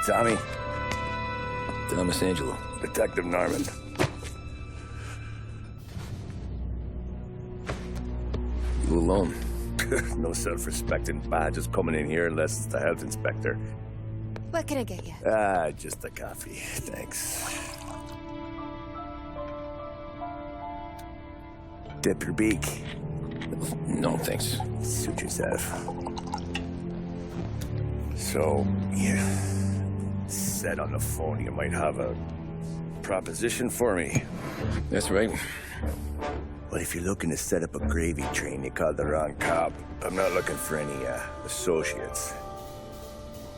Tommy. Thomas Angelo. Detective Norman. You alone? No self-respecting badges coming in here unless it's the health inspector. What can I get you? Just a coffee. Thanks. Dip your beak. No, thanks. Suit yourself. So, you said on the phone you might have a proposition for me. That's right. Well, if you're looking to set up a gravy train, you called the wrong cop. I'm not looking for any, associates.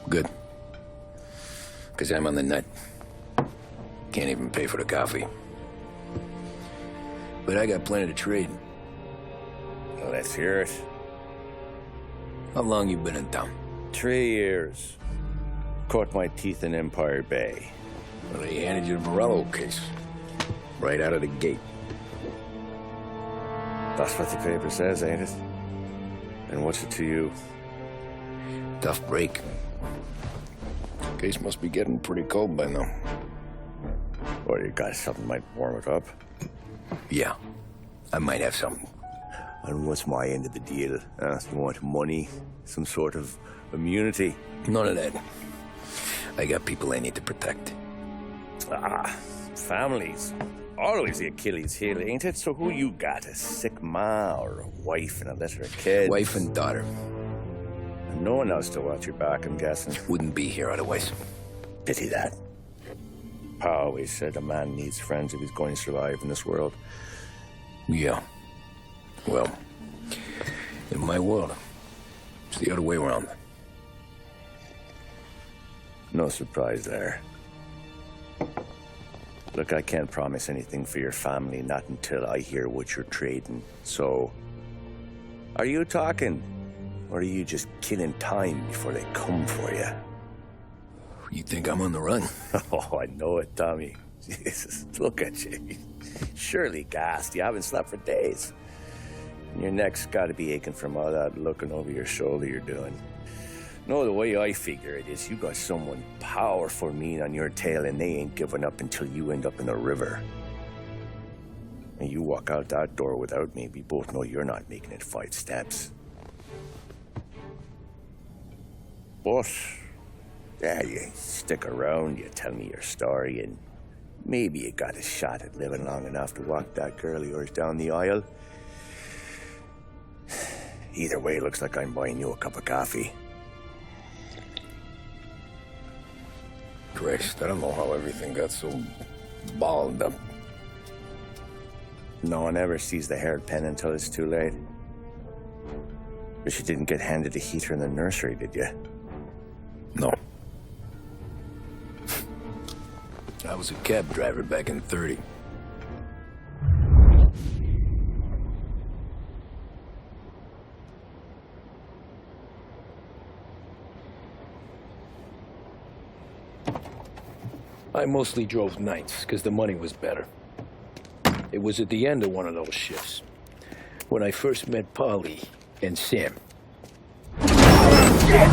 Good. Because I'm on the nut. Can't even pay for the coffee. But I got plenty to trade. Well, let's hear it. How long you been in town? 3 years. Caught my teeth in Empire Bay. Well, they handed you the Morello case. Right out of the gate. That's what the paper says, ain't it? And what's it to you? Tough break. Case must be getting pretty cold by now. Or you got something might warm it up? Yeah, I might have something. And what's my end of the deal? You want money? Some sort of immunity? None of that. I got people I need to protect. Families. Always the Achilles heel, ain't it? So who you got? A sick ma or a wife and a litter of kids? Wife and daughter. And no one else to watch your back, I'm guessing. Wouldn't be here otherwise. Pity that. Pa always said a man needs friends if he's going to survive in this world. Yeah. Well, in my world, it's the other way around. No surprise there. Look, I can't promise anything for your family, not until I hear what you're trading. So, are you talking? Or are you just killing time before they come for you? You think I'm on the run? Oh, I know it, Tommy. Jesus, look at you. Surely gassed. You haven't slept for days. And your neck's got to be aching from all that looking over your shoulder you're doing. No, the way I figure it is you got someone powerful mean on your tail and they ain't giving up until you end up in the river. And you walk out that door without me, we both know you're not making it 5 steps. But, yeah, you stick around, you tell me your story, and maybe you got a shot at living long enough to walk that girl of yours down the aisle. Either way, it looks like I'm buying you a cup of coffee. Christ, I don't know how everything got so balled up. No one ever sees the haired pen until it's too late. But you didn't get handed a heater in the nursery, did you? No. I was a cab driver back in 30. I mostly drove nights, because the money was better. It was at the end of one of those shifts, when I first met Polly and Sam. Shit!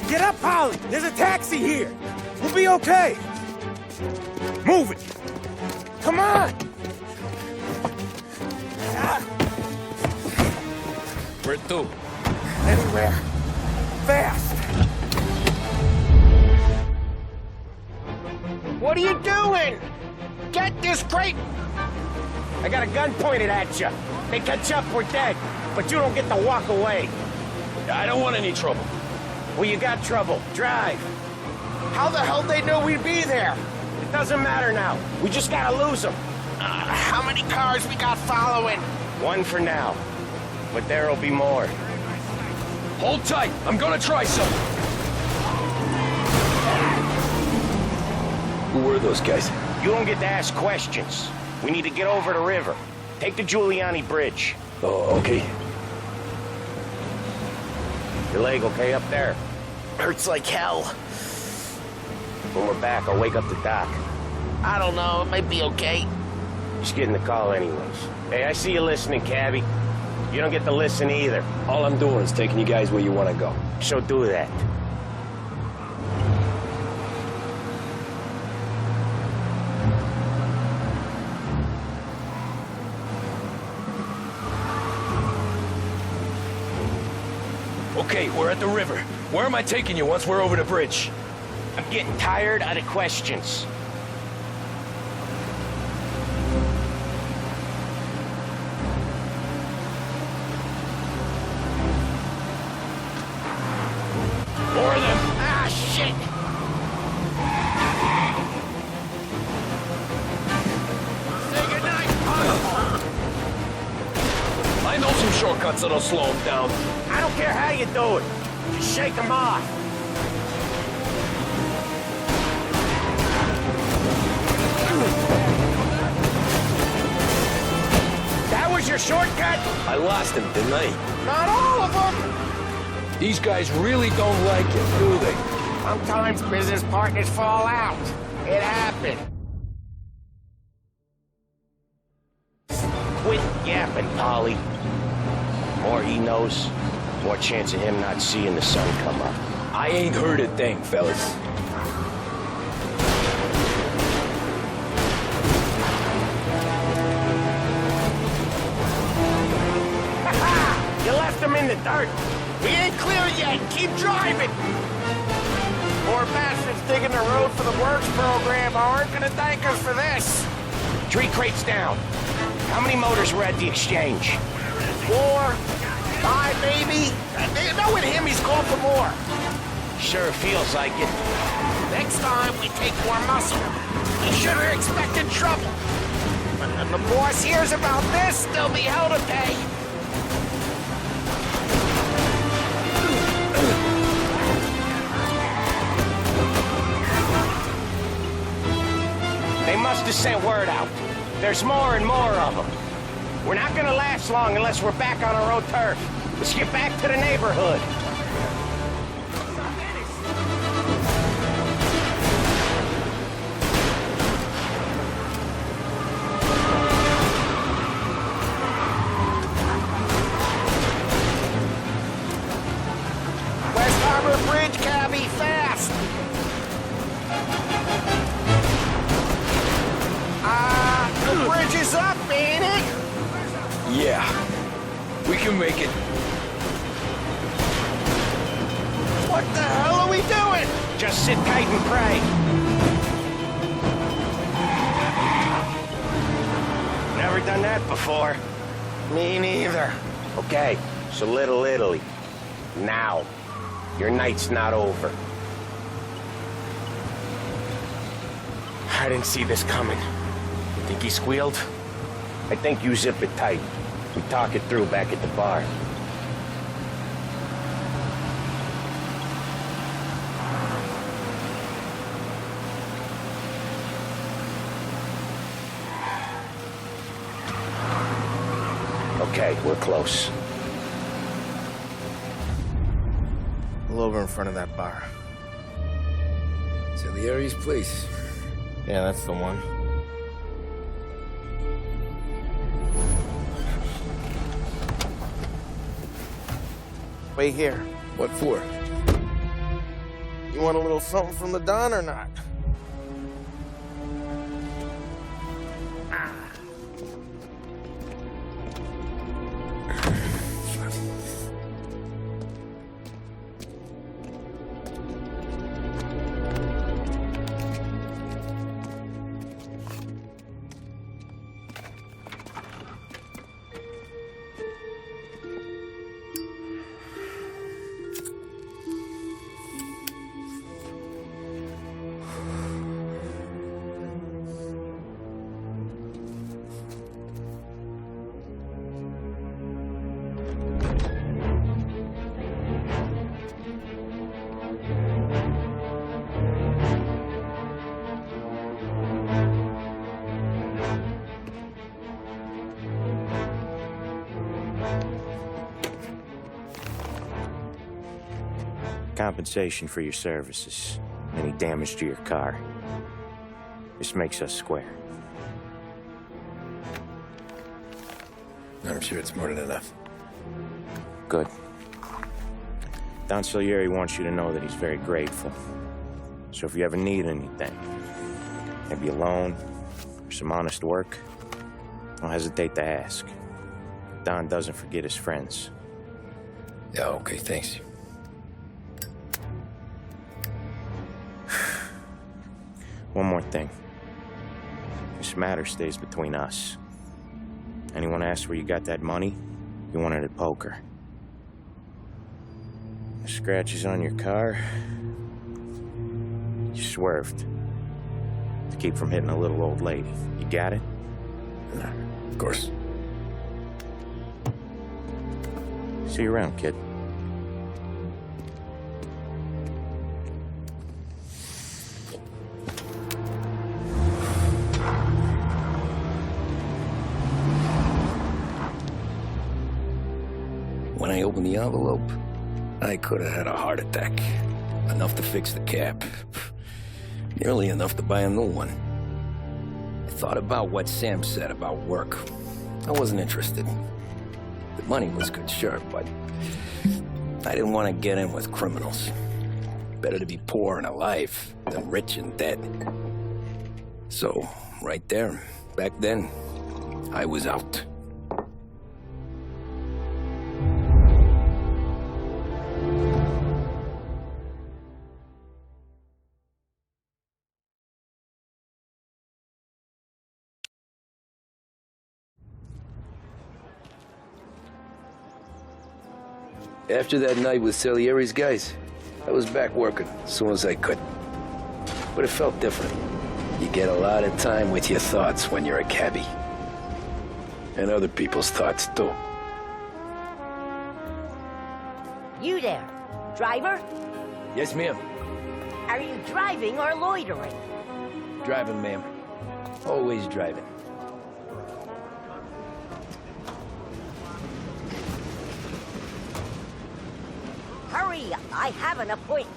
Get up, Polly! There's a taxi here! We'll be okay! Move it! Come on! Where to? Anywhere. Fast! What are you doing? Get this crate! I got a gun pointed at you. They catch up, we're dead. But you don't get to walk away. I don't want any trouble. Well, you got trouble. Drive. How the hell they know we'd be there? It doesn't matter now. We just gotta lose them. How many cars we got following? 1 for now. But there'll be more. Hold tight. I'm gonna try something. Who were those guys? You don't get to ask questions. We need to get over the river. Take the Giuliani Bridge. Oh, okay. Your leg okay up there? Hurts like hell. When we're back, I'll wake up the doc. I don't know, it might be okay. Just getting the call anyways. Hey, I see you listening, cabbie. You don't get to listen either. All I'm doing is taking you guys where you want to go. So do that. Okay, we're at the river. Where am I taking you once we're over the bridge? I'm getting tired of the questions. More of them. Ah, shit! Say goodnight, I know some shortcuts that'll slow them down. I don't care how you do it. Just shake them off. That was your shortcut? I lost him, didn't I? Not all of them. These guys really don't like it, do they? Sometimes business partners fall out. It happened. Quit yapping, Polly. The more he knows, more chance of him not seeing the sun come up. I ain't heard a thing, fellas. You left him in the dirt. We ain't clear yet. Keep driving. Poor bastards digging the road for the works program aren't gonna thank us for this. 3 crates down. How many motors were at the exchange? 4, 5, maybe. They know with him he's going for more. Sure feels like it. Next time we take more muscle. We should have expected trouble. When the boss hears about this, there'll be hell to pay. They must have sent word out. There's more and more of them. We're not gonna last long unless we're back on our own turf. Let's get back to the neighborhood. West Harbor Bridge, cabbie, fast! The bridge is up, ain't it? Yeah. We can make it. What the hell are we doing? Just sit tight and pray. Never done that before. Me neither. Okay, so Little Italy. Now. Your night's not over. I didn't see this coming. You think he squealed? I think you zip it tight. We talk it through back at the bar. Okay, we're close. Pull over in front of that bar. Salieri's place. Yeah, that's the one. Wait here. What for? You want a little something from the Don or not? compensation for your services, any damage to your car. This makes us square. I'm sure it's more than enough. Good. Don Salieri wants you to know that he's very grateful. So if you ever need anything, maybe a loan or some honest work, don't hesitate to ask. Don doesn't forget his friends. Yeah, okay, thanks. One more thing. This matter stays between us. Anyone asks where you got that money, you won it at poker. The scratches on your car, you swerved to keep from hitting a little old lady. You got it? Of course. See you around, kid. When I opened the envelope, I could have had a heart attack. Enough to fix the cap. Nearly enough to buy a new one. I thought about what Sam said about work. I wasn't interested. The money was good, sure, but I didn't want to get in with criminals. Better to be poor and alive than rich and dead. So, right there, back then, I was out. After that night with Salieri's guys, I was back working as soon as I could. But it felt different. You get a lot of time with your thoughts when you're a cabbie. And other people's thoughts, too. You there, driver? Yes, ma'am. Are you driving or loitering? Driving, ma'am. Always driving. Hurry, I have an appointment.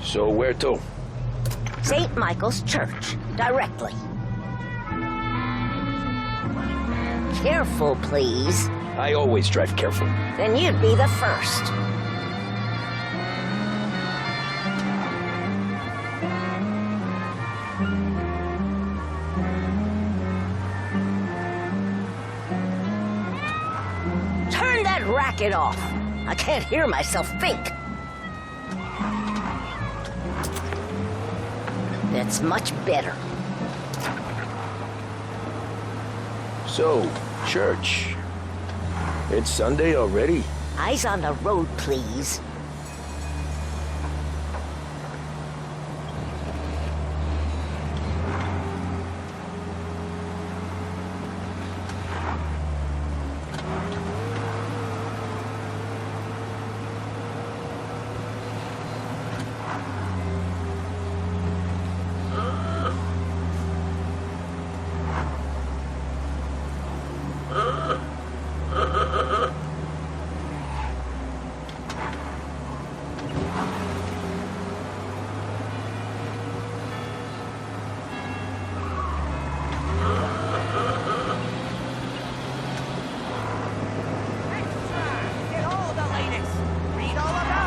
So where to? St. Michael's Church, directly. Careful, please. I always drive careful. Then you'd be the first. Turn that racket off. I can't hear myself think. That's much better. So, church. It's Sunday already? Eyes on the road, please.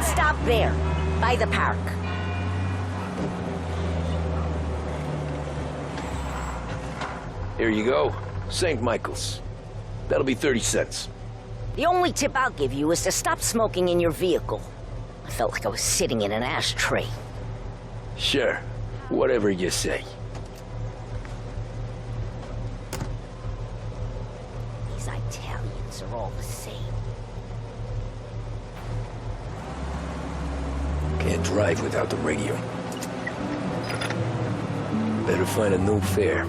Stop there, by the park. Here you go. St. Michael's. That'll be 30 cents. The only tip I'll give you is to stop smoking in your vehicle. I felt like I was sitting in an ashtray. Sure. Whatever you say. These Italians are all the same. Can't drive without the radio. Better find a new fare.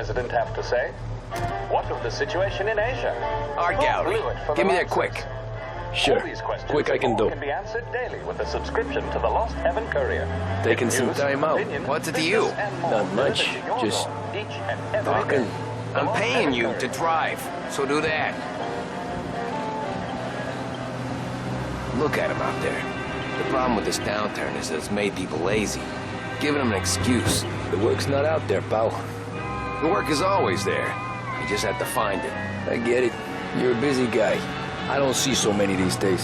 president have to say? What of the situation in Asia? Art gallery. Give me that quick. Sure. All these questions Quick I can do. can be answered daily with a subscription to the Lost Heaven Courier. Taking some News, time out. opinion, What's it to business, you? and more Not much. delivered to your Just door each and every talking. day. The I'm Lost paying Heaven you to Courier. drive, so do that. Look at him out there. The problem with this downturn is that it's made people lazy. Giving them an excuse. The work's not out there, pal. The work is always there. You just have to find it. I get it. You're a busy guy. I don't see so many these days.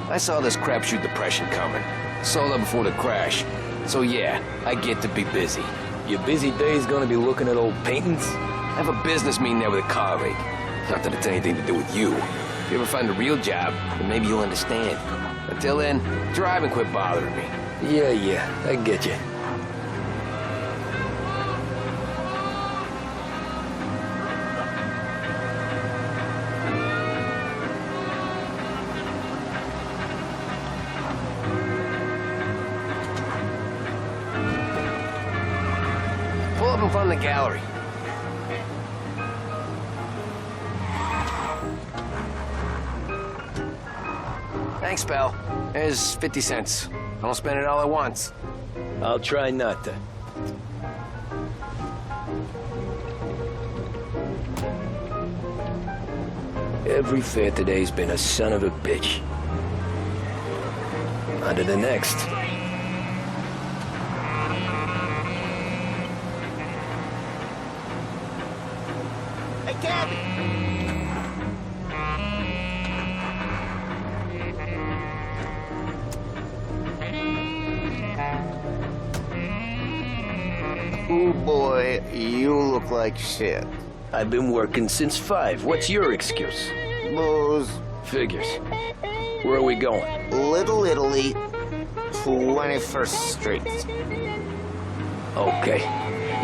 I saw this crapshoot depression coming. Sold up before the crash. So yeah, I get to be busy. Your busy day's gonna be looking at old paintings? I have a business meeting there with a car rig. Not that it's anything to do with you. If you ever find a real job, then maybe you'll understand. Until then, drive and quit bothering me. Yeah, I get you. Pull up in front of the gallery. Thanks, pal. There's 50 cents. I don't spend it all at once. I'll try not to. Every fair today's been a son of a bitch. On to the next. Hey, Gabby! Oh boy, you look like shit. I've been working since 5. What's your excuse? Booze, Figures. Where are we going? Little Italy, 21st Street. Okay.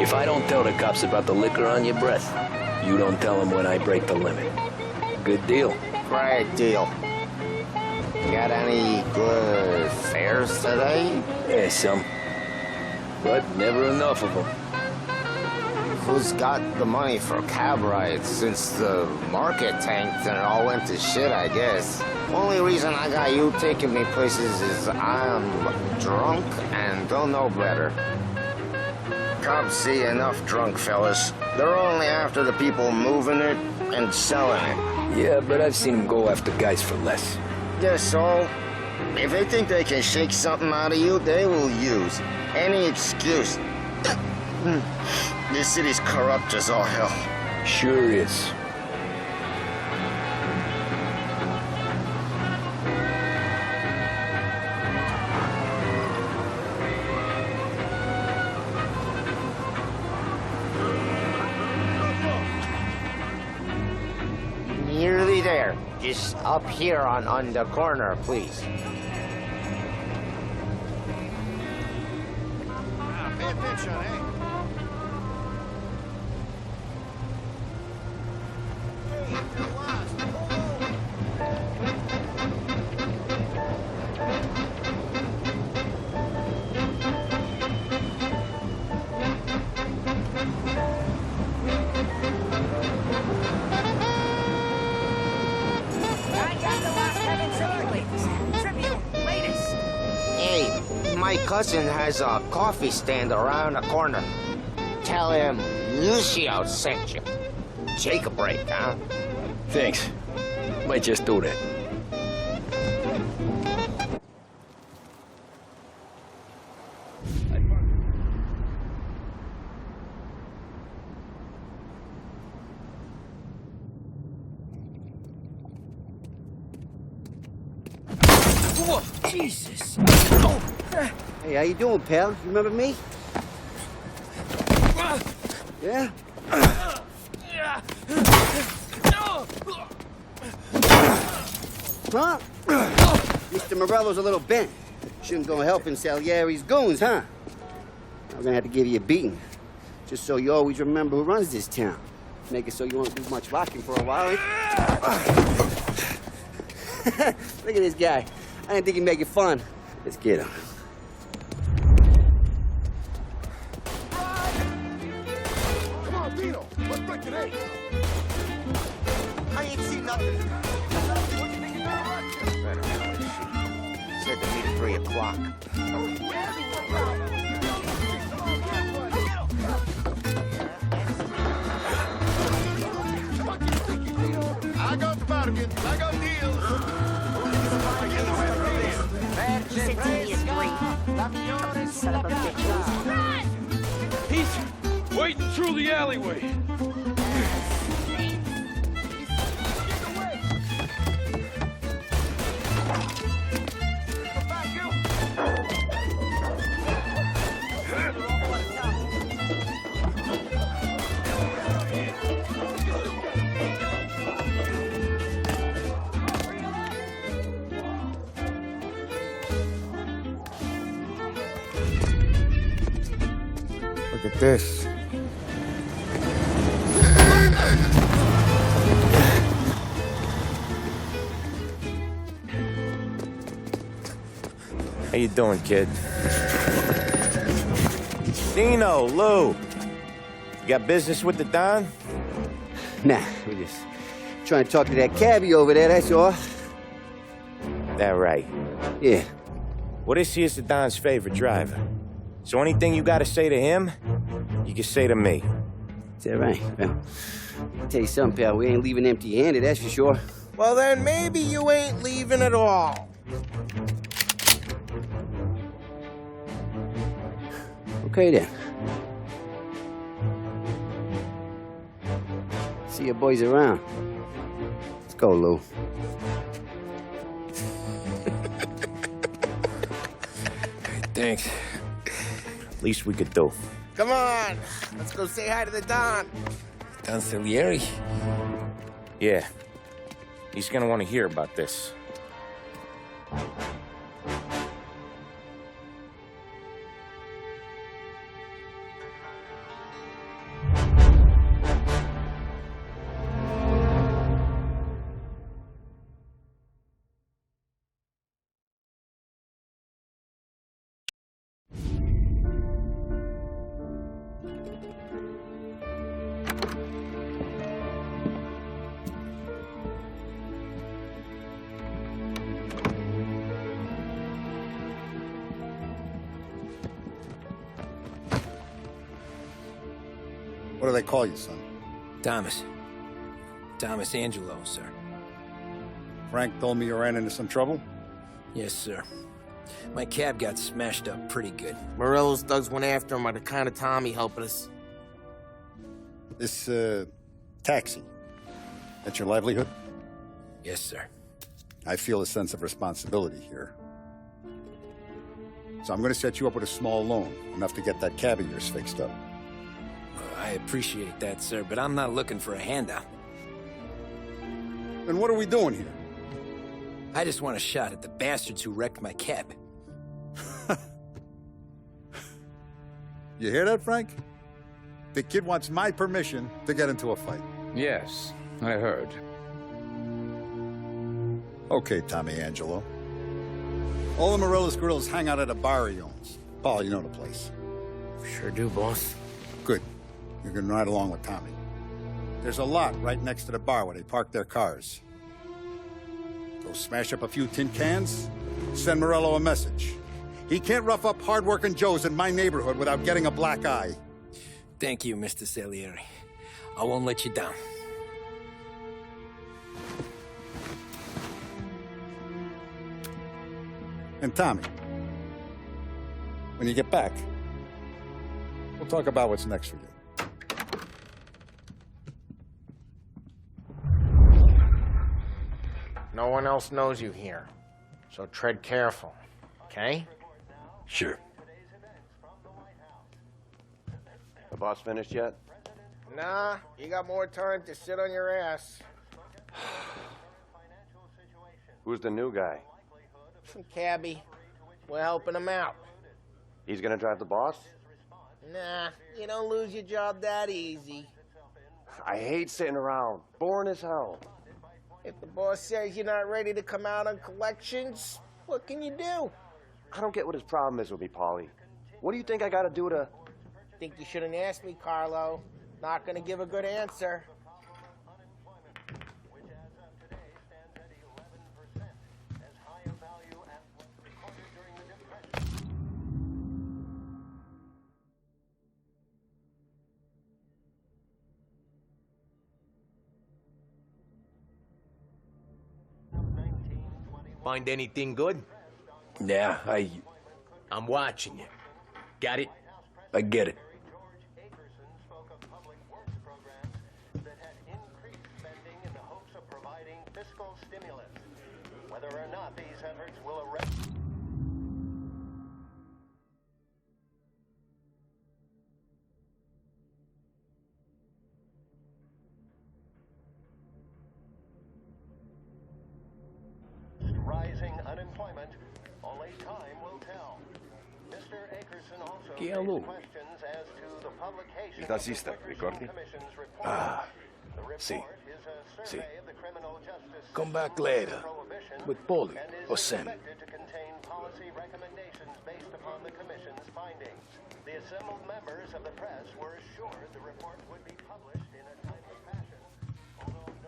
If I don't tell the cops about the liquor on your breath, you don't tell them when I break the limit. Good deal. Great deal. Got any good fares today? Yeah, some. But never enough of them. Who's got the money for cab rides since the market tanked and it all went to shit, I guess? Only reason I got you taking me places is I'm drunk and don't know better. Cops see enough drunk fellas. They're only after the people moving it and selling it. Yeah, but I've seen them go after guys for less. Yes, so if they think they can shake something out of you, they will use any excuse. This city's corrupt as all hell. Sure is. Nearly there. Just up here on the corner, please. Pay attention, eh? Hey, my cousin has a coffee stand around the corner. Tell him Lucio sent you. Take a break, huh? Thanks. Might just do that. Whoa, Jesus. Hey, how you doing, pal? You remember me? Yeah? Huh? Mr. Morello's a little bent. Shouldn't go helping Salieri's goons, huh? I'm gonna have to give you a beating. Just so you always remember who runs this town. Make it so you won't do much rocking for a while. Look at this guy. I didn't think he'd make it fun. Let's get him. Come on, Vito! Said to meet at 3 o'clock. I got the bargains. I got deals. He said to me at 3. Son of a bitch. He's waiting through the alleyway. Look at this. How you doing, kid? Dino, Lou. You got business with the Don? Nah, we're just trying to talk to that cabbie over there, that's all. That right. Yeah. Well, this here's the Don's favorite driver. So anything you gotta say to him, you can say to me. Is that right? Well, I'll tell you something, pal. We ain't leaving empty-handed, that's for sure. Well, then maybe you ain't leaving at all. Okay, then. See your boys around. Let's go, Lou. Thanks. Least we could do. Come on, let's go say hi to the Don. Don Salieri? Yeah. He's gonna want to hear about this. What do they call you, son? Thomas. Thomas Angelo, sir. Frank told me you ran into some trouble? Yes, sir. My cab got smashed up pretty good. Morello's thugs went after him by the kind of Tommy helping us. This, taxi. That's your livelihood? Yes, sir. I feel a sense of responsibility here. So I'm gonna set you up with a small loan, enough to get that cab of yours fixed up. I appreciate that, sir, but I'm not looking for a handout. Then what are we doing here? I just want a shot at the bastards who wrecked my cab. You hear that, Frank? The kid wants my permission to get into a fight. Yes, I heard. Okay, Tommy Angelo. All the Morello's girls hang out at a bar he owns. Paul, you know the place. Sure do, boss. Good. You can ride along with Tommy. There's a lot right next to the bar where they park their cars. Go smash up a few tin cans, send Morello a message. He can't rough up hard-working Joes in my neighborhood without getting a black eye. Thank you, Mr. Salieri. I won't let you down. And Tommy, when you get back, we'll talk about what's next for you. No one else knows you here, so tread careful, okay? Sure. The boss finished yet? Nah, you got more time to sit on your ass. Who's the new guy? Some cabbie. We're helping him out. He's gonna drive the boss? Nah, you don't lose your job that easy. I hate sitting around. Boring as hell. If the boss says you're not ready to come out on collections, what can you do? I don't get what his problem is with me, Paulie. What do you think I gotta do to... Think you shouldn't ask me, Carlo. Not gonna give a good answer. Find anything good? Yeah, I'm watching you. Got it? I get it. Whether or not these efforts will arrest. Rising unemployment, only time will tell. Mr. Akerson also raised questions as to the publication of the Ferguson Commission's report. The report See. is a survey of the criminal justice Come back system later. prohibition With Paulie and is or Sam. expected to contain policy recommendations based upon the Commission's findings. The assembled members of the press were assured the report would be published in a timely fashion.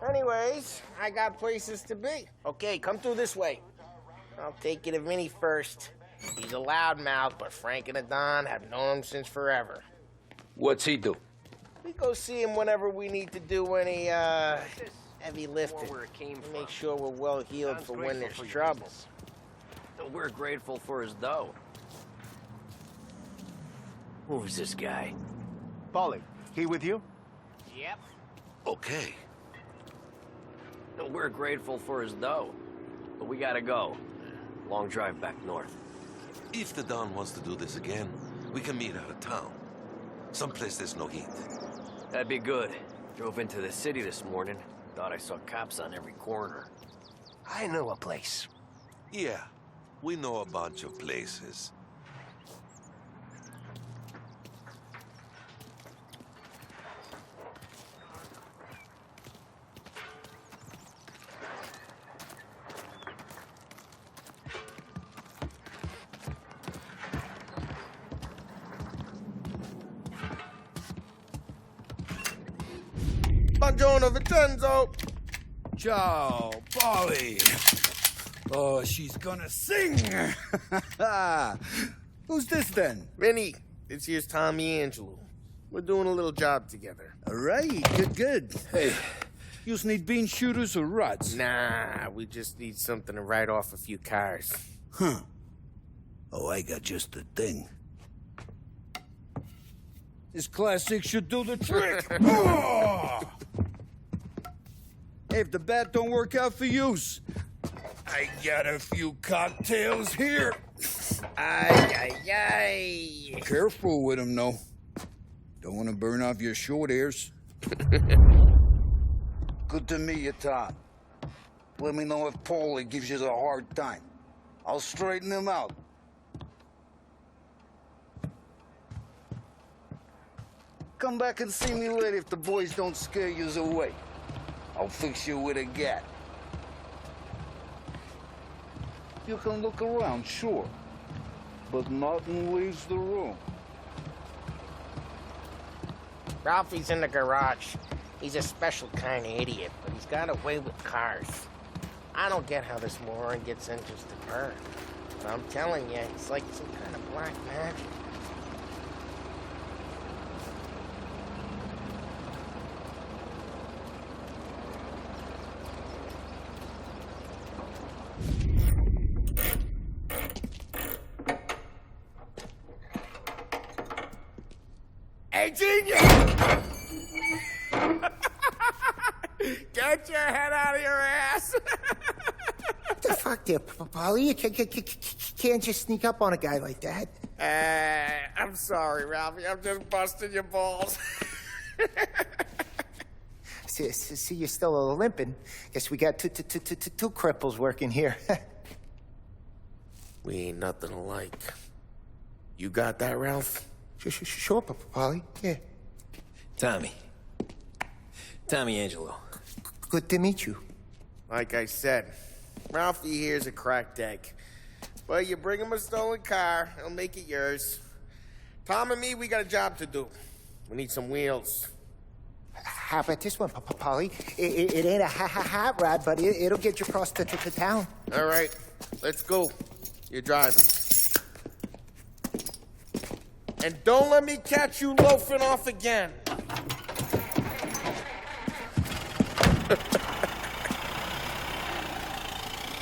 Anyways, I got places to be. Okay, come through this way. I'll take you to Vinny first. He's a loudmouth, but Frank and the Don have known him since forever. What's he do? We go see him whenever we need to do any, heavy lifting. Make sure we're well healed for when there's trouble. We're grateful for his dough. Who's this guy? Paulie, he with you? Yep. Okay. We're grateful for his dough, but we gotta go. Long drive back north. If the Don wants to do this again, we can meet out of town. Someplace there's no heat. That'd be good. Drove into the city this morning. Thought I saw cops on every corner. I know a place. Yeah, we know a bunch of places. Buongiorno, Vincenzo. Ciao, Polly. Oh, she's gonna sing. Who's this then? Vinny, this here's Tommy Angelo. We're doing a little job together. All right, good. Hey, you need bean shooters or rods? Nah, we just need something to write off a few cars. Huh. Oh, I got just the thing. This classic should do the trick. Oh! Hey, if the bat don't work out for yous, I got a few cocktails here. Ay. Careful with them, though. Don't want to burn off your short hairs. Good to meet you, Tom. Let me know if Paulie gives you a hard time. I'll straighten him out. Come back and see me later if the boys don't scare yous away. I'll fix you with a gat. You can look around, sure. But nothing leaves the room. Ralphie's in the garage. He's a special kind of idiot, but he's got a way with cars. I don't get how this moron gets interested in her. But I'm telling you, it's like some kind of black magic. Hey, genius! Get your head out of your ass! What the fuck there, Paulie? You can't just sneak up on a guy like that. I'm sorry, Ralphie. I'm just busting your balls. See, you're still limping. Guess we got two cripples working here. We ain't nothing alike. You got that, Ralph? Sure, Paulie. Yeah. Tommy Angelo. Good to meet you. Like I said, Ralphie here's a cracked egg. Well, you bring him a stolen car, he'll make it yours. Tom and me, we got a job to do. We need some wheels. How about this one, Paulie? It ain't a hot rod, but it'll get you across to town. All right, let's go. You're driving. And don't let me catch you loafing off again.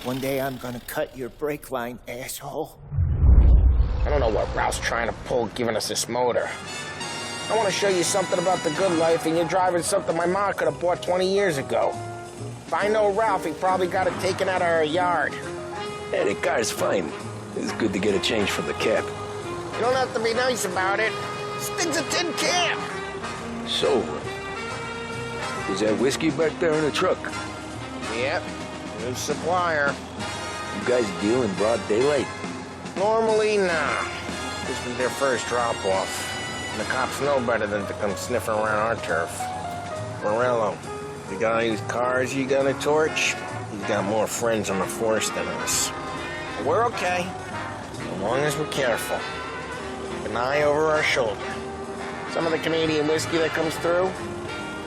One day I'm gonna cut your brake line, asshole. I don't know what Ralph's trying to pull giving us this motor. I want to show you something about the good life, and you're driving something my mom could have bought 20 years ago. If I know Ralph, he probably got it taken out of our yard. Yeah, the car's fine. It's good to get a change from the cab. You don't have to be nice about it. This thing's a tin can. So, is that whiskey back there in the truck? Yep, new supplier. You guys deal in broad daylight? Normally, nah. This was their first drop-off. And the cops know better than to come sniffing around our turf. Morello, you got any cars you got a torch? He's got more friends on the force than us. But we're okay, as long as we're careful. Keep an eye over our shoulder. Some of the Canadian whiskey that comes through,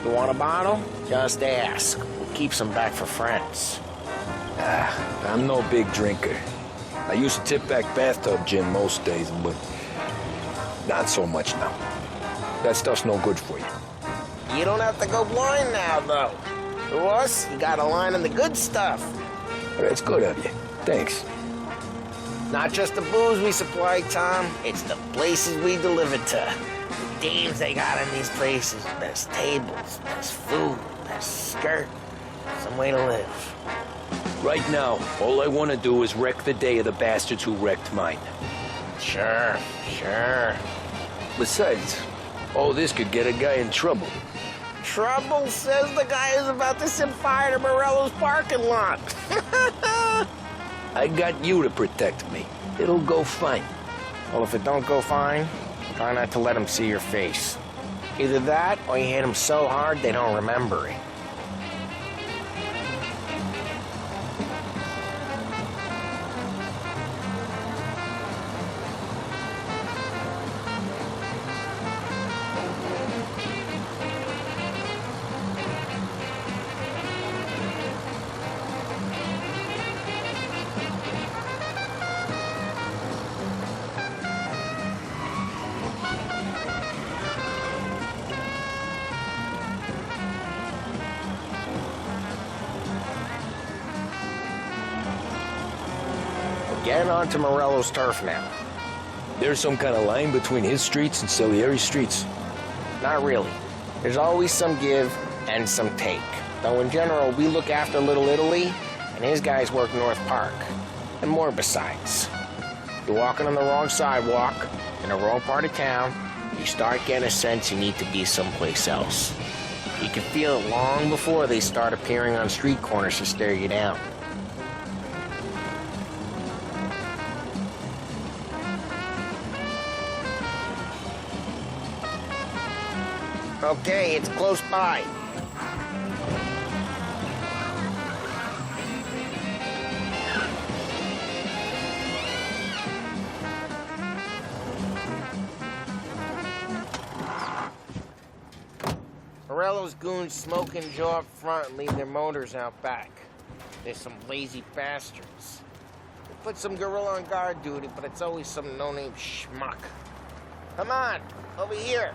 you want a bottle? Just ask. We'll keep some back for friends. I'm no big drinker. I used to tip back bathtub gin most days, but not so much now. That stuff's no good for you. You don't have to go blind now, though. To us, you got a line on the good stuff. That's good of you. Thanks. Not just the booze we supply, Tom. It's the places we deliver to. The dames they got in these places. Best tables, best food, best skirt. Some way to live. Right now, all I want to do is wreck the day of the bastards who wrecked mine. Sure. Besides, all this could get a guy in trouble. Trouble, says the guy who's about to set fire to Morello's parking lot. I got you to protect me. It'll go fine. Well, if it don't go fine, try not to let them see your face. Either that, or you hit them so hard they don't remember it. Getting onto Morello's turf now. There's some kind of line between his streets and Salieri's streets? Not really. There's always some give and some take. Though in general, we look after Little Italy, and his guys work North Park. And more besides. You're walking on the wrong sidewalk, in the wrong part of town, you start getting a sense you need to be someplace else. You can feel it long before they start appearing on street corners to stare you down. Okay, it's close by. Morello's goons smoke and jaw up front and leave their motors out back. They're some lazy bastards. They put some gorilla on guard duty, but it's always some no-name schmuck. Come on, over here.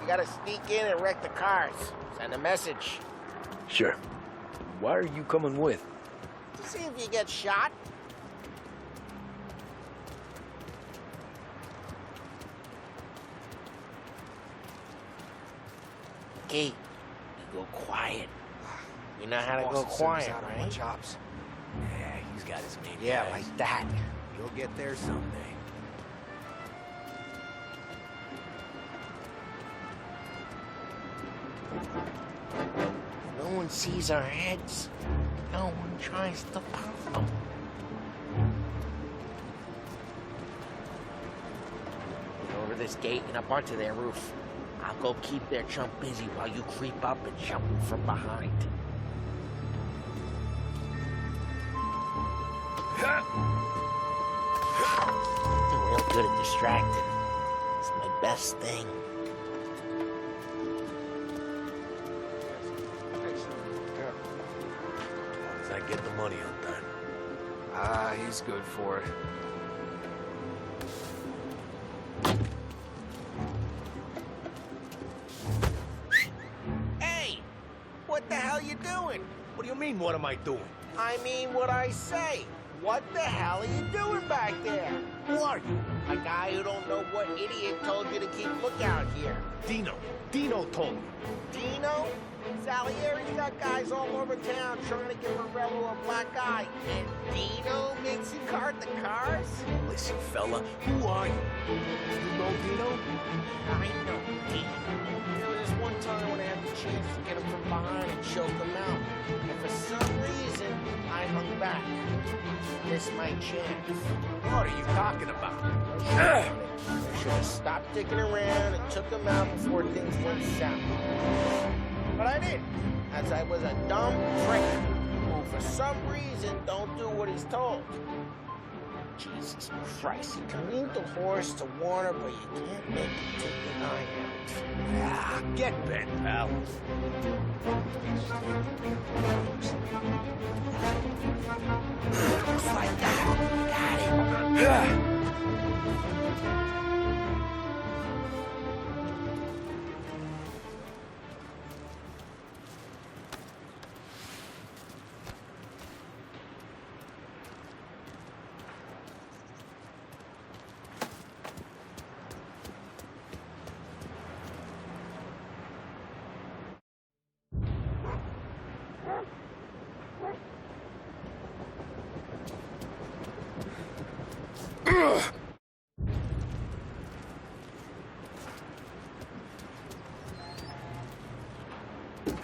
You gotta sneak in and wreck the cars. Send a message. Sure. Why are you coming with? To see if you get shot. Okay, you go quiet. You know how to go quiet, right? Chops. Yeah, he's got his main Yeah, guys. like that. You'll get there someday. No one sees our heads. No one tries to pop them. Get over this gate and up onto their roof. I'll go keep their chump busy while you creep up and jump him from behind. I'm real good at distracting. It's my best thing. I get the money on time. Ah, he's good for it. Hey! What the hell you doing? What do you mean, what am I doing? I mean what I say. What the hell are you doing back there? Who are you? A guy who don't know what idiot told you to keep lookout here. Dino. Dino told me. Dino? Salieri's got guys all over town trying to give Morello a black eye. And Dino makes you cart the cars? Listen, fella, who are you? You know Dino? I know Dino. There was this one time when I had the chance to get him from behind and choke him out. And for some reason, I hung back. Missed my chance. What are you talking about? I should have stopped dicking around and took him out before things went south. But I didn't, as I was a dumb prick who, for some reason, don't do what he's told. Jesus Christ, you can lead the horse to water, but you can't make it take an eye out. Ah, get bent, pal. Just like that. Got it.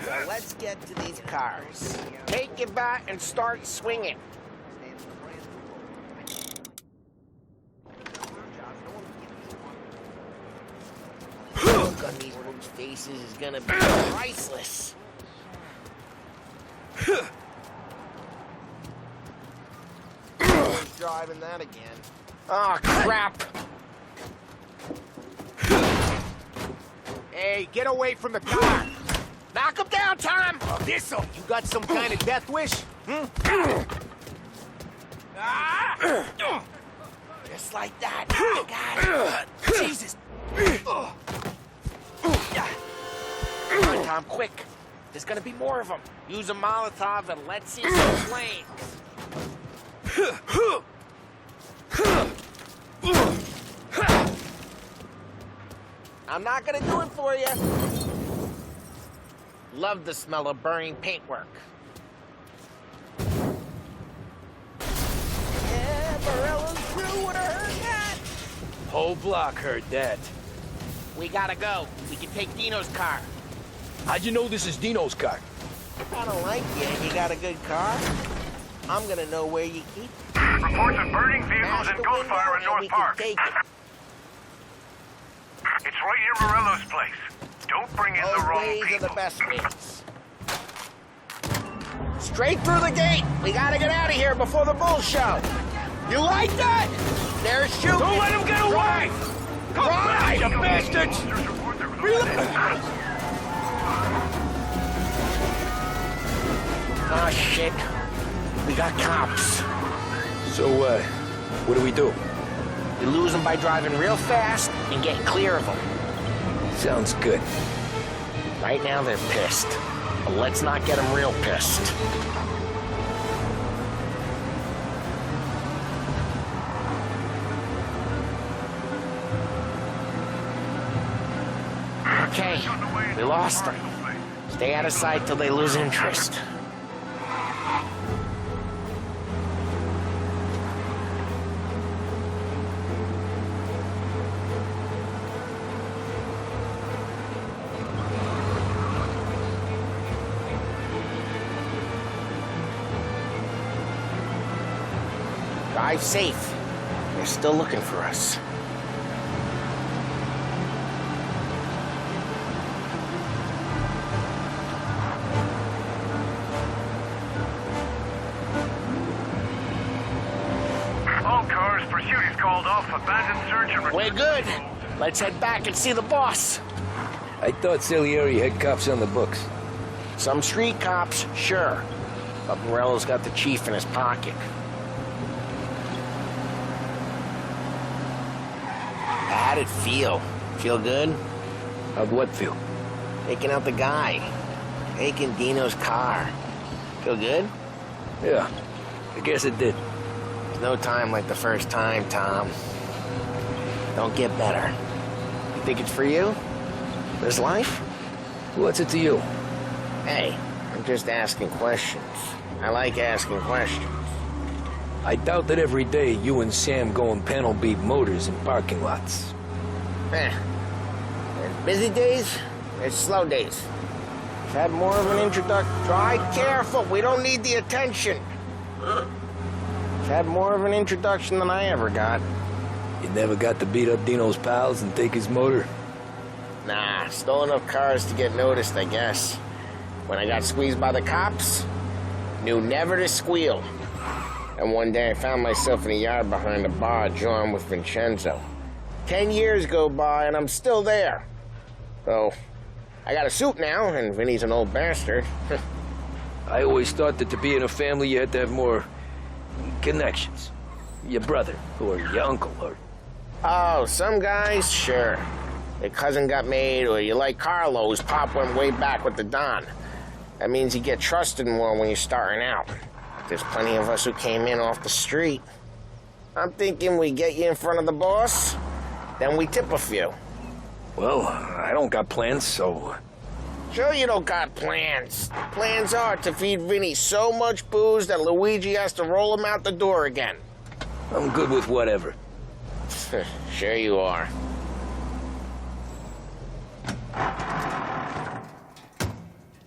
So let's get to these cars. Take your bat and start swinging. The look on these folks' faces is gonna be priceless. Who's driving that again? Oh, crap! Hey, get away from the car! Knock him down, Tom! Oh, this'll... You got some kind of death wish? Just like that. I got it. Jesus! Come on, Tom, quick. There's gonna be more of them. Use a Molotov and let's see some flames. I'm not gonna do it for you. Love the smell of burning paintwork. Yeah, Morello's crew would have heard that. Whole block heard that. We gotta go. We can take Dino's car. How'd you know this is Dino's car? I don't like you and you got a good car. I'm gonna know where you keep it. Reports of burning vehicles and gunfire in North Park. Take it. It's right near Morello's place. Don't bring in the wrong ways people. are the best ways. Straight through the gate. We gotta get out of here before the bull show. You like that? They're shooting. Don't let him get away! Come on, you bastards! Oh, shit. We got cops. So, what do we do? We lose them by driving real fast and getting clear of them. Sounds good. Right now they're pissed, but let's not get them real pissed. Okay, we lost them. Stay out of sight till they lose interest. Drive safe. They're still looking for us. All cars, pursuit is called off. Abandoned search and... We're good. Let's head back and see the boss. I thought Salieri had cops on the books. Some street cops, sure. But Morello's got the chief in his pocket. How'd it feel? Feel good? How'd what feel? Taking out the guy. Taking Dino's car. Feel good? Yeah, I guess it did. There's no time like the first time, Tom. Don't get better. You think it's for you? This life? What's it to you? Hey, I'm just asking questions. I like asking questions. I doubt that every day you and Sam go and panel beat motors in parking lots. There's busy days, there's slow days. I've had more of an introduction. Try careful, we don't need the attention. I've had more of an introduction than I ever got. You never got to beat up Dino's pals and take his motor? Nah, stole enough cars to get noticed, I guess. When I got squeezed by the cops, knew never to squeal. And one day I found myself in a yard behind a bar drawn with Vincenzo. 10 years go by and I'm still there. So, I got a suit now, and Vinny's an old bastard. I always thought that to be in a family you had to have more connections. Your brother, or your uncle, or... Oh, some guys, sure. Your cousin got made, or you like Carlos, Pop went way back with the Don. That means you get trusted more when you're starting out. There's plenty of us who came in off the street. I'm thinking we get you in front of the boss, then we tip a few. Well, I don't got plans, so... Sure you don't got plans. Plans are to feed Vinny so much booze that Luigi has to roll him out the door again. I'm good with whatever. Sure you are.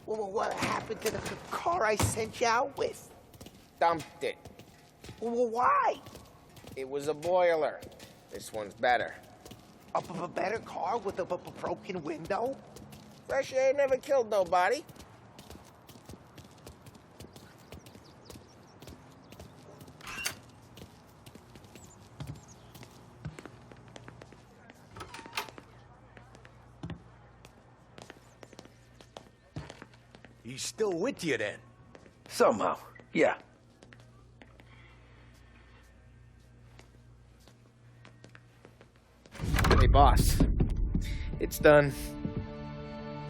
Well, what happened to the car I sent you out with? Dumped it. Well, why? It was a boiler. This one's better. A better car with a broken window? Fresh air never killed nobody. He's still with you, then? Somehow, yeah. Hey, boss. It's done.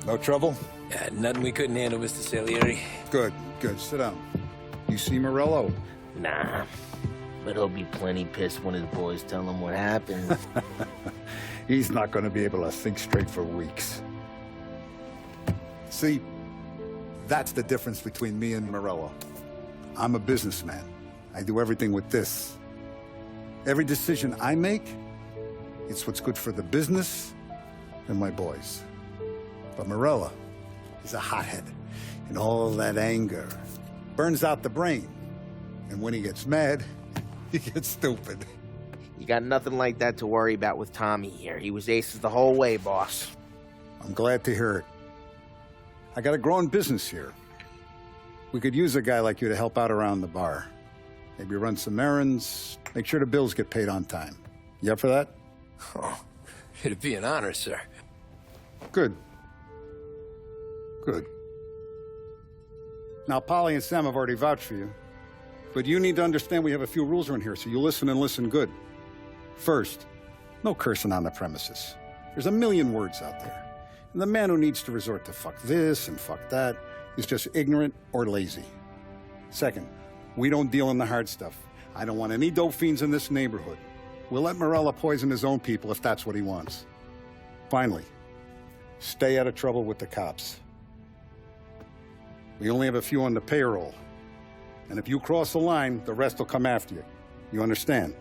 No trouble? Yeah, nothing we couldn't handle, Mr. Salieri. Good, good. Sit down. You see Morello? Nah. But he'll be plenty pissed when his boys tell him what happened. He's not going to be able to think straight for weeks. See, that's the difference between me and Morello. I'm a businessman. I do everything with this. Every decision I make, it's what's good for the business and my boys. But Morello, he's a hothead. And all that anger burns out the brain. And when he gets mad, he gets stupid. You got nothing like that to worry about with Tommy here. He was aces the whole way, boss. I'm glad to hear it. I got a growing business here. We could use a guy like you to help out around the bar. Maybe run some errands, make sure the bills get paid on time. You up for that? Oh, it'd be an honor, sir. Good. Good. Now, Polly and Sam have already vouched for you. But you need to understand we have a few rules around here, so you listen and listen good. First, no cursing on the premises. There's a million words out there. And the man who needs to resort to fuck this and fuck that is just ignorant or lazy. Second, we don't deal in the hard stuff. I don't want any dope fiends in this neighborhood. We'll let Morella poison his own people if that's what he wants. Finally, stay out of trouble with the cops. We only have a few on the payroll. And if you cross the line, the rest will come after you. You understand?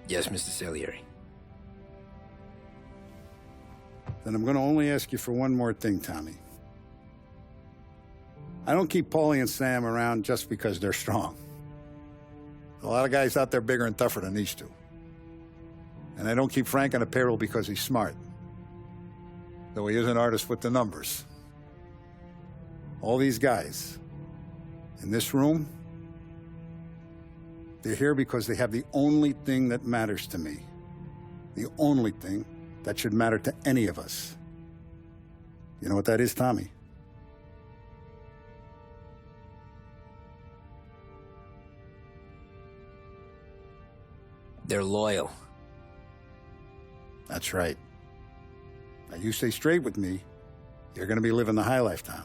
Yes, Mr. Salieri. Then I'm going to only ask you for one more thing, Tommy. I don't keep Paulie and Sam around just because they're strong. A lot of guys out there bigger and tougher than these two. And I don't keep Frank on the payroll because he's smart. Though he is an artist with the numbers. All these guys in this room, they're here because they have the only thing that matters to me. The only thing that should matter to any of us. You know what that is, Tommy? They're loyal. That's right. Now, you stay straight with me, you're going to be living the high life, Tom.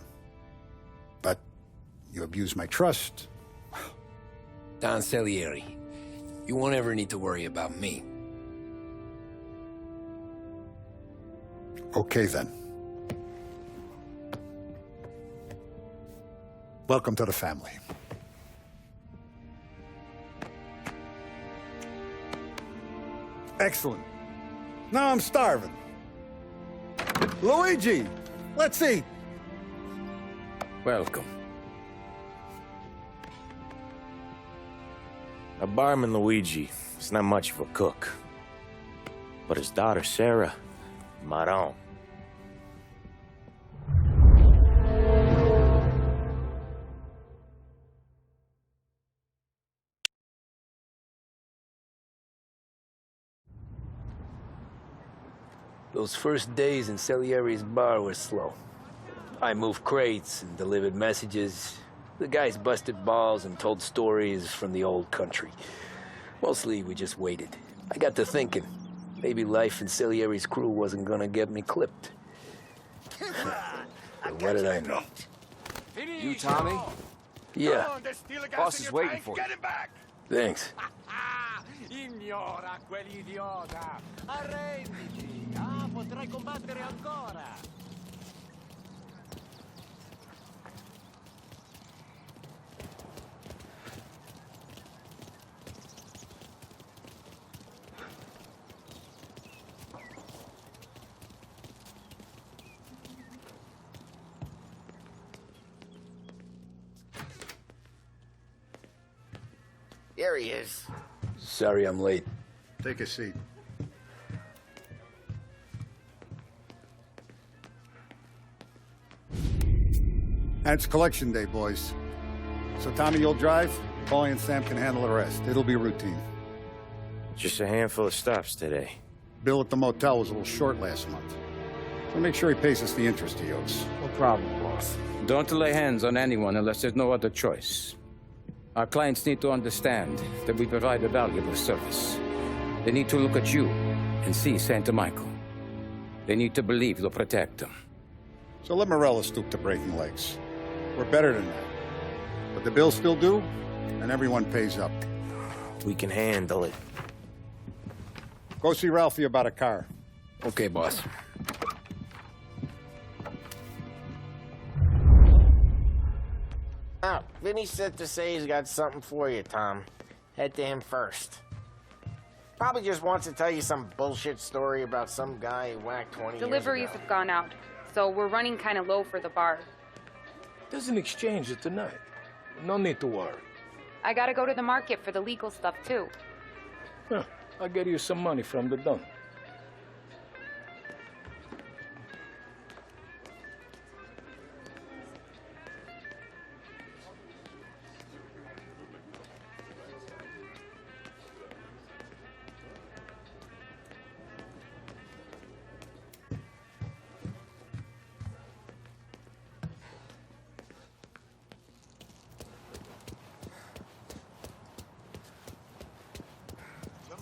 But you abuse my trust, Don Salieri, you won't ever need to worry about me. Okay, then. Welcome to the family. Excellent. Now I'm starving. Luigi, let's eat. Welcome. A barman Luigi is not much of a cook. But his daughter Sarah, Maron. Those first days in Salieri's bar were slow. I moved crates and delivered messages. The guys busted balls and told stories from the old country. Mostly, we just waited. I got to thinking, maybe life in Salieri's crew wasn't gonna get me clipped. But what did I know? You, Tommy? Yeah. Boss is waiting for you. Thanks. Ignora quell'idiota! Arrenditi! Ah, potrai combattere ancora! There he is. Sorry I'm late. Take a seat. And it's collection day, boys. So Tommy, you'll drive. Paulie and Sam can handle the rest. It'll be routine. Just a handful of stops today. Bill at the motel was a little short last month. So make sure he pays us the interest he owes. No problem, boss. Don't lay hands on anyone unless there's no other choice. Our clients need to understand that we provide a valuable service. They need to look at you and see Santa Michael. They need to believe you'll protect them. So let Morello stoop to breaking legs. We're better than that. But the bills still due, and everyone pays up. We can handle it. Go see Ralphie about a car. Okay, boss. Oh, Vinny said to say he's got something for you, Tom. Head to him first. Probably just wants to tell you some bullshit story about some guy who whacked 20 Deliveries years ago. have gone out, so we're running kind of low for the bar. There's an exchange tonight. No need to worry. I gotta go to the market for the legal stuff, too. Huh. I'll get you some money from the Don.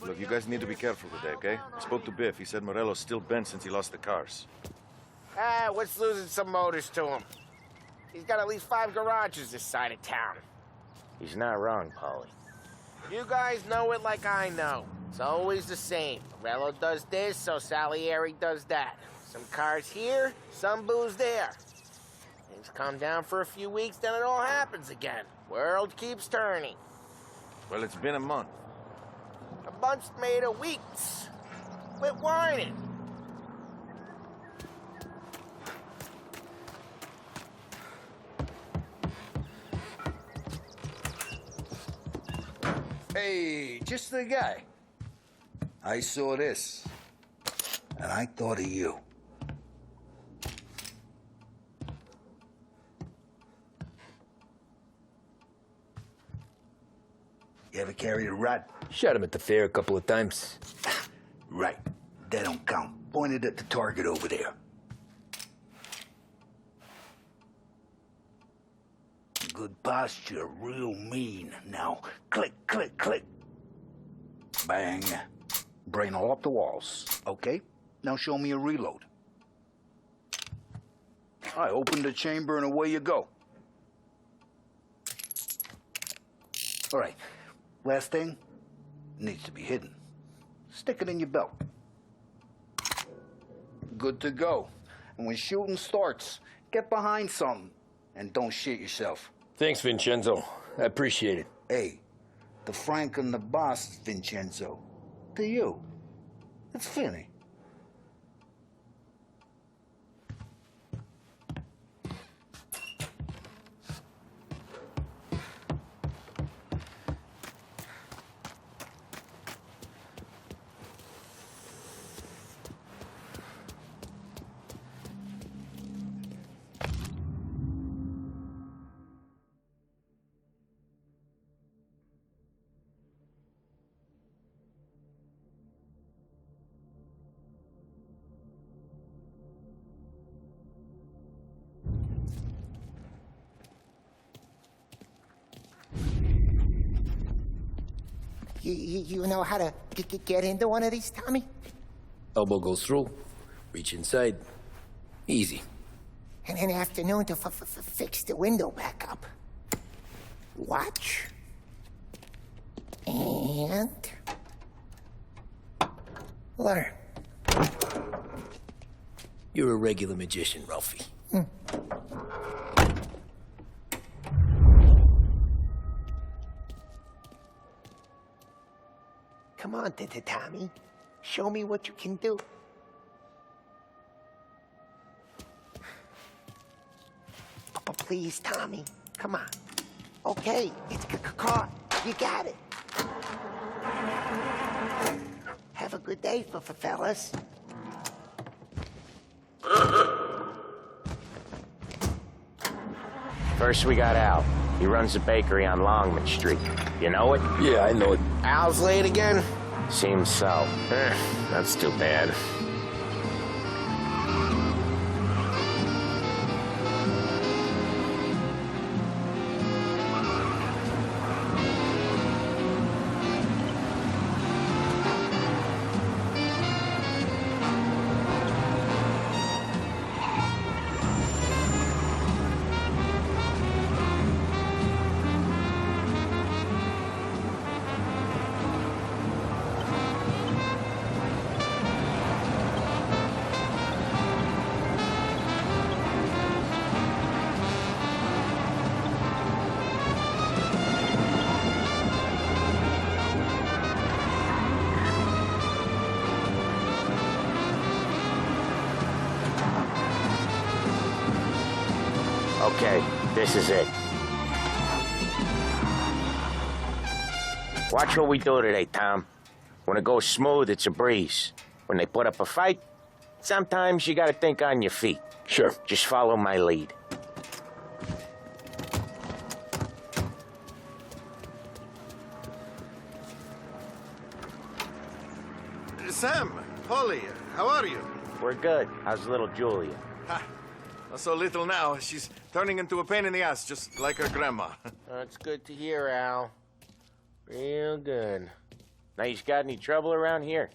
Look, you guys need to be careful today, okay? I spoke to Biff. He said Morello's still bent since he lost the cars. Ah, what's losing some motors to him? He's got at least 5 garages this side of town. He's not wrong, Paulie. You guys know it like I know. It's always the same. Morello does this, so Salieri does that. Some cars here, some booze there. Things calm down for a few weeks, then it all happens again. World keeps turning. Well, it's been a month. A month's made of weeks. Quit whining. Hey, just the guy. I saw this, and I thought of you. You ever carried a rod? Shot him at the fair a couple of times. Right. That don't count. Pointed at the target over there. Good posture, real mean. Now, click, click, click. Bang. Brain all up the walls. Okay, now show me a reload. I open the chamber and away you go. All right, Last thing needs to be hidden. Stick it in your belt. Good to go. And when shooting starts, get behind something and don't shit yourself. Thanks, Vincenzo. I appreciate it. Hey, the Frank and the boss, Vincenzo. To you, it's Finny. You know how to get into one of these, Tommy? Elbow goes through, reach inside. Easy. And in the afternoon to fix the window back up. Watch. And... learn. You're a regular magician, Ralphie. Come on, Tommy. Show me what you can do. Please, Tommy. Come on. Okay, it's caught. You got it. Have a good day, fellas. First we got Al. He runs a bakery on Longman Street. You know it? Yeah, I know it. Al's late again? Seems so. That's too bad. Okay, this is it. Watch what we do today, Tom. When it goes smooth, it's a breeze. When they put up a fight, sometimes you gotta think on your feet. Sure. Just follow my lead. Sam, Polly, how are you? We're good. How's little Julia? Ha, not so little now. She's turning into a pain in the ass, just like her grandma. That's good to hear, Al. Real good. Now, you got any trouble around here?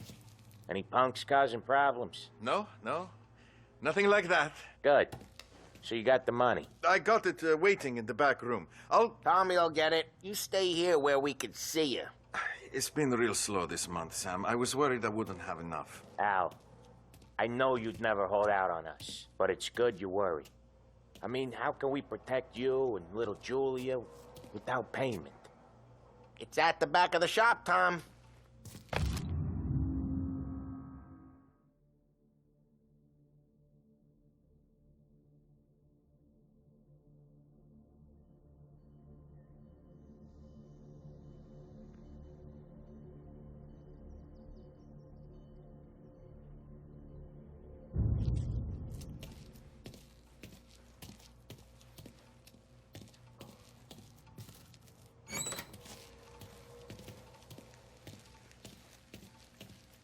Any punks causing problems? No. Nothing like that. Good. So you got the money? I got it waiting in the back room. Tommy will get it. You stay here where we can see you. It's been real slow this month, Sam. I was worried I wouldn't have enough. Al, I know you'd never hold out on us, but it's good you worry. I mean, how can we protect you and little Julia without payment? It's at the back of the shop, Tom.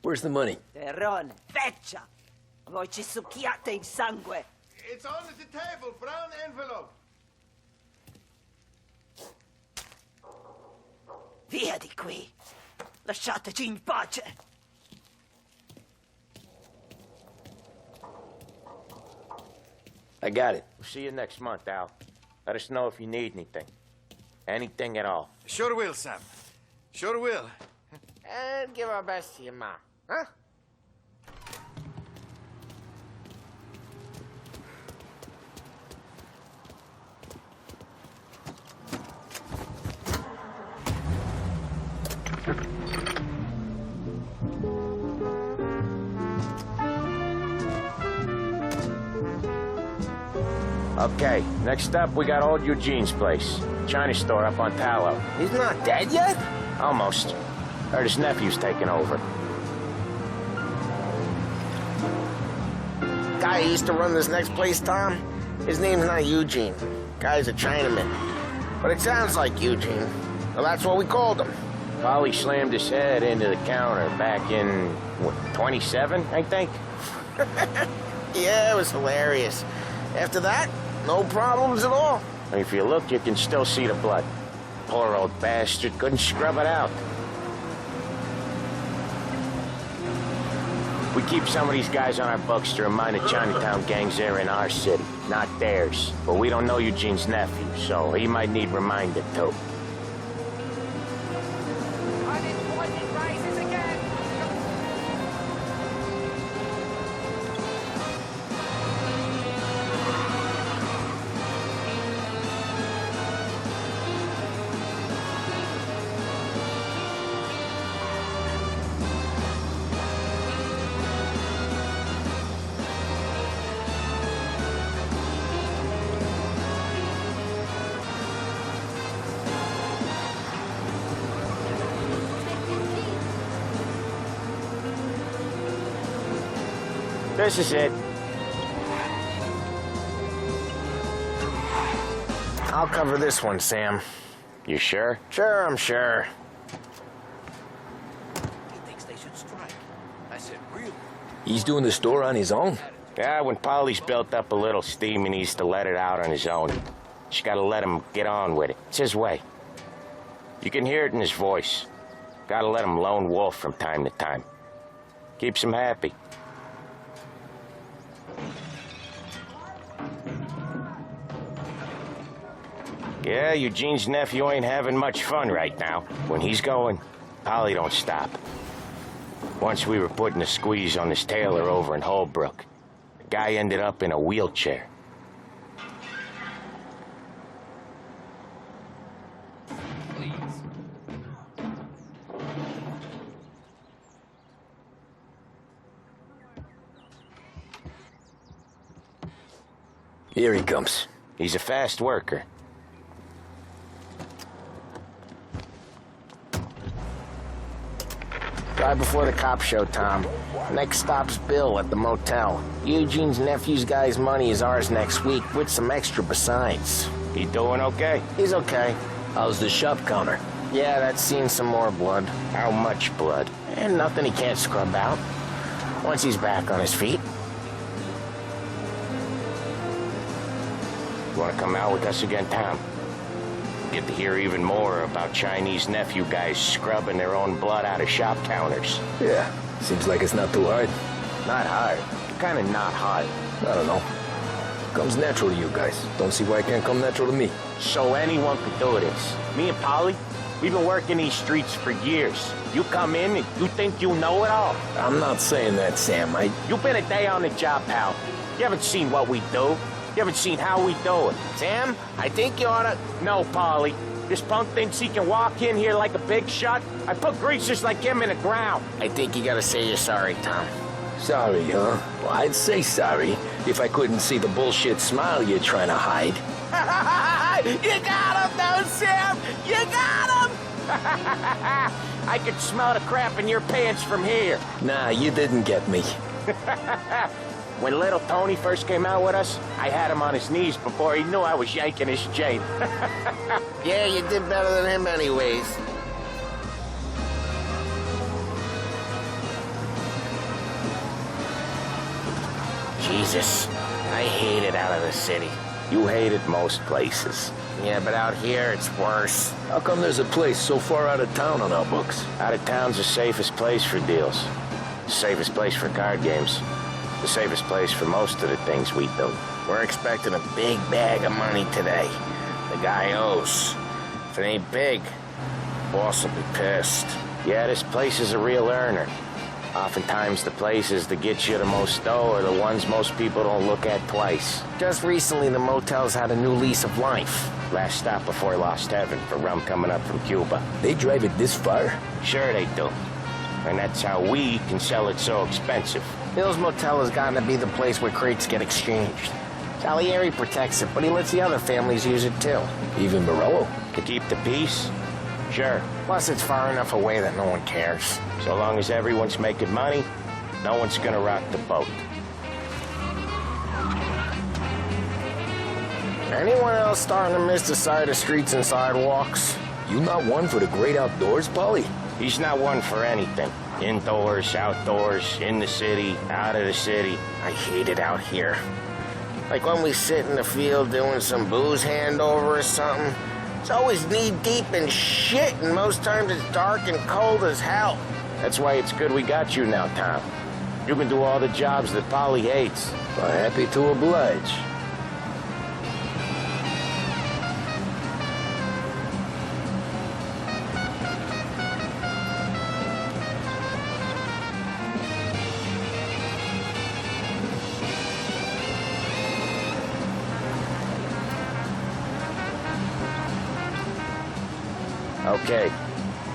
Where's the money? Terrone, feccia! Voi ci succhiate il sangue! It's on the table, brown envelope. Via di qui! Lasciateci in pace! I got it. We'll see you next month, Al. Let us know if you need anything. Anything at all. Sure will, Sam. Sure will. And give our best to your mom, huh? Okay, next up, we got old Eugene's place. China store up on Tallow. He's not dead yet? Almost. Heard his nephew's taking over. Guy who used to run this next place, Tom, his name's not Eugene. Guy's a Chinaman. But it sounds like Eugene. Well, that's what we called him. Polly slammed his head into the counter back in, what, 27, I think? Yeah, it was hilarious. After that, no problems at all. If you look, you can still see the blood. Poor old bastard couldn't scrub it out. We keep some of these guys on our books to remind the Chinatown gangs they're in our city, not theirs. But we don't know Eugene's nephew, so he might need reminded too. Unemployment rises again. This is it. I'll cover this one, Sam. You sure? Sure, I'm sure. He thinks they should strike. I said, really? He's doing the store on his own? Yeah, when Polly's built up a little steam, he needs to let it out on his own. Just gotta let him get on with it. It's his way. You can hear it in his voice. Gotta let him lone wolf from time to time. Keeps him happy. Yeah, Eugene's nephew ain't having much fun right now. When he's going, Polly don't stop. Once we were putting a squeeze on this tailor over in Holbrook. The guy ended up in a wheelchair. Here he comes. He's a fast worker. Right before the cop show, Tom. Next stop's Bill at the motel. Eugene's nephew's guy's money is ours next week, with some extra besides. He doing okay? He's okay. How's the shop counter? Yeah, that's seen some more blood. How much blood? And nothing he can't scrub out. Once he's back on his feet. You wanna come out with us again, Tom? Get to hear even more about Chinese nephew guys scrubbing their own blood out of shop counters. Yeah, seems like it's not too hard. Not hard. Kinda not hard. I don't know. Comes natural to you guys. Don't see why it can't come natural to me. So anyone could do this. Me and Polly, we've been working these streets for years. You come in and you think you know it all. I'm not saying that, Sam. You've been a day on the job, pal. You haven't seen what we do. You haven't seen how we do it. Sam, I think you oughta... No, Polly. This punk thinks he can walk in here like a big shot. I put greasers like him in the ground. I think you gotta say you're sorry, Tom. Sorry, huh? Well, I'd say sorry if I couldn't see the bullshit smile you're trying to hide. You got him, though, Sam! You got him! I could smell the crap in your pants from here. Nah, you didn't get me. When little Tony first came out with us, I had him on his knees before he knew I was yanking his chain. Yeah, you did better than him anyways. Jesus, I hate it out of the city. You hate it most places. Yeah, but out here, it's worse. How come there's a place so far out of town on our books? Out of town's the safest place for deals. The safest place for card games. The safest place for most of the things we do. We're expecting a big bag of money today. The guy owes. If it ain't big, Boss will be pissed. Yeah, this place is a real earner. Oftentimes the places that get you the most dough are the ones most people don't look at twice. Just recently, the motel's had a new lease of life. Last stop before Lost Heaven for rum coming up from Cuba. They drive it this far? Sure they do. And that's how we can sell it so expensive. Hill's Motel has gotten to be the place where crates get exchanged. Salieri protects it, but he lets the other families use it too. Even Morello? To keep the peace? Sure. Plus, it's far enough away that no one cares. So long as everyone's making money, no one's gonna rock the boat. Anyone else starting to miss the side of streets and sidewalks? You not one for the great outdoors, Paulie? He's not one for anything. Indoors, outdoors, in the city, out of the city. I hate it out here. Like when we sit in the field doing some booze handover or something. It's always knee-deep in shit, and most times it's dark and cold as hell. That's why it's good we got you now, Tom. You can do all the jobs that Polly hates. Well, happy to oblige. Okay,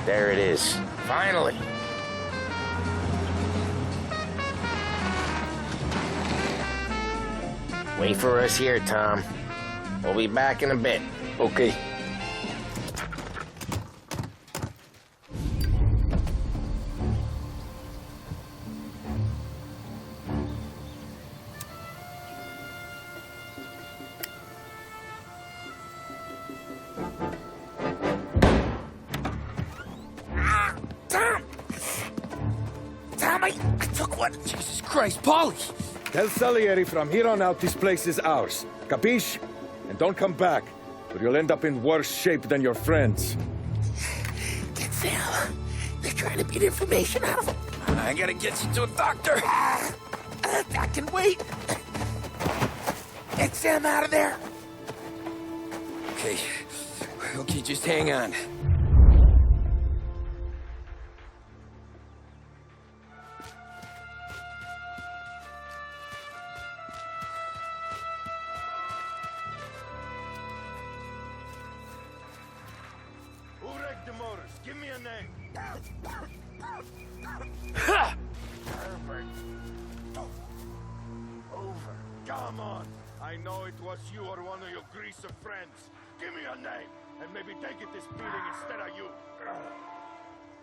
there it is. Finally. Wait for us here, Tom. We'll be back in a bit. Okay. Jesus Christ, Polly! Tell Salieri from here on out this place is ours. Capiche? And don't come back, or you'll end up in worse shape than your friends. Get Sal. They're trying to beat information out of him. I gotta get you to a doctor. I can wait. Get Sam out of there. Okay. Okay, just hang on. Give me a name. Herbert. Over. Come on. I know it was you or one of your greaser friends. Give me a name, and maybe they get this beating instead of you.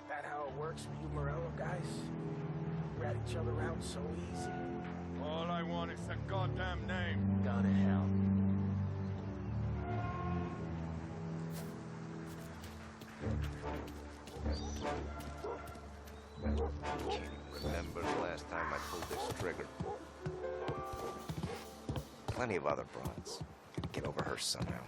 That how it works for you Morello guys? Rat each other out so easy. All I want is a goddamn name. Go to hell. Can't even remember the last time I pulled this trigger. Plenty of other broads. Get over her somehow.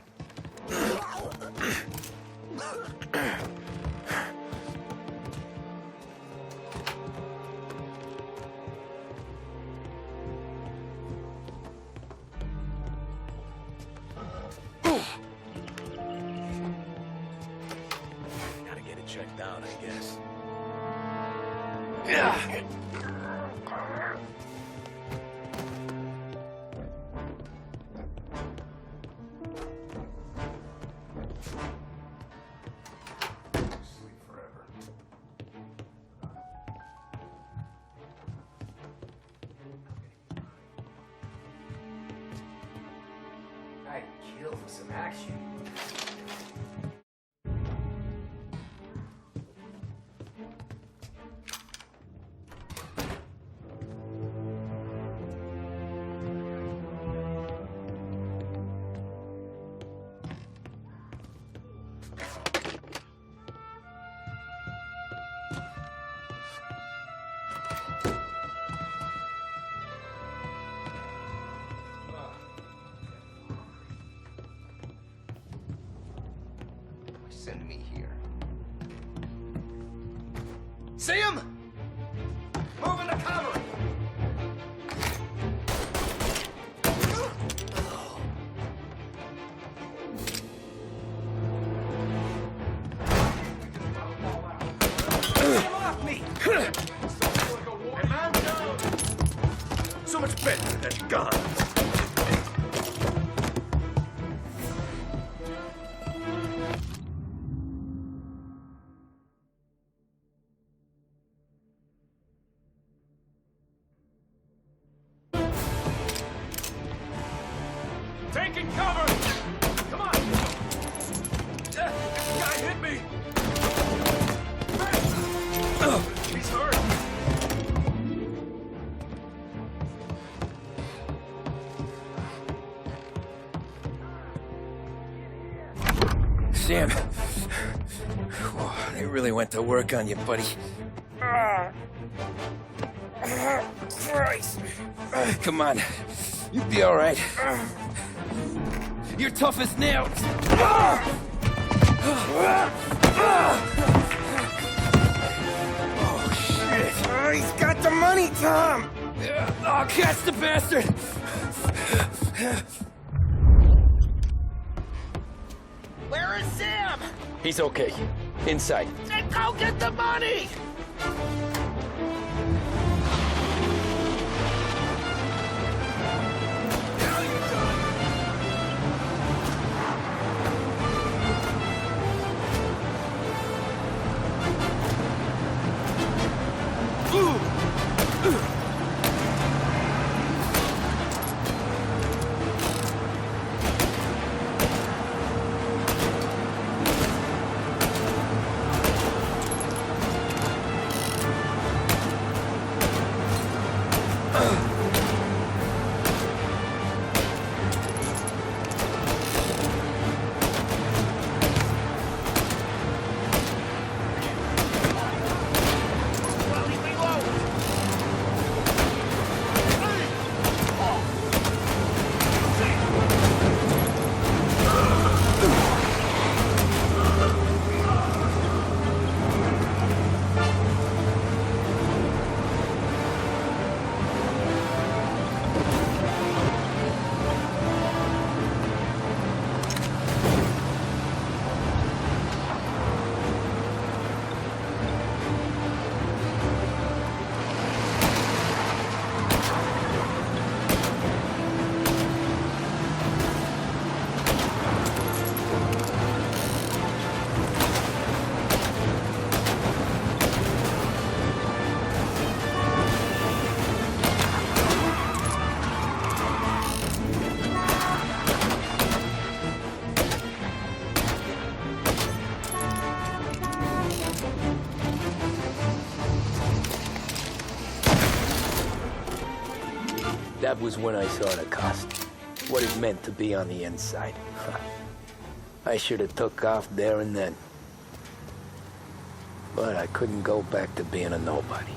Gotta get it checked out, I guess. I'd kill for some action. Send me here. See him? Move in the cover! better than guns. Taking cover! Come on! This guy hit me! He's hurt! Sam. Whoa, they really went to work on you, buddy. Christ. Come on. You'll be all right. You're tough as nails. Oh, shit. He's got the money, Tom. I'll catch the bastard. Where is Sam? He's okay. Inside. Then go get the money! That was when I saw the cost. What it meant to be on the inside. I should have took off there and then. But I couldn't go back to being a nobody.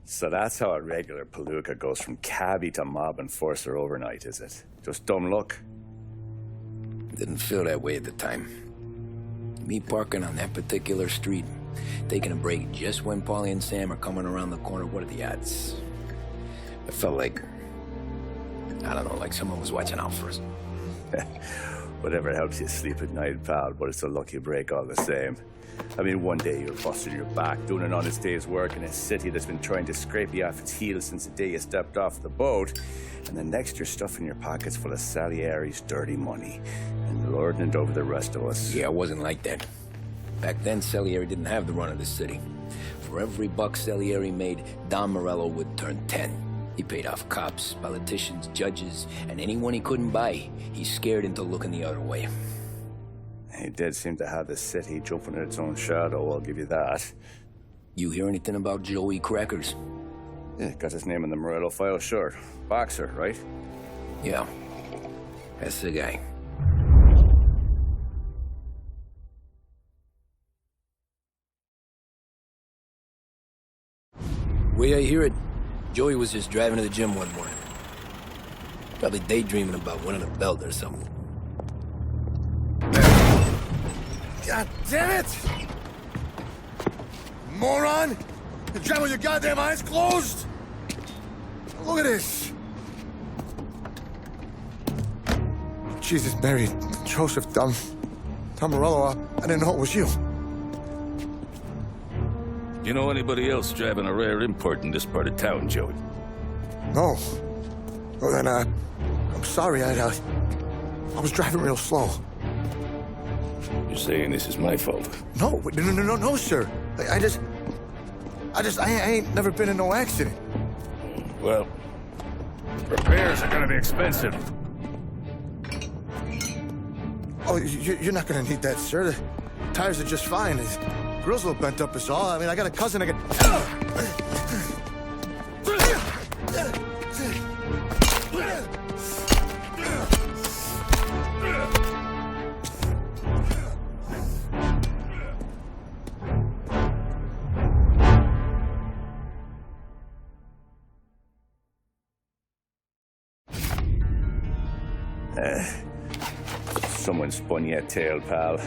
So that's how a regular palooka goes from cabbie to mob enforcer overnight, is it? Just dumb luck? Didn't feel that way at the time. Me parking on that particular street, taking a break just when Paulie and Sam are coming around the corner, what are the odds? I felt like, I don't know, like someone was watching out for us. Whatever helps you sleep at night, pal, but it's a lucky break all the same. I mean, one day you're busting your back, doing an honest day's work in a city that's been trying to scrape you off its heels since the day you stepped off the boat, and the next you're stuffing your pockets full of Salieri's dirty money and lording it over the rest of us. Yeah, it wasn't like that. Back then, Salieri didn't have the run of the city. For every buck Salieri made, Don Morello would turn 10. He paid off cops, politicians, judges, and anyone he couldn't buy, he scared into looking the other way. He did seem to have the city jumping in its own shadow, I'll give you that. You hear anything about Joey Crackers? Yeah, got his name in the Morello file, sure. Boxer, right? Yeah, that's the guy. Way I hear it, Joey was just driving to the gym one morning. Probably daydreaming about winning a belt or something. God damn it! Moron! You drive with your goddamn eyes closed? Look at this! Jesus, Mary, Joseph, Tom Morello, I didn't know it was you. You know anybody else driving a rare import in this part of town, Joey? No. Well, then, I'm sorry, I was driving real slow. You're saying this is my fault? No, no, sir. I ain't never been in no accident. Well, repairs are gonna be expensive. Oh, you're not gonna need that, sir. The tires are just fine. The grill's a little bent up is all. I mean, I got a cousin I can... Someone spun you a tale, pal.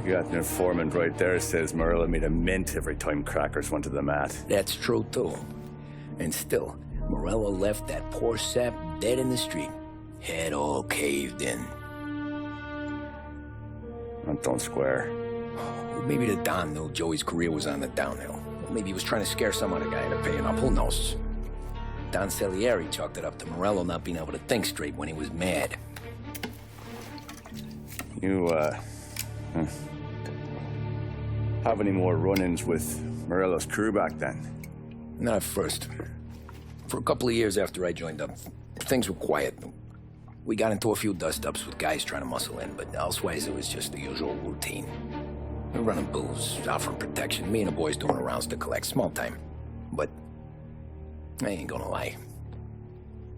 You got an informant right there says Morello made a mint every time crackers went to the mat. That's true, too. And still, Morello left that poor sap dead in the street. Head all caved in. That don't square. Maybe the Don knew Joey's career was on the downhill. Maybe he was trying to scare some other guy into paying up. Who knows? Don Salieri chalked it up to Morello not being able to think straight when he was mad. You, have any more run-ins with Morello's crew back then? Not at first. For a couple of years after I joined up, things were quiet. We got into a few dust-ups with guys trying to muscle in, but elsewise it was just the usual routine. We were running booze, offering protection, me and the boys doing rounds to collect, small time. But I ain't gonna lie.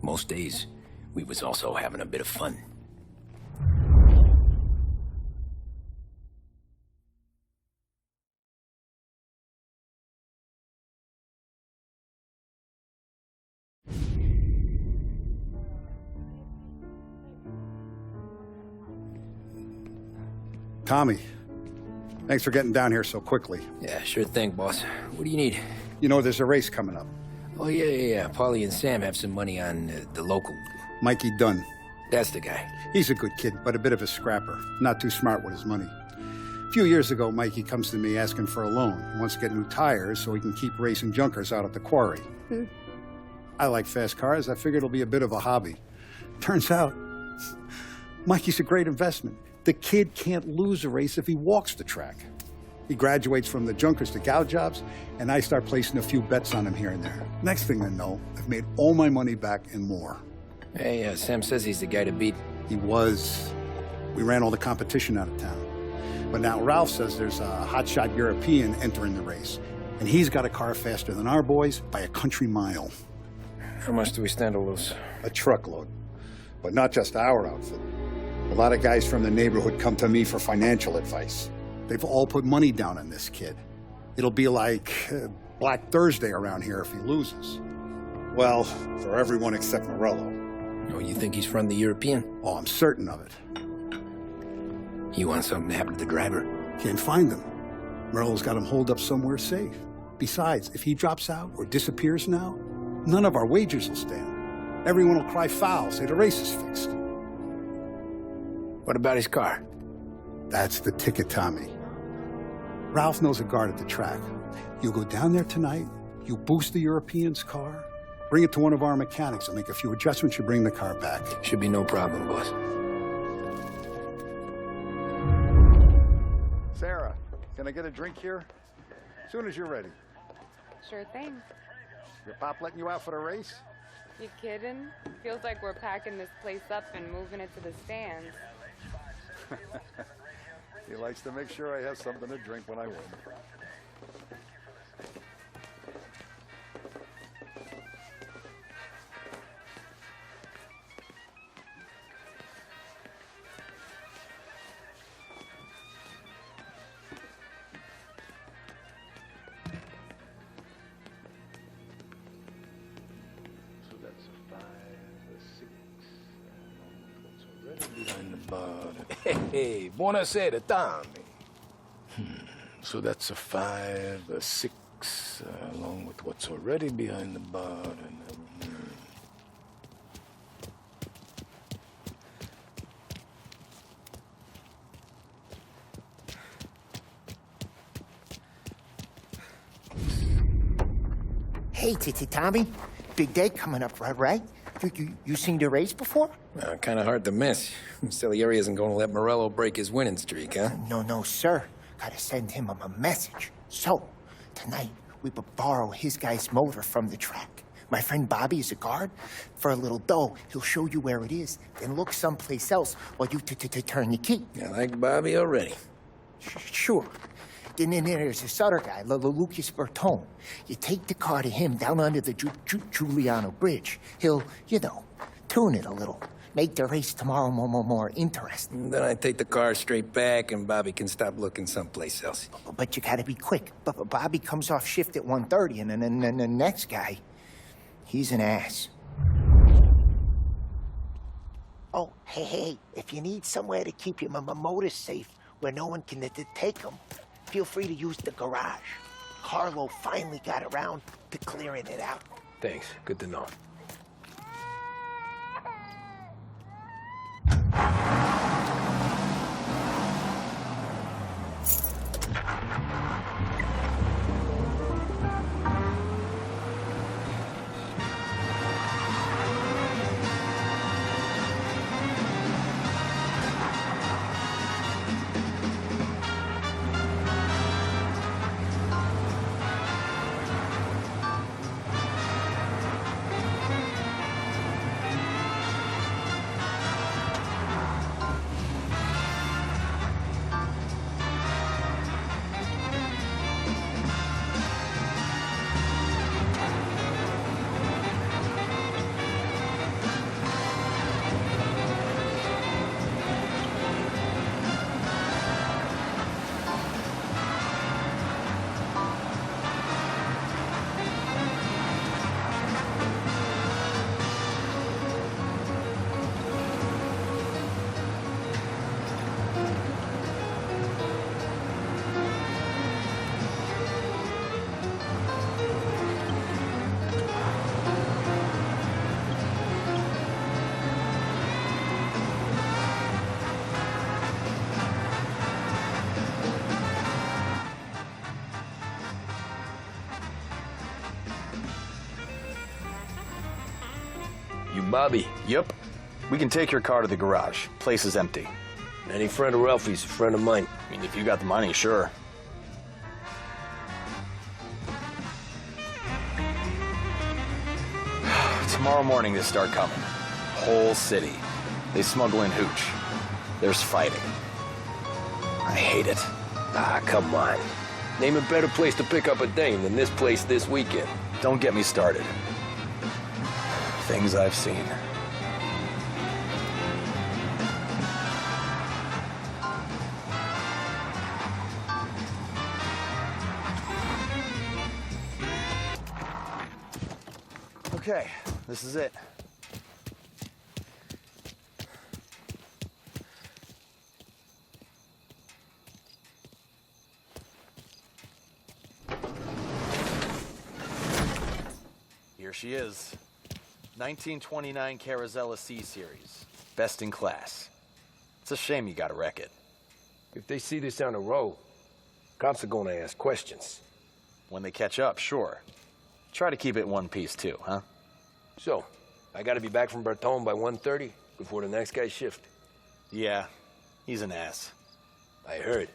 Most days, we was also having a bit of fun. Tommy, thanks for getting down here so quickly. Yeah, sure thing, boss. What do you need? You know, there's a race coming up. Oh, yeah. Paulie and Sam have some money on the local. Mikey Dunn. That's the guy. He's a good kid, but a bit of a scrapper. Not too smart with his money. A few years ago, Mikey comes to me asking for a loan. He wants to get new tires so he can keep racing junkers out at the quarry. I like fast cars. I figured it'll be a bit of a hobby. Turns out, Mikey's a great investment. The kid can't lose a race if he walks the track. He graduates from the junkers to gal jobs, and I start placing a few bets on him here and there. Next thing I know, I've made all my money back and more. Hey, Sam says he's the guy to beat. He was. We ran all the competition out of town. But now Ralph says there's a hotshot European entering the race, and he's got a car faster than our boys by a country mile. How much do we stand to lose? A truckload. But not just our outfit. A lot of guys from the neighborhood come to me for financial advice. They've all put money down on this kid. It'll be like Black Thursday around here if he loses. Well, for everyone except Morello. Oh, you think he's from the European? Oh, I'm certain of it. You want something to happen to the driver? Can't find him. Morello's got him holed up somewhere safe. Besides, if he drops out or disappears now, none of our wagers will stand. Everyone will cry foul, say the race is fixed. What about his car? That's the ticket, Tommy. Ralph knows a guard at the track. You go down there tonight, you boost the European's car, bring it to one of our mechanics, and make a few adjustments, you bring the car back. Should be no problem, boss. Sarah, can I get a drink here? As soon as you're ready. Sure thing. Your pop letting you out for the race? You kidding? Feels like we're packing this place up and moving it to the stands. He likes to make sure I have something to drink when I win. So that's a 5, a 6, behind the bar. Hey, buonasera, Tommy. So that's a 5, a 6, along with what's already behind the bar, and Hey, Tommy. Big day coming up, right? You seen the race before? Kind of hard to miss. Salieri isn't going to let Morello break his winning streak, huh? No, sir. Gotta send him a message. So, tonight, we borrow his guy's motor from the track. My friend Bobby is a guard. For a little dough, he'll show you where it is, then look someplace else while you turn the key. I like Bobby already. Sure. Then there's this other guy, Lucas Bertone. You take the car to him down under the Giuliano Bridge. He'll, tune it a little. Make the race tomorrow more interesting. Then I take the car straight back, and Bobby can stop looking someplace else. But you gotta be quick. But Bobby comes off shift at 1:30, and then the next guy, he's an ass. Oh, hey, if you need somewhere to keep your motor safe where no one can take them, feel free to use the garage. Carlo finally got around to clearing it out. Thanks. Good to know. Bobby. Yep. We can take your car to the garage. Place is empty. Any friend of Ralphie's a friend of mine. I mean, if you got the money, sure. Tomorrow morning they start coming. Whole city. They smuggle in hooch. There's fighting. I hate it. Ah, come on. Name a better place to pick up a dame than this place this weekend. Don't get me started. Things I've seen. Okay, this is it. Here she is. 1929 Carazella C-Series. Best in class. It's a shame you gotta wreck it. If they see this on the road, cops are gonna ask questions. When they catch up, sure. Try to keep it one piece too, huh? So, I gotta be back from Bertone by 1:30 before the next guy's shift. Yeah, he's an ass. I heard.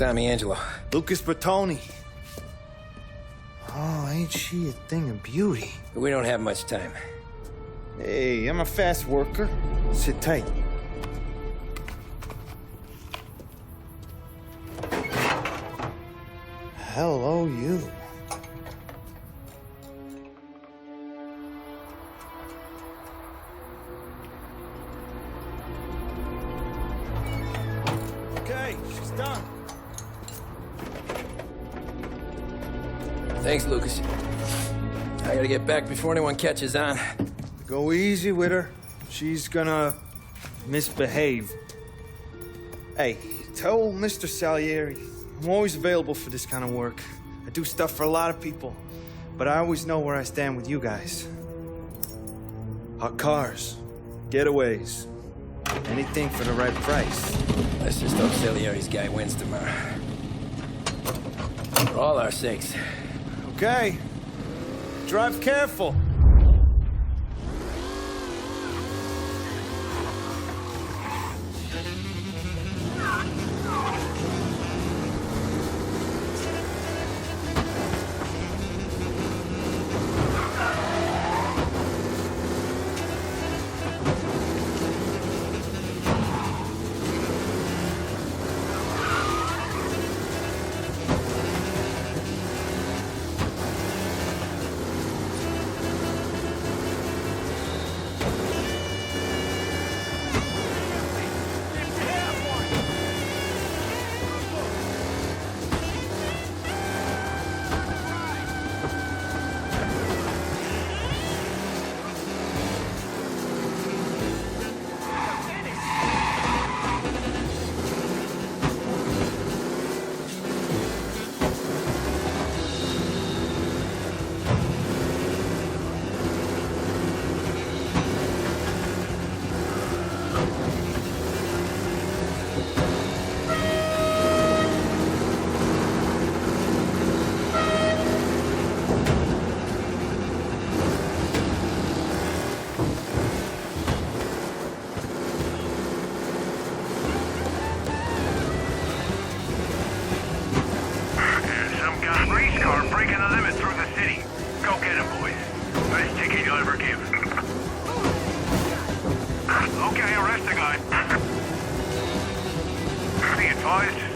Tommy Angelo. Lucas Bertoni. Oh, ain't she a thing of beauty? We don't have much time. Hey, I'm a fast worker. Sit tight. Hello, you. Okay, she's done. Thanks, Lucas. I gotta get back before anyone catches on. Go easy with her. She's gonna misbehave. Hey, tell Mr. Salieri I'm always available for this kind of work. I do stuff for a lot of people, but I always know where I stand with you guys. Hot cars, getaways, anything for the right price. Let's just hope Salieri's guy wins tomorrow. For all our sakes. Okay. Drive careful.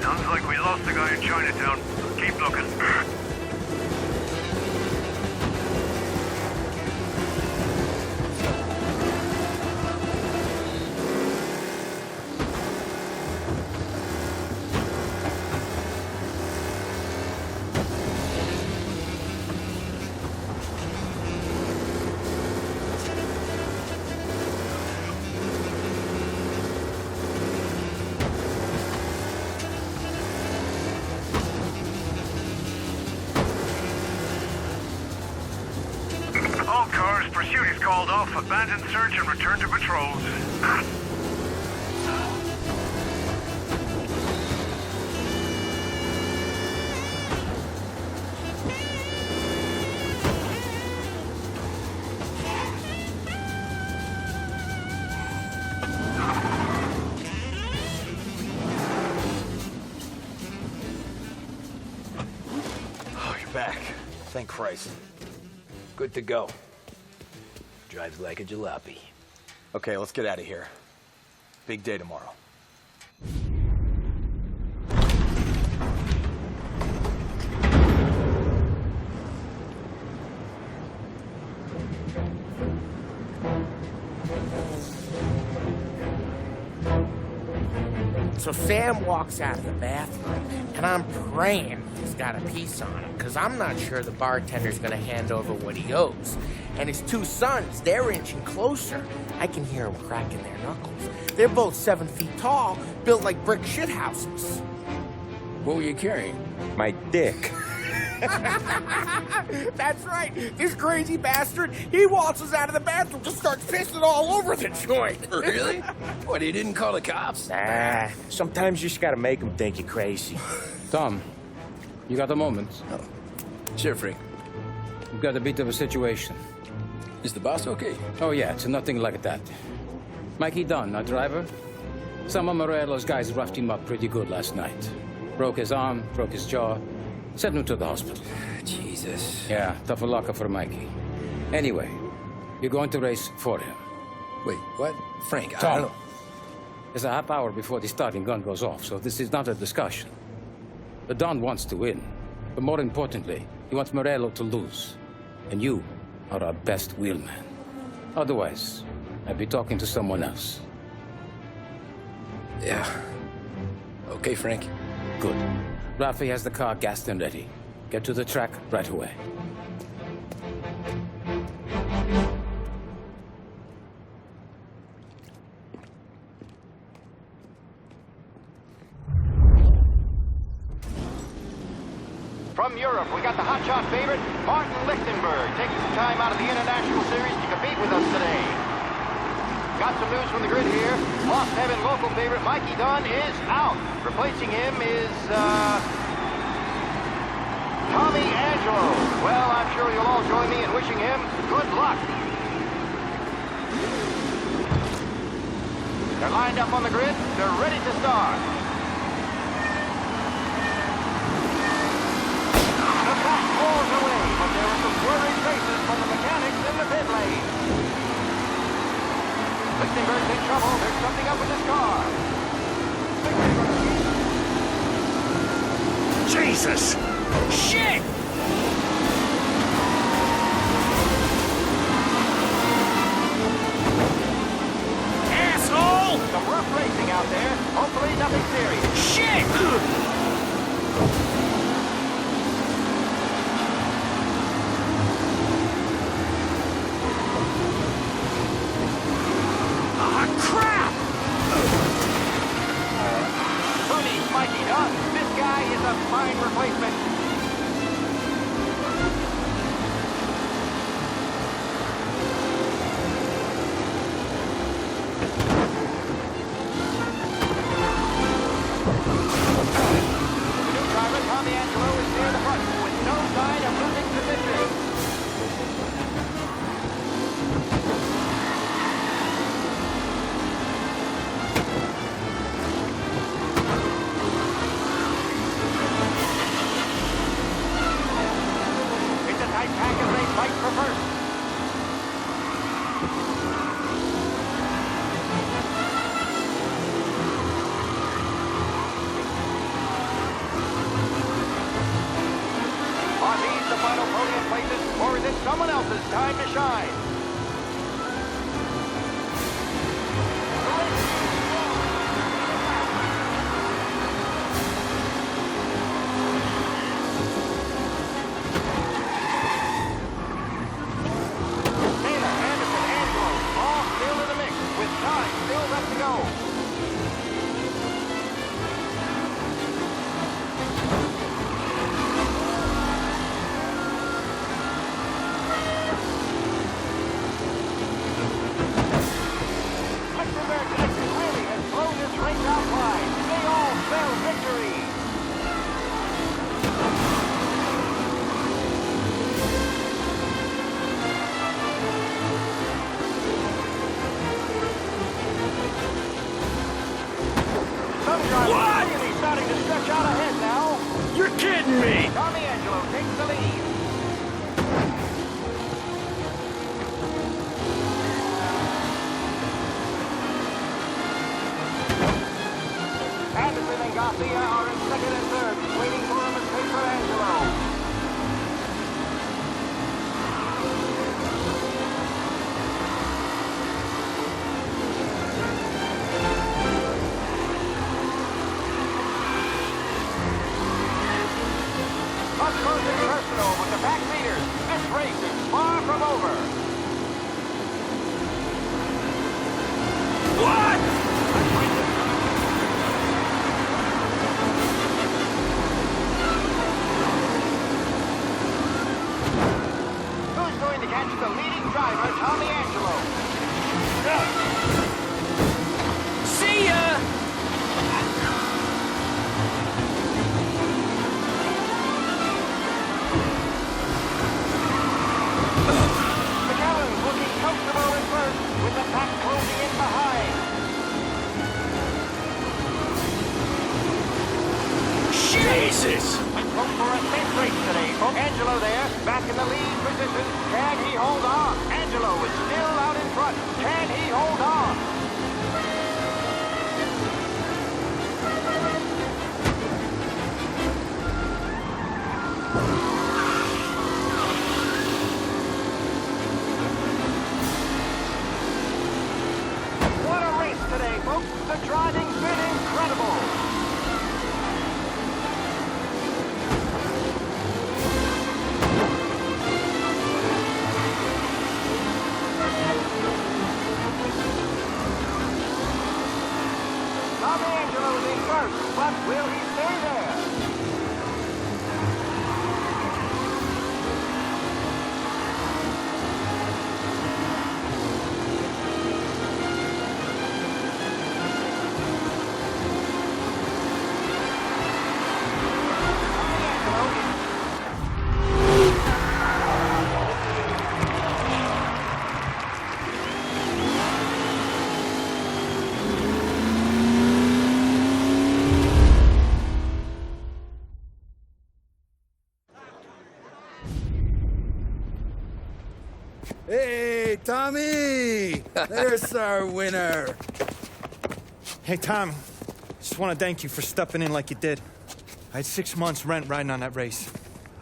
Sounds like we lost the guy in Chinatown. Keep looking. All cars, pursuit is called off. Abandon search and return to patrols. Oh, you're back. Thank Christ. Good to go. Drives like a jalopy. Okay, let's get out of here. Big day tomorrow. So Sam walks out of the bathroom, and I'm praying he's got a piece on him, because I'm not sure the bartender's going to hand over what he owes. And his two sons, they're inching closer. I can hear them cracking their knuckles. They're both 7 feet tall, built like brick shithouses. What were you carrying? My dick. That's right. This crazy bastard, he waltzes out of the bathroom and starts pissing all over the joint. Really? What, he didn't call the cops? Nah, sometimes you just gotta make them think you're crazy. Tom, you got a moment? Oh. Sure, Frank. We've got a bit of a situation. Is the boss okay? Oh, yeah, it's nothing like that. Mikey Dunn, our driver. Some of Morello's guys roughed him up pretty good last night. Broke his arm, broke his jaw. Sent him to the hospital. Jesus. Yeah, tougher luck for Mikey. Anyway, you're going to race for him. Wait, what? Frank, I Tom, don't... it's a half hour before the starting gun goes off, so this is not a discussion. The Don wants to win, but more importantly, he wants Morello to lose. And you are our best wheelman. Otherwise, I'd be talking to someone else. Yeah. Okay, Frank. Good. Rafi has the car gassed and ready. Get to the track right away. From Europe, we got the hotshot favorite, Martin Lichtenberg, taking some time out of the International Series to compete with us today. Got some news from the grid here. Lost Heaven local favorite Mikey Dunn is out. Replacing him is, Tommy Angelo. Well, I'm sure you'll all join me in wishing him good luck. They're lined up on the grid. They're ready to start. The pack rolls away, but there are some worried faces from the mechanics in the pit lane. Lichtenberg's in trouble. There's something up with his car. Jesus! Shit! Asshole! Some rough racing out there. Hopefully nothing serious. Shit! Mikey Dunn. This guy is a fine replacement. The new driver, Tommy Angelo, is near the front with no sign of losing position. Pack as they fight for first. Are these the final podium places, or is it someone else's time to shine? What? Really starting to stretch out ahead now. You're kidding me! Tommy Angelo takes the lead. Anderson and Garcia are in second and third, waiting for a mistake for Angelo. Up close and personal with the pack leaders. This race is far from over. What? Who's going to catch the leading driver, Tommy Angelo? See ya! McAllen's looking comfortable in first, with the pack closing in behind. Jesus! Let's hope for a safe race today, folks. Angelo there, back in the lead position. Can he hold on? Angelo is still out in front. Can he hold on? What a race today, folks. The driving's been incredible. Angelo's in first, but will he stay there? Hey, Tommy! There's our winner. Hey, Tommy. Just want to thank you for stepping in like you did. I had 6 months rent riding on that race.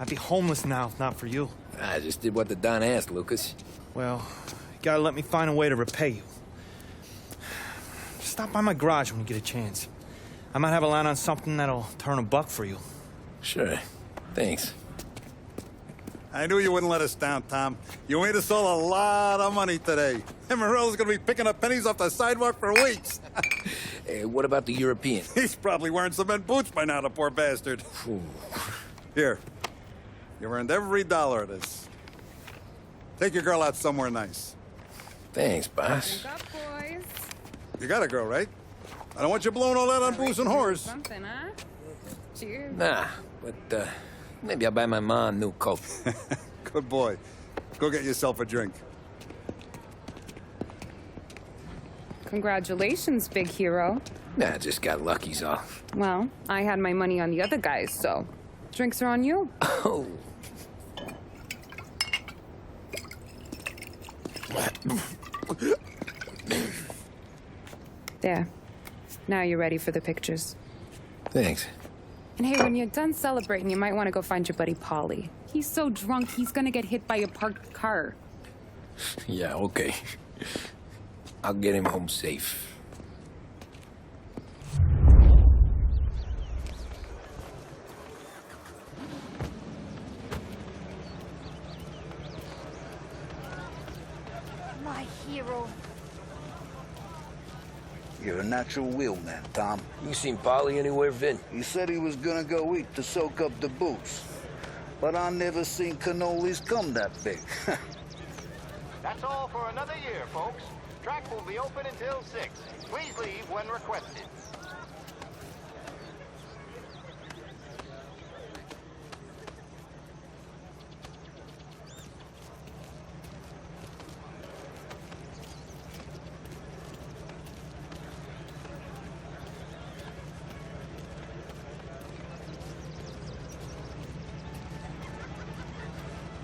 I'd be homeless now if not for you. I just did what the Don asked, Lucas. Well, you gotta let me find a way to repay you. Stop by my garage when you get a chance. I might have a line on something that'll turn $1 for you. Sure. Thanks. I knew you wouldn't let us down, Tom. You made us all a lot of money today. And Morello's gonna be picking up pennies off the sidewalk for weeks. Hey, what about the European? He's probably wearing cement boots by now, the poor bastard. Here. You earned every dollar of this. Take your girl out somewhere nice. Thanks, boss. Wake up, boys. You got a girl, right? I don't want you blowing all that on booze and whores. Something, huh? Cheers. Nah, but, maybe I'll buy my mom a new coat. Good boy. Go get yourself a drink. Congratulations, big hero. Nah, just got lucky's all. Well, I had my money on the other guys, so drinks are on you. Oh. There. Now you're ready for the pictures. Thanks. And hey, when you're done celebrating, you might want to go find your buddy Paulie. He's so drunk, he's gonna get hit by a parked car. Yeah, okay. I'll get him home safe. My hero. You're a natural wheelman, Tom. You seen Polly anywhere, Vin? He said he was gonna go eat to soak up the boots. But I never seen cannolis come that big. That's all for another year, folks. Track will be open until 6. Please leave when requested.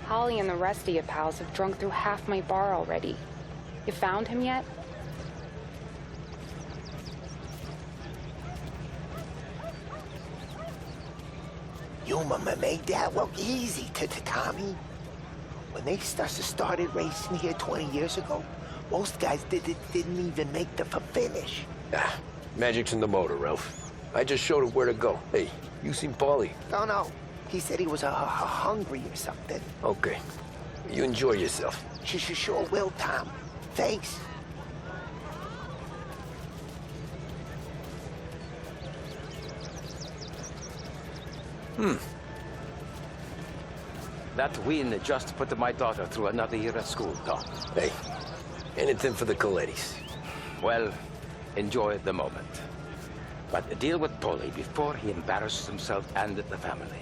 Holly and the rest of your pals have drunk through half my bar already. You found him yet? You made that look easy to Tommy. When they started racing here 20 years ago, most guys didn't even make the finish. Ah, magic's in the motor, Ralph. I just showed him where to go. Hey, you seen Paulie? No. He said he was hungry or something. Okay. You enjoy yourself. Sure will, Tom. Thanks. That win just put my daughter through another year at school, Tom. Hey, anything for the Colettis. Well, enjoy the moment. But deal with Polly before he embarrasses himself and the family.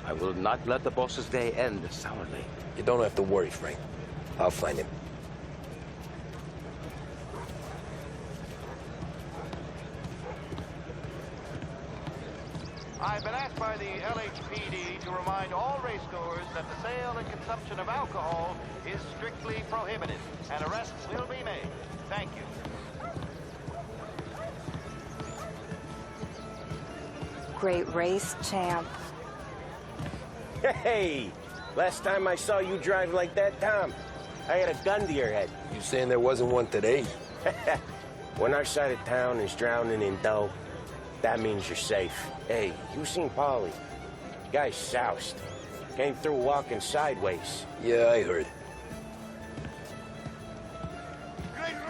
I will not let the boss's day end sourly. You don't have to worry, Frank. I'll find him. I've been asked asked by the LHPD to remind all racegoers that the sale and consumption of alcohol is strictly prohibited, and arrests will be made. Thank you. Great race, champ. Hey! Last time I saw you drive like that, Tom, I had a gun to your head. You saying there wasn't one today? When our side of town is drowning in dough, that means you're safe. Hey, you seen Paulie? Guy's soused. Came through walking sideways. Yeah, I heard.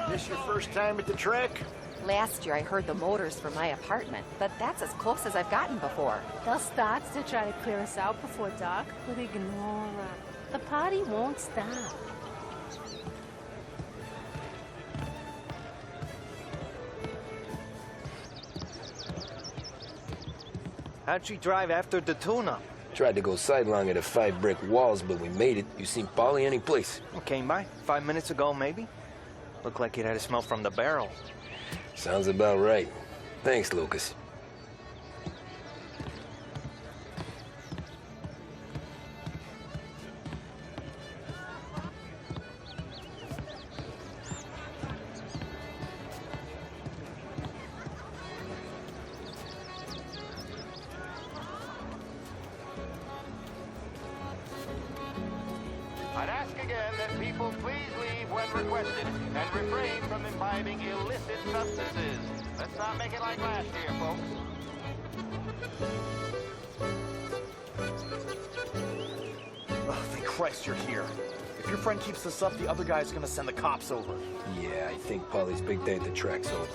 This your first time at the track? Last year I heard the motors from my apartment, but that's as close as I've gotten before. They'll start to try to clear us out before dark, but ignore her. The party won't stop. How'd she drive after the tuna? Tried to go sidelong at the 5 brick walls, but we made it. You seen Polly any place? Came by 5 minutes ago, maybe. Looked like it had a smell from the barrel. Sounds about right. Thanks, Lucas. I'd ask again that people please leave when requested and refrain from imbibing illicit substances. Let's not make it like last year, folks. Oh, thank Christ you're here. If your friend keeps this up, the other guy's gonna send the cops over. Yeah, I think Polly's big day at the track's over.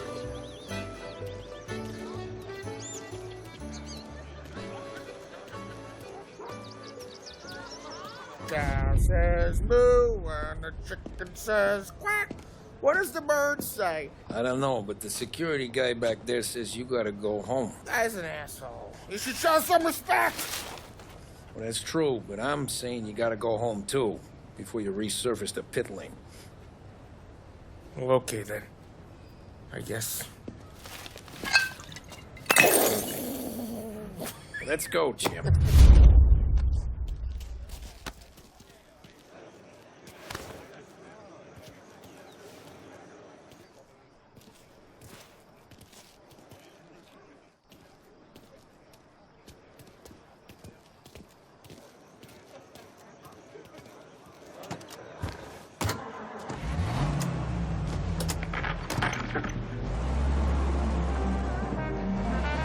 Cow says moo and the chicken says quack. What does the bird say? I don't know, but the security guy back there says you gotta go home. Guy's an asshole. You should show some respect. Well, that's true, but I'm saying you gotta go home too, before you resurface the pit lane. Well, okay then. I guess. Let's go, Jim.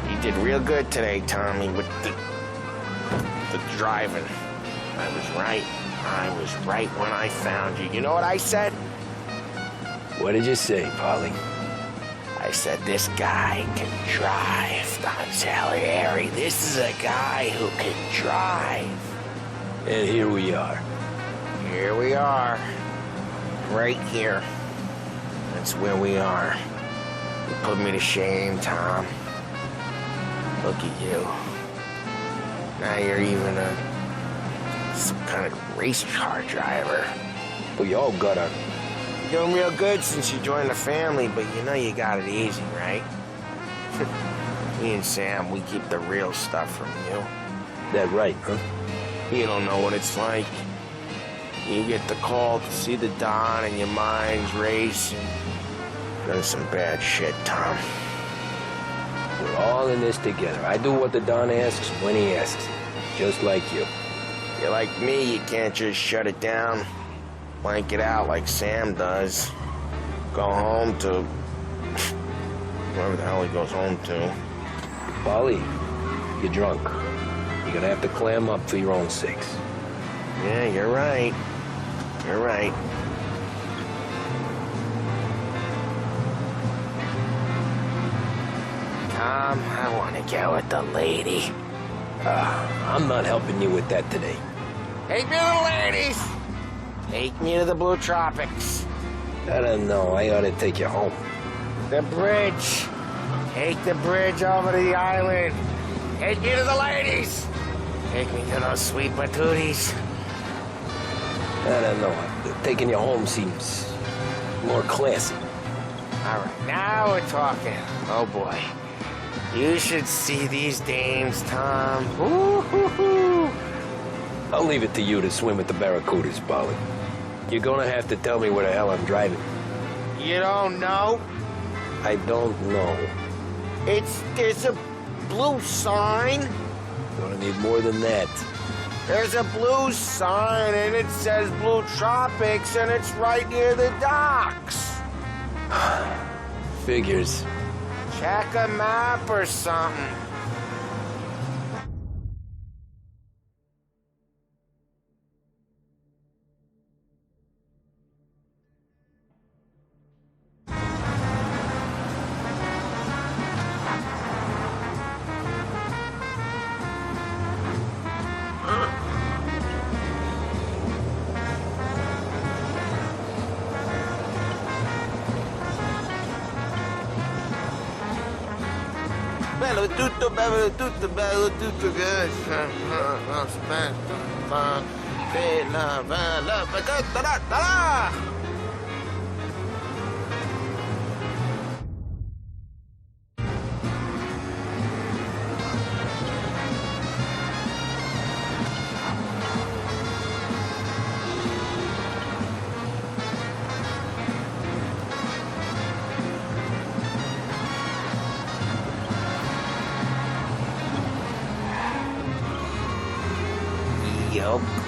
You did real good today, Tommy, with the driving. I was right. I was right when I found you. You know what I said? What did you say, Polly? I said, this guy can drive, Don Salieri. This is a guy who can drive. And here we are. Here we are. Right here. That's where we are. You put me to shame, Tom. Look at you. Now you're even some kind of race car driver. We all got our... You're doing real good since you joined the family, but you know you got it easy, right? Me and Sam, we keep the real stuff from you. That right, huh? You don't know what it's like. You get the call to see the Don and your mind's racing. Done some bad shit, Tom. We're all in this together. I do what the Don asks when he asks it. Just like you. You're like me, you can't just shut it down. Blank it out like Sam does. Go home to... wherever the hell he goes home to. Polly, you're drunk. You're gonna have to clam up for your own sakes. Yeah, you're right. You're right. Tom, I want to get with the lady. I'm not helping you with that today. Take me to the ladies! Take me to the Blue Tropics. I don't know. I ought to take you home. The bridge. Take the bridge over to the island. Take me to the ladies. Take me to those sweet patooties. I don't know. Taking you home seems more classy. All right, now we're talking. Oh, boy. You should see these dames, Tom. Ooh-hoo-hoo. I'll leave it to you to swim with the barracudas, Polly. You're gonna have to tell me where the hell I'm driving. You don't know? I don't know. There's a blue sign. Gonna need more than that. There's a blue sign, and it says Blue Tropics, and it's right near the docks. Figures. Check a map or something. Bello tutto good.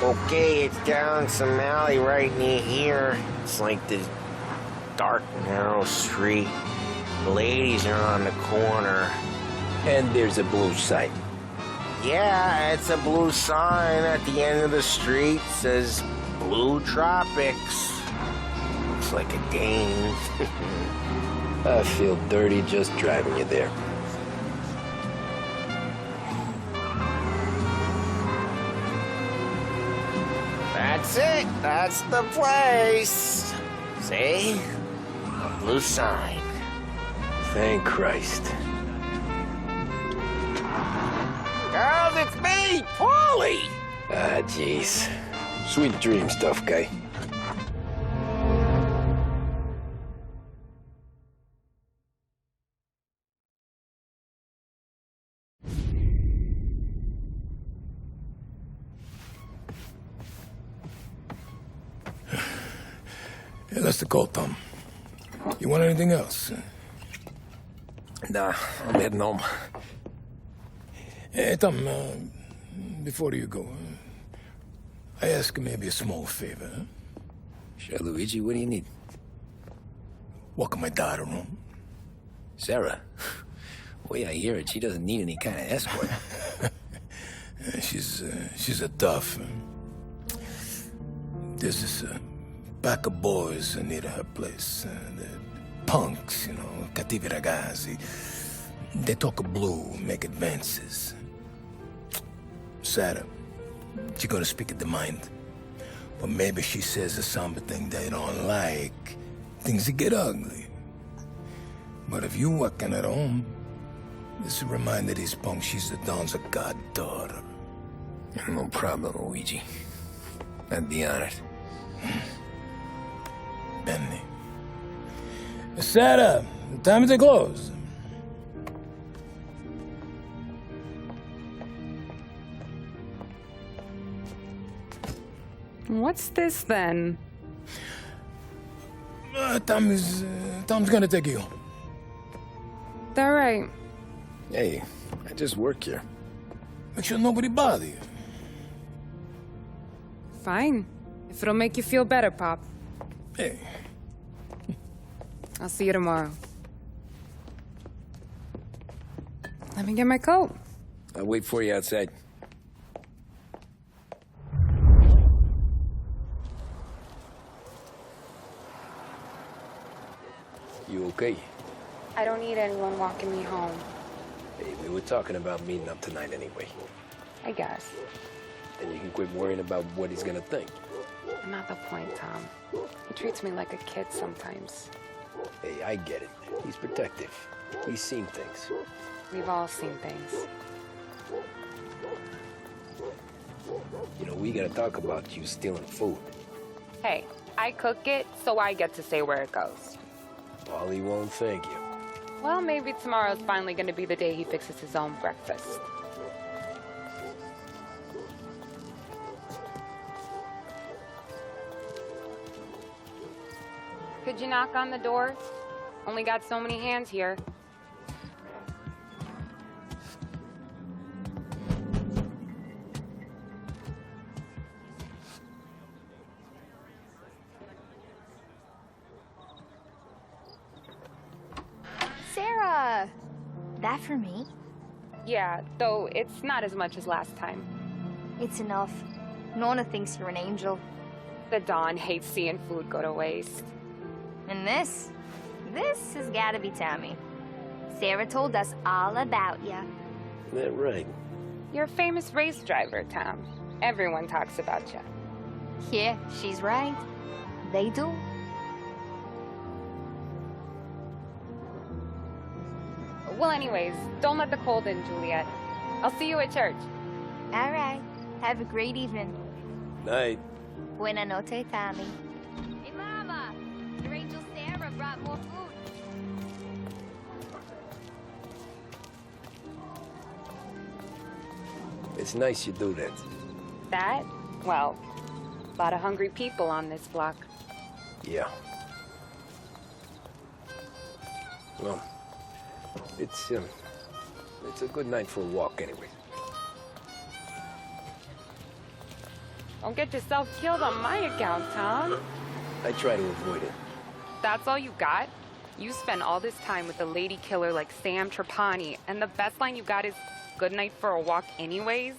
Okay, it's down some alley right near here. It's like this dark, narrow street. The ladies are on the corner. And there's a blue sign. Yeah, it's a blue sign at the end of the street. Says Blue Tropics. Looks like a dame. I feel dirty just driving you there. That's it. That's the place. See? A blue sign. Thank Christ. Girls, it's me, Paulie! Ah, jeez. Sweet dreams, tough guy. Yeah, that's the call, Tom. You want anything else? Nah, I'm heading home. Hey, Tom, before you go, I ask maybe a small favor. Huh? Sure, Luigi, what do you need? Welcome my daughter home. Sarah? The way I hear it, she doesn't need any kind of escort. She's a tough. There's this pack of boys near her place. They're punks, you know, cattivi ragazzi. They talk blue, make advances. Sarah, she's gonna speak at the mind. But maybe she says something they don't like. Things get ugly. But if you working at home, just remind these punks she's the Don's a goddaughter. No problem, Luigi. I'd be honored. Benny. Sarah, time to close. What's this then? Tom's gonna take you. All right. Hey, I just work here. Make sure nobody bother you. Fine. If it'll make you feel better, Pop. Hey. I'll see you tomorrow. Let me get my coat. I'll wait for you outside. You okay? I don't need anyone walking me home. Hey, we were talking about meeting up tonight anyway. I guess. Then you can quit worrying about what he's gonna think. Not the point, Tom. He treats me like a kid sometimes. Hey, I get it. He's protective. He's seen things. We've all seen things. You know, we gotta talk about you stealing food. Hey, I cook it, so I get to say where it goes. Paulie won't thank you. Well, maybe tomorrow's finally gonna be the day he fixes his own breakfast. Could you knock on the door? Only got so many hands here. Sarah! That for me? Yeah, though it's not as much as last time. It's enough. Nona thinks you're an angel. The Dawn hates seeing food go to waste. And this has gotta be Tommy. Sarah told us all about ya. That right. You're a famous race driver, Tom. Everyone talks about you. Yeah, she's right. They do. Well, anyways, don't let the cold in, Juliet. I'll see you at church. All right. Have a great evening. Night. Buena noche, Tommy. Hey, Mama! Your angel Sarah brought more food. It's nice you do that. That? Well, a lot of hungry people on this block. Yeah. Well, it's a good night for a walk anyway. Don't get yourself killed on my account, Tom. I try to avoid it. That's all you got? You spend all this time with a lady killer like Sam Trapani, and the best line you got is, "Good night for a walk anyways"?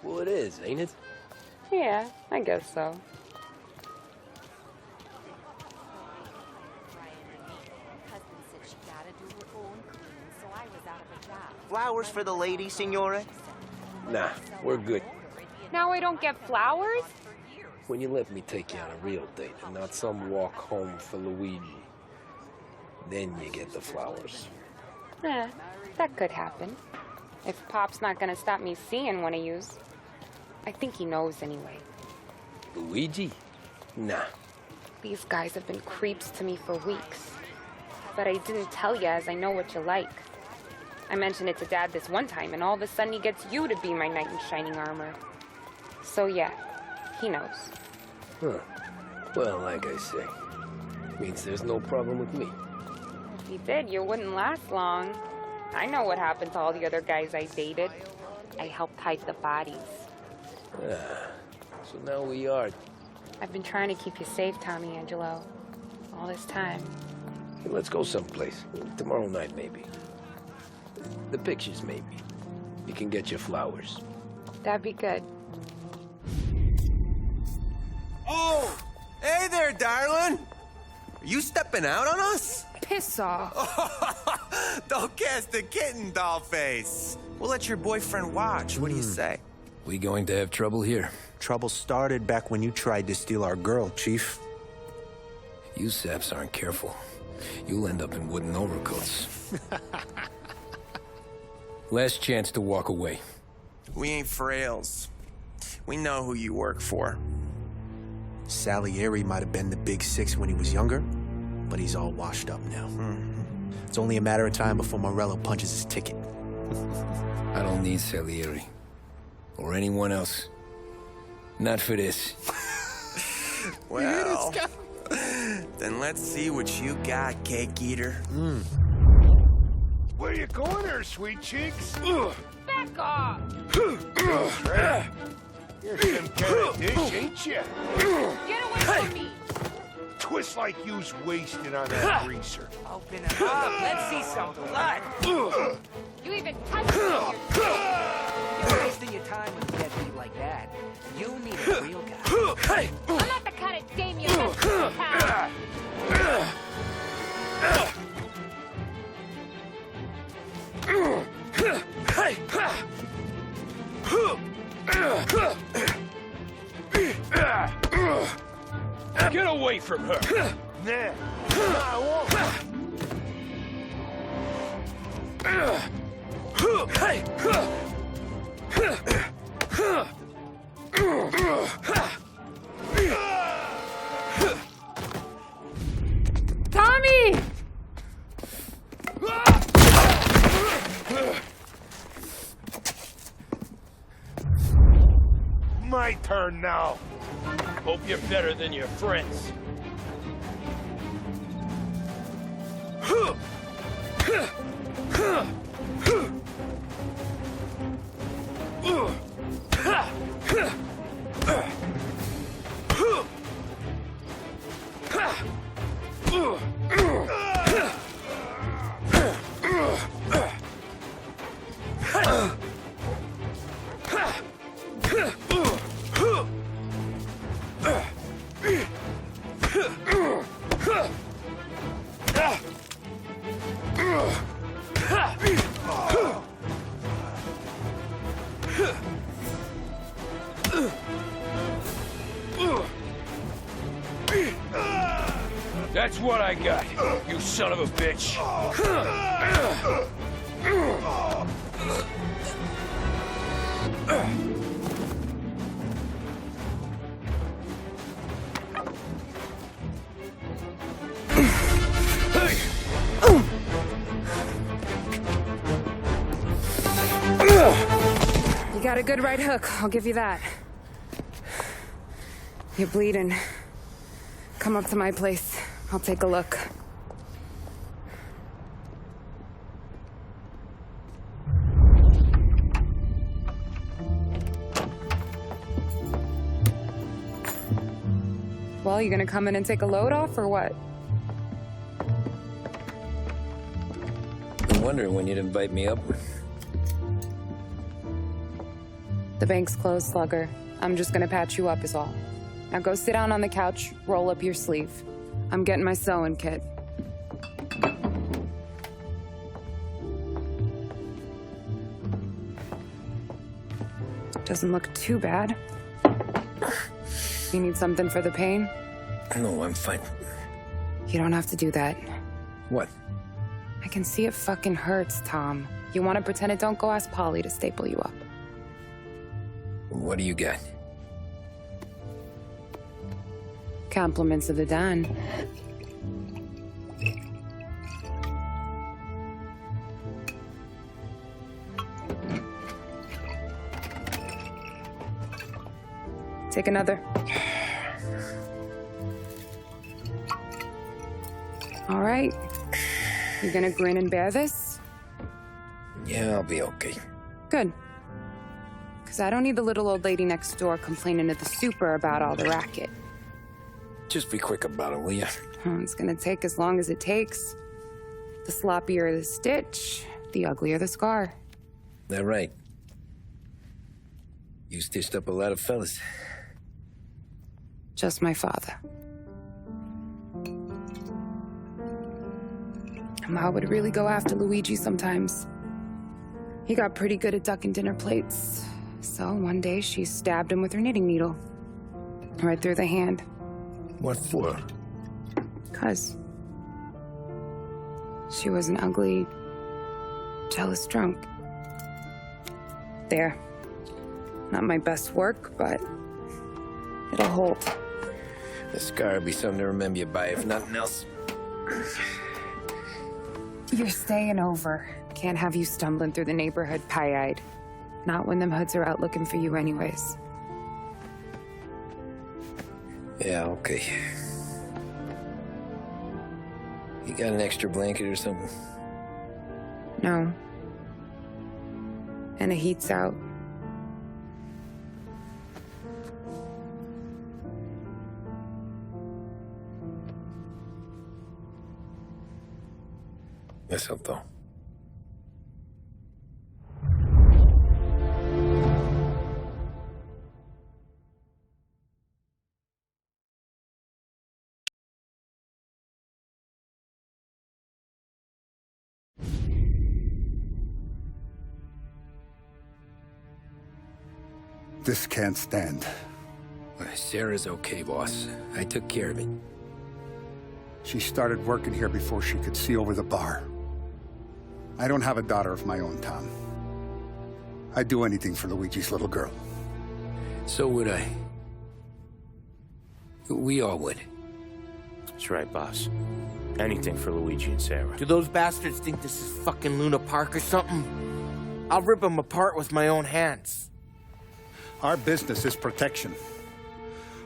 Well, it is, ain't it? Yeah, I guess so. Flowers for the lady, Signora? Nah, we're good. Now I don't get flowers? When you let me take you on a real date and not some walk home for Luigi, then you get the flowers. Eh, that could happen. If Pop's not gonna stop me seeing one of yous. I think he knows anyway. Luigi? Nah. These guys have been creeps to me for weeks. But I didn't tell you as I know what you like. I mentioned it to Dad this one time, and all of a sudden he gets you to be my knight in shining armor. So yeah, he knows. Huh. Well, like I say, means there's no problem with me. If he did, you wouldn't last long. I know what happened to all the other guys I dated. I helped hide the bodies. Ah, so now we are. I've been trying to keep you safe, Tommy Angelo. All this time. Hey, let's go someplace. Tomorrow night, maybe. The pictures, maybe. You can get your flowers. That'd be good. Oh! Hey there, darling! Are you stepping out on us? Piss off. Don't cast a kitten, dollface. We'll let your boyfriend watch. What do you say? We going to have trouble here? Trouble started back when you tried to steal our girl, Chief. You saps aren't careful. You'll end up in wooden overcoats. Last chance to walk away. We ain't frails. We know who you work for. Salieri might have been the big six when he was younger, but he's all washed up now. It's only a matter of time before Morello punches his ticket. I don't need Salieri. Or anyone else. Not for this. Well, then let's see what you got, cake eater. Where you going there, sweet cheeks? Back off! You're some kind of dish, ain't you? Get away from me! Twist like you's wasted on that greaser. Open it up. Let's see some blood. You even touched me! You're wasting your time with a deadbeat like that. You need a real guy. I'm not the kind of dame you mess with, pal. Get away from her! Nah, I won't. Tommy! My turn now. Hope you're better than your friends. That's what I got, you son of a bitch. You got a good right hook, I'll give you that. You're bleeding. Come up to my place. I'll take a look. Well, you gonna come in and take a load off, or what? I'm wondering when you'd invite me up. The bank's closed, Slugger. I'm just gonna patch you up is all. Now go sit down on the couch, roll up your sleeve. I'm getting my sewing kit. Doesn't look too bad. You need something for the pain? No, I'm fine. You don't have to do that. What? I can see it fucking hurts, Tom. You want to pretend it? Don't go ask Polly to staple you up. What do you got? Compliments of the Don. Take another. All right. You gonna grin and bear this? Yeah, I'll be okay. Good. Because I don't need the little old lady next door complaining to the super about all the racket. Just be quick about it, will ya? It's gonna take as long as it takes. The sloppier the stitch, the uglier the scar. That right. You stitched up a lot of fellas. Just my father. Ma would really go after Luigi sometimes. He got pretty good at ducking dinner plates. So one day she stabbed him with her knitting needle. Right through the hand. What for? 'Cause she was an ugly, jealous drunk. There. Not my best work, but it'll hold. The scar will be something to remember you by, if nothing else. You're staying over. Can't have you stumbling through the neighborhood pie-eyed. Not when them hoods are out looking for you anyways. Yeah, okay. You got an extra blanket or something? No. And the heat's out. Yes, though. This can't stand. Sarah's okay, boss. I took care of it. She started working here before she could see over the bar. I don't have a daughter of my own, Tom. I'd do anything for Luigi's little girl. So would I. We all would. That's right, boss. Anything for Luigi and Sarah. Do those bastards think this is fucking Luna Park or something? I'll rip them apart with my own hands. Our business is protection.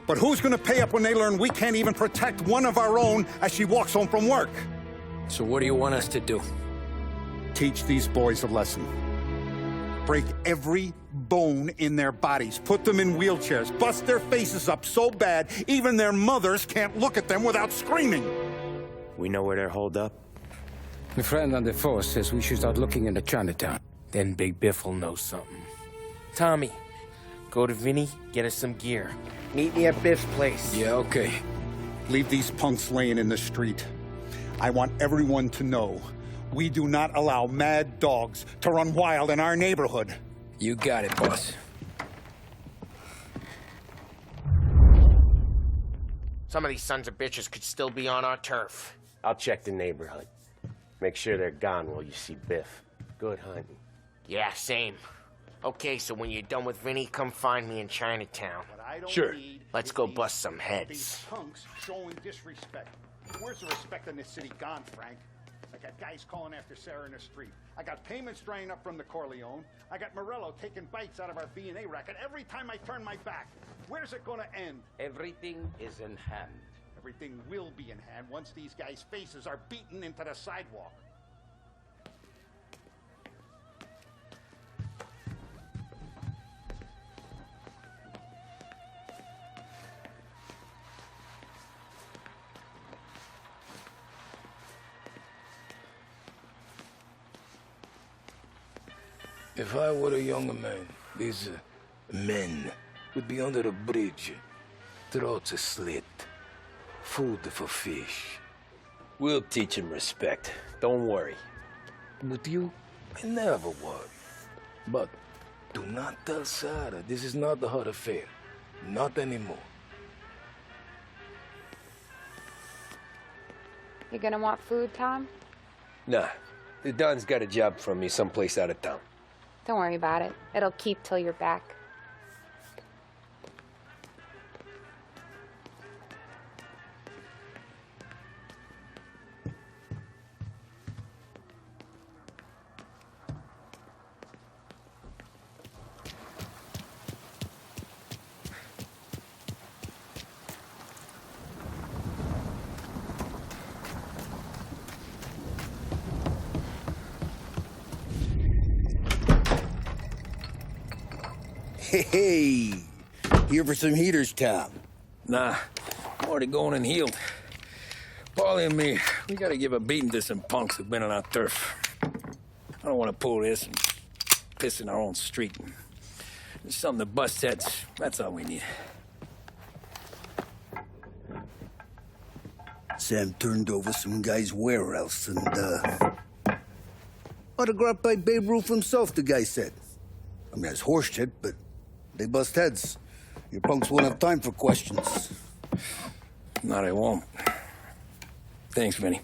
But who's gonna pay up when they learn we can't even protect one of our own as she walks home from work? So what do you want us to do? Teach these boys a lesson. Break every bone in their bodies. Put them in wheelchairs. Bust their faces up so bad, even their mothers can't look at them without screaming. We know where they're holed up? My friend on the force says we should start looking into Chinatown. Then Big Biff will know something. Tommy, go to Vinny, get us some gear. Meet me at Biff's place. Yeah, okay. Leave these punks laying in the street. I want everyone to know we do not allow mad dogs to run wild in our neighborhood. You got it, boss. Some of these sons of bitches could still be on our turf. I'll check the neighborhood. Make sure they're gone while you see Biff. Good hunting. Yeah, same. Okay, so when you're done with Vinny, come find me in Chinatown. Sure. Let's go bust some These heads. punks showing disrespect. Where's the respect in this city gone, Frank? I got guys calling after Sarah in the street. I got payments drying up from the Corleone. I got Morello taking bites out of our B&A racket every time I turn my back. Where's it gonna end? Everything is in hand. Everything will be in hand once these guys' faces are beaten into the sidewalk. If I were a younger man, these men would be under the bridge. Throats slit. Food for fish. We'll teach him respect. Don't worry. With you, I never would. But do not tell Sarah this is not the hot affair. Not anymore. You gonna want food, Tom? Nah. The Don's got a job from me someplace out of town. Don't worry about it. It'll keep till you're back. Hey, here for some heaters, Tom? Nah, I'm already going and healed. Paulie and me, we gotta give a beating to some punks who've been on our turf. I don't want to pull this and piss in our own street. There's something to bust heads. That's all we need. Sam turned over some guy's warehouse and, autographed by Babe Ruth himself, the guy said. I mean, that's horse shit, but they bust heads. Your punks won't have time for questions. No, they won't. Thanks, Vinny.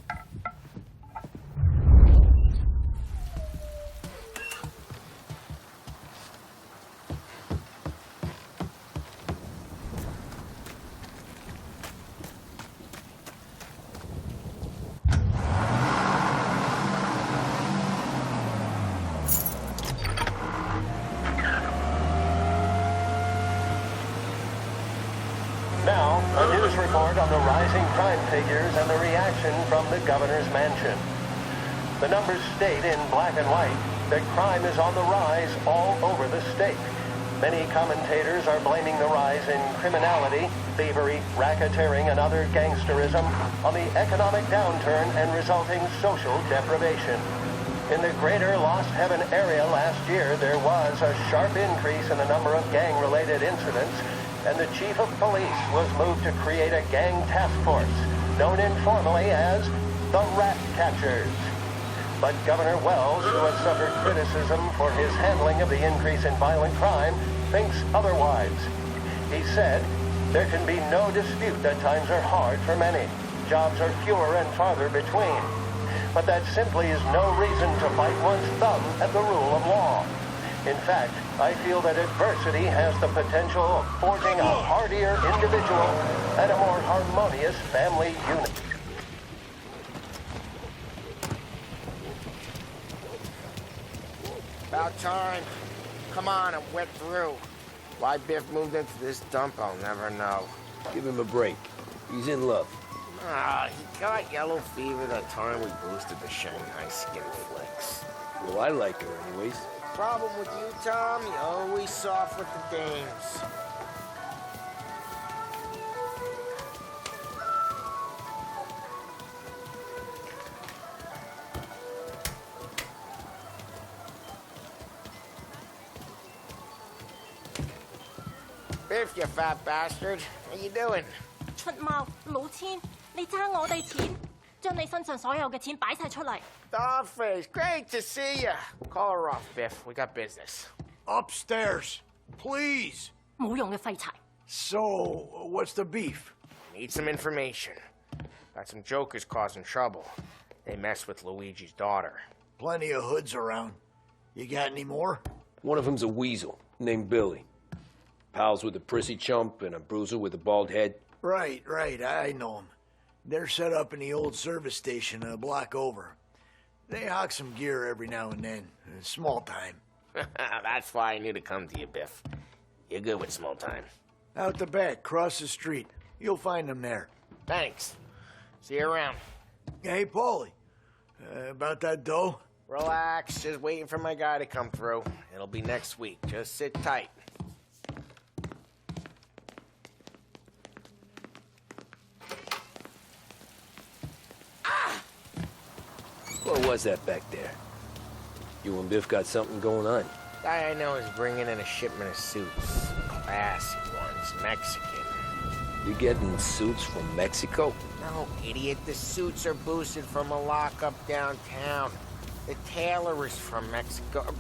Now, a news report on the rising crime figures and the reaction from the governor's mansion. The numbers state in black and white that crime is on the rise all over the state. Many commentators are blaming the rise in criminality, thievery, racketeering, and other gangsterism on the economic downturn and resulting social deprivation. In the greater Lost Heaven area last year, there was a sharp increase in the number of gang-related incidents, and the chief of police was moved to create a gang task force, known informally as the Rat Catchers. But Governor Wells, who has suffered criticism for his handling of the increase in violent crime, thinks otherwise. He said, "There can be no dispute that times are hard for many. Jobs are fewer and farther between. But that simply is no reason to bite one's thumb at the rule of law. In fact, I feel that adversity has the potential of forging a hardier individual and a more harmonious family unit." About time. Come on, I'm wet through. Why Biff moved into this dump, I'll never know. Give him a break. He's in love. Ah, he got yellow fever that time we boosted the Shanghai skin flicks. Well, I like her anyways. Problem with you, Tom, you're always soft with the dames. Biff, you fat bastard. How you doing? 出貓老千，你爭我哋錢，將你身上所有嘅錢擺晒出嚟。Dollface, great to see you. Call her off, Biff. We got business. Upstairs, please. 冇用嘅廢柴。So, what's the beef? Need some information. Got some jokers causing trouble. They mess with Luigi's daughter. Plenty of hoods around. You got any more? One of them's a weasel named Billy. Pals with a prissy chump and a bruiser with a bald head. Right, I know them. They're set up in the old service station a block over. They hawk some gear every now and then. Small time. That's why I knew to come to you, Biff. You're good with small time. Out the back, cross the street. You'll find them there. Thanks. See you around. Hey, Paulie. About that dough? Relax. Just waiting for my guy to come through. It'll be next week. Just sit tight. What was that back there? You and Biff got something going on. Guy I know is bringing in a shipment of suits. Classy ones, Mexican. You getting suits from Mexico? No, idiot. The suits are boosted from a lockup downtown. The tailor is from Mexico.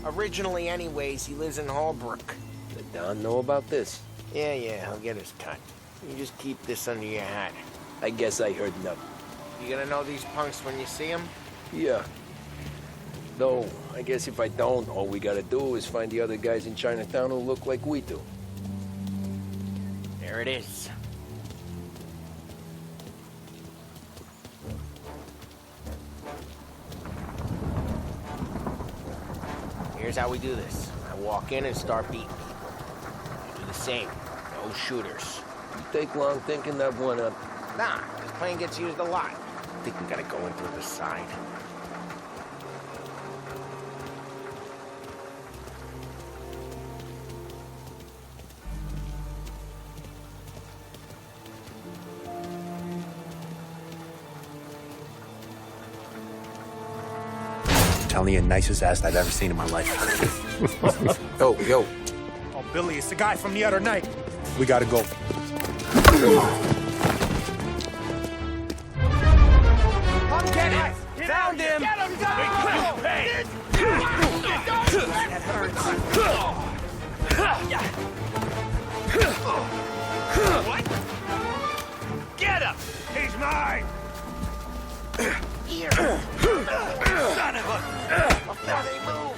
Originally, anyways, he lives in Holbrook. Did Don know about this? Yeah, he'll get his cut. You just keep this under your hat. I guess I heard nothing. You gonna know these punks when you see them? Yeah. Though, I guess if I don't, all we gotta do is find the other guys in Chinatown who look like we do. There it is. Here's how we do this. I walk in and start beating people. You do the same. No shooters. You take long thinking that one up. Nah, this plane gets used a lot. I think we gotta go in through the side. Telling you, nicest ass I've ever seen in my life. Yo. Oh, Billy, it's the guy from the other night. We gotta go. Get it! Found him! Get him! That hurts. What? Get him! He's mine! Here! Son of a... Before they move!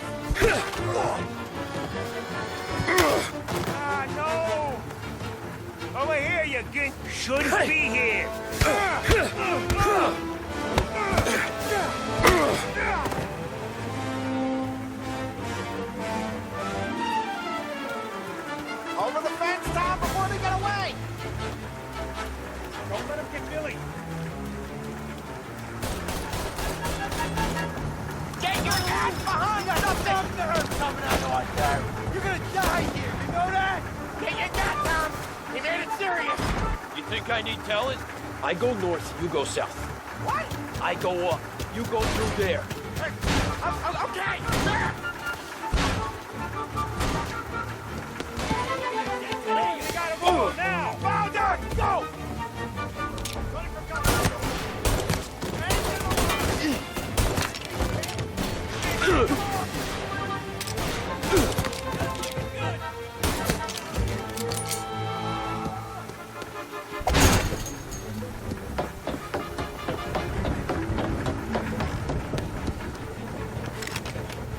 Ah, no! Over here, you gink! Shouldn't be here! Over the fence, Tom, before they get away! Don't let him get Billy! Get your ass behind us! Something's coming out like that! You're gonna die here, you know that? Get your gun, Tom! He made it serious! You think I need telling? I go north, you go south. What? I go up, you go through there. Okay! You gotta move now! Bowder, go!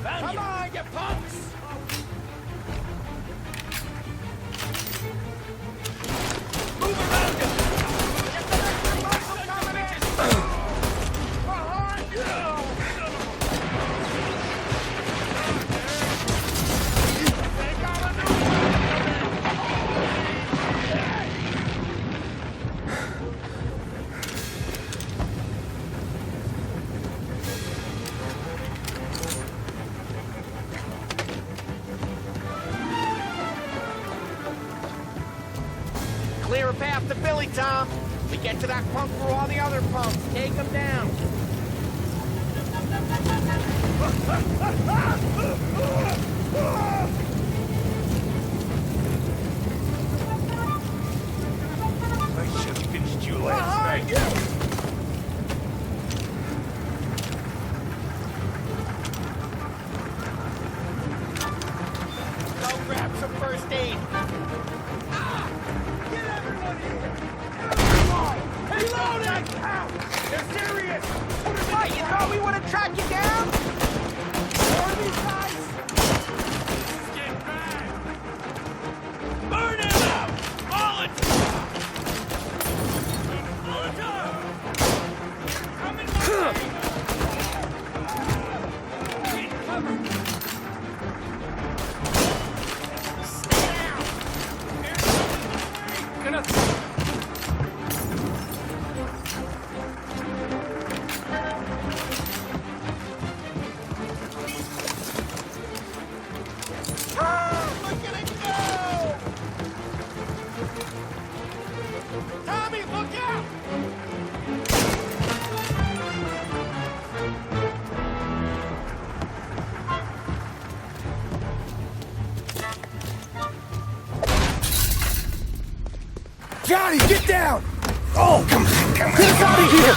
Come clear a path to Billy, Tom. We get to that pump through all the other pumps. Take him down. I should have finished you last night. Go grab some first aid. Get everyone here! Hey, loading! They're serious! What, you thought we would have tracked you down? More of these guys? Get back! Burn him out! Molotov! Molotov! Come in my way! Need cover! Stay down! Gonna... Look at it go! Tommy, look out! Johnny, get down! Oh, come on. Get us out of here!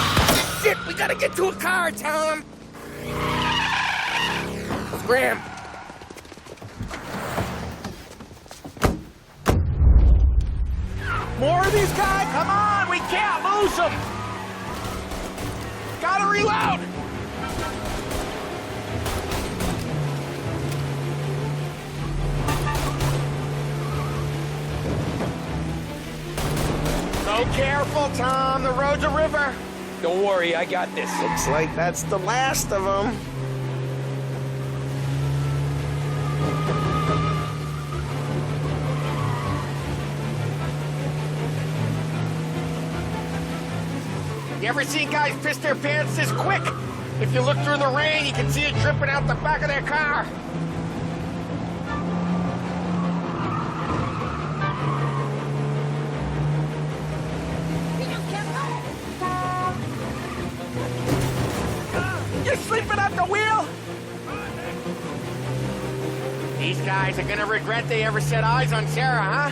Shit, we gotta get to a car, Tom! Graham! More of these guys? Come on, we can't lose them! Gotta reload! So careful, Tom. The road's a river. Don't worry, I got this. Looks like that's the last of them. You ever seen guys piss their pants this quick? If you look through the rain, you can see it dripping out the back of their car. You're sleeping at the wheel? These guys are gonna regret they ever set eyes on Sarah, huh?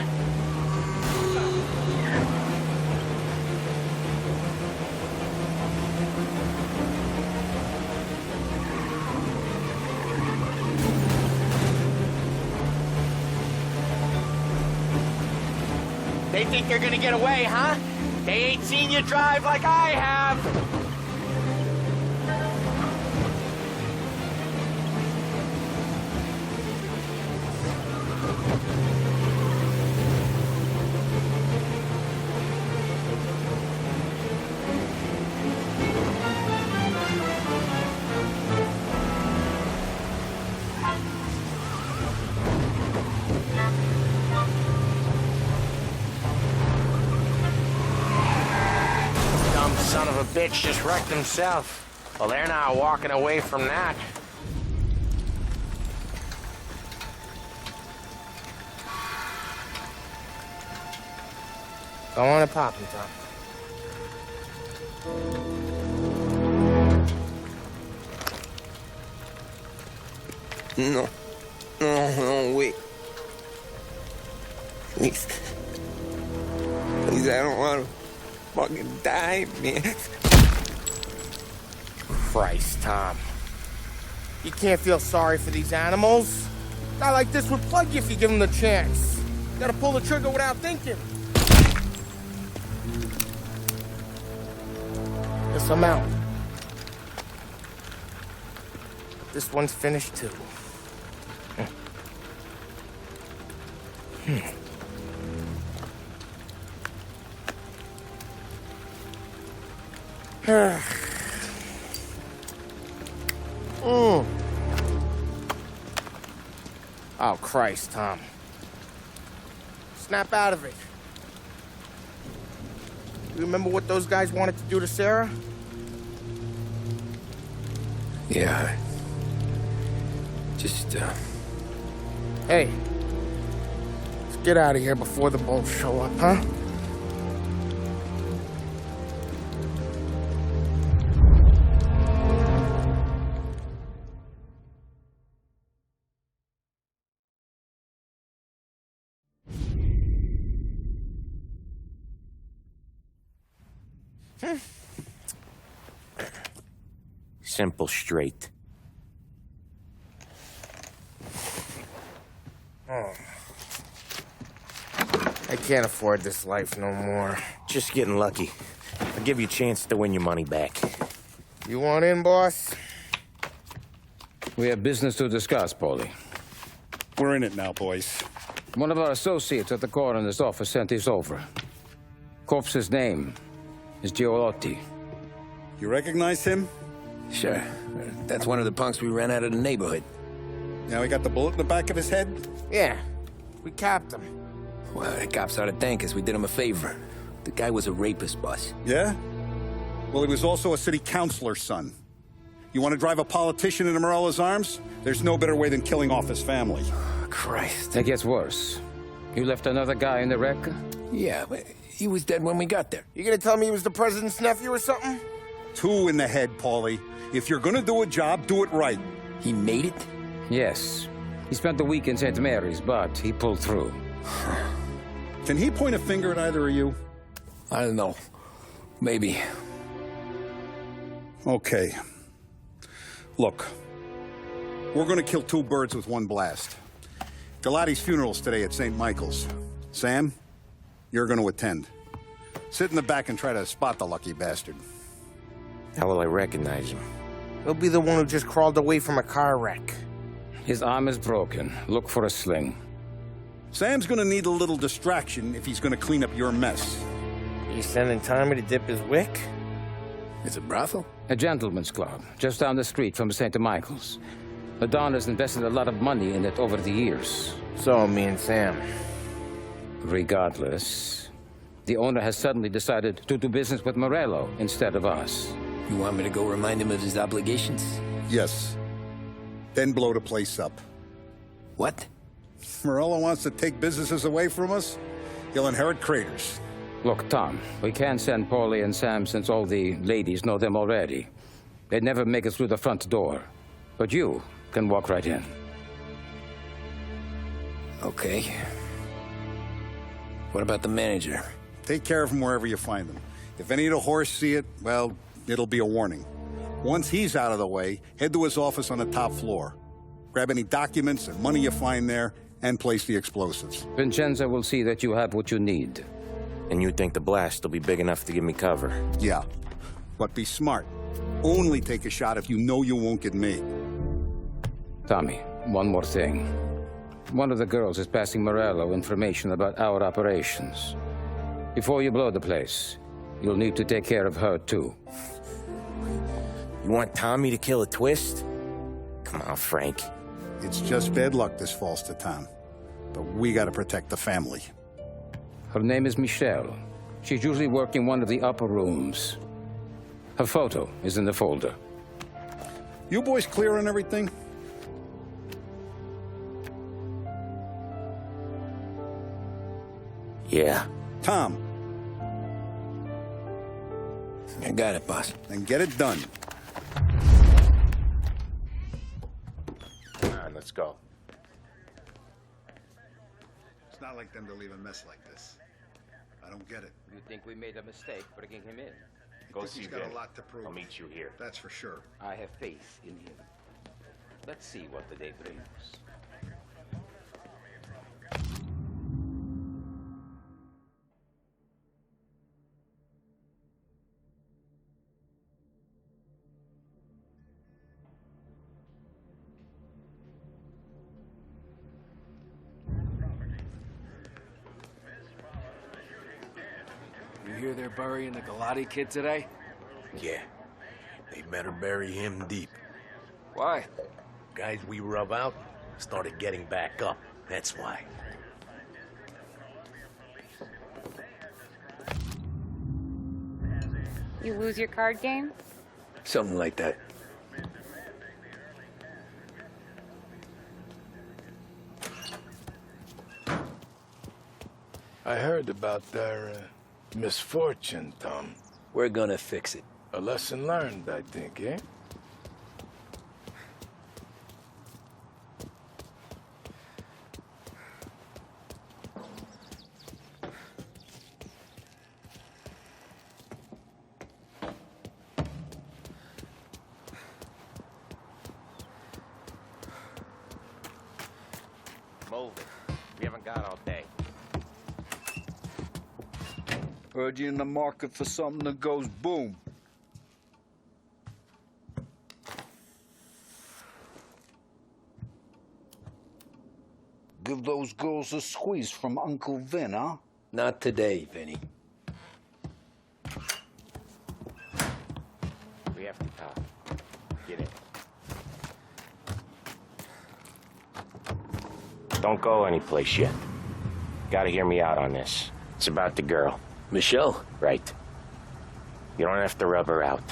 They think they're gonna get away, huh? They ain't seen you drive like I have. Son of a bitch just wrecked himself. Well, they're not walking away from that. Go on and pop him, Tom. No. No, wait. Please. Please, I don't want to fucking die, man. Christ, Tom. You can't feel sorry for these animals. A guy like this would plug you if you give him the chance. You gotta pull the trigger without thinking. Guess I'm out. This one's finished too. Oh, Christ, Tom. Snap out of it. You remember what those guys wanted to do to Sarah? Yeah. Just, Hey. Let's get out of here before the bulls show up, huh? Simple, straight. Oh. I can't afford this life no more. Just getting lucky. I'll give you a chance to win your money back. You want in, boss? We have business to discuss, Paulie. We're in it now, boys. One of our associates at the coroner's office sent this over. Corpse's name is Giolotti. You recognize him? Sure. That's one of the punks we ran out of the neighborhood. Now he got the bullet in the back of his head? Yeah. We capped him. Well, the cops ought to thank us. We did him a favor. The guy was a rapist, boss. Yeah? Well, he was also a city councilor's son. You want to drive a politician into Morella's arms? There's no better way than killing off his family. Christ. It gets worse. You left another guy in the wreck? Yeah, but he was dead when we got there. You gonna tell me he was the president's nephew or something? 2 in the head, Paulie. If you're gonna do a job, do it right. He made it? Yes. He spent the week in St. Mary's, but he pulled through. Can he point a finger at either of you? I don't know. Maybe. Okay. Look. We're gonna kill 2 birds with 1 blast. Galati's funeral's today at St. Michael's. Sam, you're gonna attend. Sit in the back and try to spot the lucky bastard. How will I recognize him? He'll be the one who just crawled away from a car wreck. His arm is broken. Look for a sling. Sam's gonna need a little distraction if he's gonna clean up your mess. You sending Tommy to dip his wick? It's a brothel? A gentleman's club, just down the street from St. Michael's. The Don has invested a lot of money in it over the years. So, me and Sam. Regardless, the owner has suddenly decided to do business with Morello instead of us. You want me to go remind him of his obligations? Yes. Then blow the place up. What? Morello wants to take businesses away from us? He'll inherit craters. Look, Tom, we can't send Paulie and Sam since all the ladies know them already. They'd never make it through the front door. But you can walk right in. Okay. What about the manager? Take care of him wherever you find him. If any of the horse see it, well, it'll be a warning. Once he's out of the way, head to his office on the top floor. Grab any documents and money you find there, and place the explosives. Vincenzo will see that you have what you need. And you think the blast will be big enough to give me cover? Yeah. But be smart. Only take a shot if you know you won't get me. Tommy, one more thing. One of the girls is passing Morello information about our operations. Before you blow the place, you'll need to take care of her, too. You want Tommy to kill a twist? Come on, Frank. It's just bad luck this falls to Tom. But we gotta protect the family. Her name is Michelle. She's usually working one of the upper rooms. Her photo is in the folder. You boys clear on everything? Yeah. Tom. I got it, boss. Then get it done. Come on, let's go. It's not like them to leave a mess like this. I don't get it. You think we made a mistake bringing him in? Go He's see got Vin. a lot to prove. I'll meet you here. That's for sure. I have faith in him. Let's see what the day brings. You hear they're burying the Galati kid today? Yeah. They better bury him deep. Why? Guys we rub out started getting back up. That's why. You lose your card game? Something like that. I heard about their misfortune, Tom. We're gonna fix it. A lesson learned, I think, eh? gone all day. Heard you in the market for something that goes boom. Give those girls a squeeze from Uncle Vin, huh? Not today, Vinny. We have to talk. Get in. Don't go anyplace yet. Gotta hear me out on this. It's about the girl. Michelle? Right. You don't have to rub her out.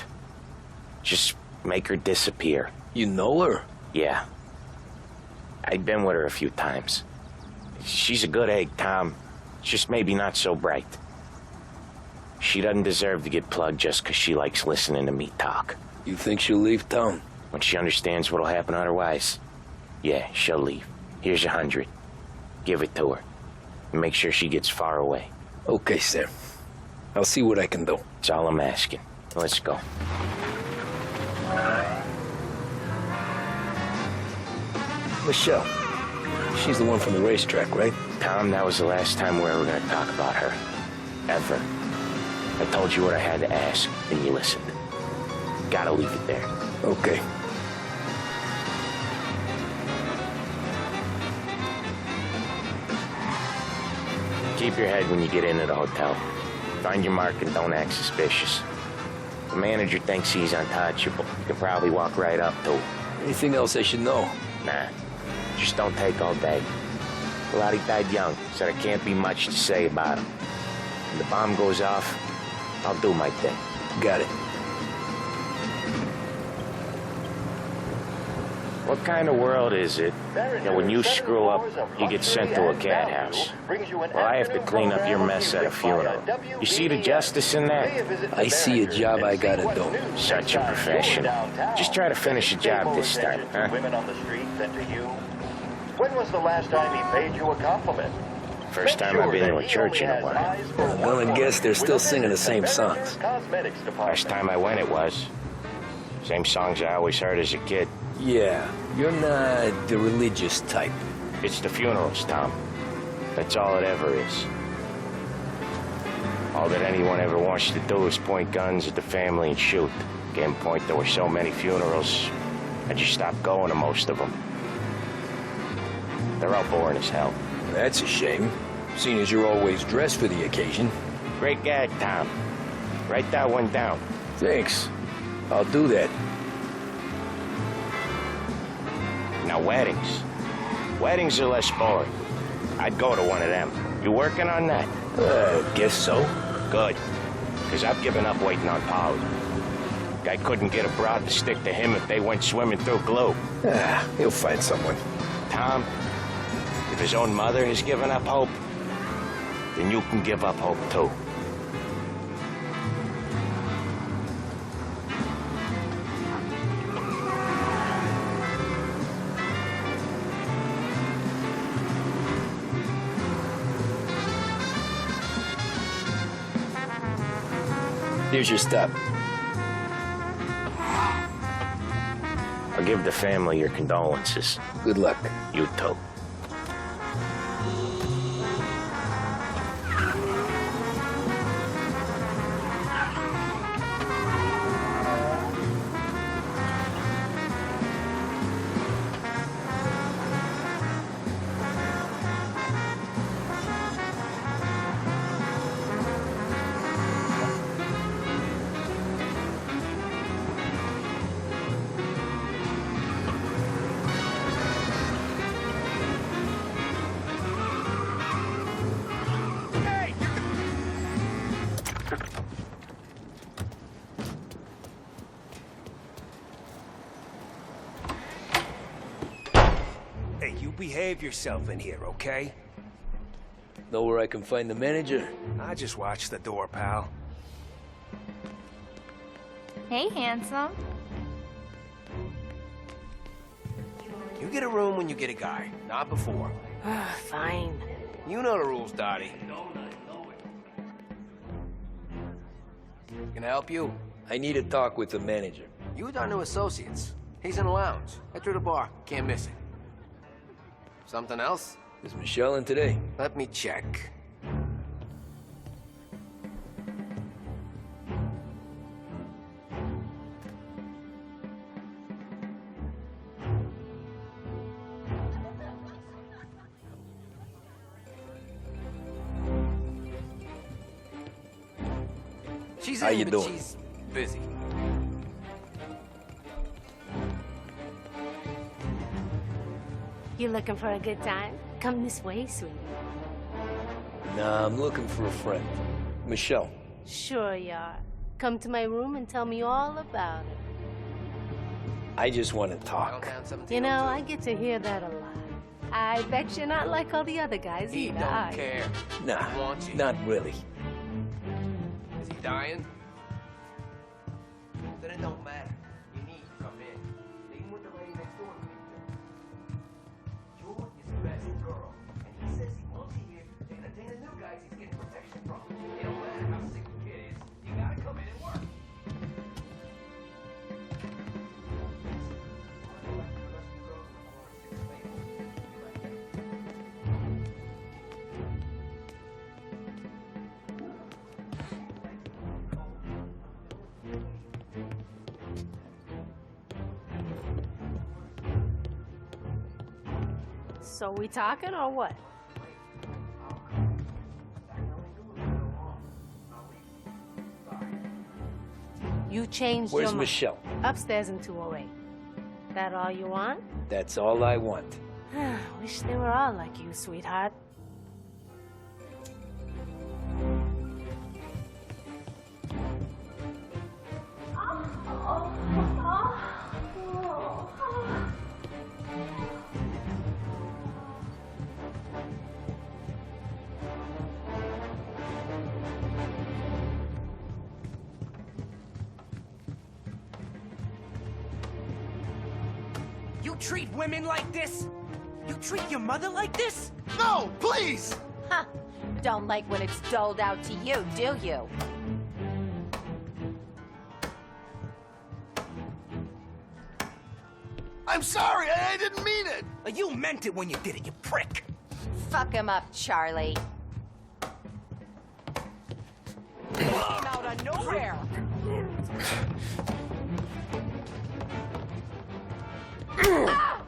Just make her disappear. You know her? Yeah. I've been with her a few times. She's a good egg, Tom. Just maybe not so bright. She doesn't deserve to get plugged just 'cause she likes listening to me talk. You think she'll leave town? When she understands what'll happen otherwise, yeah, she'll leave. Here's 100. Give it to her. And make sure she gets far away. Okay, Sam. I'll see what I can do. That's all I'm asking. Let's go. Michelle. She's the one from the racetrack, right? Tom, that was the last time we were ever gonna talk about her. Ever. I told you what I had to ask, and you listened. Gotta leave it there. Okay. Keep your head when you get into the hotel. Find your mark and don't act suspicious. The manager thinks he's untouchable. You can probably walk right up to him. Anything else I should know? Nah. Just don't take all day. Lottie died young, so there can't be much to say about him. When the bomb goes off, I'll do my thing. Got it. What kind of world is it that when you screw up, you get sent to a cat house? Well, I have to clean up your mess at a funeral. You see the justice in that? I see a job I gotta do. Such a professional. Just try to finish the job this time, huh? Women on the streets and to you. When was the last time he paid you a compliment? First time I've been to a church in a while. Well, I guess they're still singing the same songs. Last time I went, it was. Same songs I always heard as a kid. Yeah, you're not the religious type. It's the funerals, Tom. That's all it ever is. All that anyone ever wants to do is point guns at the family and shoot. Getting point there were so many funerals, I just stopped going to most of them. They're all boring as hell. That's a shame, seeing as you're always dressed for the occasion. Great gag, Tom. Write that one down. Thanks. I'll do that. Now, weddings. Weddings are less boring. I'd go to one of them. You working on that? Guess so. Good. Because I've given up waiting on Polly. Guy couldn't get a broad to stick to him if they went swimming through glue. He'll find someone. Tom, if his own mother has given up hope, then you can give up hope too. Here's your stop. I'll give the family your condolences. Good luck. You too. Hey, you behave yourself in here, okay? Know where I can find the manager? I just watch the door, pal. Hey, handsome. You get a room when you get a guy, not before. Fine. You know the rules, Dottie. Can I help you? I need a talk with the manager. You with our new associates. He's in a lounge. Right through the bar. Can't miss it. Something else? Is Michelle in today? Let me check. She's How in, you but doing? she's busy. You looking for a good time? Come this way, sweetie. Nah, I'm looking for a friend. Michelle. Sure you are. Come to my room and tell me all about it. I just want to talk. You know, I get to hear that a lot. I bet you're not like all the other guys He either, don't are you? care. Nah, He wants you. not really. Is he dying? Then it don't matter. You need to come in. Even with the lady next door, Jewel is the best girl. And he says he wants you here to entertain the new guys he's getting protection from. It don't matter how sick the kid is. You gotta come in and work. So we talking or what? You changed Where's your mind. Michelle? Upstairs in 208. That all you want? That's all I want. Wish they were all like you, sweetheart. You treat women like this? You treat your mother like this? No, please! Huh. Don't like when it's doled out to you, do you? I'm sorry, I didn't mean it! You meant it when you did it, you prick! Fuck him up, Charlie. Came out of nowhere. Ah!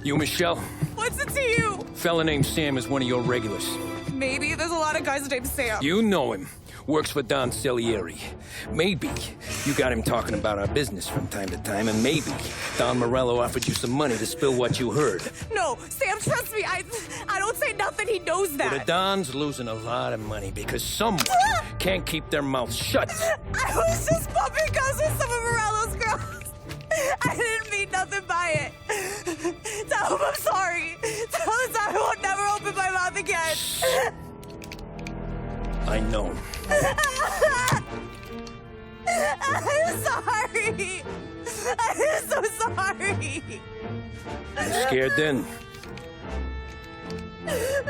You, Michelle? What's it to you? Fella named Sam is one of your regulars. Maybe there's a lot of guys named Sam. You know him. Works for Don Salieri. Maybe you got him talking about our business from time to time, and maybe Don Morello offered you some money to spill what you heard. No, Sam, trust me. I don't say nothing. He knows that. Well, the Don's losing a lot of money because someone can't keep their mouth shut. I was just bumping guns with some of Morello's girls. I didn't mean nothing by it. Tell him I'm sorry. Tell him I won't never open my mouth again. I know. I'm sorry. I'm so sorry. You scared then?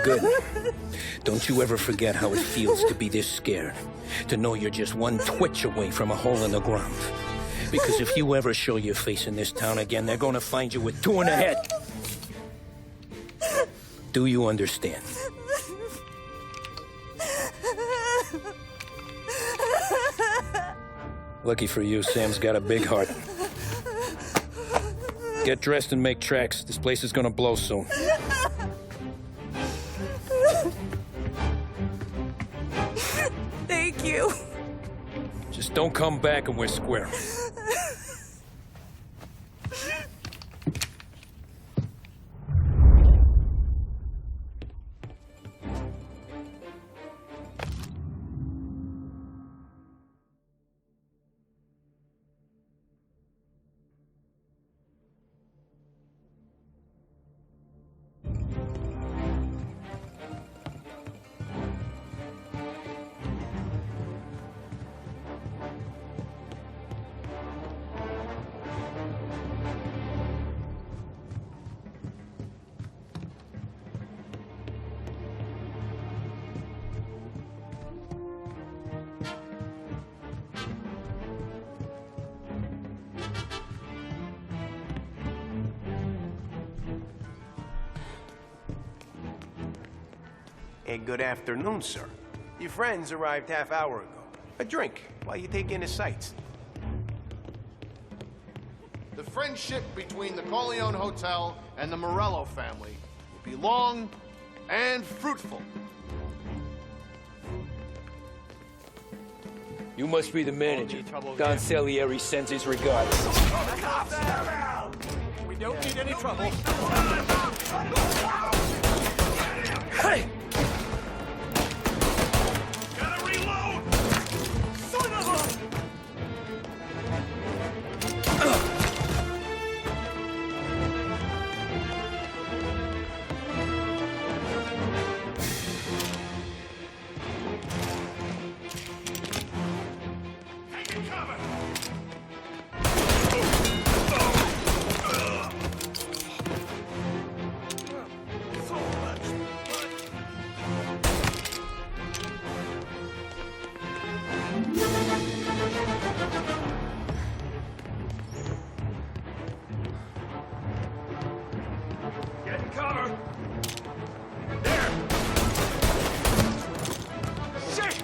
Good. Don't you ever forget how it feels to be this scared. To know you're just one twitch away from a hole in the ground. Because if you ever show your face in this town again, they're gonna find you with two in the head. Do you understand? Lucky for you, Sam's got a big heart. Get dressed and make tracks. This place is gonna blow soon. Thank you. Just don't come back and we're square. Hey, good afternoon, sir. Your friends arrived half-hour ago. A drink while you take in the sights. The friendship between the Corleone Hotel and the Morello family will be long and fruitful. You must be the manager. Don Salieri sends his regards. We don't need any trouble. Hey! Gotta reload! Son of a... Get cover! There! Shit!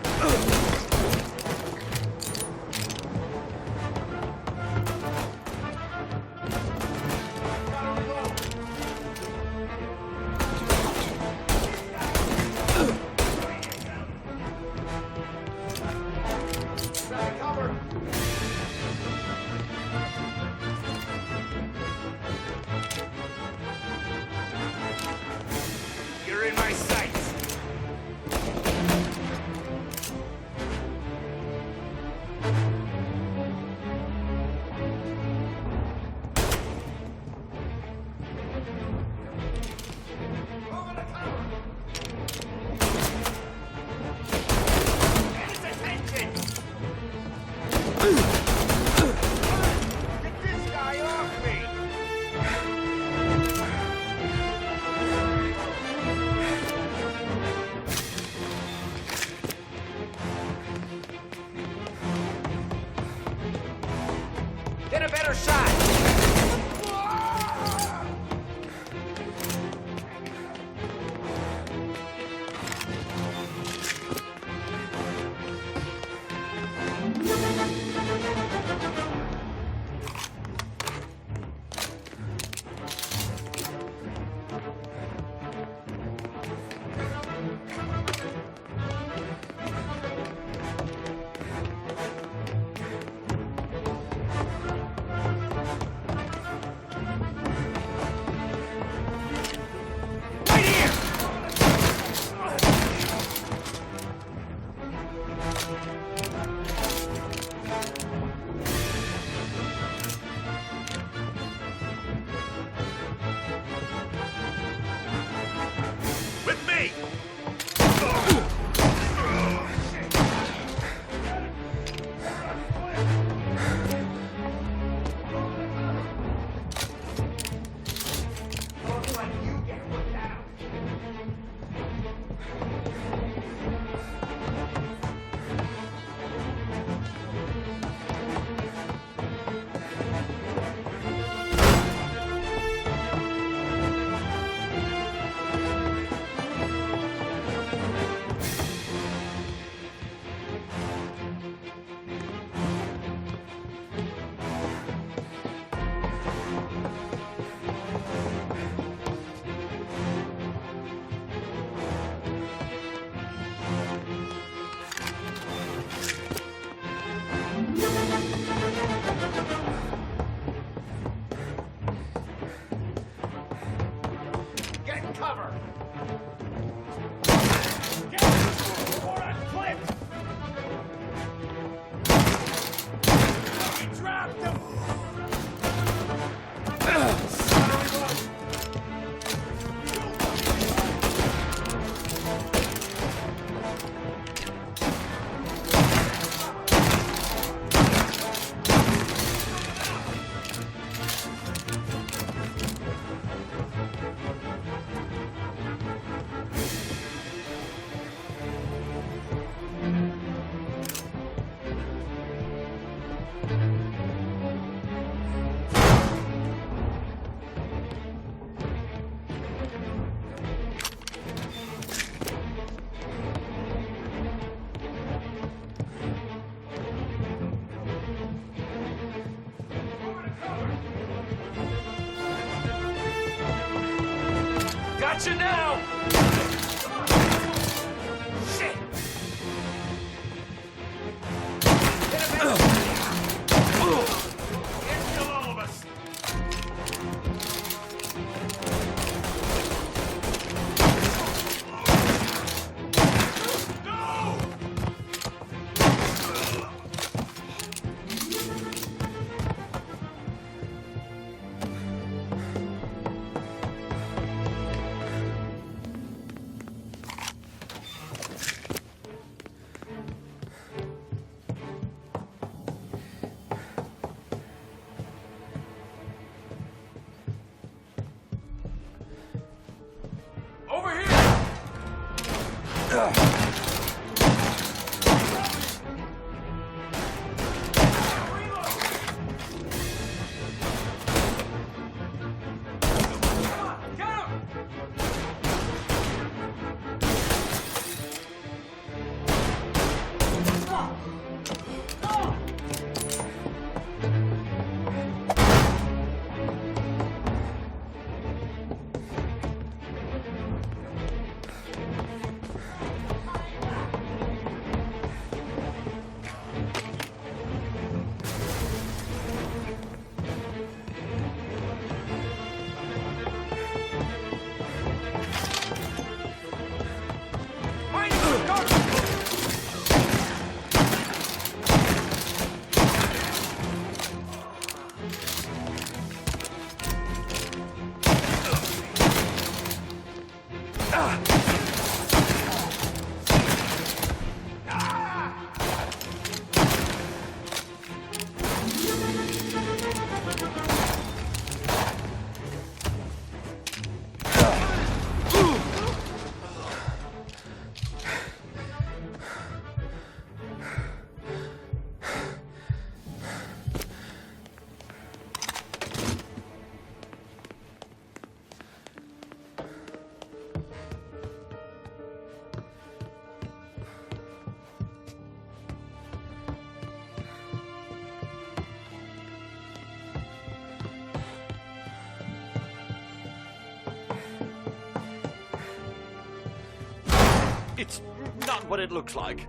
You're in my sights. Get his attention. Get this guy off me. Get a better shot! Got you now! Shit! Kill all of us! Over here! It's not what it looks like.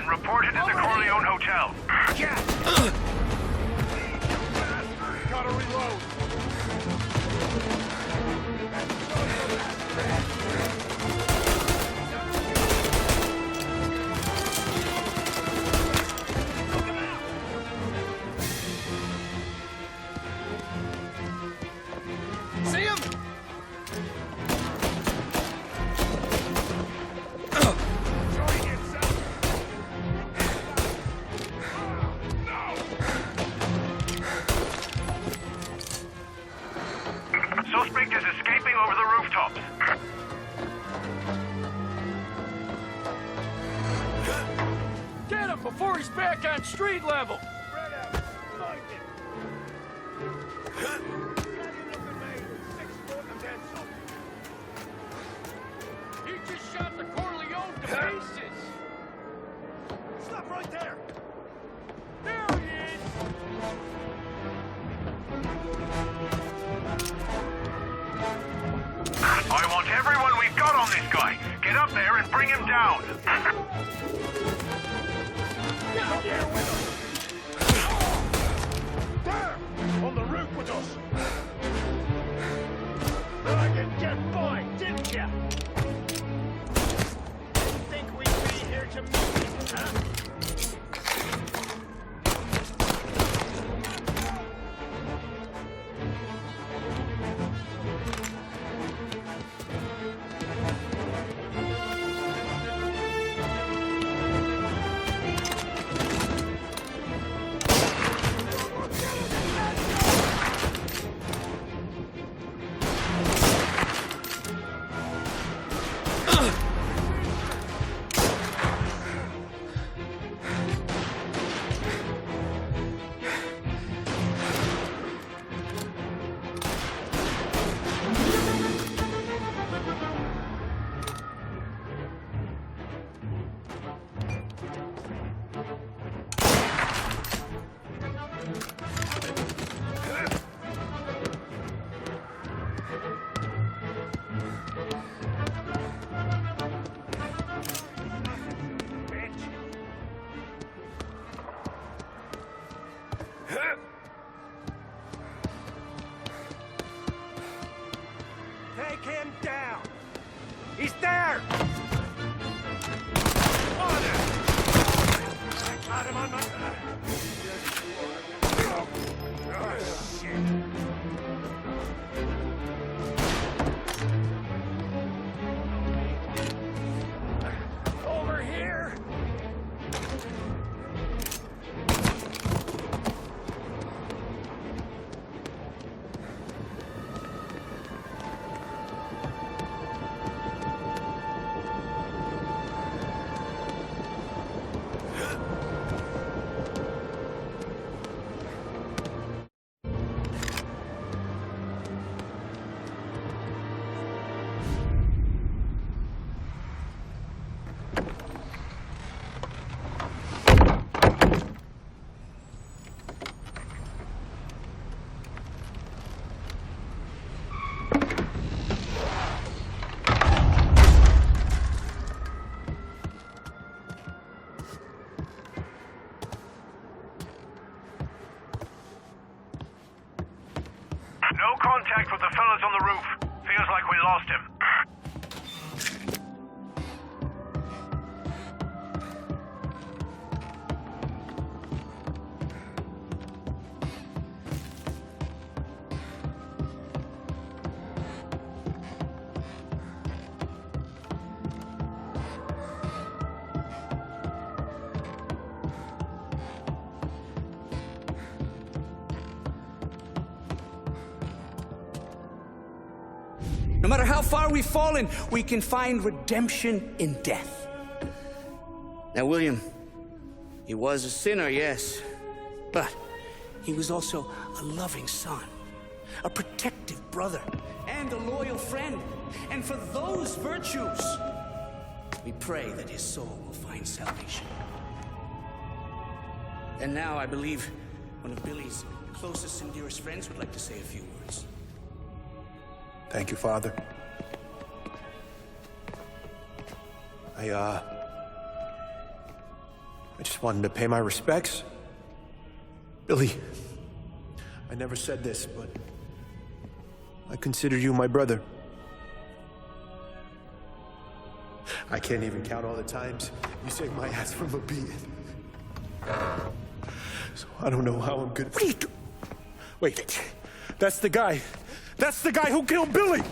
reported at the Corleone Hotel. Gotta reload. See him? Suspect is escaping over the rooftops. Get him before he's back on street level! He just shot the Corleone to pieces! Stop right there! There he is! I want everyone we've got on this guy. Get up there and bring him down. There! On the roof with us. I didn't get by, didn't ya? Think we'd be here to meet, huh? Take him down! He's there! On him! I got him on my... Oh, shit. Over here! No contact with the fellas on the roof. Feels like we lost him. No matter how far we've fallen, we can find redemption in death. Now, William, he was a sinner, yes, but he was also a loving son, a protective brother, and a loyal friend. And for those virtues, we pray that his soul will find salvation. And now I believe one of Billy's closest and dearest friends would like to say a few words. Thank you, Father. I just wanted to pay my respects. Billy, I never said this, but I consider you my brother. I can't even count all the times you saved my ass from a beating. So I don't know how I'm good. What are you doing? Wait, that's the guy. That's the guy who killed Billy!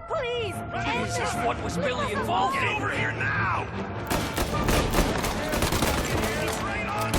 Please! Jesus, what was Billy involved in? Get over here now! He's right on me!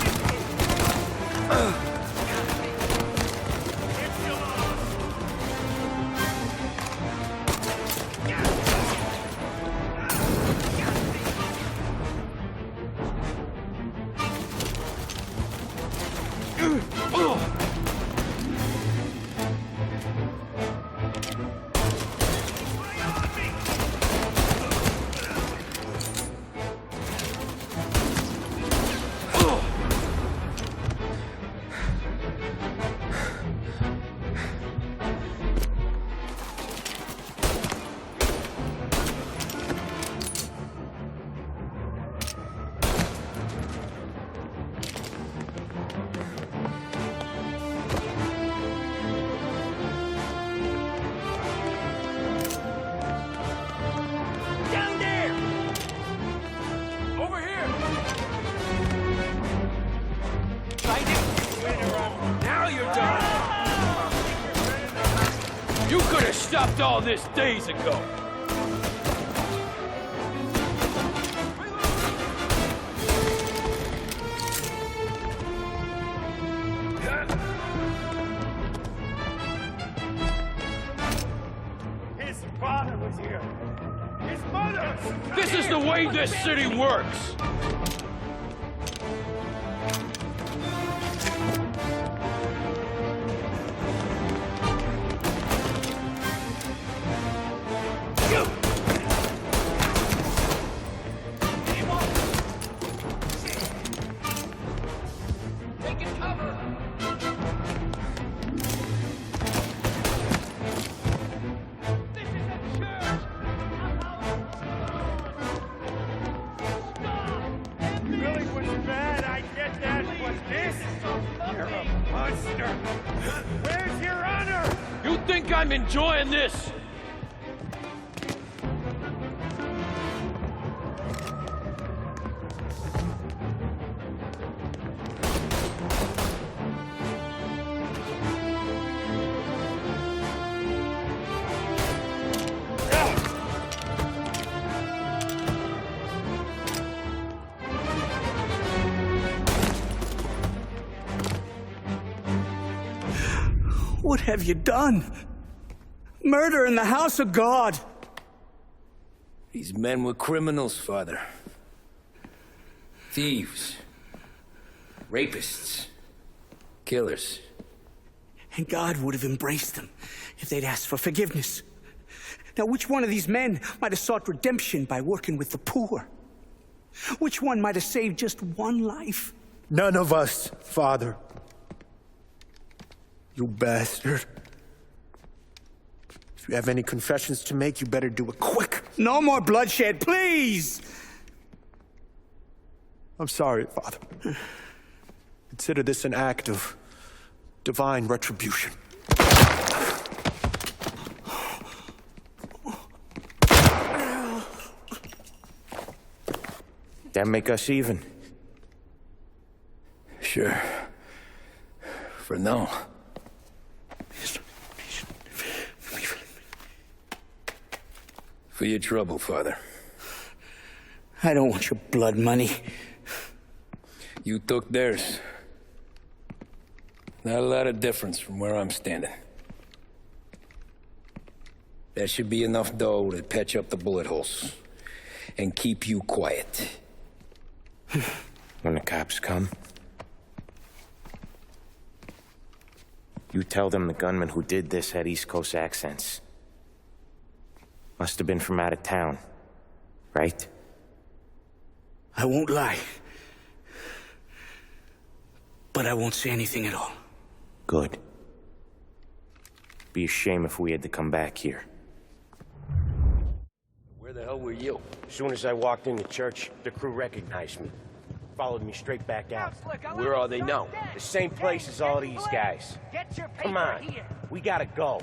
You could have stopped all this days ago. His father was here. His mother! This is the way this city works. Billy was bad, I get that, but this? You're a monster! Where's your honor? You think I'm enjoying this? What have you done? Murder in the house of God. These men were criminals, Father. Thieves. Rapists. Killers. And God would have embraced them if they'd asked for forgiveness. Now, which one of these men might have sought redemption by working with the poor? Which one might have saved just one life? None of us, Father. You bastard. If you have any confessions to make, you better do it quick. No more bloodshed, please! I'm sorry, Father. Consider this an act of divine retribution. That make us even? Sure. For now. For your trouble, Father. I don't want your blood money. You took theirs. Not a lot of difference from where I'm standing. That should be enough dough to patch up the bullet holes and keep you quiet. When the cops come, you tell them the gunman who did this had East Coast accents. Must have been from out of town, right? I won't lie. But I won't say anything at all. Good. Be a shame if we had to come back here. Where the hell were you? As soon as I walked into church, the crew recognized me. followed me straight back out. Where are they now? The same place as all these guys. Get your paper Come on, here. we gotta go.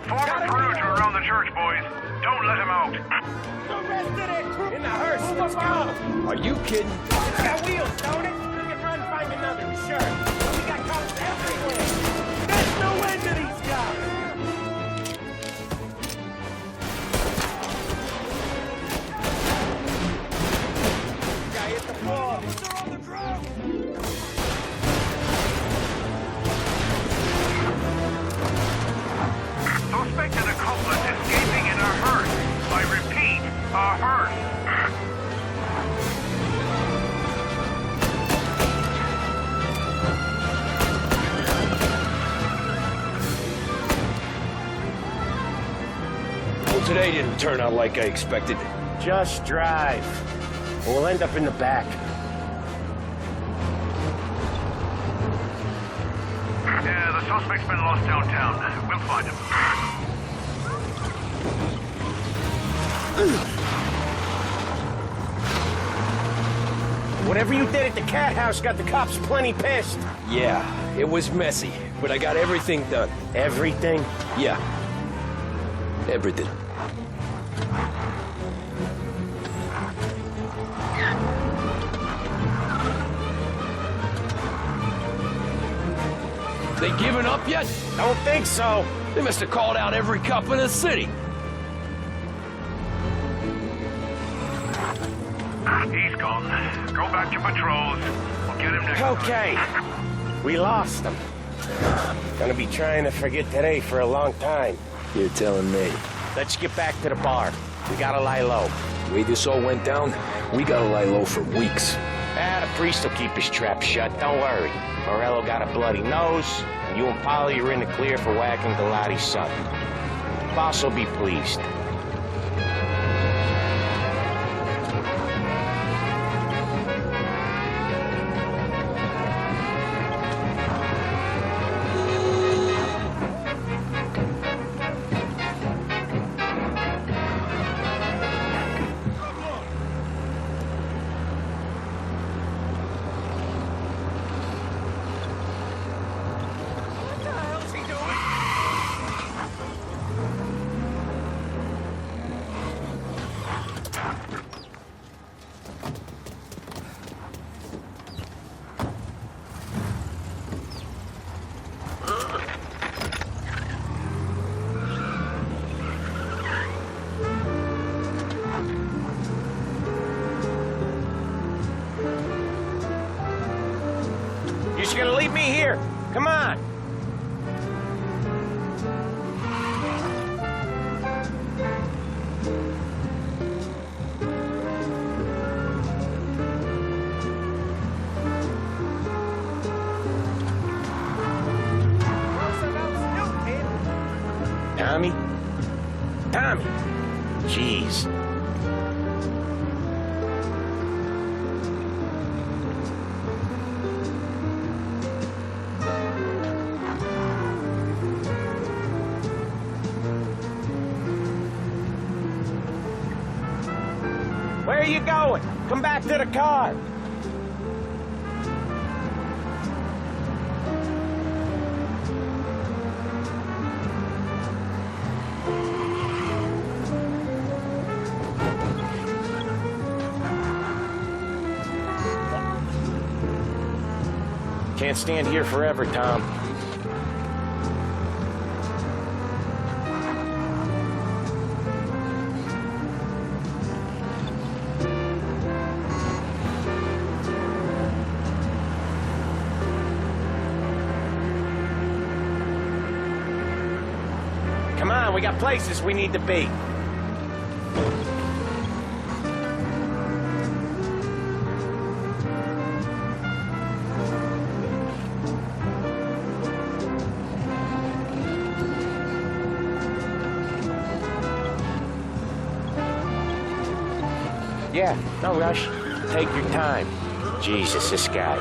Former Peruger around the church, boys. Don't let him out. In the hearse, let's go! Are you kidding? It's got wheels, don't it? We can run, find another, sure. We got cops everywhere. There's no end to these guys! Guy hit the floor. They're on the ground. Suspected accomplice escaping in a hearse. I repeat, a hearse. Well, today didn't turn out like I expected. Just drive. We'll end up in the back. Yeah, the suspect's been lost downtown. We'll find him. Whatever you did at the cat house got the cops plenty pissed. Yeah, it was messy, but I got everything done. Everything? Yeah. Everything. They giving up yet? Don't think so. They must have called out every cop in the city. He's gone. Go back to patrols. We'll get him next time. Okay. We lost him. Gonna be trying to forget today for a long time. You're telling me. Let's get back to the bar. We gotta lie low. The way this all went down, we gotta lie low for weeks. The priest will keep his trap shut. Don't worry. Morello got a bloody nose. And you and Polly are in the clear for whacking Galati's son. Boss will be pleased. You're just gonna leave me here. Come on. Tommy? Tommy! Jeez. Where are you going? Come back to the car. Can't stand here forever, Tom. Come on, we got places we need to be. Yeah, no rush. Take your time. Jesus, this guy.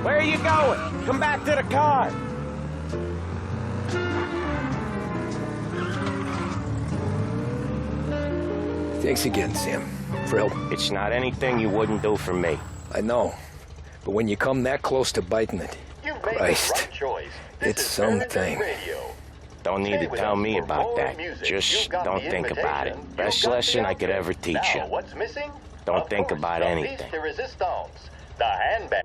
Where are you going? Come back to the car. Thanks again, Sam, for help. It's not anything you wouldn't do for me. I know, but when you come that close to biting it, Christ, it's something. Don't need to tell me about that. Just don't think about it. Best lesson I could ever teach you. What's missing? Don't think about anything. The resistance, the handbag.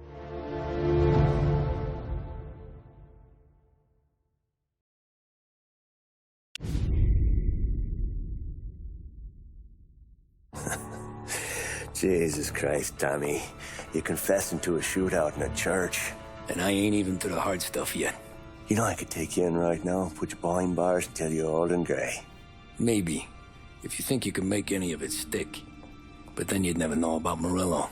Jesus Christ, Tommy. You're confessing to a shootout in a church. And I ain't even to the hard stuff yet. You know I could take you in right now, put you behind bars and tell you old and grey. Maybe, if you think you can make any of it stick. But then you'd never know about Morello.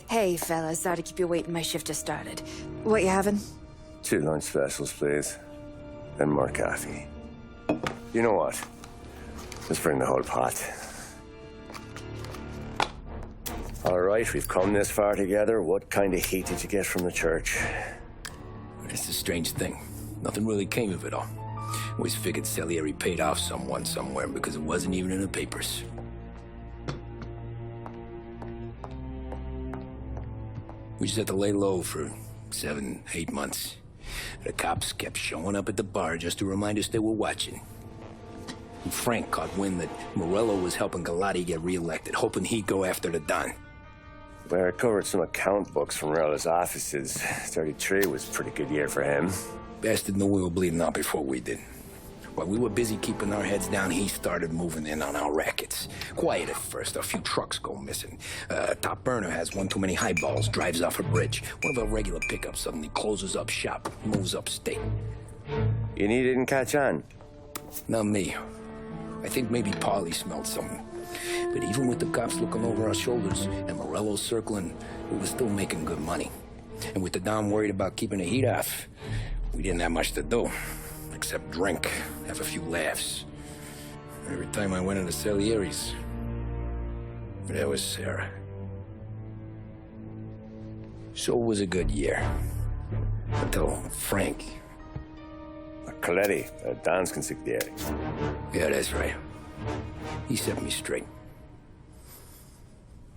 Hey, fellas, sorry to keep you waiting. My shift just started. What you having? 2 lunch specials, please. And more coffee. You know what? Let's bring the whole pot. All right, we've come this far together. What kind of heat did you get from the church? It's a strange thing. Nothing really came of it all. Always figured Salieri paid off someone somewhere because it wasn't even in the papers. We just had to lay low for 7, 8 months. The cops kept showing up at the bar just to remind us they were watching. And Frank caught wind that Morello was helping Galati get reelected, hoping he'd go after the Don. Well, I recovered some account books from Morello's offices. 33 was a pretty good year for him. Bastard knew we were bleeding out before we did. While we were busy keeping our heads down, he started moving in on our rackets. Quiet at first, a few trucks go missing. Top burner has one too many highballs, drives off a bridge. One of our regular pickups suddenly closes up shop, moves upstate. You didn't catch on? Not me. I think maybe Paulie smelled something. But even with the cops looking over our shoulders and Morello circling, we were still making good money. And with the Don worried about keeping the heat off, we didn't have much to do. Except drink, have a few laughs. Every time I went into Salieri's, there was Sarah. So it was a good year. Until Frank. Coletti, Don's consigliere. Yeah, that's right. He set me straight.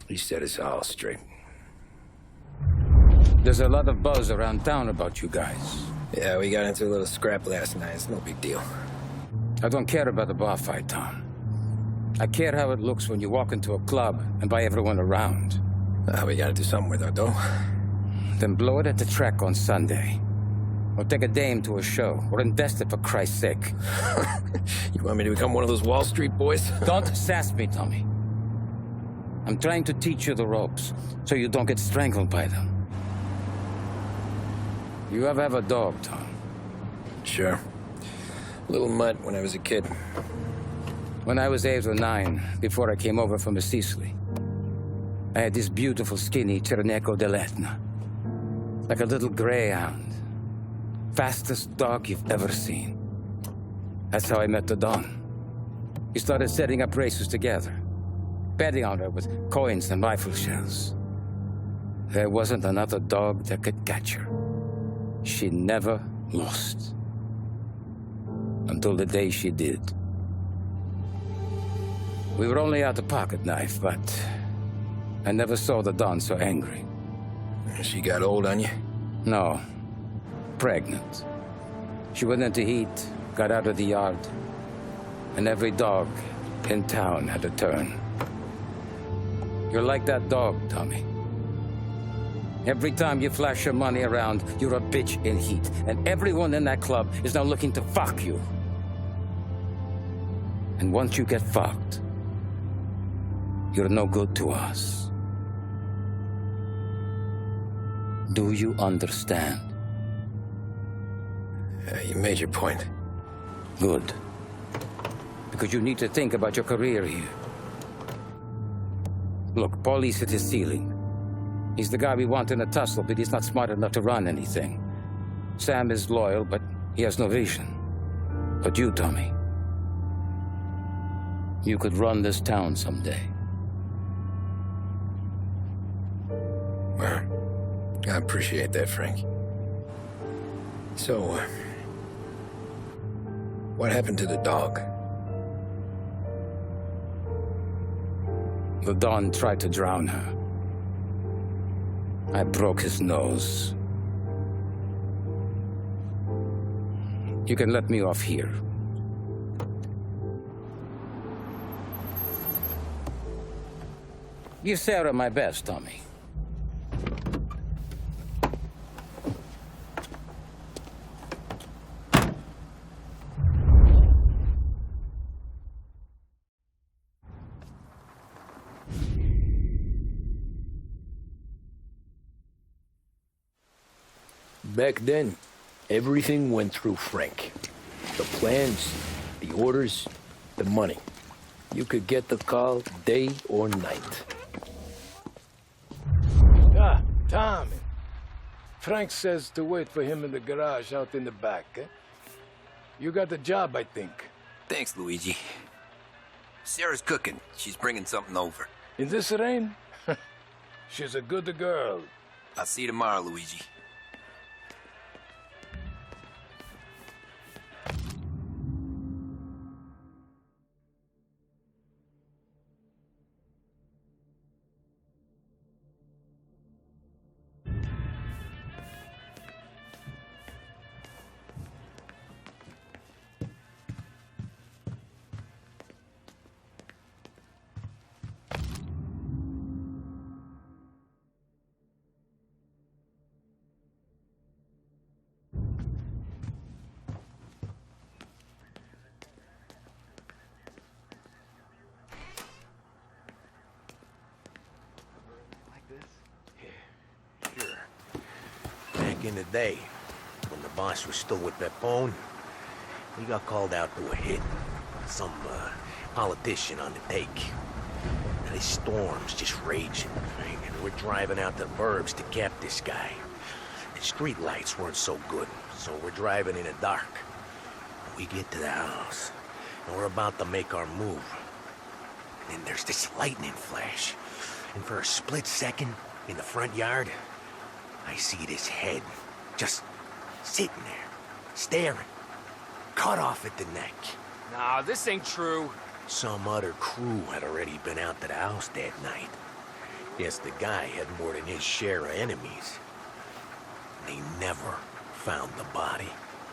He set us all straight. There's a lot of buzz around town about you guys. Yeah, we got into a little scrap last night. It's no big deal. I don't care about the bar fight, Tom. I care how it looks when you walk into a club and buy everyone around. We gotta do something with our dough. Then blow it at the track on Sunday. Or take a dame to a show. Or invest it, for Christ's sake. You want me to become one of those Wall Street boys? Don't sass me, Tommy. I'm trying to teach you the ropes, so you don't get strangled by them. You ever have a dog, Tom? Sure. Little mutt when I was a kid. When I was 8 or 9, before I came over from Sicily, I had this beautiful, skinny Cerneco dell'Etna. Like a little greyhound. Fastest dog you've ever seen. That's how I met the Don. We started setting up races together. Betting on her with coins and rifle shells. There wasn't another dog that could catch her. She never lost. Until the day she did. We were only out a pocket knife, but I never saw the Don so angry. She got old on you? No. Pregnant. She went into heat, got out of the yard, and every dog in town had a turn. You're like that dog, Tommy. Every time you flash your money around, you're a bitch in heat, and everyone in that club is now looking to fuck you. And once you get fucked, you're no good to us. Do you understand? You made your point. Good. because you need to think about your career here. Look, Paulie's at his ceiling. He's the guy we want in a tussle, but he's not smart enough to run anything. Sam is loyal, but he has no vision. But you, Tommy, you could run this town someday. Well, I appreciate that, Frank. So, what happened to the dog? The Don tried to drown her. I broke his nose. You can let me off here. Give Sarah my best, Tommy. Back then, everything went through Frank. The plans, the orders, the money. You could get the call day or night. Ah, Tommy. Frank says to wait for him in the garage out in the back, eh? You got the job, I think. Thanks, Luigi. Sarah's cooking. She's bringing something over. In this rain? She's a good girl. I'll see you tomorrow, Luigi. Back in the day, when the boss was still with Pepone, we got called out to a hit. Some politician on the take. And his storm's just raging. And we're driving out the burbs to cap this guy. The street lights weren't so good, so we're driving in the dark. We get to the house, and we're about to make our move. And then there's this lightning flash. And for a split second, in the front yard, I see this head, just sitting there, staring, cut off at the neck. Nah, this ain't true. Some other crew had already been out to the house that night. Yes, the guy had more than his share of enemies. They never found the body.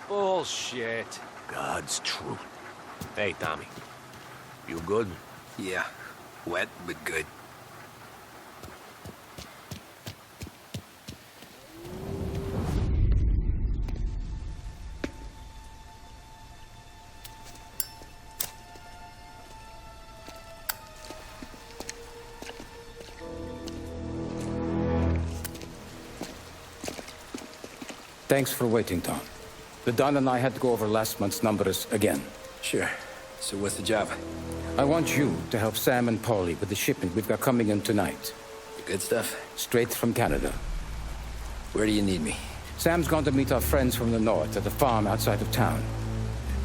Bullshit. God's truth. Hey, Tommy. You good? Yeah. Wet, but good. Thanks for waiting, Don. The Don and I had to go over last month's numbers again. Sure. So what's the job? I want you to help Sam and Paulie with the shipment we've got coming in tonight. The good stuff? Straight from Canada. Where do you need me? Sam's going to meet our friends from the north at the farm outside of town.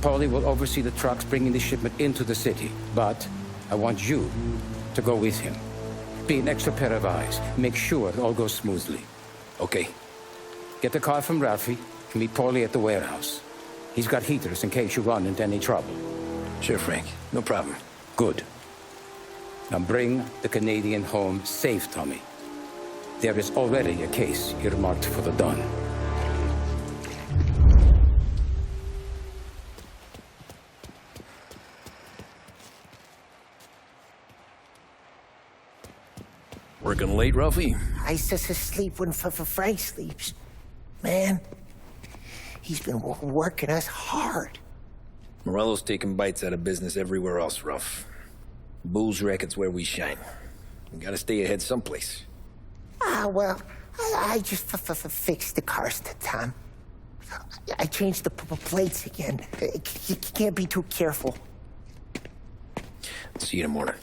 Paulie will oversee the trucks bringing the shipment into the city. But I want you to go with him. Be an extra pair of eyes. Make sure it all goes smoothly. Okay. Get the car from Ralphie and meet Paulie at the warehouse. He's got heaters in case you run into any trouble. Sure, Frank. No problem. Good. Now bring the Canadian home safe, Tommy. There is already a case earmarked for the Don. Working late, Ralphie? I sleep when Frank sleeps. Man, he's been working us hard. Morello's taking bites out of business everywhere else, Ruff. Bull's racket's where we shine. We gotta stay ahead someplace. Well, I just fixed the cars, Tom. I changed the plates again. You can't be too careful. See you in the morning.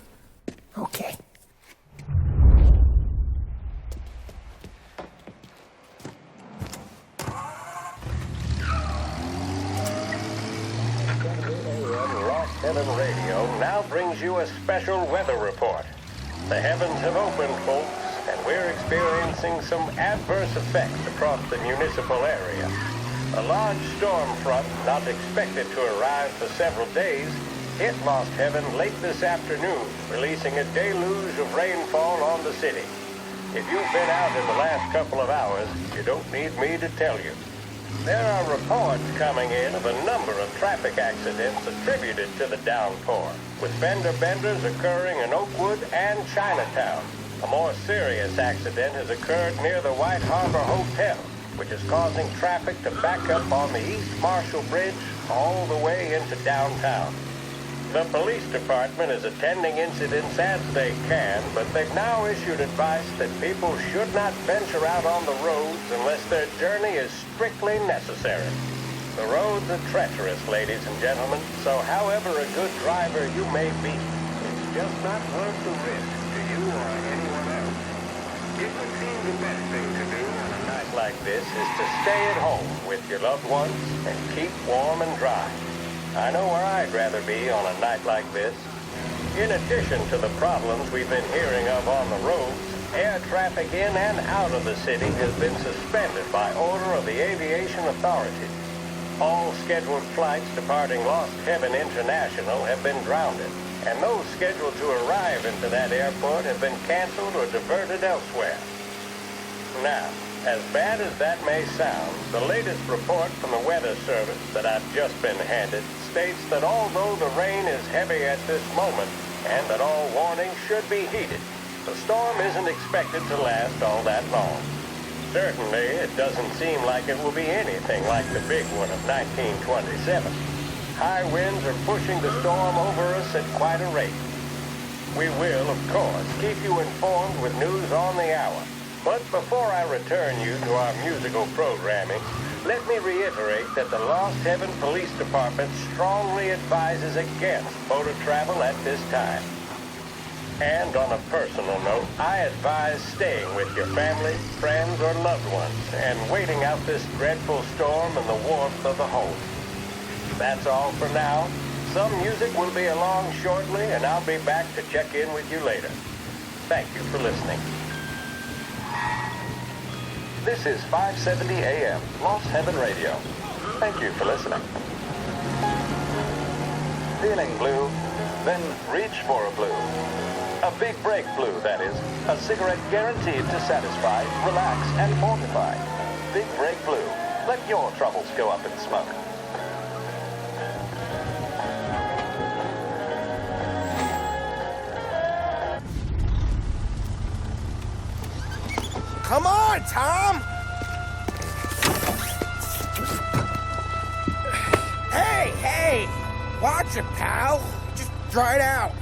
Okay. Lost Heaven Radio now brings you a special weather report. The heavens have opened, folks, and we're experiencing some adverse effects across the municipal area. A large storm front, not expected to arrive for several days, hit Lost Heaven late this afternoon, releasing a deluge of rainfall on the city. If you've been out in the last couple of hours, you don't need me to tell you. There are reports coming in of a number of traffic accidents attributed to the downpour, with fender benders occurring in Oakwood and Chinatown. A more serious accident has occurred near the White Harbor Hotel, which is causing traffic to back up on the East Marshall Bridge all the way into downtown. The police department is attending incidents as they can, but they've now issued advice that people should not venture out on the roads unless their journey is strictly necessary. The roads are treacherous, ladies and gentlemen, so however a good driver you may be, it's just not worth the risk to you or anyone else. It would seem the best thing to do on a night like this is to stay at home with your loved ones and keep warm and dry. I know where I'd rather be on a night like this. In addition to the problems we've been hearing of on the roads, air traffic in and out of the city has been suspended by order of the aviation authorities. All scheduled flights departing Lost Heaven International have been grounded, and those scheduled to arrive into that airport have been canceled or diverted elsewhere. Now, as bad as that may sound, the latest report from the Weather Service that I've just been handed states that although the rain is heavy at this moment and that all warnings should be heeded, the storm isn't expected to last all that long. Certainly, it doesn't seem like it will be anything like the big one of 1927. High winds are pushing the storm over us at quite a rate. We will, of course, keep you informed with news on the hour. But before I return you to our musical programming, let me reiterate that the Lost Heaven Police Department strongly advises against motor travel at this time. And on a personal note, I advise staying with your family, friends, or loved ones and waiting out this dreadful storm in the warmth of the home. That's all for now. Some music will be along shortly, and I'll be back to check in with you later. Thank you for listening. This is 570 AM, Lost Heaven Radio. Thank you for listening. Feeling blue? Then reach for a blue. A big break blue, that is. A cigarette guaranteed to satisfy, relax, and fortify. Big break blue. Let your troubles go up in smoke. Come on, Tom! Hey! Watch it, pal. Just dried out.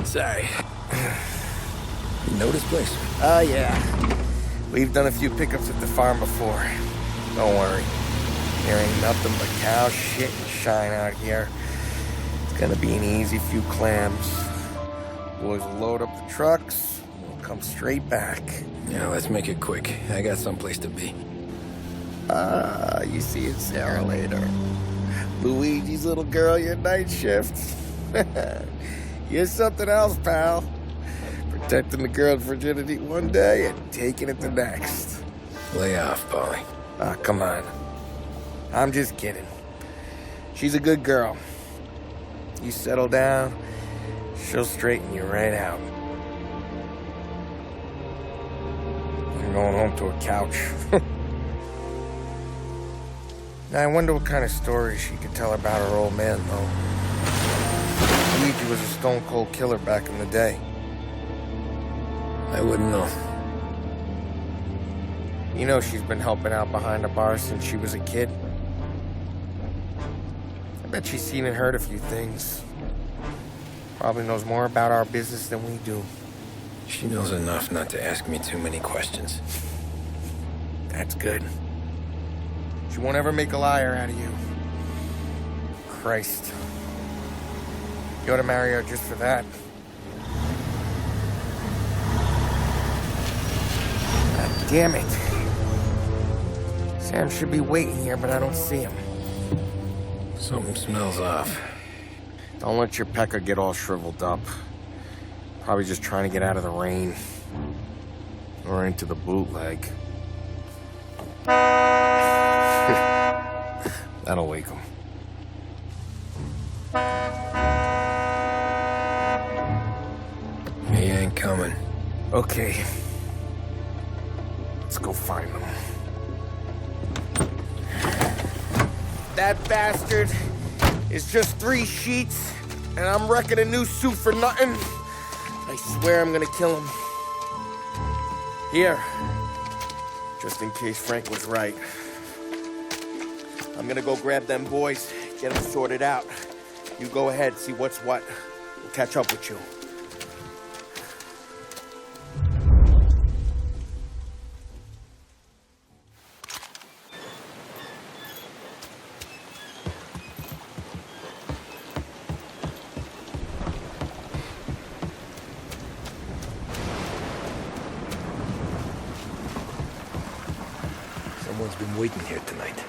Sorry. You know this place? Yeah. We've done a few pickups at the farm before. Don't worry. There ain't nothing but cow shit and shine out here. It's gonna be an easy few clams. Boys will load up the trucks, and we'll come straight back. Yeah, let's make it quick. I got someplace to be. You see it, Sarah, later. Luigi's little girl, your night shift. You're something else, pal. Protecting the girl's virginity one day and taking it the next. Lay off, Polly. Come on. I'm just kidding. She's a good girl. You settle down, she'll straighten you right out. I'm going home to a couch. Now, I wonder what kind of stories she could tell about her old man, though. Luigi was a stone-cold killer back in the day. I wouldn't know. You know she's been helping out behind the bar since she was a kid. I bet she's seen and heard a few things. Probably knows more about our business than we do. She knows enough not to ask me too many questions. That's good. She won't ever make a liar out of you. Christ. You ought to marry her just for that. God damn it. Sam should be waiting here, but I don't see him. Something smells off. Don't let your pecker get all shriveled up. Probably just trying to get out of the rain. Or into the bootleg. That'll wake him. He ain't coming. Okay. Let's go find him. That bastard is just 3 sheets, and I'm wrecking a new suit for nothing. I swear I'm gonna kill him. Here. Just in case Frank was right. I'm gonna go grab them boys, get them sorted out. You go ahead, see what's what. We'll catch up with you. Someone's been waiting here tonight.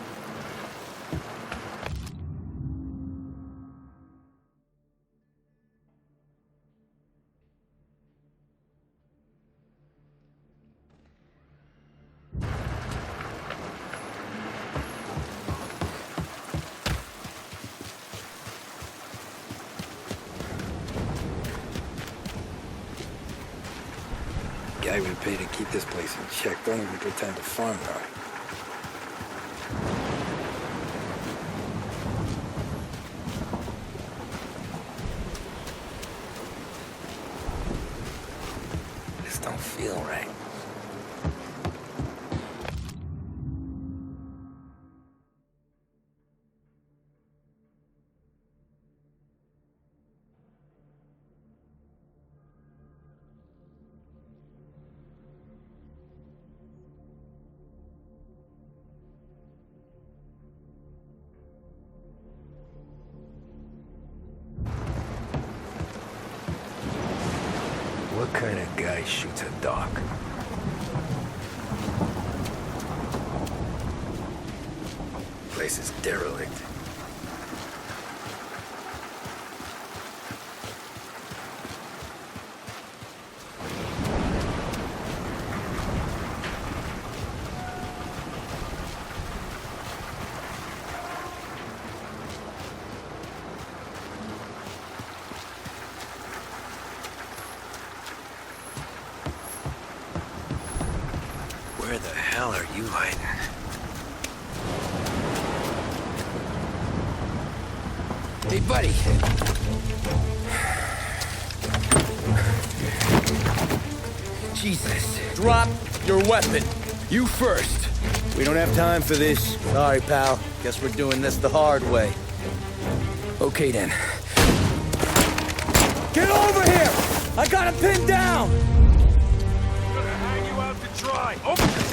Guy we pay to keep this place in check don't even pretend to farm now. This don't feel right. What kind of guy shoots a dog? Place is derelict. Where the hell are you hiding? Hey, buddy. Jesus. Drop your weapon. You first. We don't have time for this. Sorry, pal. Guess we're doing this the hard way. Okay, then. Get over here! I got him pinned down! I'm gonna hang you out to dry. Open this.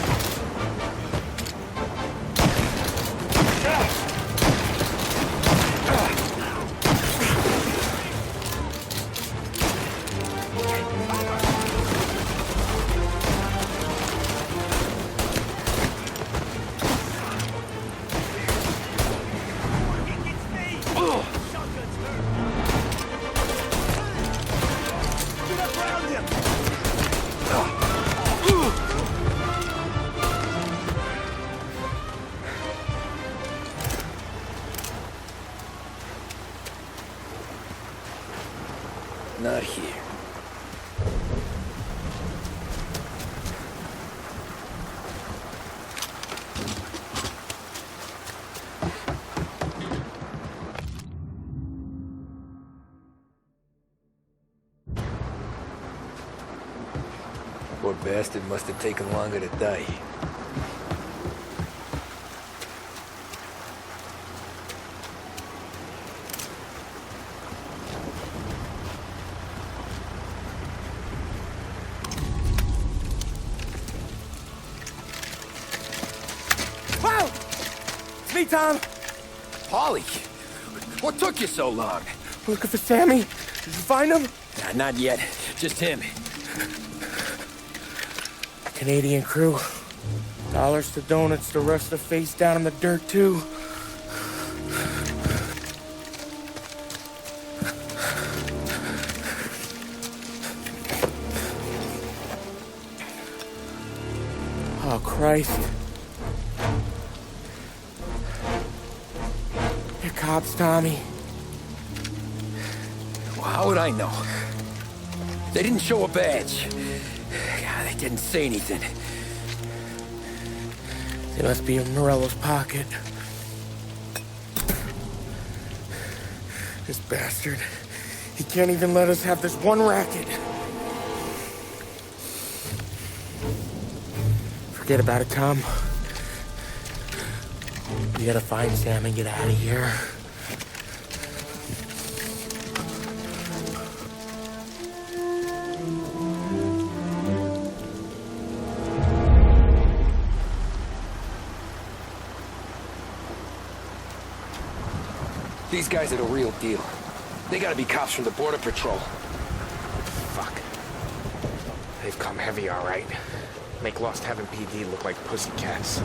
Not here. Poor bastard must have taken longer to die. It's me, Tom. Polly, what took you so long? Looking for Sammy? Did you find him? Nah, not yet. Just him. Canadian crew. Dollars to donuts, the rest are face down in the dirt, too. Oh, Christ. They're cops, Tommy. Well, how would I know? They didn't show a badge. God, they didn't say anything. They must be in Morello's pocket. This bastard. He can't even let us have this one racket. Forget about it, Tom. We gotta find Sam and get out of here. These guys are the real deal. They gotta be cops from the Border Patrol. Fuck. They've come heavy, all right. Make Lost Heaven PD look like pussycats.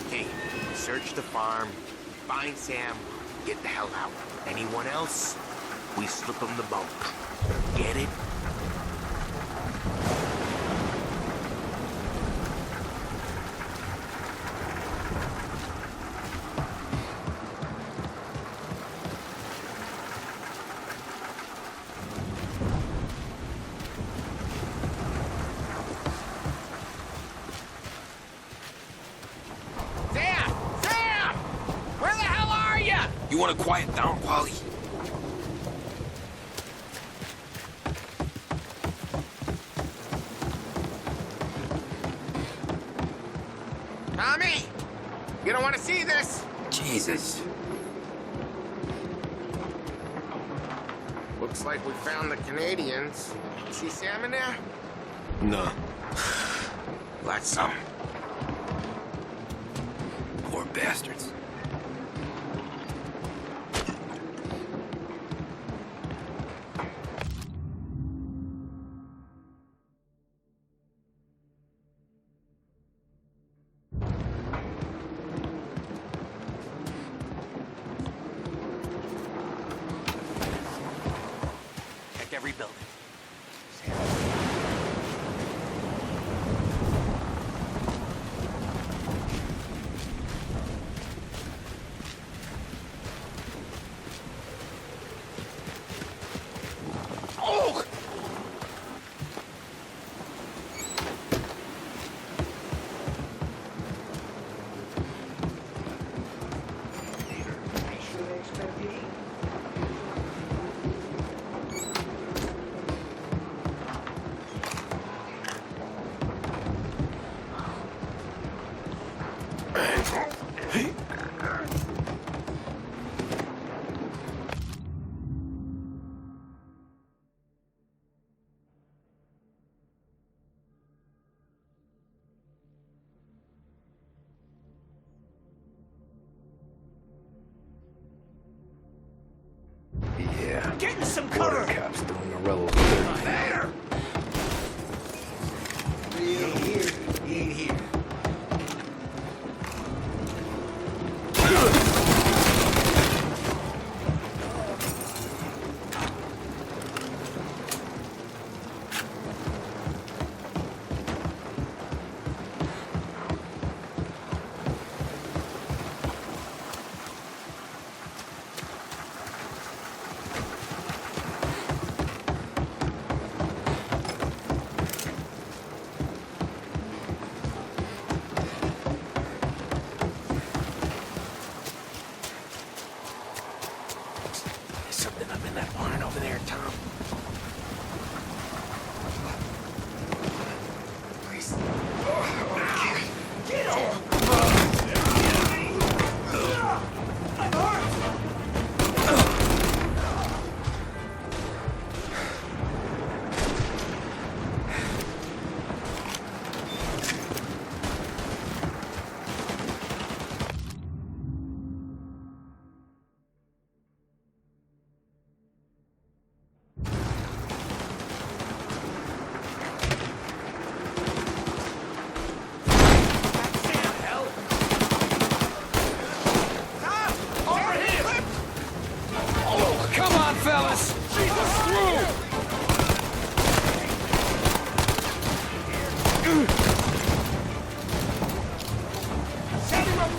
Okay, search the farm, find Sam, get the hell out. Anyone else, we slip them the bump. Get it? You want to quiet down, Paulie? Tommy! You don't want to see this! Jesus. Looks like we found the Canadians. See Sam in there? No. That's some. Poor bastards. Check every building. Oh! Yeah. Getting some cover! Border cops doing Morello dirty. There! He ain't here. He ain't here.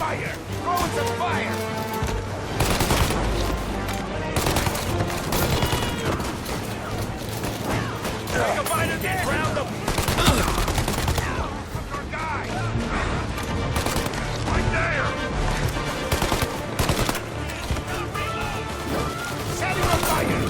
fire! Throwing some fire! Take a bite of this! Round them! Guy! Right there! Setting on fire!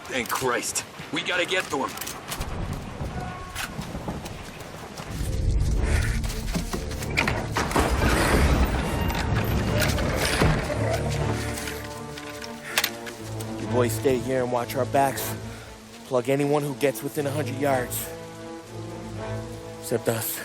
Thank Christ. We gotta get to him. You boys stay here and watch our backs. Plug anyone who gets within 100 yards. Except us.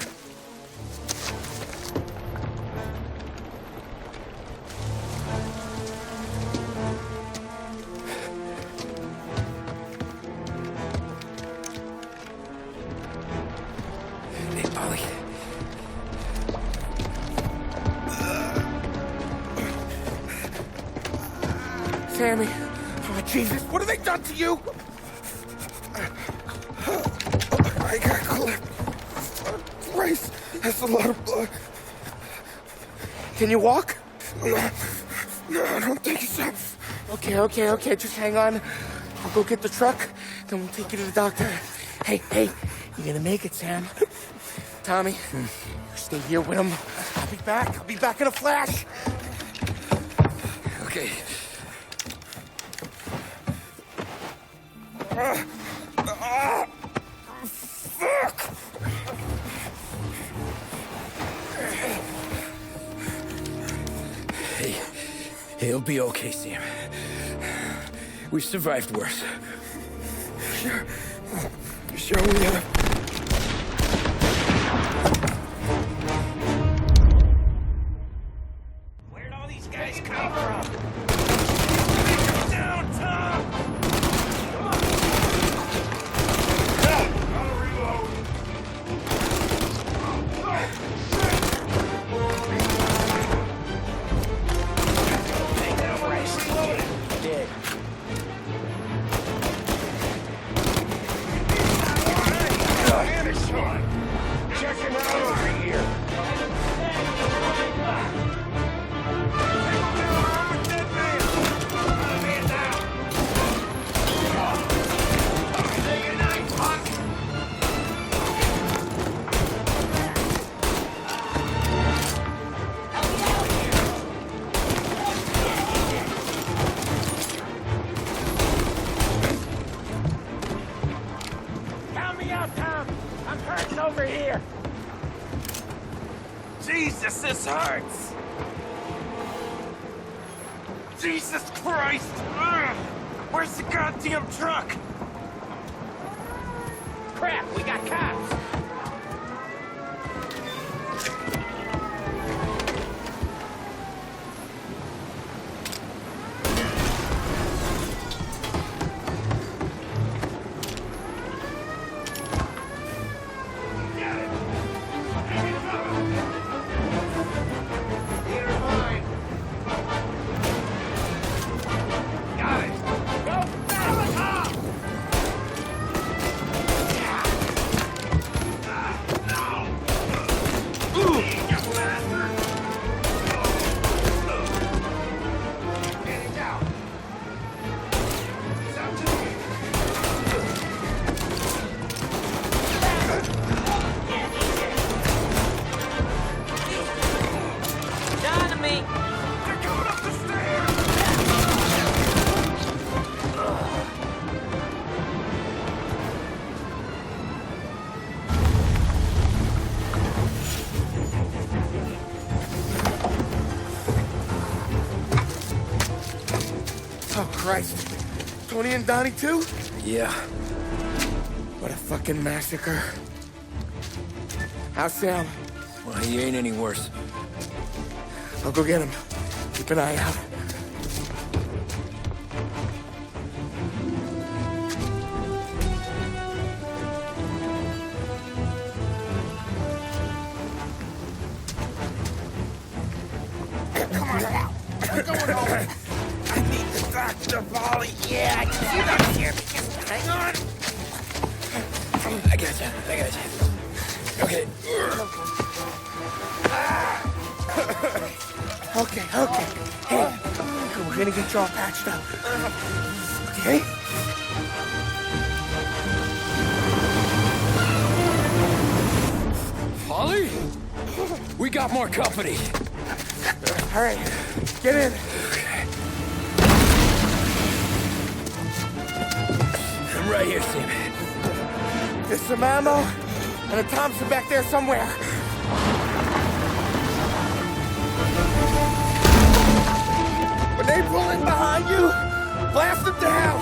Sammy. Oh, Jesus, what have they done to you? I got clipped. Christ, that's a lot of blood. Can you walk? No, I don't think so. Okay, just hang on. I'll go get the truck, then we'll take you to the doctor. Hey, you're gonna make it, Sam. Tommy, you stay here with him. I'll be back in a flash. Okay. Fuck! Hey, it'll be okay, Sam. We've survived worse. Sure we have. Where'd all these guys come from? Down, Tom! Come on! I'll reload! Take that rest. Dead. Anderson! Checking out over here! Count me out, Tom! I'm hurting over here! Jesus, this hurts! Jesus Christ! Ugh. Where's the goddamn truck? Crap, we got cops! Oh, Christ. Tony and Donnie, too? Yeah. What a fucking massacre. How's Sam? Well, he ain't any worse. I'll go get him. Keep an eye out. Polly. Yeah, I can see that here. Just hang on. I got you. Okay. Okay. Hey, we're gonna get you all patched up. Okay? Polly? We got more company. All right, get in. I'm right here, Sam. There's some ammo and a Thompson back there somewhere. When they pull in behind you, blast them down.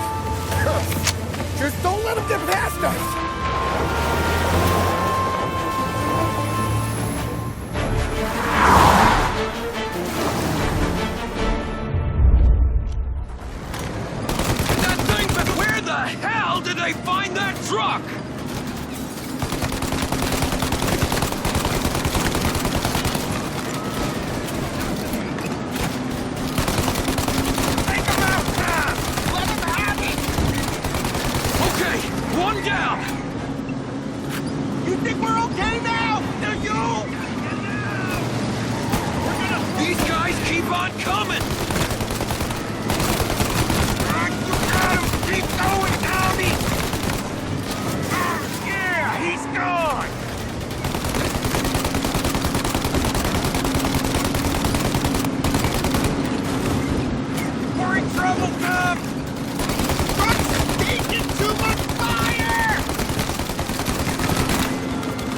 Just don't let them get past us. Where the hell did they find that truck? Take him out, Tom! Let him have it! Okay, one down! You think we're okay now? Do you? These guys keep on coming! Keep going, Tommy! Yeah, he's gone! We're in trouble, Tom! Truck's taking too much fire!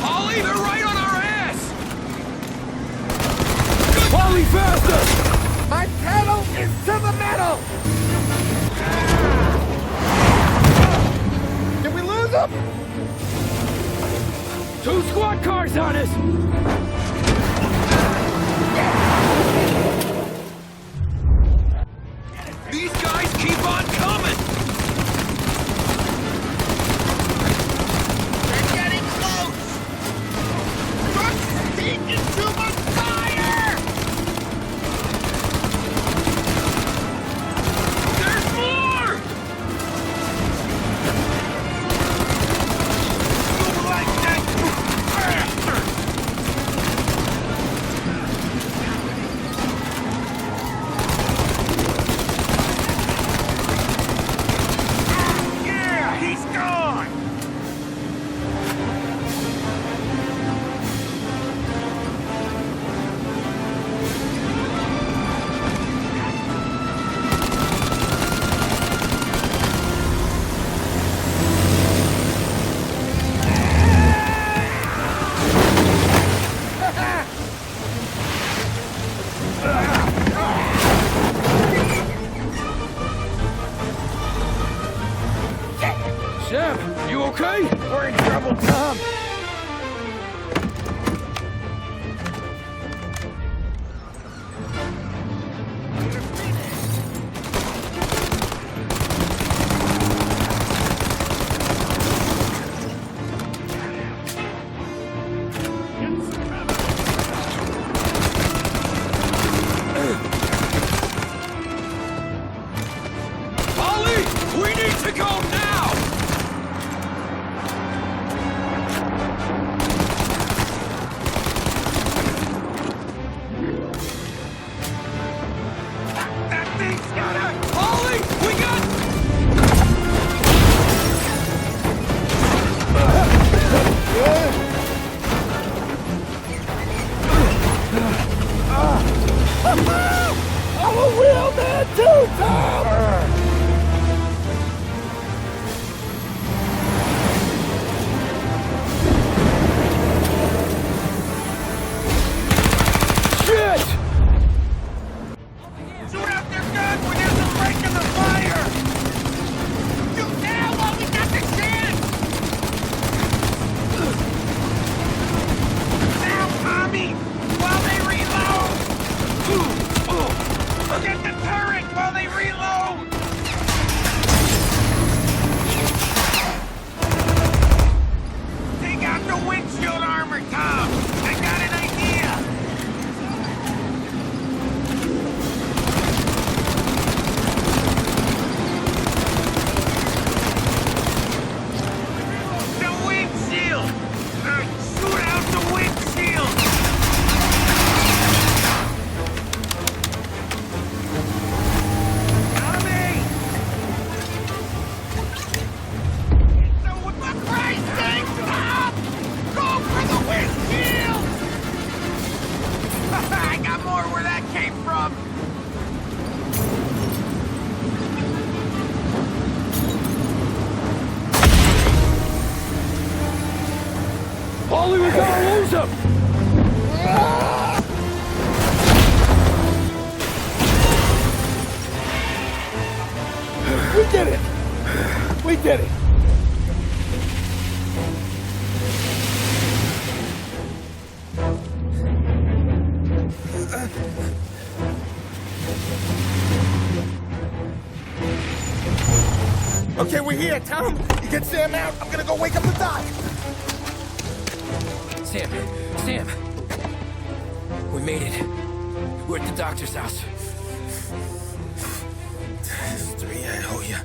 Ollie, they're right on our ass! Polly, faster! My pedal is to the metal! Did we lose them? 2 squad cars on us! These guys keep on coming! They're getting close! Truck's taking too much fire! There's more! Move like that, you bastard! Yeah, he's gone! Sam, you okay? We're in trouble, Tom. Ollie, we need to go now! That thing's gonna... Ollie, we got... I'm a real man too, Tom! Shit! Shoot out their guns when there's a break in the fire! Shoot now while we got the chance! Now, Tommy! While they reload! Get the turret while they reload! Take out the windshield armor, Tom! I got an idea! Lose him! We did it! We did it! Okay, we're here, Tom. You get Sam out. I'm gonna go wake up the doc. Sam! Sam! We made it. We're at the doctor's house. It's 3, I owe you.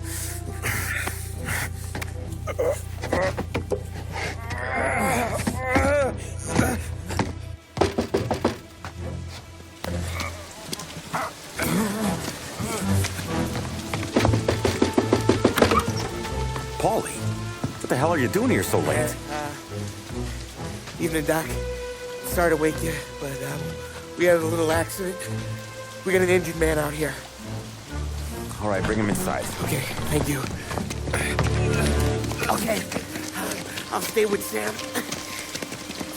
Paulie, what the hell are you doing here so late? Evening, Doc. Sorry to wake you, but we had a little accident. We got an injured man out here. All right, bring him inside. Okay, thank you. Okay, I'll stay with Sam.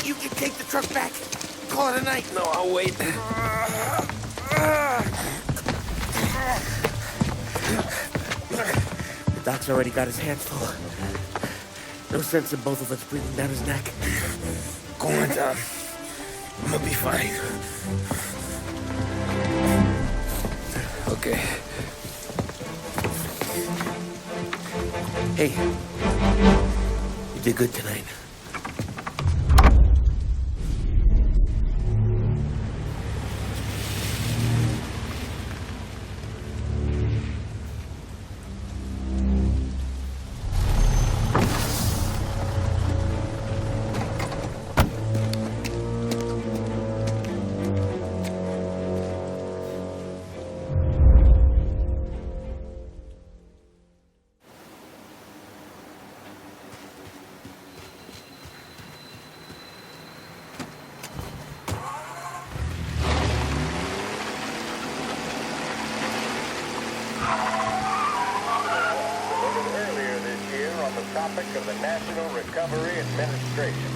You can take the truck back. Call it a night. No, I'll wait. The doc's already got his hands full. No sense in both of us breathing down his neck. Go on, Tom. I'm gonna be fine. Okay. Hey, you did good tonight. Topic of the National Recovery Administration.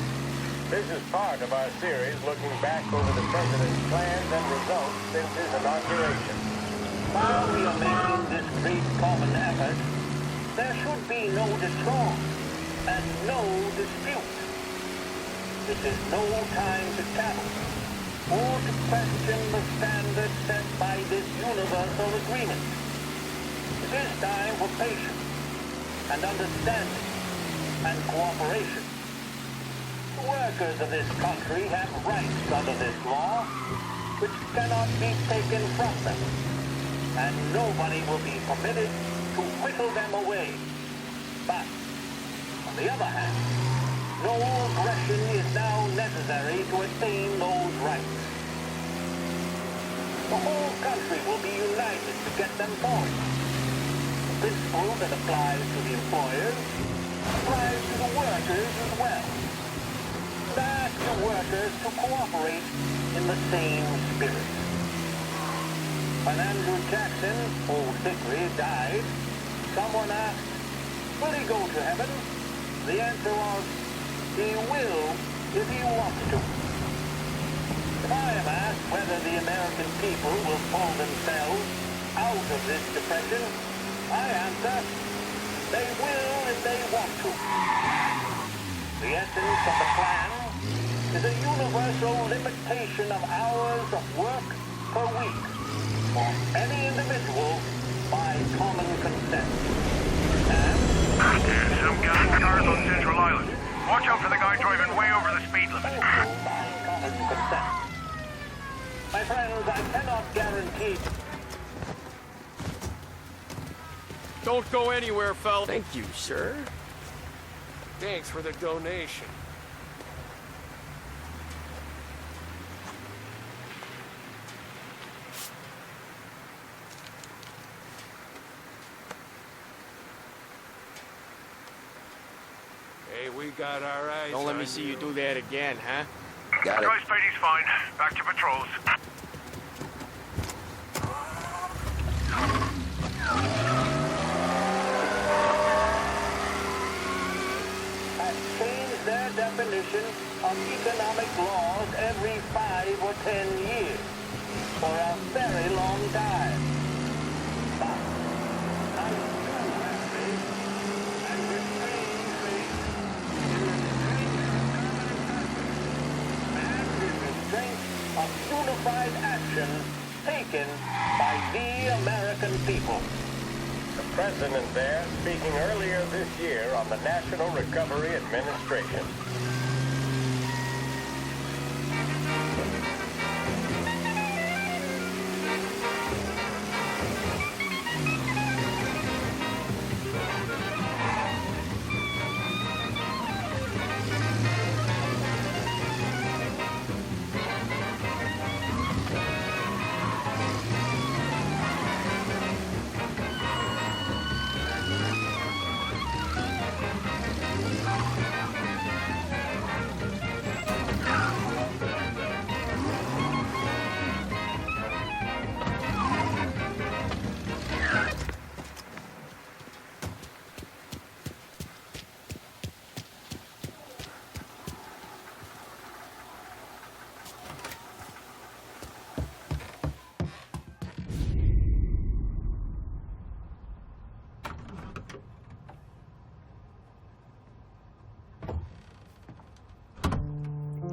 This is part of our series looking back over the President's plans and results since his inauguration. While we are making this great common effort, there should be no discord and no dispute. This is no time to tattle or to question the standards set by this universal agreement. It is time for patience and understanding and cooperation. The workers of this country have rights under this law, which cannot be taken from them, and nobody will be permitted to whittle them away. But, on the other hand, no aggression is now necessary to attain those rights. The whole country will be united to get them forward. The principle that applies to the employers applies to the workers as well. And ask the workers to cooperate in the same spirit. When Andrew Jackson, old Hickory, died, someone asked, will he go to heaven? The answer was, he will if he wants to. If I am asked whether the American people will pull themselves out of this depression, I answer, they will if they want to. The essence of the plan is a universal limitation of hours of work per week for any individual by common consent. And some gas cars on Central Island. Watch out for the guy driving way over the speed limit. By common consent. My friends, I cannot guarantee. Don't go anywhere, fella. Thank you, sir. Thanks for the donation. Hey, we got our eyes. Don't let me on see you do that again, huh? Got it. Guy Spidey's fine. Back to patrols. Have changed their definition of about economic laws every 5 or 10 years for a very long time. But I do have faith and retain faith in the strength of unified action taken by the American people. The president there speaking earlier this year on the National Recovery Administration.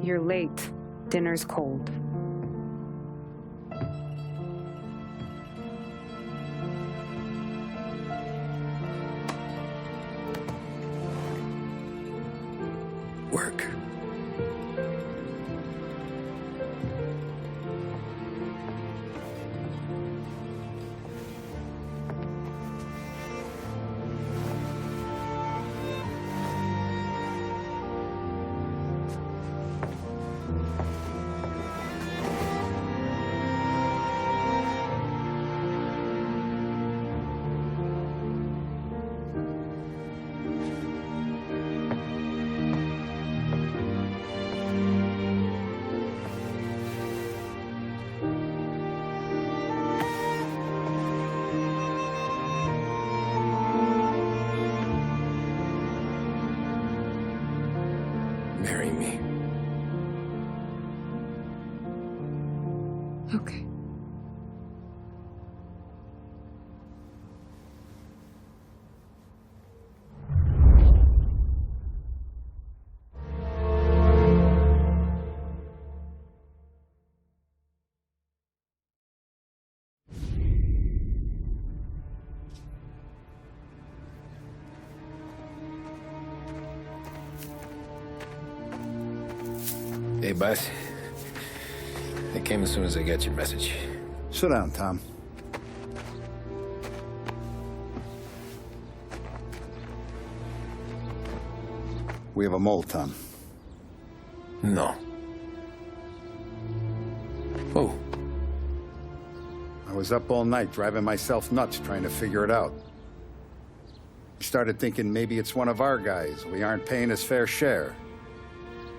You're late. Dinner's cold. Work. Marry me. Okay. Hey, boss. I came as soon as I got your message. Sit down, Tom. We have a mole, Tom. No. Oh. I was up all night driving myself nuts trying to figure it out. I started thinking maybe it's one of our guys. We aren't paying his fair share.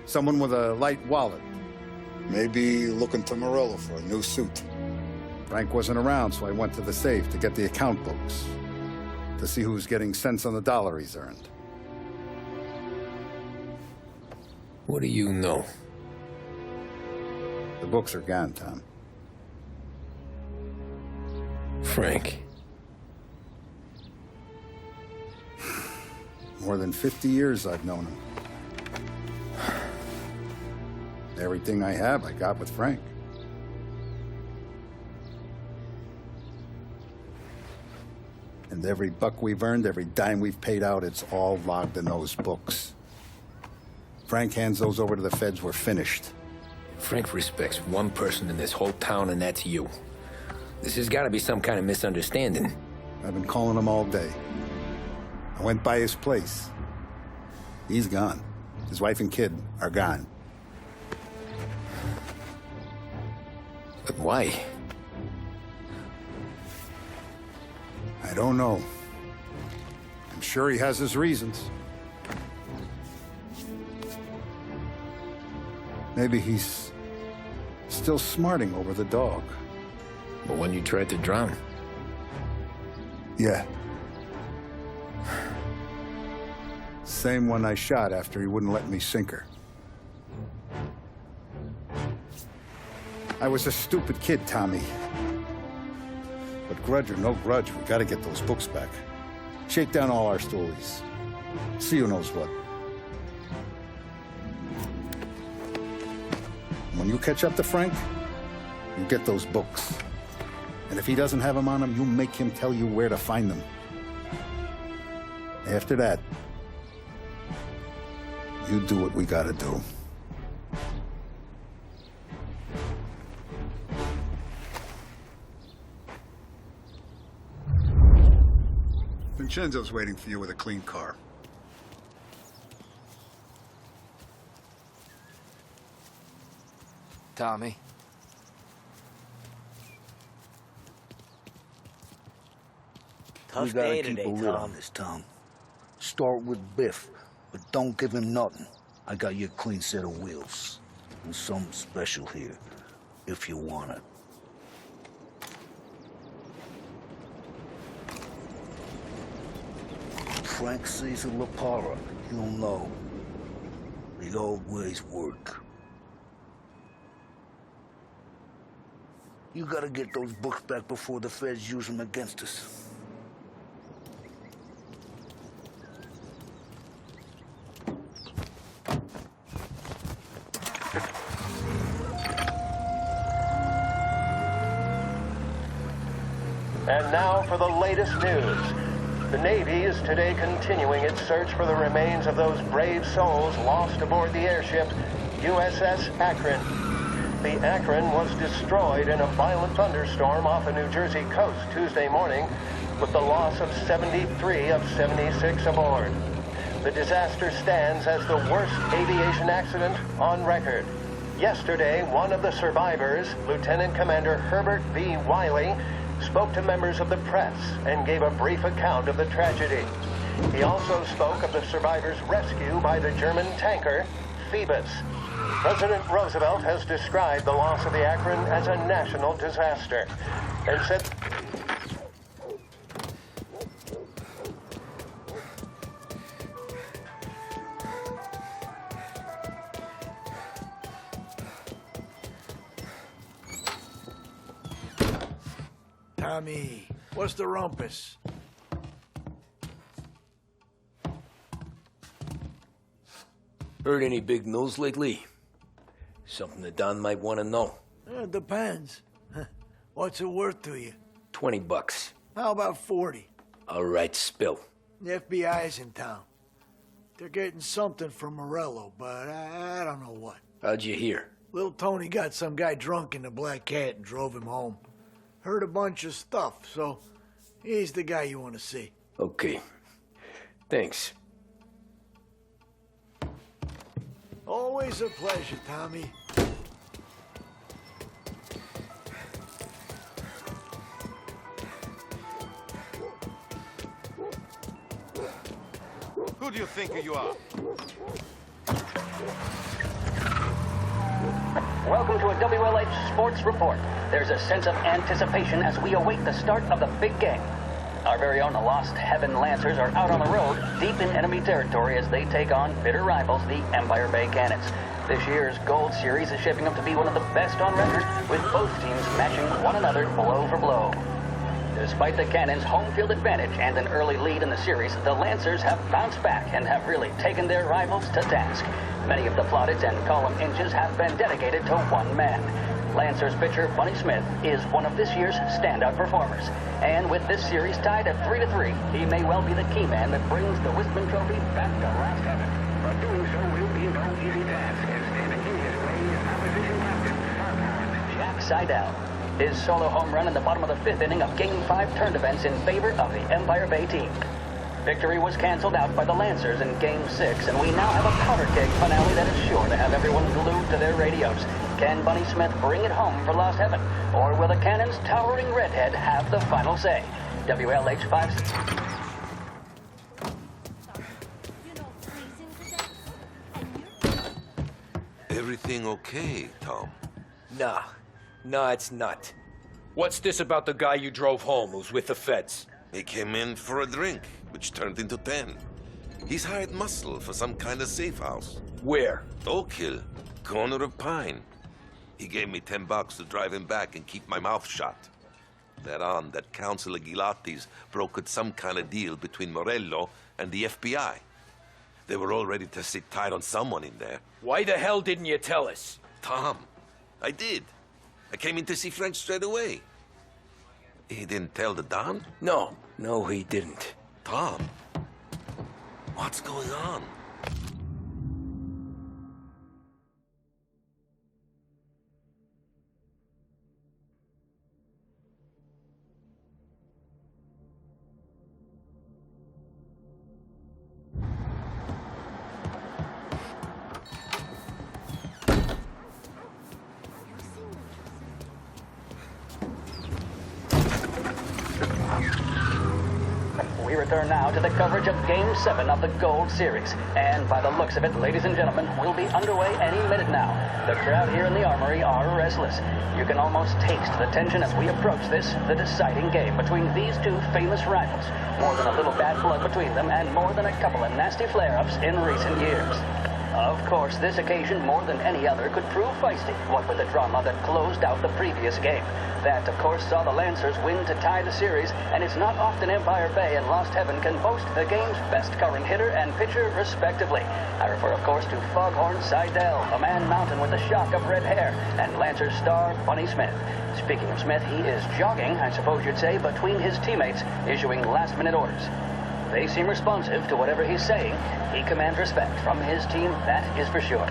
Someone with a light wallet. Maybe looking to Morello for a new suit. Frank wasn't around, so I went to the safe to get the account books. To see who's getting cents on the dollar he's earned. What do you know? The books are gone, Tom. Frank. More than 50 years I've known him. Everything I have, I got with Frank. And every buck we've earned, every dime we've paid out, it's all logged in those books. Frank hands those over to the feds, we're finished. Frank respects one person in this whole town, and that's you. This has got to be some kind of misunderstanding. I've been calling him all day. I went by his place. He's gone. His wife and kid are gone. But why? I don't know. I'm sure he has his reasons. Maybe he's still smarting over the dog. But when you tried to drown? Yeah. Same one I shot after he wouldn't let me sink her. I was a stupid kid, Tommy. But grudge or no grudge, we gotta get those books back. Shake down all our stories. See who knows what. When you catch up to Frank, you get those books. And if he doesn't have them on him, you make him tell you where to find them. After that, you do what we gotta do. Vincenzo's waiting for you with a clean car. Tommy. We gotta keep a lid on this town. Start with Biff, but don't give him nothing. I got you a clean set of wheels. And something special here, if you want it. Frank sees a La Parra, he'll know. The old ways work. You gotta get those books back before the feds use them against us. And now for the latest news. The Navy is today continuing its search for the remains of those brave souls lost aboard the airship USS Akron. The Akron was destroyed in a violent thunderstorm off the New Jersey coast Tuesday morning, with the loss of 73 of 76 aboard. The disaster stands as the worst aviation accident on record. Yesterday, one of the survivors, Lieutenant Commander Herbert V. Wiley, spoke to members of the press and gave a brief account of the tragedy. He also spoke of the survivors' rescue by the German tanker, Phoebus. President Roosevelt has described the loss of the Akron as a national disaster and said... Tommy, what's the rumpus? Heard any big news lately? Something that Don might want to know. It depends. What's it worth to you? $20. How about 40? All right, spill. The FBI's in town. They're getting something from Morello, but I don't know what. How'd you hear? Little Tony got some guy drunk in the Black Cat and drove him home. Heard a bunch of stuff, so he's the guy you want to see. Okay. Thanks. Always a pleasure, Tommy. Who do you think you are? Welcome to a WLH Sports Report. There's a sense of anticipation as we await the start of the big game. Our very own Lost Heaven Lancers are out on the road, deep in enemy territory as they take on bitter rivals, the Empire Bay Cannons. This year's Gold Series is shaping up to be one of the best on record, with both teams matching one another blow for blow. Despite the Cannons' home field advantage and an early lead in the series, the Lancers have bounced back and have really taken their rivals to task. Many of the plaudits and column inches have been dedicated to one man. Lancers pitcher Bunny Smith is one of this year's standout performers. And with this series tied at 3-3, he may well be the key man that brings the Wistman Trophy back to Last Heaven. But doing so will be no easy task, as standing in his way is opposition captain Jack Seidel. His solo home run in the bottom of the fifth inning of Game 5 turned events in favor of the Empire Bay team. Victory was canceled out by the Lancers in Game 6, and we now have a powder keg finale that is sure to have everyone glued to their radios. Can Bunny Smith bring it home for Lost Heaven, or will the Cannon's towering redhead have the final say? WLH 5... Everything okay, Tom? Nah, it's not. What's this about the guy you drove home who's with the feds? He came in for a drink, which turned into 10. He's hired muscle for some kind of safe house. Where? Oak Hill, corner of Pine. He gave me $10 to drive him back and keep my mouth shut. Thereon, that Council of Gilatis brokered some kind of deal between Morello and the FBI. They were all ready to sit tight on someone in there. Why the hell didn't you tell us? Tom, I did. I came in to see Frank straight away. He didn't tell the Don? No, he didn't. Tom, what's going on? We return now to the coverage of Game 7 of the Gold Series. And by the looks of it, ladies and gentlemen, we'll be underway any minute now. The crowd here in the Armory are restless. You can almost taste the tension as we approach this, the deciding game between these two famous rivals. More than a little bad blood between them, and more than a couple of nasty flare-ups in recent years. Of course, this occasion, more than any other, could prove feisty, what with the drama that closed out the previous game. That, of course, saw the Lancers win to tie the series, and it's not often Empire Bay and Lost Heaven can boast the game's best current hitter and pitcher, respectively. I refer, of course, to Foghorn Seidel, a man mountain with a shock of red hair, and Lancers star Bunny Smith. Speaking of Smith, he is jogging, I suppose you'd say, between his teammates, issuing last-minute orders. They seem responsive to whatever he's saying. He commands respect from his team, that is for sure.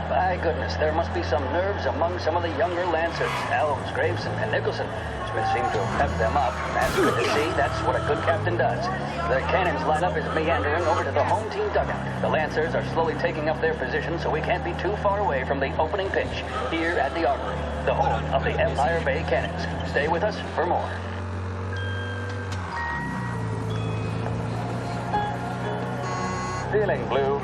By goodness, there must be some nerves among some of the younger Lancers. Elms, Graves, and Nicholson. Smith seemed to have pepped them up. That's good to see. That's what a good captain does. The cannons lineup is meandering over to the home team dugout. The Lancers are slowly taking up their position, so we can't be too far away from the opening pitch here at the Armory, the home of the Empire Bay Cannons. Stay with us for more. Feeling blue?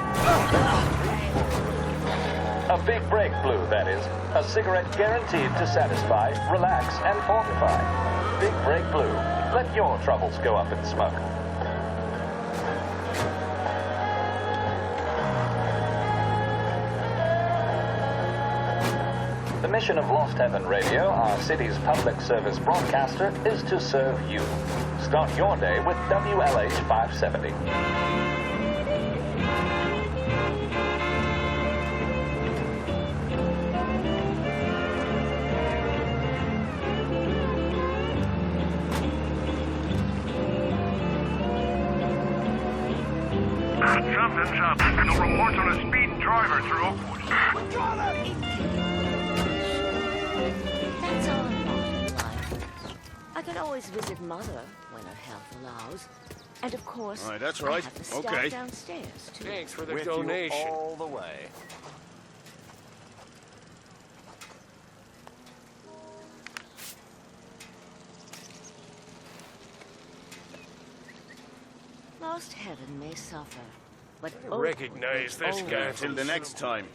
A big break blue, that is. A cigarette guaranteed to satisfy, relax, and fortify. Big break blue. Let your troubles go up in smoke. The mission of Lost Heaven Radio, our city's public service broadcaster, is to serve you. Start your day with WLH 570. Something's up. No reports on a speeding driver through Oakwood. That's all I'm not in life. I can always visit Mother when her health allows. And of course, All right, that's I right. have the staff Okay. downstairs, too. Thanks for the With donation. you all the way. Lost Heaven may suffer, but I recognize this guy. Until the next time.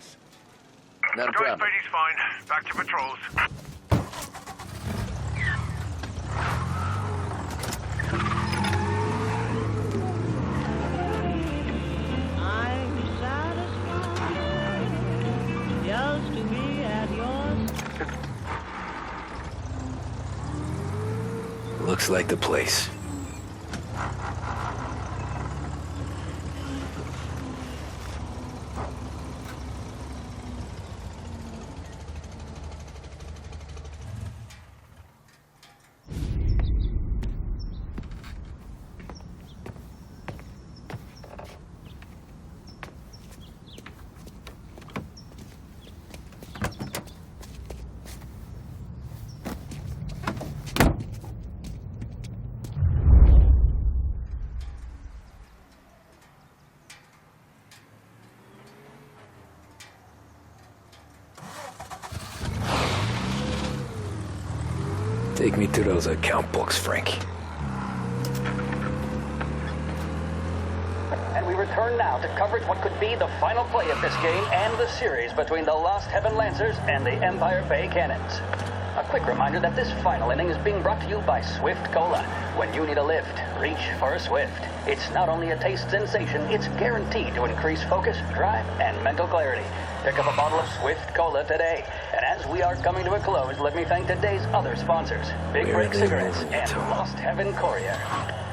Not a Joyce problem. Beatty's fine. Back to patrols. I'm satisfied just to be at yours. Looks like the place. Take me to those account books, Frank. And we return now to coverage what could be the final play of this game and the series between the Lost Heaven Lancers and the Empire Bay Cannons. A quick reminder that this final inning is being brought to you by Swift Cola. When you need a lift, reach for a Swift. It's not only a taste sensation, it's guaranteed to increase focus, drive, and mental clarity. Pick up a bottle of Swift Cola today. And as we are coming to a close, let me thank today's other sponsors, Big Break Cigarettes and Lost Heaven Courier.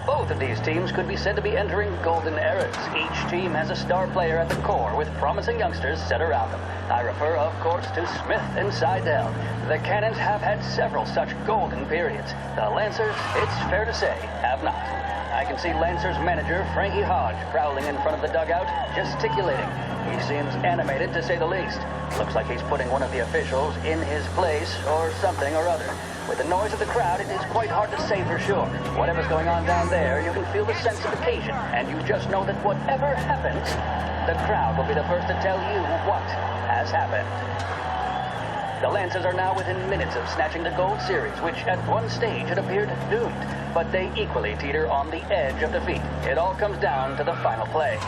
Both of these teams could be said to be entering golden eras. Each team has a star player at the core with promising youngsters set around them. I refer, of course, to Smith and Seidel. The Cannons have had several such golden periods. The Lancers, it's fair to say, have not. I can see Lancers manager Frankie Hodge prowling in front of the dugout, gesticulating. He seems animated, to say the least. Looks like he's putting one of the officials in his place or something or other. With the noise of the crowd, it is quite hard to say for sure. Whatever's going on down there, you can feel the sense of occasion, and you just know that whatever happens, the crowd will be the first to tell you what has happened. The Lancers are now within minutes of snatching the Gold Series, which at one stage had appeared doomed, but they equally teeter on the edge of defeat. It all comes down to the final play.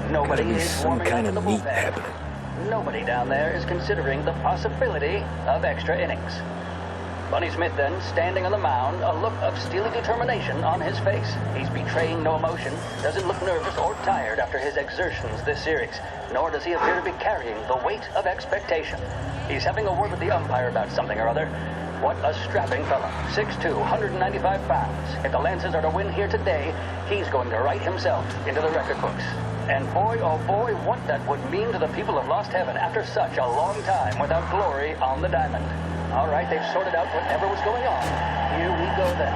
Nobody is warming up in the bullpen. Nobody down there is considering the possibility of extra innings. Bunny Smith then, standing on the mound, a look of steely determination on his face. He's betraying no emotion, doesn't look nervous or tired after his exertions this series, nor does he appear to be carrying the weight of expectation. He's having a word with the umpire about something or other. What a strapping fella. 6'2", 195 pounds. If the Lancers are to win here today, he's going to write himself into the record books. And boy, oh boy, what that would mean to the people of Lost Heaven after such a long time without glory on the diamond. All right, they've sorted out whatever was going on. Here we go then.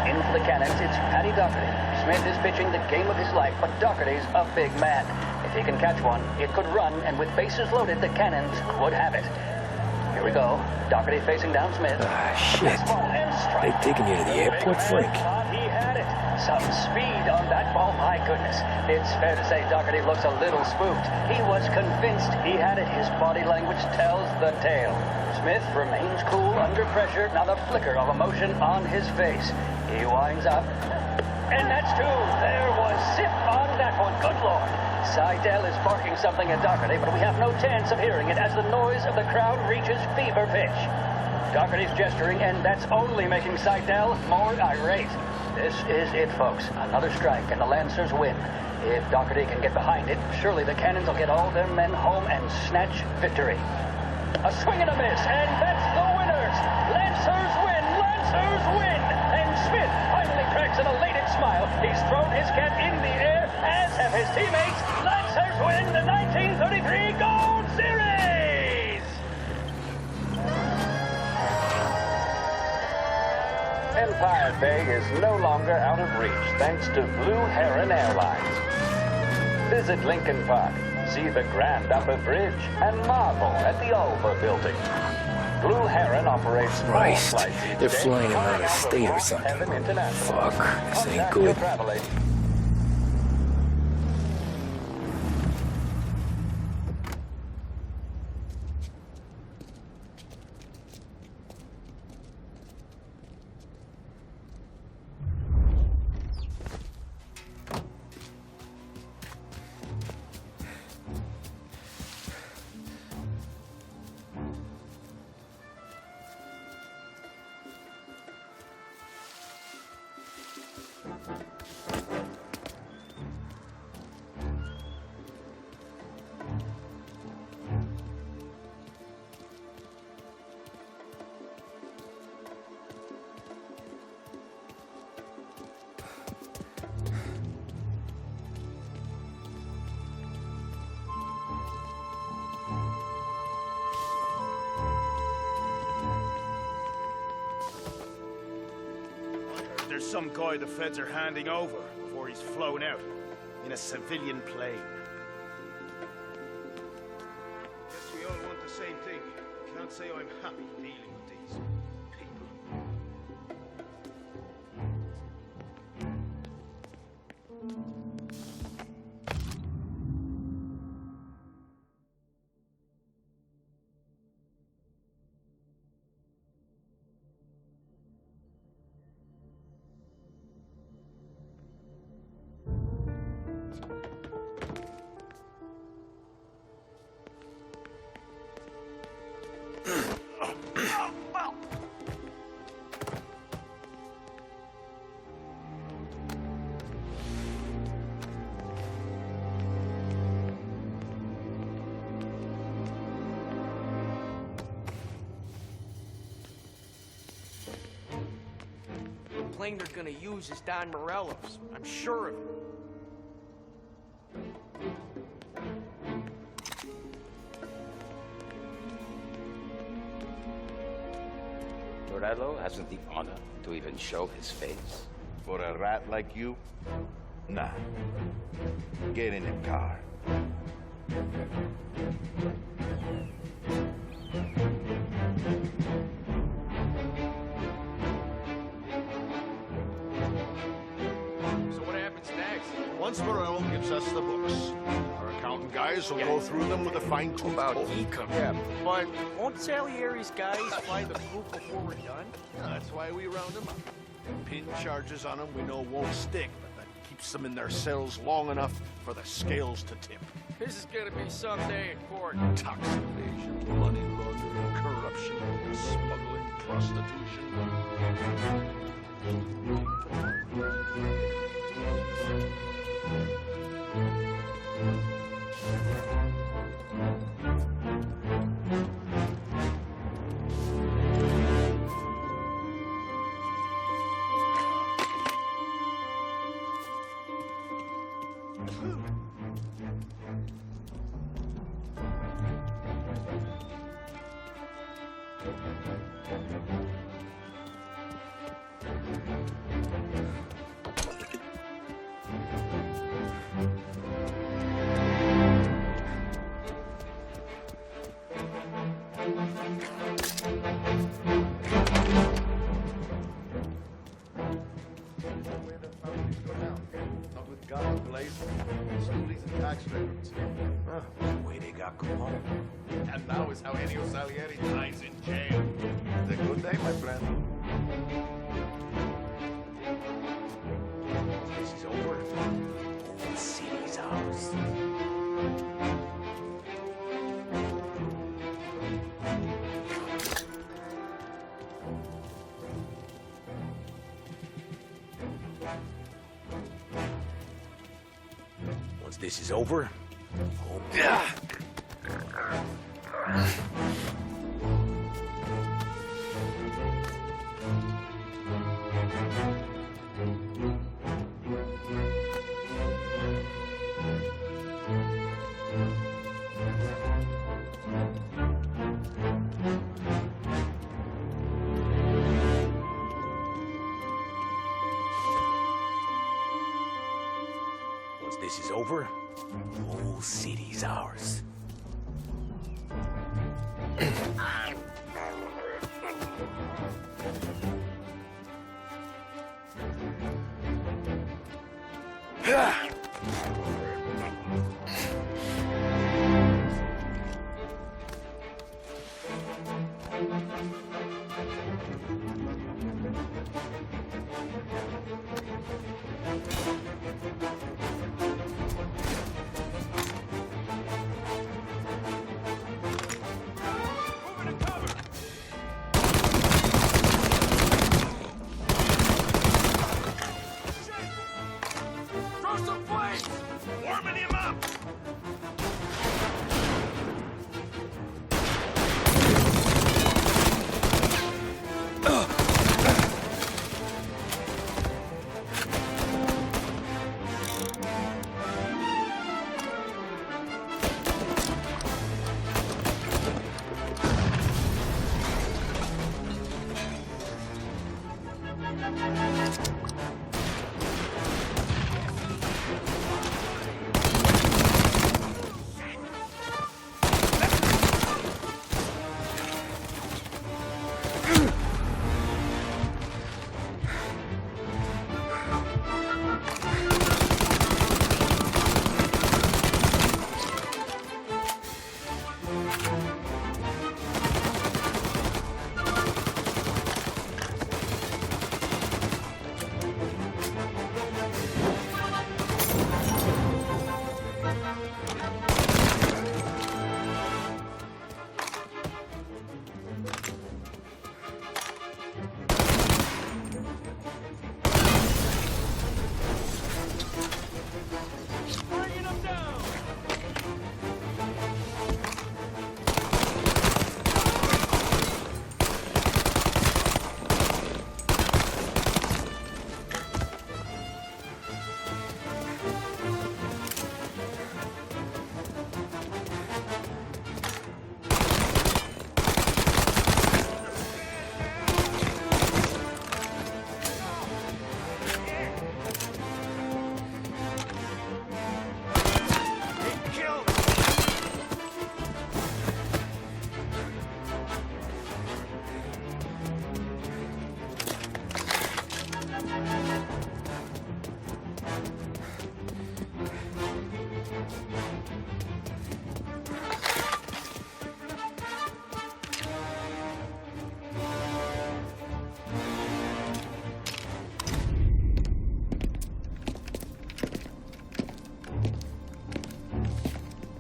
In for the Cannons, it's Paddy Doherty. Smith is pitching the game of his life, but Doherty's a big man. If he can catch one, it could run, and with bases loaded, the Cannons would have it. Here we go. Doherty facing down Smith. Shit. They've taken you to the airport, Frank. He had it. Some speed on that ball, my goodness. It's fair to say Doherty looks a little spooked. He was convinced he had it. His body language tells the tale. Smith remains cool under pressure, not a flicker of emotion on his face. He winds up. And that's two. There was zip on that one. Good Lord. Seidel is barking something at Doherty, but we have no chance of hearing it as the noise of the crowd reaches fever pitch. Doherty's gesturing, and that's only making Seidel more irate. This is it, folks. Another strike, and the Lancers win. If Doherty can get behind it, surely the Cannons will get all their men home and snatch victory. A swing and a miss, and that's the winners! Lancers win! Lancers win! And Smith finally cracks an elated smile. He's thrown his cap in the air, as have his teammates. Lancers win the 1933 Gold Series! Empire Bay is no longer out of reach thanks to Blue Heron Airlines. Visit Lincoln Park, see the Grand Upper Bridge, and marvel at the Ulva Building. Blue Heron operates Christ, flights they're flying him out of state or something. Fuck, this ain't good. There's some guy the feds are handing over before he's flown out in a civilian plane. Guess we all want the same thing. Can't say I'm happy dealing with these people. plane they're gonna use is Don Morello's. I'm sure of it. Morello hasn't the honor to even show his face. For a rat like you? Nah. Get in the car. So what happens next? Once Morello gives us the books, our accountant guys will go through them with a fine-tooth comb. Yeah, but won't Salieri's guys fly the coop before we're done? Yeah, that's why we round them up. Pin charges on them we know won't stick, but that keeps them in their cells long enough for the scales to tip. This is gonna be some day in court. Tax evasion, money laundering, corruption, smuggling, prostitution. Not with guns blazing, stoolies and tax records. The way they got Capone. And now is how Ennio Salieri dies in jail. It's a good day, my friend. This is over. Old city's ours. Once this is over, once this is over, whole city's ours. Throw some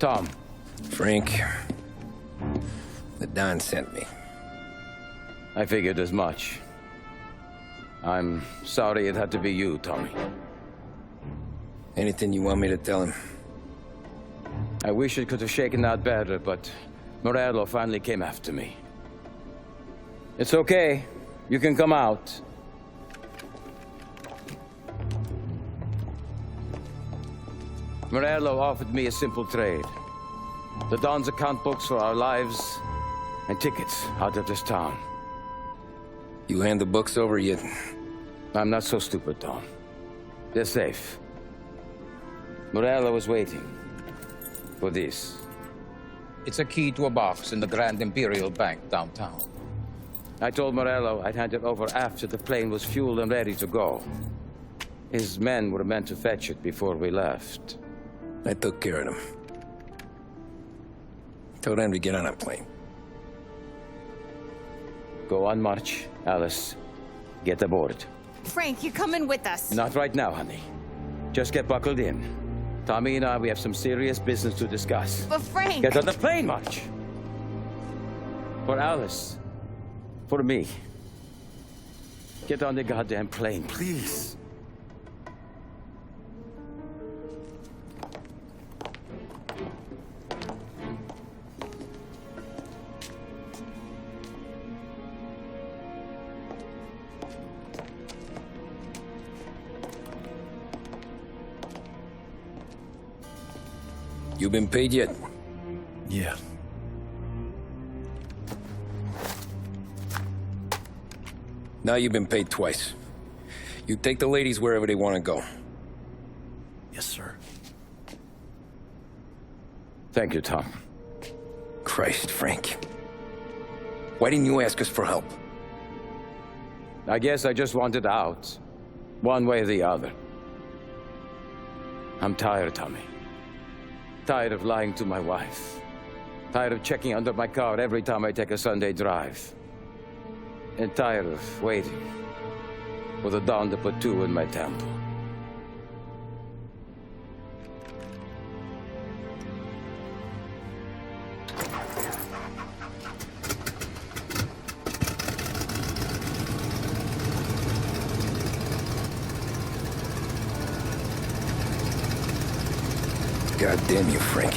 Tom. Frank. The Don sent me. I figured as much. I'm sorry it had to be you, Tommy. Anything you want me to tell him? I wish it could have shaken out better, but Morello finally came after me. It's okay. You can come out. Morello offered me a simple trade. The Don's account books for our lives and tickets out of this town. You hand the books over yet? I'm not so stupid, Don. They're safe. Morello was waiting for this. It's a key to a box in the Grand Imperial Bank downtown. I told Morello I'd hand it over after the plane was fueled and ready to go. His men were meant to fetch it before we left. I took care of them. Told them to get on a plane. Go on, March. Alice, get aboard. Frank, you're coming with us. Not right now, honey. Just get buckled in. Tommy and I, we have some serious business to discuss. But Frank... Get on the plane, March! For Alice. For me. Get on the goddamn plane, please. You been paid yet? Yeah. Now you've been paid twice. You take the ladies wherever they want to go. Yes, sir. Thank you, Tom. Christ, Frank. Why didn't you ask us for help? I guess I just wanted out. One way or the other. I'm tired, Tommy. Tired of lying to my wife. Tired of checking under my car every time I take a Sunday drive. And tired of waiting for the dawn to put two in my temple. God damn you, Frank.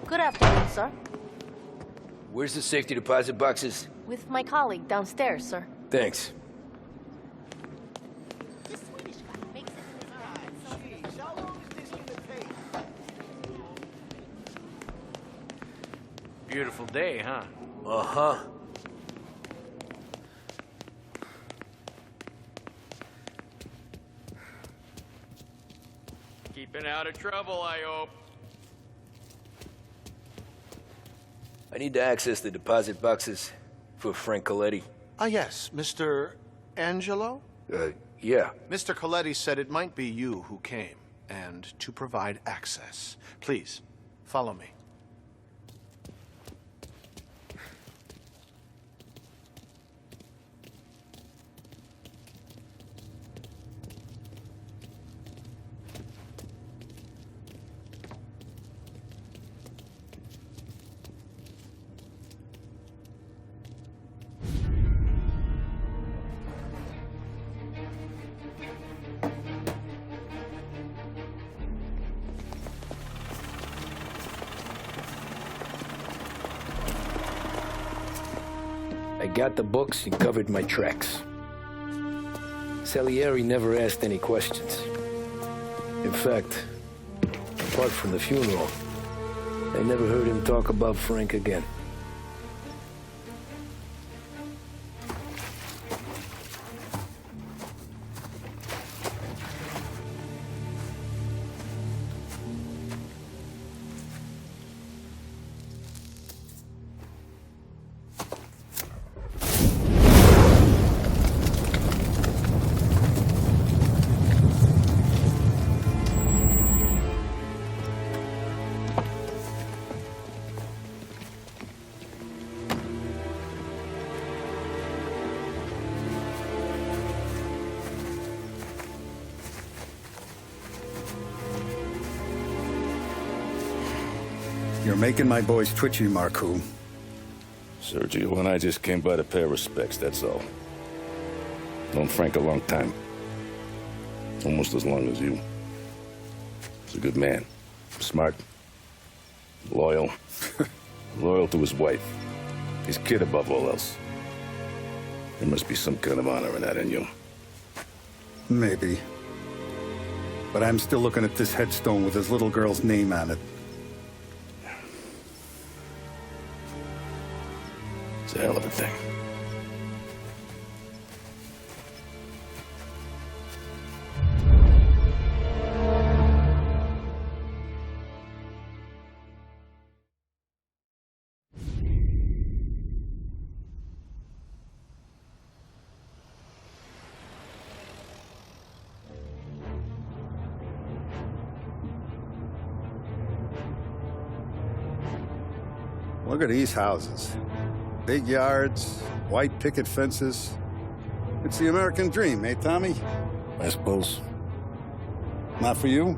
Good afternoon, sir. Where's the safety deposit boxes? With my colleague downstairs, sir. Thanks. Beautiful day, huh? Uh-huh. Keeping out of trouble, I hope. I need to access the deposit boxes for Frank Coletti. Ah, yes, Mr. Angelo? Yeah. Mr. Coletti said it might be you who came, and to provide access. Please, follow me. got the books and covered my tracks. Salieri never asked any questions. In fact, apart from the funeral, I never heard him talk about Frank again. You're making my boys twitchy, Marcoux. Sergio and I just came by to pay respects, that's all. Known Frank a long time. Almost as long as you. He's a good man. Smart. Loyal. Loyal to his wife. His kid above all else. There must be some kind of honor in that in you. Maybe. But I'm still looking at this headstone with his little girl's name on it. It's a hell of a thing. Look at these houses. Big yards, white picket fences. It's the American dream, eh, Tommy? I suppose. Not for you?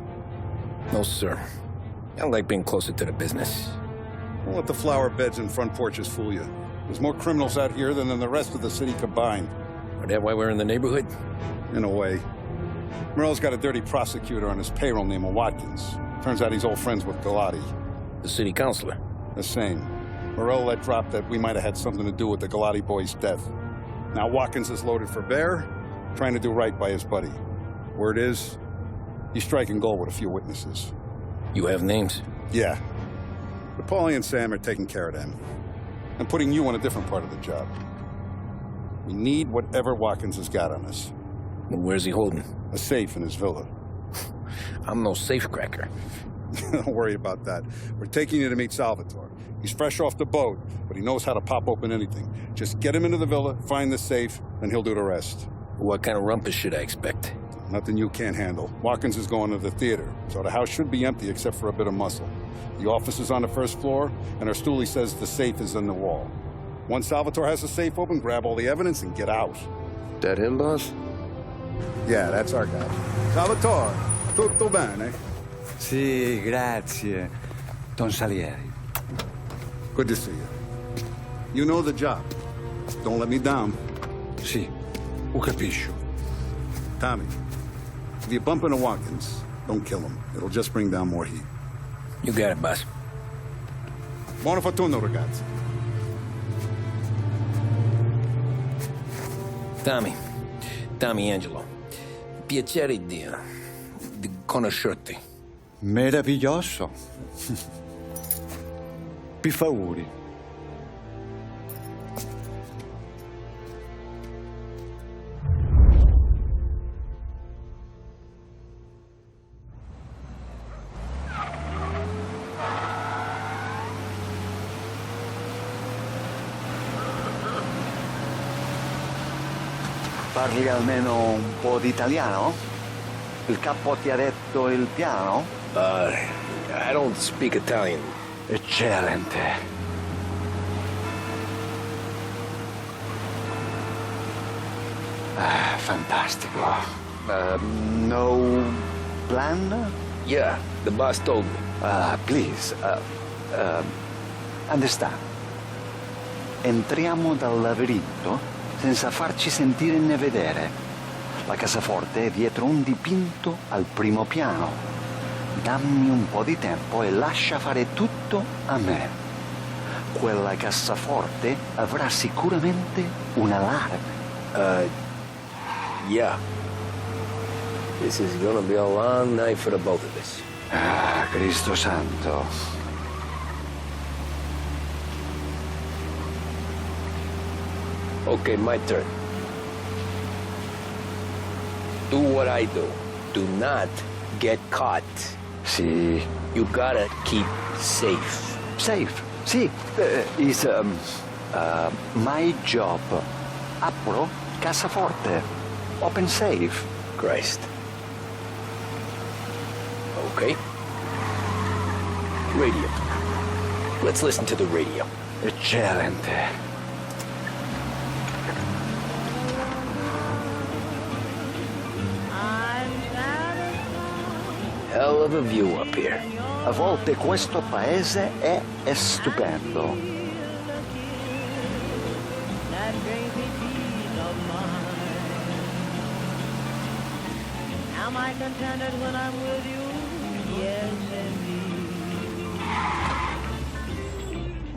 No, sir. I like being closer to the business. Don't let the flower beds and front porches fool you. There's more criminals out here than in the rest of the city combined. Is that why we're in the neighborhood? In a way. Morell's got a dirty prosecutor on his payroll named Watkins. Turns out he's old friends with Galati. The city councilor? The same. Morell let drop that we might have had something to do with the Galati boy's death. Now Watkins is loaded for bear, trying to do right by his buddy. Word is, he's striking gold with a few witnesses. You have names? Yeah. But Paulie and Sam are taking care of them. I'm putting you on a different part of the job. We need whatever Watkins has got on us. Well, where's he holding? A safe in his villa. I'm no safecracker. Don't worry about that. We're taking you to meet Salvatore. He's fresh off the boat, but he knows how to pop open anything. Just get him into the villa, find the safe, and he'll do the rest. What kind of rumpus should I expect? Nothing you can't handle. Watkins is going to the theater, so the house should be empty except for a bit of muscle. The office is on the first floor, and our stoolie says the safe is in the wall. Once Salvatore has the safe open, grab all the evidence and get out. That him, boss? Yeah, that's our guy. Salvatore, tutto bene? Sì, grazie, Don Salieri. Good to see you. You know the job. Don't let me down. Sì, ho capisco. Tommy, if you bump into Watkins, don't kill him. It'll just bring down more heat. You got it, boss. Buona fortuna, ragazzi. Tommy Angelo. Piacere di conoscerti. Meraviglioso. Per favore. Parli almeno un po' di italiano? Il capo ti ha detto il piano? I don't speak Italian. Eccellente. Fantastico. No plan? Yeah, the boss told me. Please, understand. Entriamo dal labirinto senza farci sentire né vedere. La cassaforte è dietro un dipinto al primo piano. Dammi un po' di tempo e lascia fare tutto a me. quella cassaforte avrà sicuramente un allarme. Yeah. This is gonna be a long night for the both of us. Ah, Cristo santo. Okay, my turn. Do what I do. Do not get caught. Sì. You gotta keep safe. Safe? Sì. Is my job. Apro cassaforte. Open safe. Christ. Okay. Radio. Let's listen to the radio. Eccellente. Hell of a view up here. A volte questo paese è stupendo. That brings me peace of mind. Am I contented when I'm with you? Yes,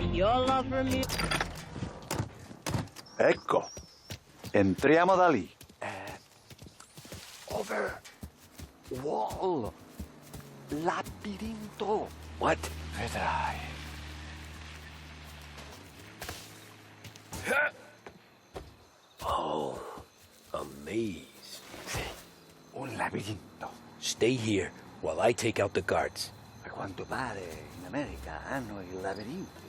indeed. Your love for me. Ecco. Entriamo da lì. Over. Wall. Labirinto. What? Vedrai. Oh, a maze. Sì, un labirinto. Stay here while I take out the guards. A quanto pare in America hanno i labirinti.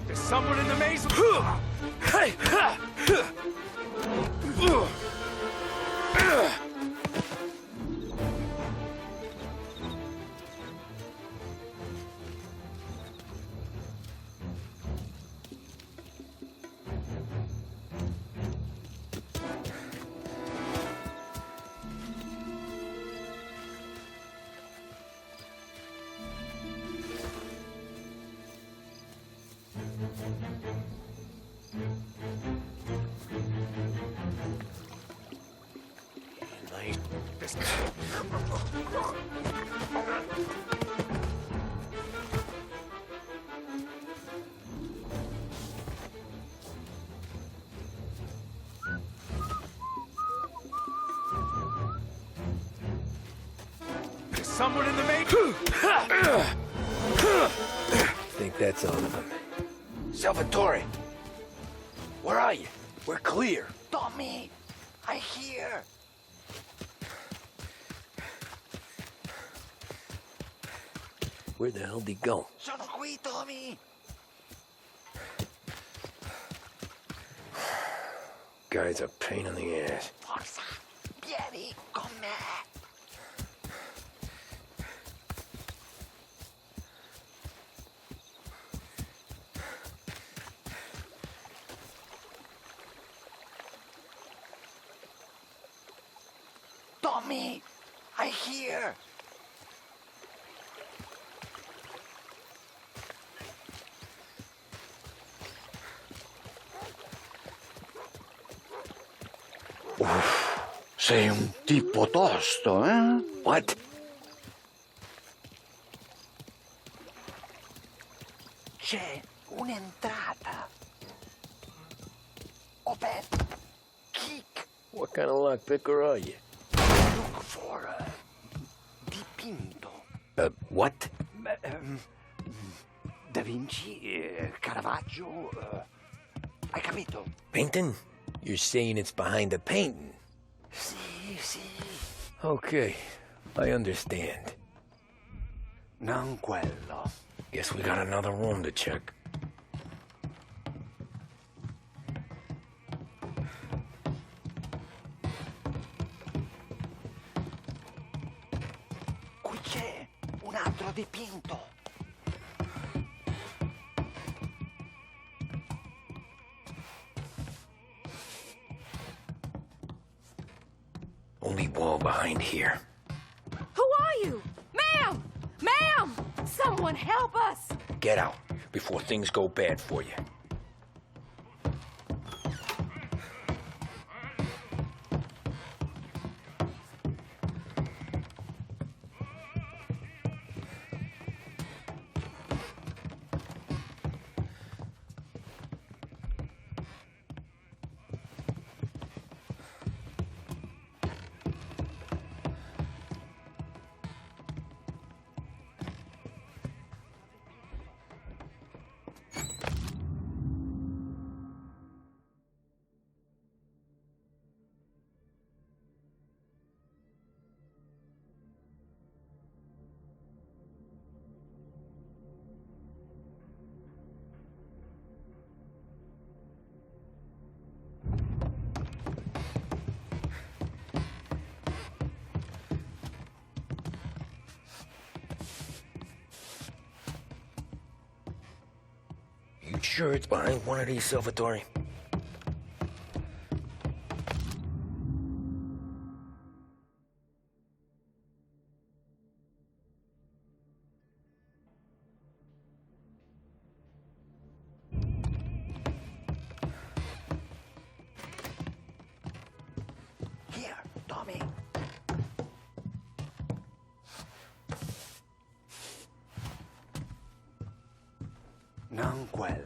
There's someone in the maze. There's someone in the maze. Think that's all of them. Salvatore! Where are you? We're clear. Tommy, I hear. Where the hell did he go? Sono qui, Tommy. Guy's a pain in the ass. Forza, vieni con me. Tommy, I hear. Sei un tipo tosto, eh? What? C'è un'entrata. Open. Kick. What kind of lockpicker are you? Look for dipinto. What? Da Vinci, Caravaggio. Hai capito? Painting? You're saying it's behind the painting? Sì, sì. Okay, I understand. Non quello. Guess we got another room to check. Qui c'è un altro dipinto. Only wall behind here. Who are you? Ma'am! Ma'am! Someone help us! Get out before things go bad for you. You sure it's behind one of these, Salvatore? Here, Tommy. Non quello.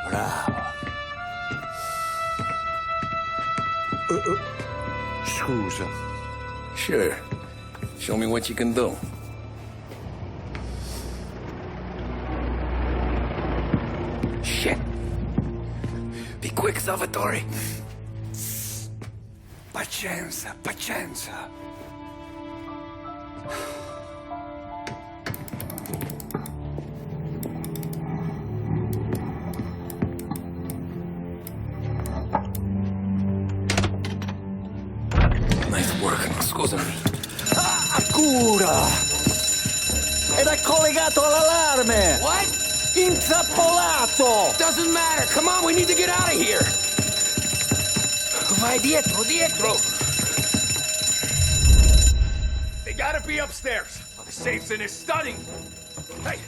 Bravo. Scusa. Sure. Show me what you can do. Shit. Be quick, Salvatore. Pazienza, pazienza. Nice work, scusami. Cura! Ed è collegato all'allarme! What? Intrappolato! Doesn't matter. Come on, we need to get out of here. Vai dietro, dietro. They gotta be upstairs. The safe's in his study. Hey!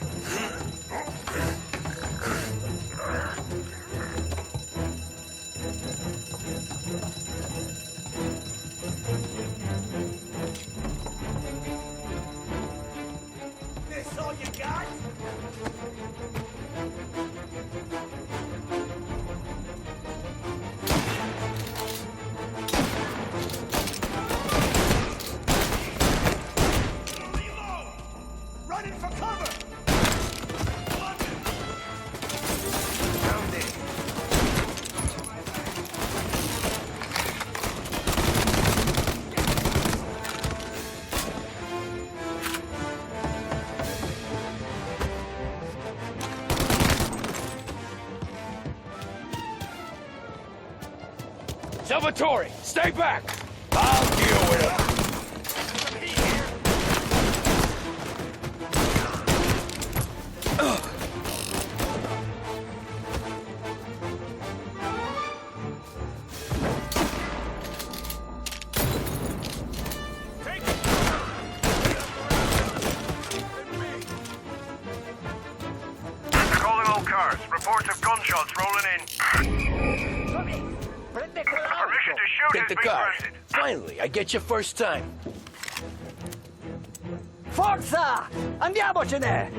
This all you got? Salvatore, stay back! I'll deal with him! Calling all cars. Reports of gunshots rolling in. Permission to shoot Take has the been car. granted. Finally, I get your first time. Forza! Andiamocene!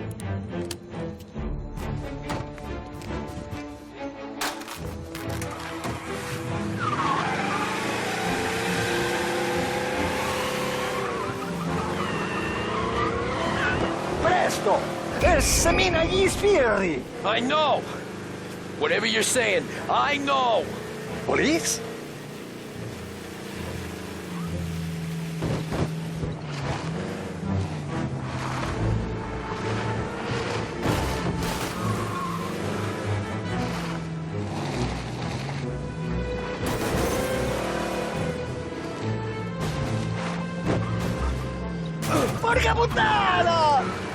Presto! Semina gli sbirri! I know! Whatever you're saying, I know! Police? Porca puttana!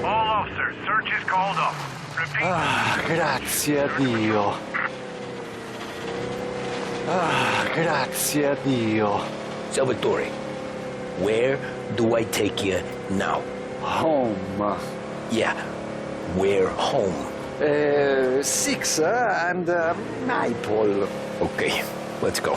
All officers, search is called up. Repeat. Ah, grazie a Dio. Ah, grazie a Dio. Salvatore, where do I take you now? Home. Yeah, where home? 6 and Maple. Okay, let's go.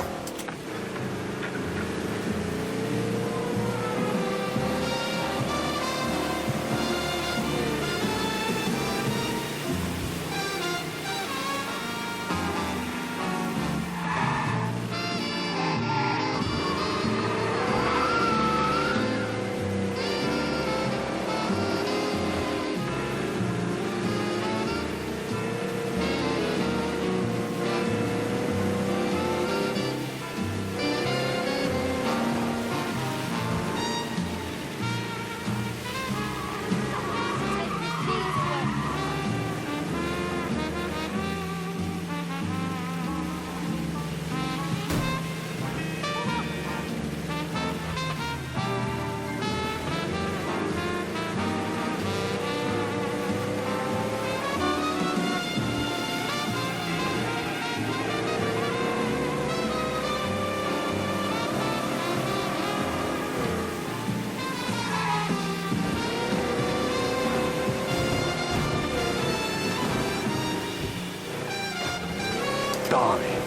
Tony,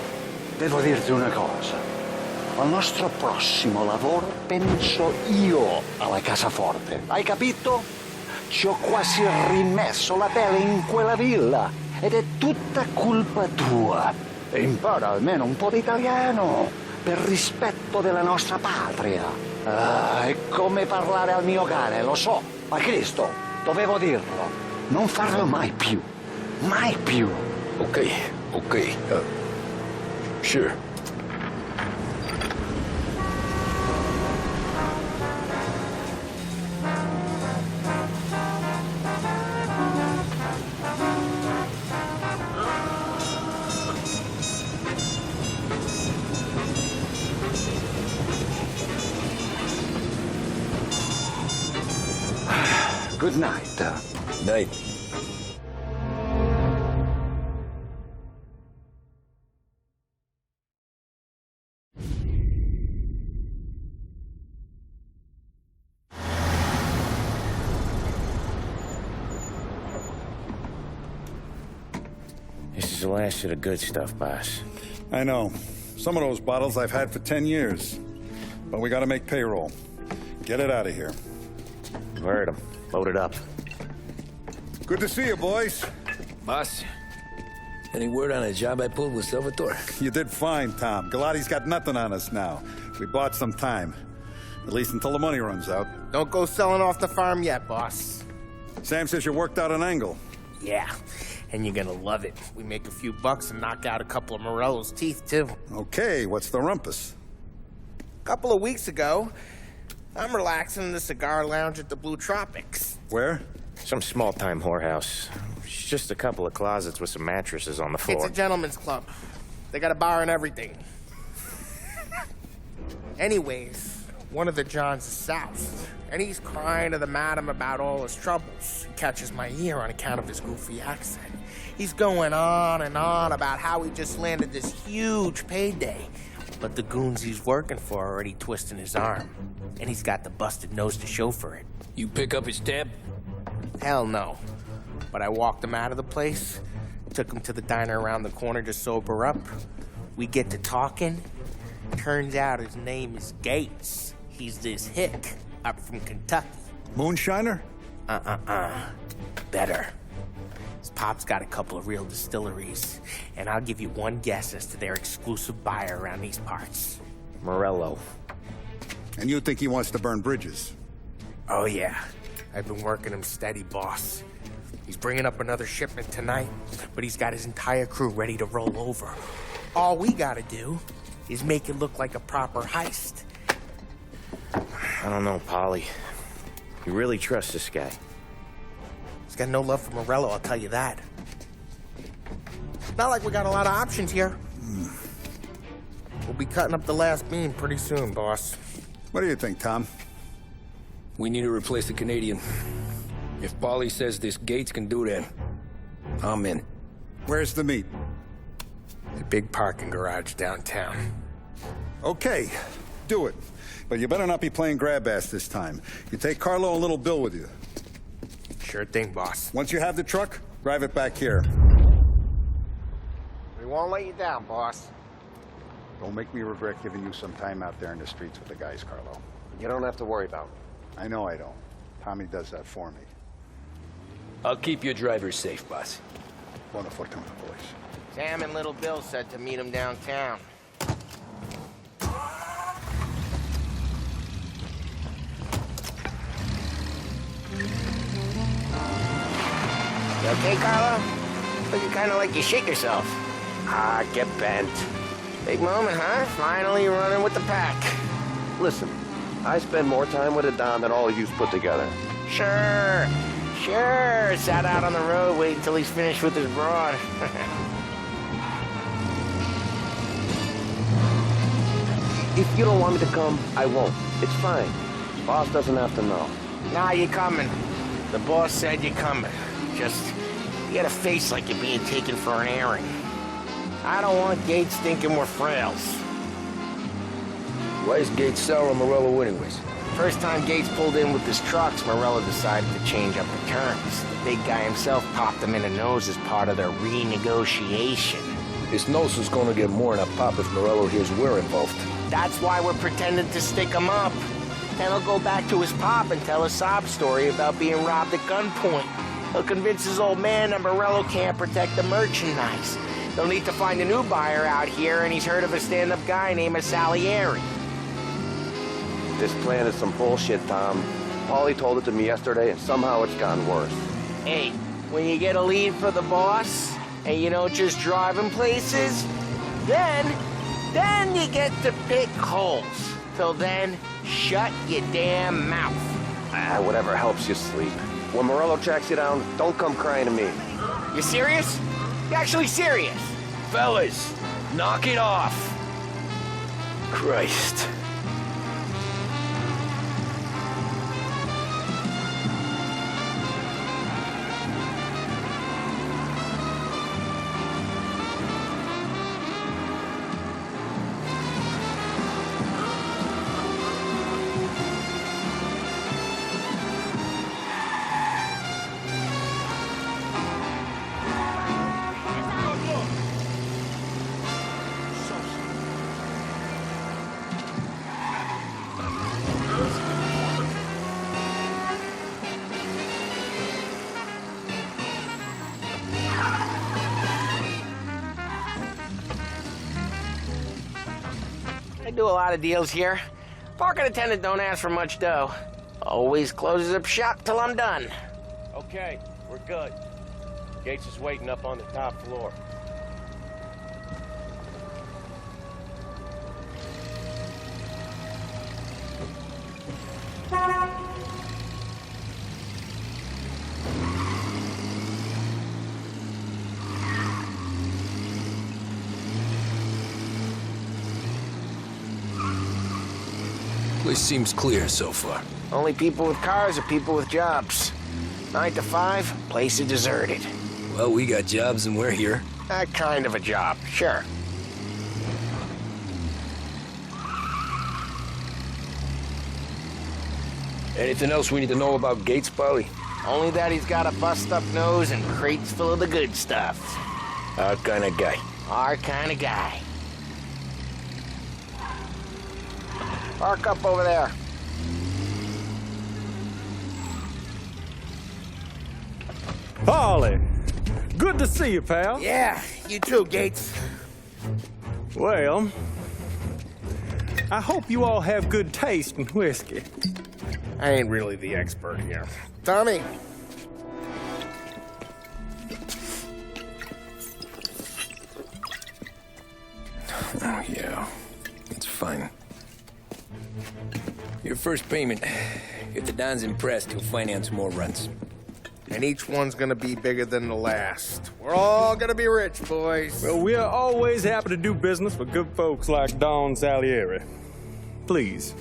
devo dirti una cosa. Al nostro prossimo lavoro penso io alla cassaforte. Hai capito? Ci ho quasi rimesso la pelle in quella villa. Ed è tutta colpa tua. E impara almeno un po' di italiano. Per rispetto della nostra patria. Ah, è come parlare al mio cane, lo so. Ma Cristo, dovevo dirlo. Non farlo mai più. Mai più. Okay, okay. Sure. Good night. Night. This is the last of the good stuff, boss. I know. Some of those bottles I've had for 10 years. But we gotta make payroll. Get it out of here. Heard him. Load it up. Good to see you, boys. Boss, any word on a job I pulled with Salvatore? You did fine, Tom. Galati's got nothing on us now. We bought some time. At least until the money runs out. Don't go selling off the farm yet, boss. Sam says you worked out an angle. Yeah. And you're gonna love it. We make a few bucks and knock out a couple of Morello's teeth, too. Okay, what's the rumpus? A couple of weeks ago, I'm relaxing in the cigar lounge at the Blue Tropics. Where? Some small-time whorehouse. It's just a couple of closets with some mattresses on the floor. It's a gentleman's club. They got a bar and everything. Anyways, one of the Johns is south, and he's crying to the madam about all his troubles. He catches my ear on account of his goofy accent. He's going on and on about how he just landed this huge payday. But the goons he's working for are already twisting his arm. And he's got the busted nose to show for it. You pick up his tab? Hell no. But I walked him out of the place, took him to the diner around the corner to sober up. We get to talking. Turns out his name is Gates. He's this hick up from Kentucky. Moonshiner? Better. His pop's got a couple of real distilleries, and I'll give you one guess as to their exclusive buyer around these parts. Morello. And you think he wants to burn bridges? Oh, yeah. I've been working him steady, boss. He's bringing up another shipment tonight, but he's got his entire crew ready to roll over. All we gotta do is make it look like a proper heist. I don't know, Polly. You really trust this guy? He's got no love for Morello, I'll tell you that. Not like we got a lot of options here. We'll be cutting up the last beam pretty soon, boss. What do you think, Tom? We need to replace the Canadian. If Polly says this Gates can do that, I'm in. Where's the meet? The big parking garage downtown. Okay, do it. But you better not be playing grab ass this time. You take Carlo and little Bill with you. Sure thing, boss. Once you have the truck, drive it back here. We won't let you down, boss. Don't make me regret giving you some time out there in the streets with the guys, Carlo. You don't have to worry about it. I know I don't. Tommy does that for me. I'll keep your drivers safe, boss. Buona fortuna, boys. Sam and little Bill said to meet him downtown. You okay, Carlo? Looking kind of like you shit yourself. Ah, get bent. Big moment, huh? Finally running with the pack. Listen, I spend more time with a Don than all of you put together. Sure. Sat out on the road waiting until he's finished with his broad. If you don't want me to come, I won't. It's fine. Boss doesn't have to know. Nah, you're coming. The boss said you're coming. Just, you got a face like you're being taken for an airing. I don't want Gates thinking we're frails. Why is Gates sour on Morello anyways? First time Gates pulled in with his trucks, Morello decided to change up the terms. The big guy himself popped him in the nose as part of their renegotiation. His nose is gonna get more than a pop if Morello hears we're involved. That's why we're pretending to stick him up. Then he'll go back to his pop and tell a sob story about being robbed at gunpoint. He'll convince his old man that Morello can't protect the merchandise. They'll need to find a new buyer out here, and he's heard of a stand-up guy named Salieri. This plan is some bullshit, Tom. Paulie told it to me yesterday, and somehow it's gotten worse. Hey, when you get a lead for the boss, and you don't just drive him places, then you get to pick holes. Till then, shut your damn mouth. Whatever helps you sleep. When Morello tracks you down, don't come crying to me. You serious? You actually serious? Fellas, knock it off. Christ. I do a lot of deals here. Parking attendant don't ask for much dough. Always closes up shop till I'm done. Okay, we're good. Gates is waiting up on the top floor. Place seems clear so far. Only people with cars are people with jobs. 9 to 5, place is deserted. Well, we got jobs and we're here. That kind of a job, sure. Anything else we need to know about Gates, Polly? Only that he's got a bust-up nose and crates full of the good stuff. Our kind of guy. Our kind of guy. Park up over there. Polly, good to see you, pal. Yeah, you too, Gates. Well, I hope you all have good taste in whiskey. I ain't really the expert here. Tommy. Oh, yeah. It's fine. Your first payment. If the Don's impressed, he'll finance more runs. And each one's gonna be bigger than the last. We're all gonna be rich, boys. Well, we are always happy to do business with good folks like Don Salieri. Please,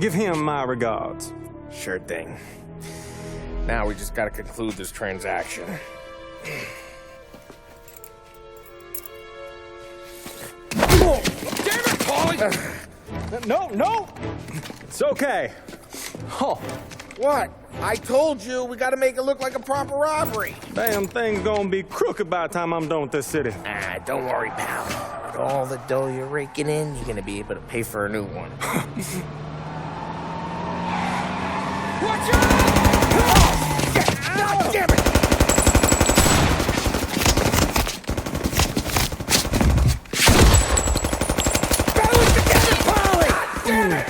give him my regards. Sure thing. Now we just gotta conclude this transaction. Oh, damn it, Paulie! No! It's okay. Oh. What? I told you we gotta make it look like a proper robbery. Damn thing's gonna be crooked by the time I'm done with this city. Ah, don't worry, pal. With all the dough you're raking in, you're gonna be able to pay for a new one. Watch out! God damn it! Balance together, Polly! God damn it!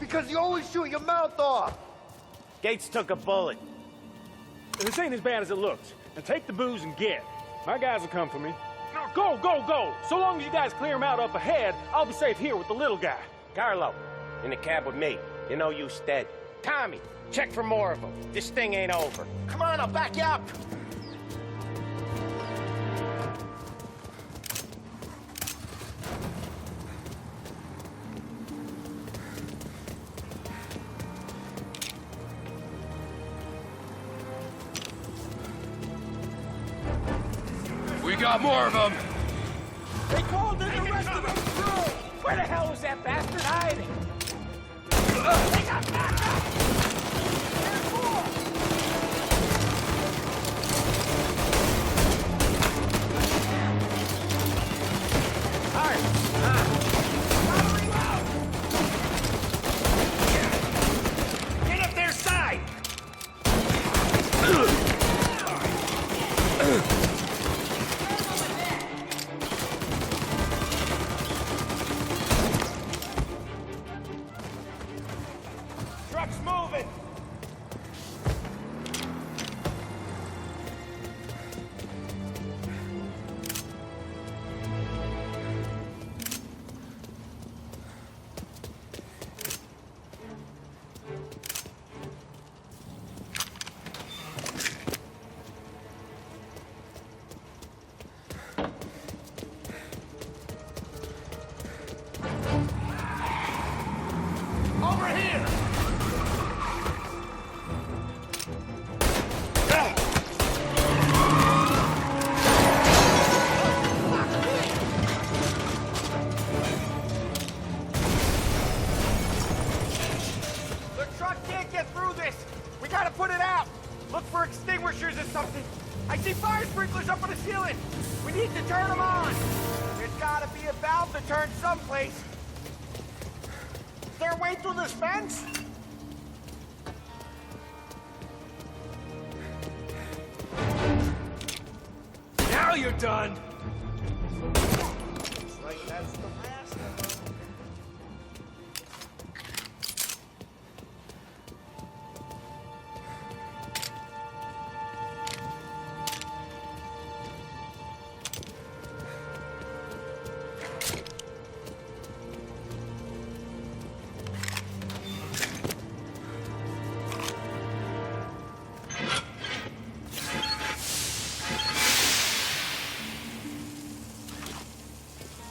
Because you always shoot your mouth off. Gates took a bullet. This ain't as bad as it looks. Now take the booze and get. My guys will come for me. Now go! So long as you guys clear him out up ahead, I'll be safe here with the little guy. Carlo, in the cab with me. You know you stead. Tommy, check for more of them. This thing ain't over. Come on, I'll back you up. We got more of them. They called in the rest of the crew. Where the hell was that bastard hiding? They got backup! There's more! Get up their side! Truck's moving! Over here! The truck can't get through this. We gotta put it out. Look for extinguishers or something. I see fire sprinklers up on the ceiling. We need to turn them on. There's gotta be a valve to turn someplace. Is there a way through this fence? Now you're done! Looks like that's the last of them.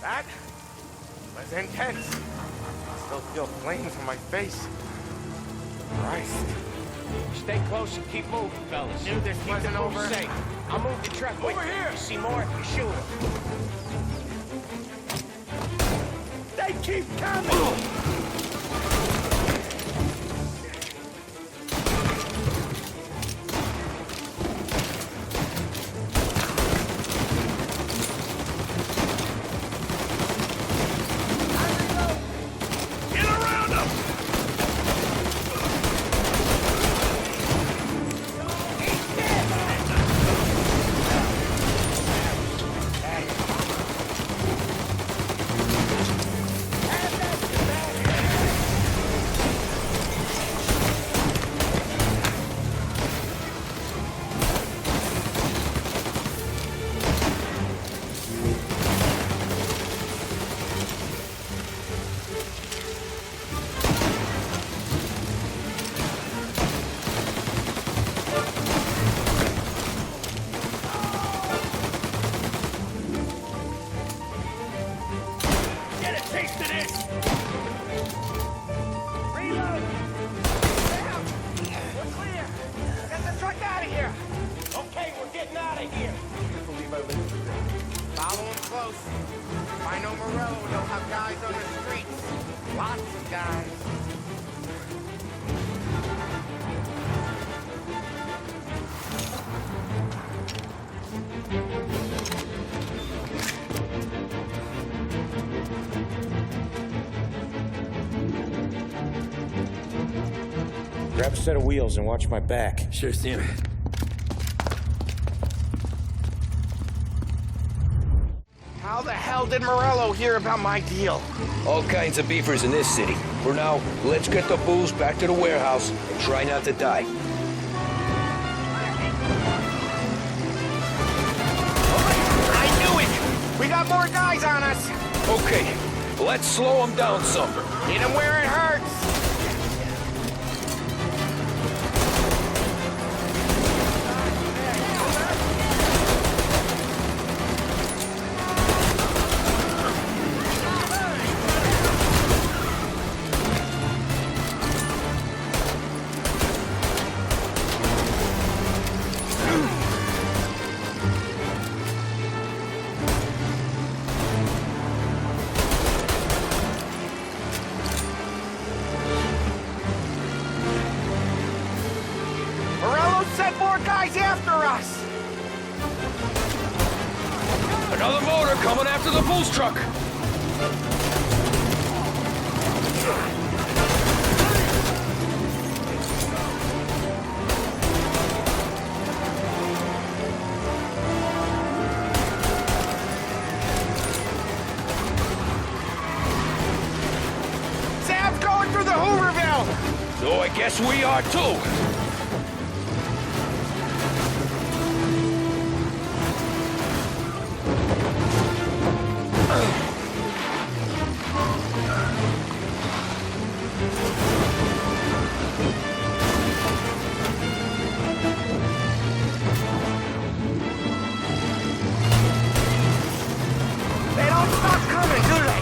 That was intense. I still feel flames on my face. Christ. Stay close and keep moving, fellas. Knew this Keep wasn't the move over. safe. I'll move the truck with Over you. here. You see more? You shoot 'em. They keep coming! Get around them! Get a taste of this! Reload! Down! We're clear! Get the truck out of here! Okay, we're getting out of here! Follow him close. If I know Morello, they'll have guys on the streets. Lots of guys. Grab a set of wheels and watch my back. Sure, Sam. How the hell did Morello hear about my deal? All kinds of beefers in this city. For now, let's get the booze back to the warehouse and try not to die. I knew it! We got more guys on us! Okay, let's slow them down some. Hit him where it hurts! Morello sent more guys after us! Another motor coming after the booze truck. Sam's going through the Hooverville! So I guess we are too. They don't stop coming, do they?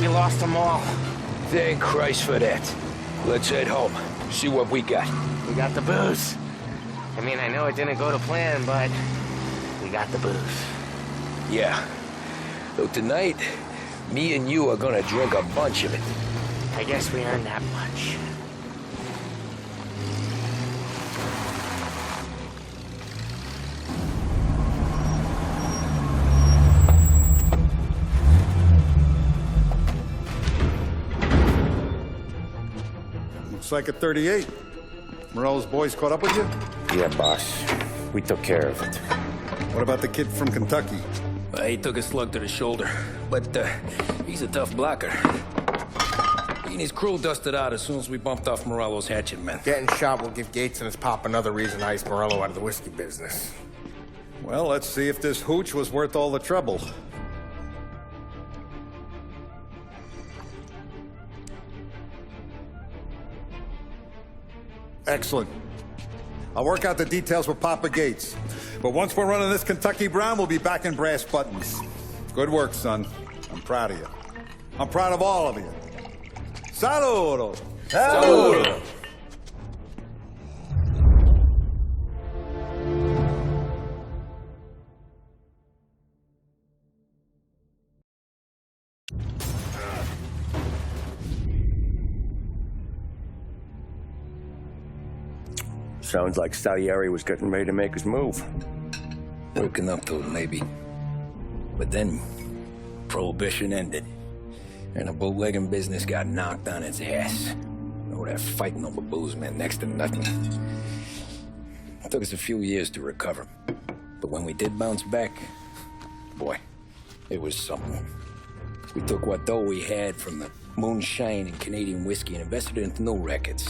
We lost them all. Thank Christ for that. Let's head home. See what we got. We got the booze. I mean, I know it didn't go to plan, but We got the booze. Yeah. So tonight, me and you are gonna drink a bunch of it. I guess we earned that much. Looks like a 38. Morello's boys caught up with you? Yeah, boss. We took care of it. What about the kid from Kentucky? He took a slug to the shoulder, but he's a tough blocker. He and his crew dusted out as soon as we bumped off Morello's hatchet men. Getting shot will give Gates and his pop another reason to ice Morello out of the whiskey business. Well, let's see if this hooch was worth all the trouble. Excellent. I'll work out the details with Papa Gates. But once we're running this Kentucky Brown, we'll be back in brass buttons. Good work, son. I'm proud of you. I'm proud of all of you. Saludo! Saludo! Sounds like Salieri was getting ready to make his move. Working up to it, maybe. But then, Prohibition ended. And the bootlegging business got knocked on its ass. Oh, that fighting over booze meant next to nothing. It took us a few years to recover. But when we did bounce back, boy, it was something. We took what dough we had from the moonshine and Canadian whiskey and invested it into new rackets.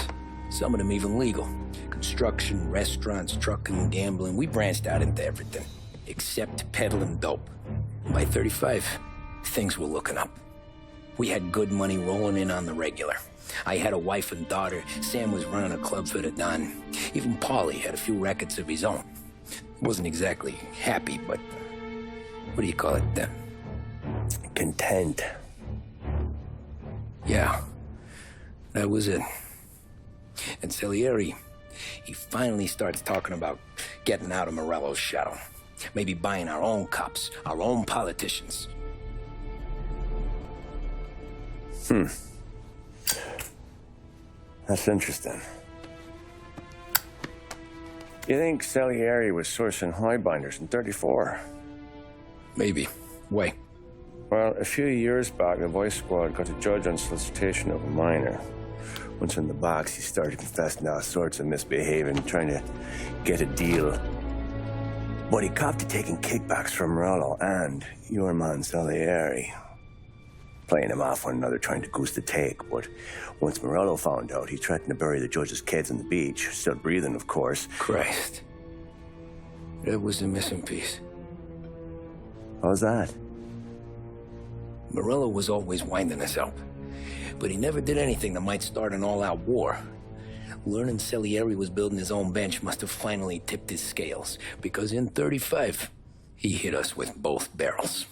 Some of them even legal. Construction, restaurants, trucking, gambling. We branched out into everything, except peddling dope. By 35, things were looking up. We had good money rolling in on the regular. I had a wife and daughter. Sam was running a club for the Don. Even Paulie had a few rackets of his own. Wasn't exactly happy, but what do you call it? Content. Yeah, that was it. And Salieri, he finally starts talking about getting out of Morello's shadow. Maybe buying our own cops, our own politicians. That's interesting. You think Salieri was sourcing highbinders in 34? Maybe. Why? Well, a few years back, the Vice Squad got a judge on solicitation of a minor. Once in the box, he started confessing all sorts of misbehaving, trying to get a deal. But he copped to taking kickbacks from Morello and your man Salieri. Playing them off one another, trying to goose the take. But once Morello found out, he threatened to bury the judge's kids on the beach. Still breathing, of course. Christ. That was the missing piece. How's that? Morello was always winding us up. But he never did anything that might start an all-out war. Learning Salieri was building his own bench must have finally tipped his scales. Because in 35, he hit us with both barrels.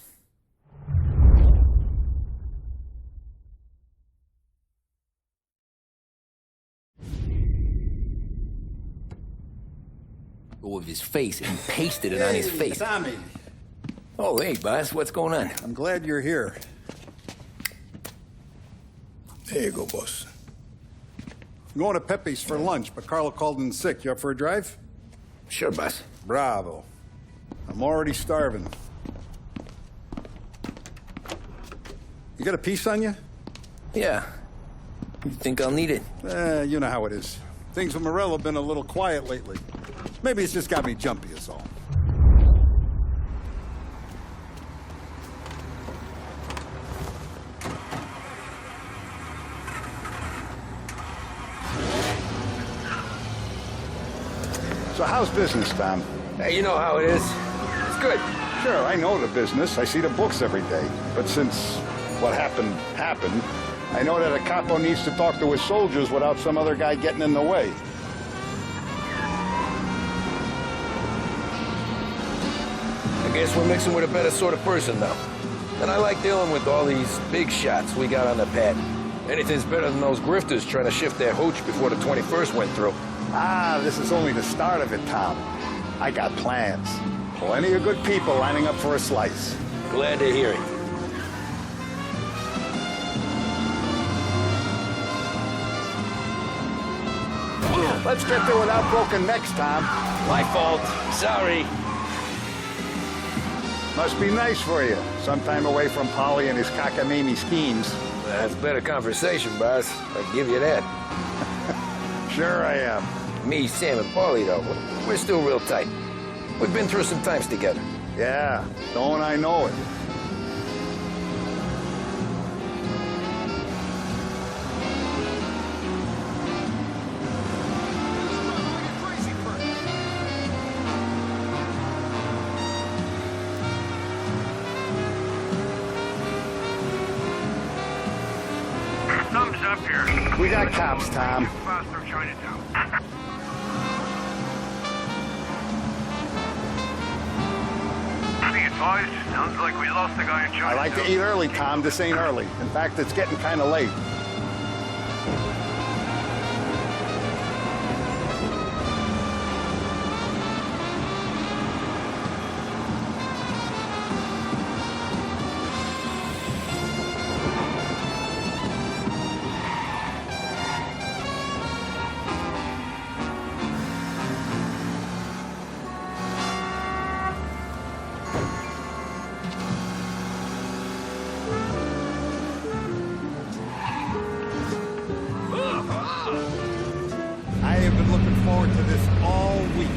With his face and pasted it on his face. Tommy. Oh, hey, boss, what's going on? I'm glad you're here. There you go, boss. I'm going to Pepe's for lunch, but Carlo called in sick. You up for a drive? Sure, boss. Bravo. I'm already starving. You got a piece on you? Yeah. You think I'll need it? You know how it is. Things with Morello have been a little quiet lately. Maybe it's just got me jumpy, is all. So how's business, Tom? Hey, you know how it is. It's good. Sure, I know the business. I see the books every day. But since what happened, I know that a capo needs to talk to his soldiers without some other guy getting in the way. I guess we're mixing with a better sort of person now. And I like dealing with all these big shots we got on the pad. Anything's better than those grifters trying to shift their hooch before the 21st went through. Ah, this is only the start of it, Tom. I got plans. Plenty of good people lining up for a slice. Glad to hear it. Let's get there without broken necks, Tom. My fault. Sorry. Must be nice for you. Some time away from Polly and his cockamamie schemes. That's better conversation, boss. I'll give you that. Sure I am. Me, Sam, and Paulie, though, we're still real tight. We've been through some times together. Yeah, don't I know it. Thumbs up here. We got cops, Tom. Fast through Chinatown. Be advised, sounds like we lost the guy in Chinatown. I like to eat early, Tom. This ain't early. In fact, it's getting kind of late. I have been looking forward to this all week.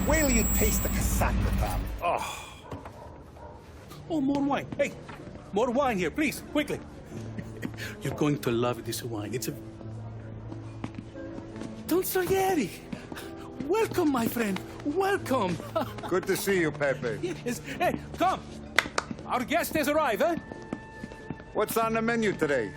Wait till you taste the casaca, Tom. Oh. Oh, more wine. Hey, more wine here, please, quickly. You're going to love this wine. It's a... Don Salieri! Welcome, my friend. Welcome. Good to see you, Pepe. Yes. Hey, come. Our guest has arrived, eh? What's on the menu today?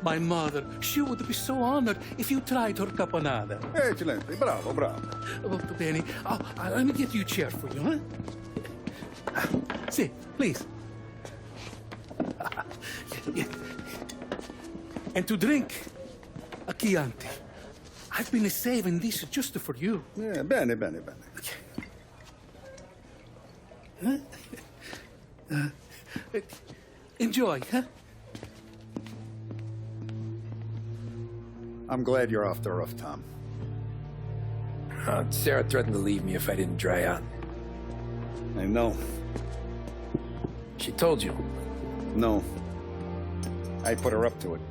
My mother, she would be so honored if you tried her caponata. Excellent. Bravo, bravo. Molto bene. Oh, let me get you a chair for you, huh? See, please. Yeah. And to drink, a Chianti. I've been saving this just for you. Yeah, bene, bene, bene. Huh? Enjoy, huh? I'm glad you're off the roof, Tom. Sarah threatened to leave me if I didn't dry out. I know. She told you? No. I put her up to it.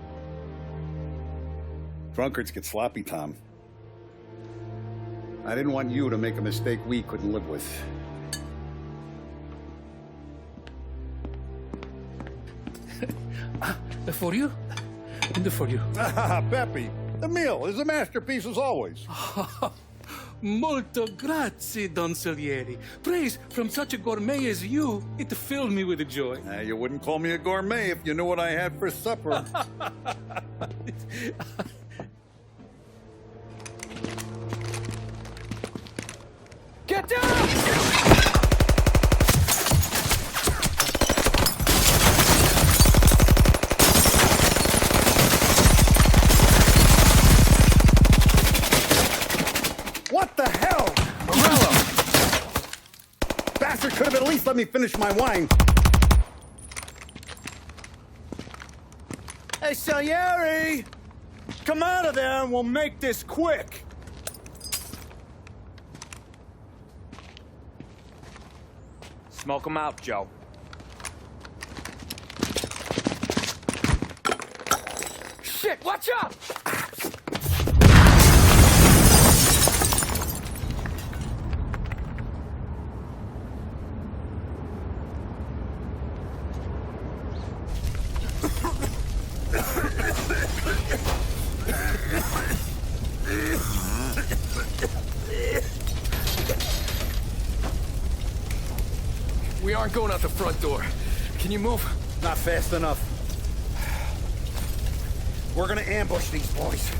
Drunkards get sloppy, Tom. I didn't want you to make a mistake we couldn't live with. For you? And for you. Pepe, the meal is a masterpiece as always. Molto grazie, Don Salieri. Praise from such a gourmet as you, it filled me with joy. You wouldn't call me a gourmet if you knew what I had for supper. Get down! What the hell? Morello! Bastard could have at least let me finish my wine. Hey, Salieri! Come out of there and we'll make this quick. Smoke 'em out, Joe. Shit, watch out! We aren't going out the front door. Can you move? Not fast enough. We're gonna ambush these boys.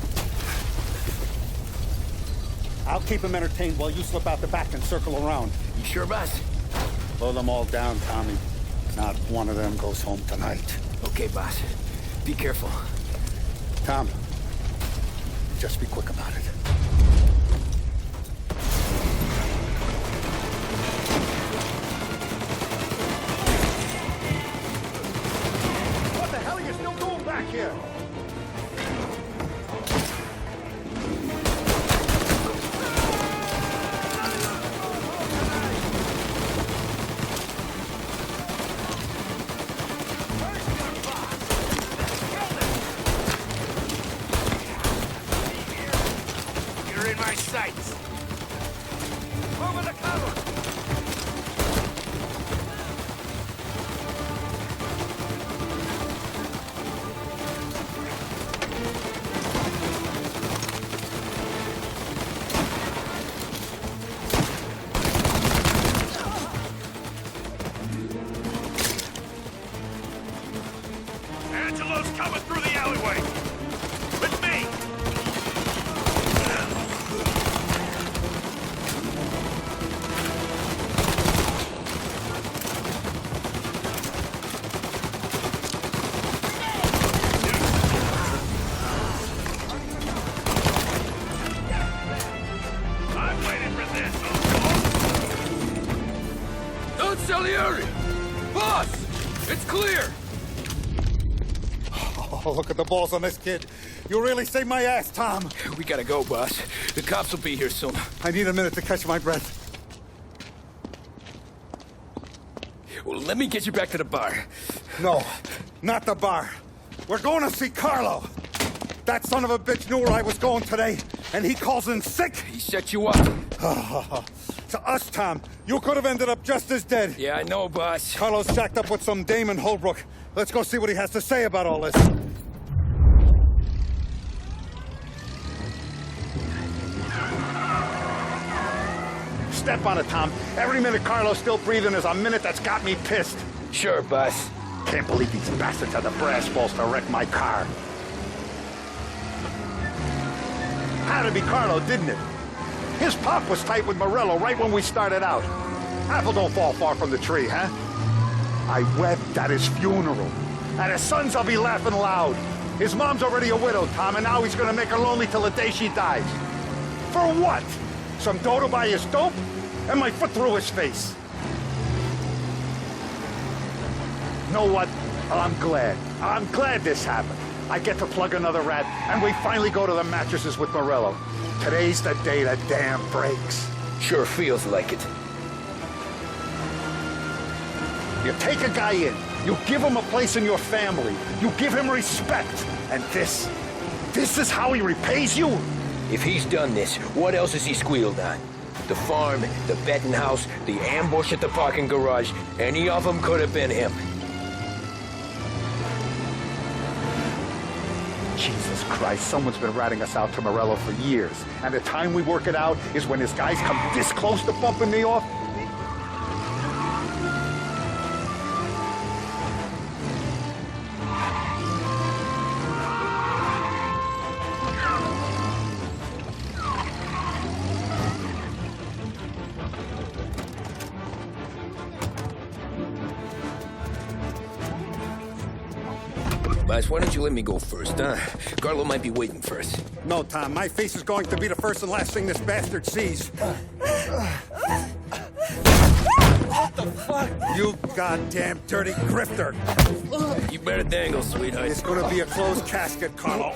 I'll keep them entertained while you slip out the back and circle around. You sure, boss? Blow them all down, Tommy. Not one of them goes home tonight. Okay, boss. Be careful. Tom, just be quick about it. Moving the cover! Angelo's coming through the alleyway! With me! I'm waiting for this, Don Salieri! Boss! It's clear! Oh, look at the balls on this kid. You really saved my ass, Tom. We gotta go, boss. The cops will be here soon. I need a minute to catch my breath. Well, let me get you back to the bar. No, not the bar. We're going to see Carlo. That son of a bitch knew where I was going today, and he calls in sick. He set you up. To us, Tom, you could have ended up just as dead. Yeah, I know, boss. Carlo's jacked up with some dame in Holbrook. Let's go see what he has to say about all this. Step on it, Tom. Every minute Carlo's still breathing is a minute that's got me pissed. Sure, boss. Can't believe these bastards had the brass balls to wreck my car. Had to be Carlo, didn't it? His pop was tight with Morello right when we started out. Apple don't fall far from the tree, huh? I wept at his funeral. At his son's, I'll be laughing loud. His mom's already a widow, Tom, and now he's gonna make her lonely till the day she dies. For what? Some dodo by his dope? And my foot through his face. You know what? I'm glad. I'm glad this happened. I get to plug another rat, and we finally go to the mattresses with Morello. Today's the day the dam breaks. Sure feels like it. You take a guy in, you give him a place in your family, you give him respect, and this is how he repays you? If he's done this, what else has he squealed on? The farm, the betting house, the ambush at the parking garage, any of them could have been him. Jesus Christ, someone's been ratting us out to Morello for years, and the time we work it out is when his guys come this close to bumping me off? Boss, why don't you let me go first, huh? Carlo might be waiting for us. No, Tom, my face is going to be the first and last thing this bastard sees. What the fuck? You goddamn dirty grifter! You better dangle, sweetheart. It's gonna be a closed casket, Carlo.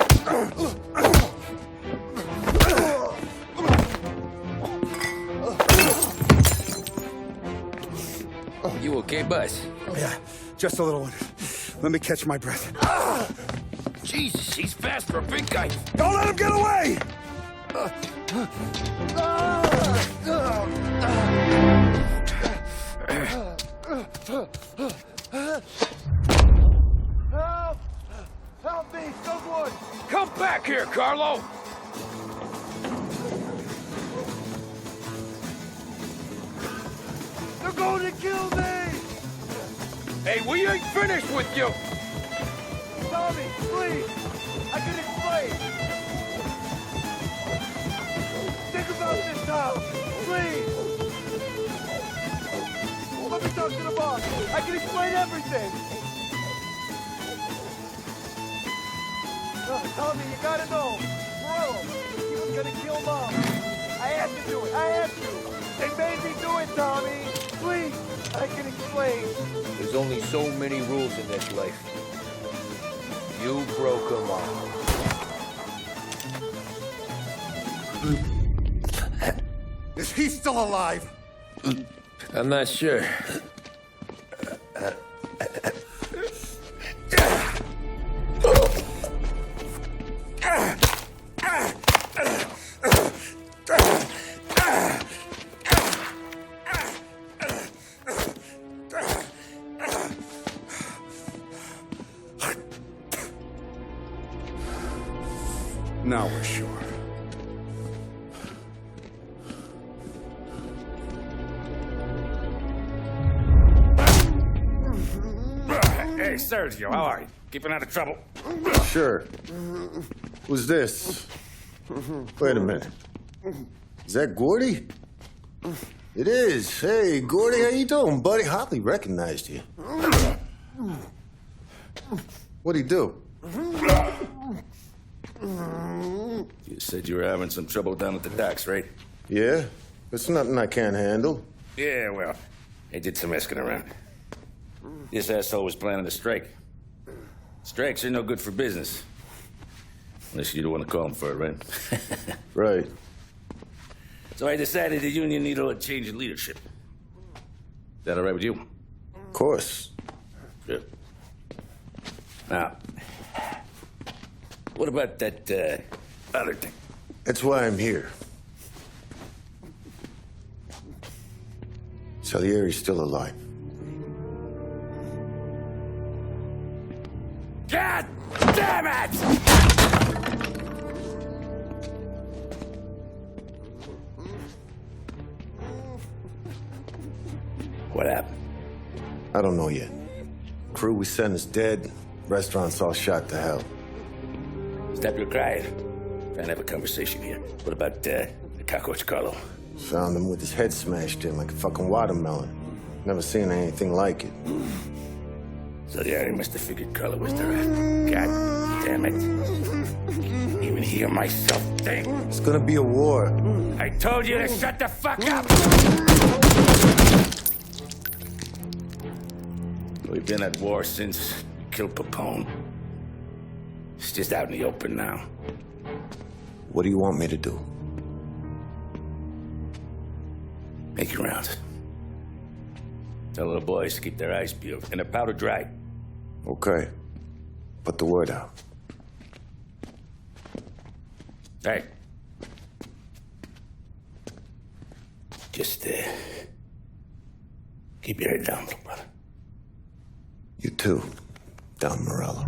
You okay, boss? Yeah, just a little one. Let me catch my breath. Jesus, he's fast for a big guy. Don't let him get away! Help! Help me, someone! Come back here, Carlo! They're going to kill me! Hey, we ain't finished with you! Tommy, please! I can explain! Think about this, Tom! Please! Let me talk to the boss! I can explain everything! Tommy, you gotta know! Morello, he was gonna kill Mom! I had to do it! I had to! They made me do it, Tommy! Please! I can explain! There's only so many rules in this life. You broke them all. Is he still alive? I'm not sure. Now we're sure. Hey, Sergio, how are you? Keeping out of trouble? Sure. Who's this? Wait a minute. Is that Gordy? It is. Hey, Gordy, how you doing, buddy? Hardly recognized you. What'd he do? You said you were having some trouble down at the docks, right? Yeah? It's nothing I can't handle. Yeah, well, I did some asking around. This asshole was planning a strike. Strikes are no good for business. Unless you don't want to call him for it, right? Right. So I decided the union needed a change in leadership. Is that all right with you? Of course. Good. Now, what about that, other thing? That's why I'm here. Salieri's still alive. God damn it! What happened? I don't know yet. Crew we sent is dead. Restaurant's all shot to hell. Stop your crying. Trying to have a conversation here. What about, the cockroach Carlo? Found him with his head smashed in like a fucking watermelon. Never seen anything like it. So yeah, he must have figured Carlo was the rat. God damn it. Even hear myself think. It's gonna be a war. I told you to shut the fuck up! We've been at war since we killed Papone. It's just out in the open now. What do you want me to do? Make your rounds. Tell little boys to keep their eyes peeled and their powder dry. Okay. Put the word out. Hey. Just, keep your head down, little brother. You too, Don Morello.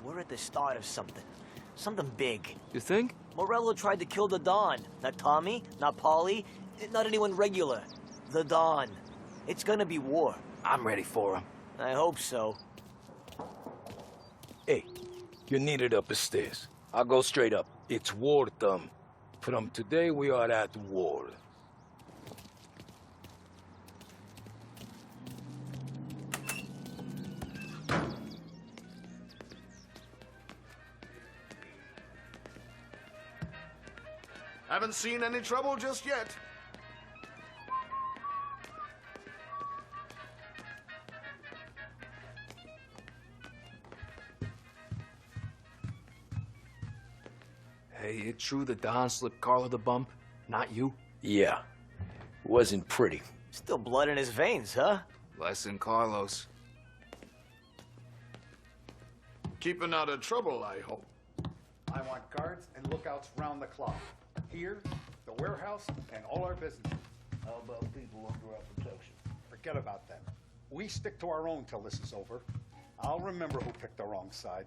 We're at the start of something. Something big. You think? Morello tried to kill the Don. Not Tommy, not Paulie, not anyone regular. The Don. It's gonna be war. I'm ready for him. I hope so. Hey, you're needed up the stairs. I'll go straight up. It's war, Thumb. From today, we are at war. Haven't seen any trouble just yet. Hey, it true the Don slipped Carlo the bump? Not you? Yeah. Wasn't pretty. Still blood in his veins, huh? Less than Carlos. Keeping out of trouble, I hope. I want guards and lookouts round the clock. Here, the warehouse, and all our businesses. How about people under our protection? Forget about them. We stick to our own till this is over. I'll remember who picked the wrong side.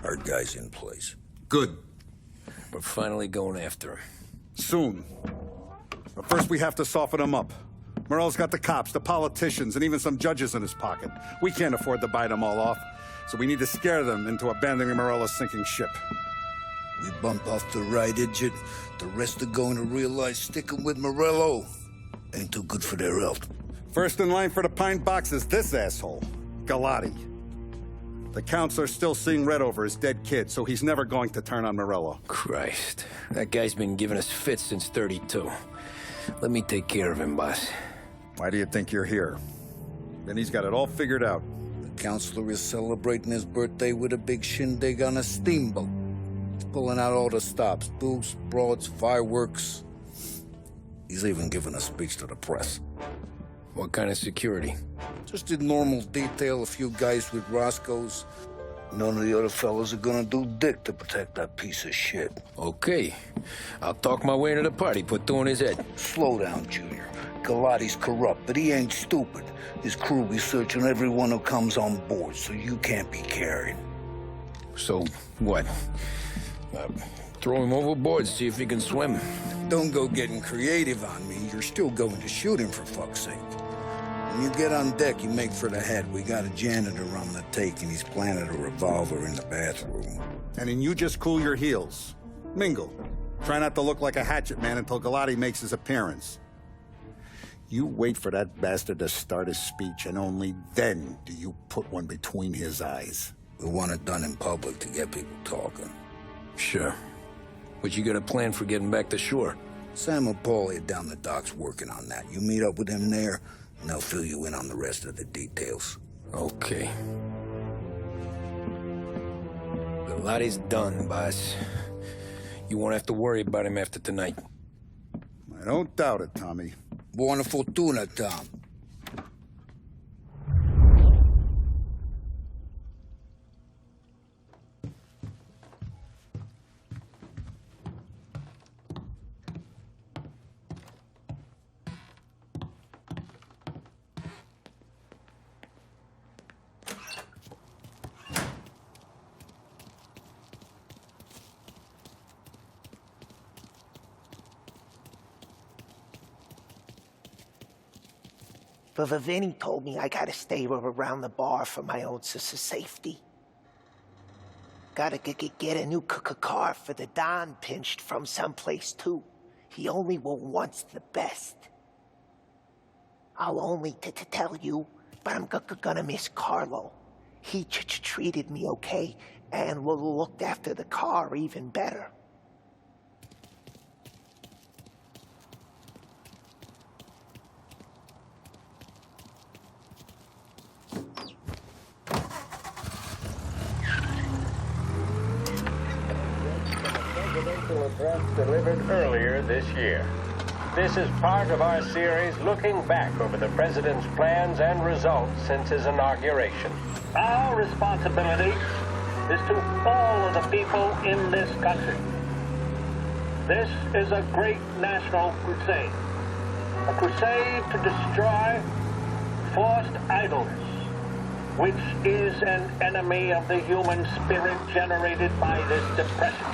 Our guy's in place. Good. We're finally going after him. Soon. But first we have to soften him up. Morello's got the cops, the politicians, and even some judges in his pocket. We can't afford to bite them all off, so we need to scare them into abandoning Morello's sinking ship. We bump off the right idiot. The rest are going to realize sticking with Morello ain't too good for their health. First in line for the pine box is this asshole, Galati. The counselor's still seeing red over his dead kid, so he's never going to turn on Morello. Christ. That guy's been giving us fits since 32. Let me take care of him, boss. Why do you think you're here? Then he's got it all figured out. The counselor is celebrating his birthday with a big shindig on a steamboat. He's pulling out all the stops, booze, broads, fireworks. He's even giving a speech to the press. What kind of security? Just in normal detail, a few guys with Roscoe's. None of the other fellas are gonna do dick to protect that piece of shit. Okay. I'll talk my way into the party, put two in his head. Slow down, Junior. Galati's corrupt, but he ain't stupid. His crew be searching everyone who comes on board, so you can't be carried. So, what? Throw him overboard, see if he can swim. Don't go getting creative on me. You're still going to shoot him, for fuck's sake. When you get on deck, you make for the head. We got a janitor on the take, and he's planted a revolver in the bathroom. And then you just cool your heels. Mingle. Try not to look like a hatchet man until Galati makes his appearance. You wait for that bastard to start his speech, and only then do you put one between his eyes. We want it done in public to get people talking. Sure. But you got a plan for getting back to shore? Sam and Paulie are down the docks working on that. You meet up with them there, and they'll fill you in on the rest of the details. Okay. Galati's done, boss. You won't have to worry about him after tonight. I don't doubt it, Tommy. Buona fortuna, Tom. But Vinny told me I gotta stay around the bar for my own safety. Gotta get a new car for the Don pinched from someplace too. He only wants the best. I'll only tell you, but I'm gonna miss Carlo. He treated me okay and looked after the car even better. Address delivered earlier this year. This is part of our series looking back over the president's plans and results since his inauguration. Our responsibility is to all of the people in this country. This is a great national crusade. A crusade to destroy forced idleness, which is an enemy of the human spirit generated by this depression.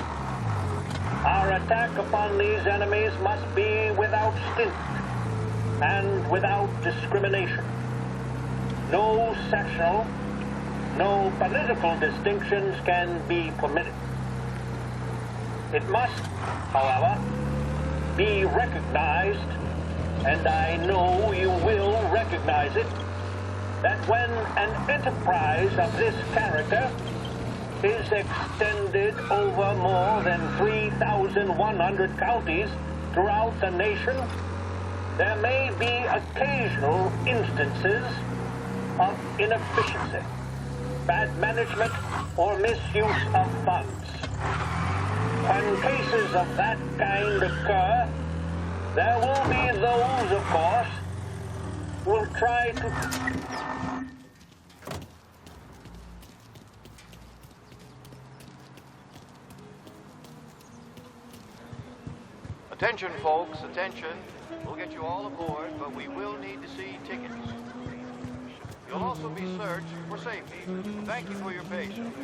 Our attack upon these enemies must be without stint and without discrimination. No sectional, no political distinctions can be permitted. It must, however, be recognized, and I know you will recognize it, that when an enterprise of this character is extended over more than 3,100 counties throughout the nation, there may be occasional instances of inefficiency, bad management, or misuse of funds. When cases of that kind occur, there will be those, of course, who will try to... Attention, folks, attention. We'll get you all aboard, but we will need to see tickets. You'll also be searched for safety. Thank you for your patience.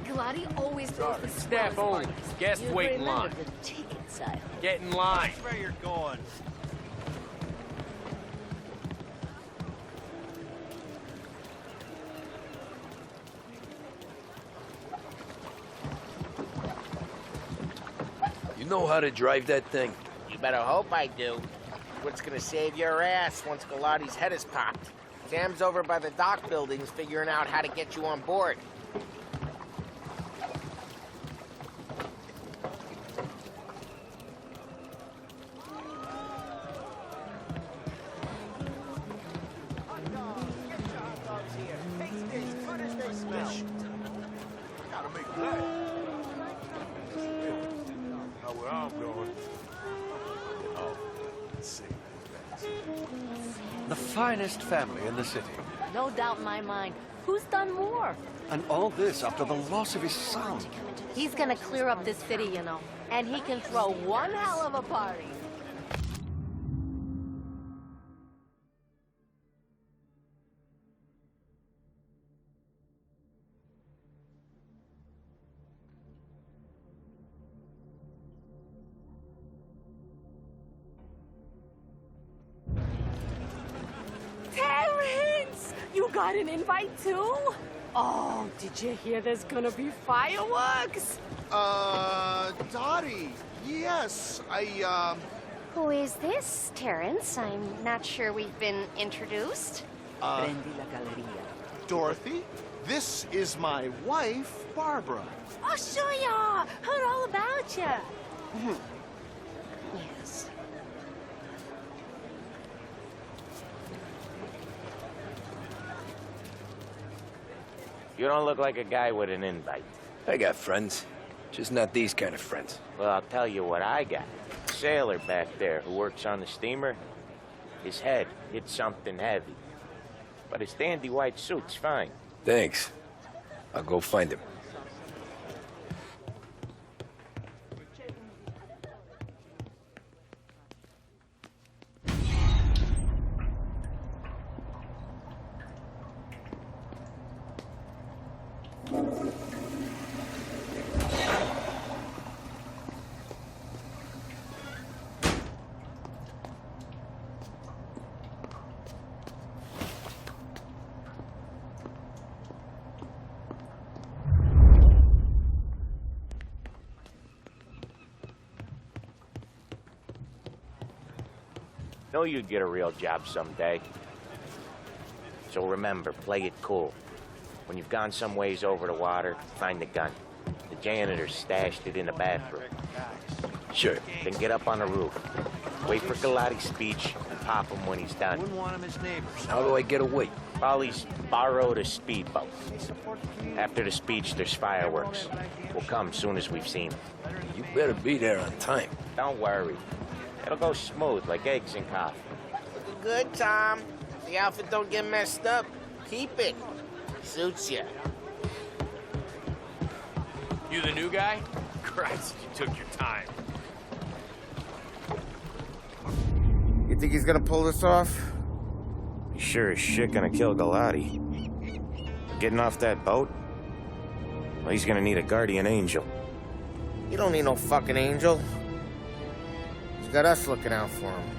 Galati always throws the Step on. Guest wait in line. The ticket side. Get in line. Where you're going. You know how to drive that thing? You better hope I do. What's gonna save your ass once Galati's head is popped? Sam's over by the dock buildings figuring out how to get you on board. Where I'm going. Oh, let's see. The finest family in the city. No doubt in my mind. Who's done more? And all this after the loss of his son. He's gonna clear up this city, you know. And he can throw one hell of a party. Terrence! You got an invite too? Oh, did you hear there's gonna be fireworks? Dottie, yes, Who is this, Terrence? I'm not sure we've been introduced. Dorothy, this is my wife, Barbara. Oh, sure ya! Heard all about ya. Yes. You don't look like a guy with an invite. I got friends. Just not these kind of friends. Well, I'll tell you what I got. Sailor back there who works on the steamer. His head hit something heavy. But his dandy white suit's fine. Thanks. I'll go find him. Know you'd get a real job someday. So remember, play it cool. When you've gone some ways over the water, find the gun. The janitor stashed it in the bathroom. Sure. Then get up on the roof. Wait for Galati's speech and pop him when he's done. Wouldn't want him as neighbors. How do I get away? Polly's borrowed a speedboat. After the speech, there's fireworks. We'll come soon as we've seen them. You better be there on time. Don't worry. It'll go smooth like eggs and coffee. Good, Tom. The outfit don't get messed up. Keep it. Suits you. You the new guy? Christ, you took your time. You think he's gonna pull this off? He's sure as shit gonna kill Galati. Getting off that boat? Well, he's gonna need a guardian angel. You don't need no fucking angel. He's got us looking out for him.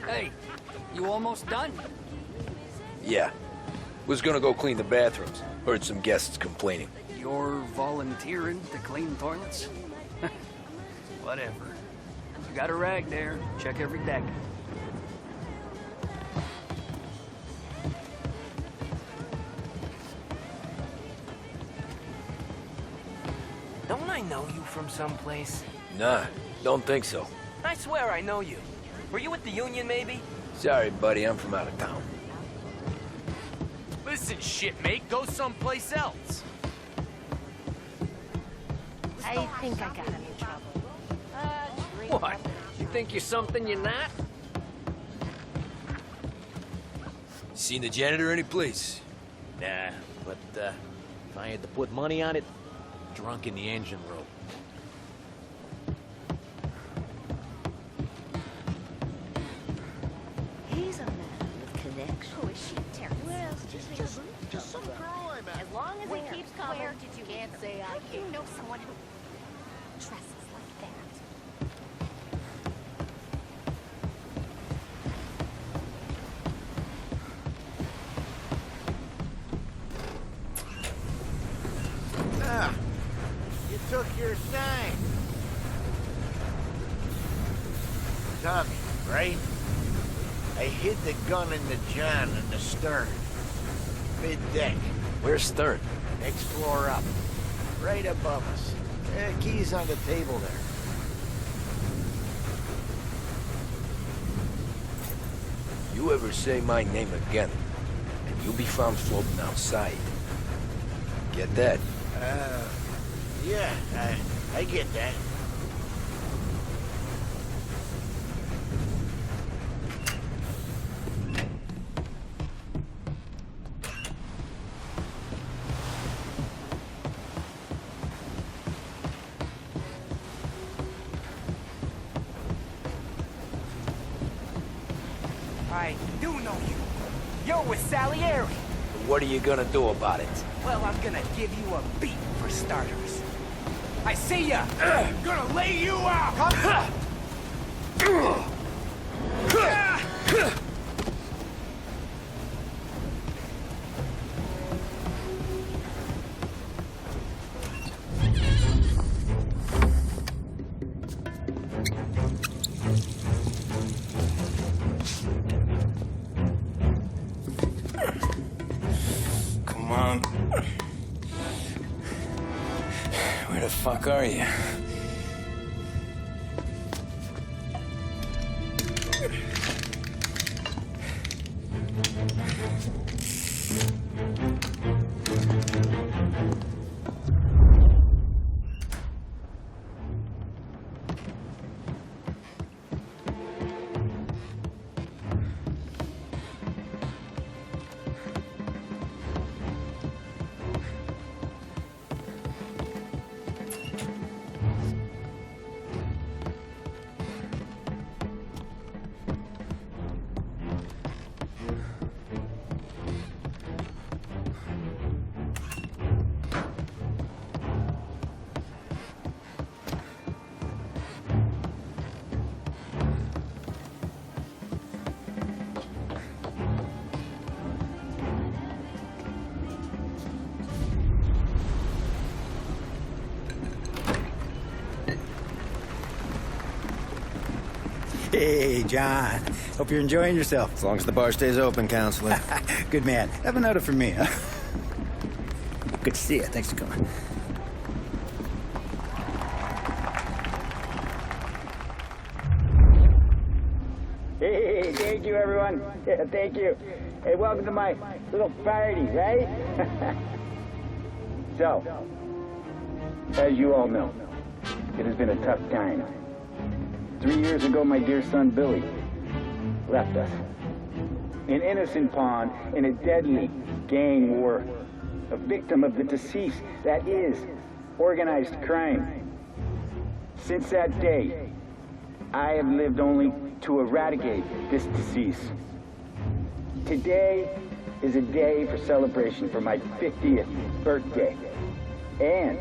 Hey, you almost done? Yeah. Was gonna go clean the bathrooms. Heard some guests complaining. You're volunteering to clean toilets? Whatever. You got a rag there. Check every deck. Don't I know you from someplace? Nah, don't think so. I swear I know you. Were you with the Union, maybe? Sorry, buddy, I'm from out of town. Listen, shitmate, go someplace else. I think I got him in trouble. What? You think you're something you're not? Seen the janitor any place? Nah, but if I had to put money on it, drunk in the engine room. He's a man with connection. Who is she, Terrence? Well, Just some girl I met. as long as he keeps calm, Where did you can't say I can't. You know someone who dresses like that. Ah, you took your sign. Tommy, right? I hid the gun in the John in the stern. Mid-deck. Where's Stern? Next floor up. Right above us. Keys on the table there. You ever say my name again, and you'll be found floating outside. Get that? Yeah, I get that. I do know you. You're with Salieri. What are you gonna do about it? Well, I'm gonna give you a beat for starters. I see ya! Gonna lay you out! Come on. Where the fuck are you? Hey, John. Hope you're enjoying yourself. As long as the bar stays open, counselor. Good man. Have another for me, huh? Good to see you. Thanks for coming. Hey, thank you, everyone. Yeah, thank you. Hey, welcome to my little party, right? So, as you all know, it has been a tough time. 3 years ago, my dear son, Billy, left us. An innocent pawn in a deadly gang war. A victim of the deceased, that is, organized crime. Since that day, I have lived only to eradicate this decease. Today is a day for celebration for my 50th birthday. And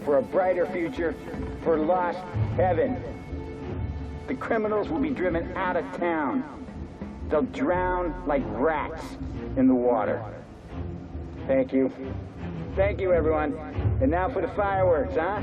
for a brighter future for lost heaven. The criminals will be driven out of town. They'll drown like rats in the water. Thank you. Thank you, everyone. And now for the fireworks, huh?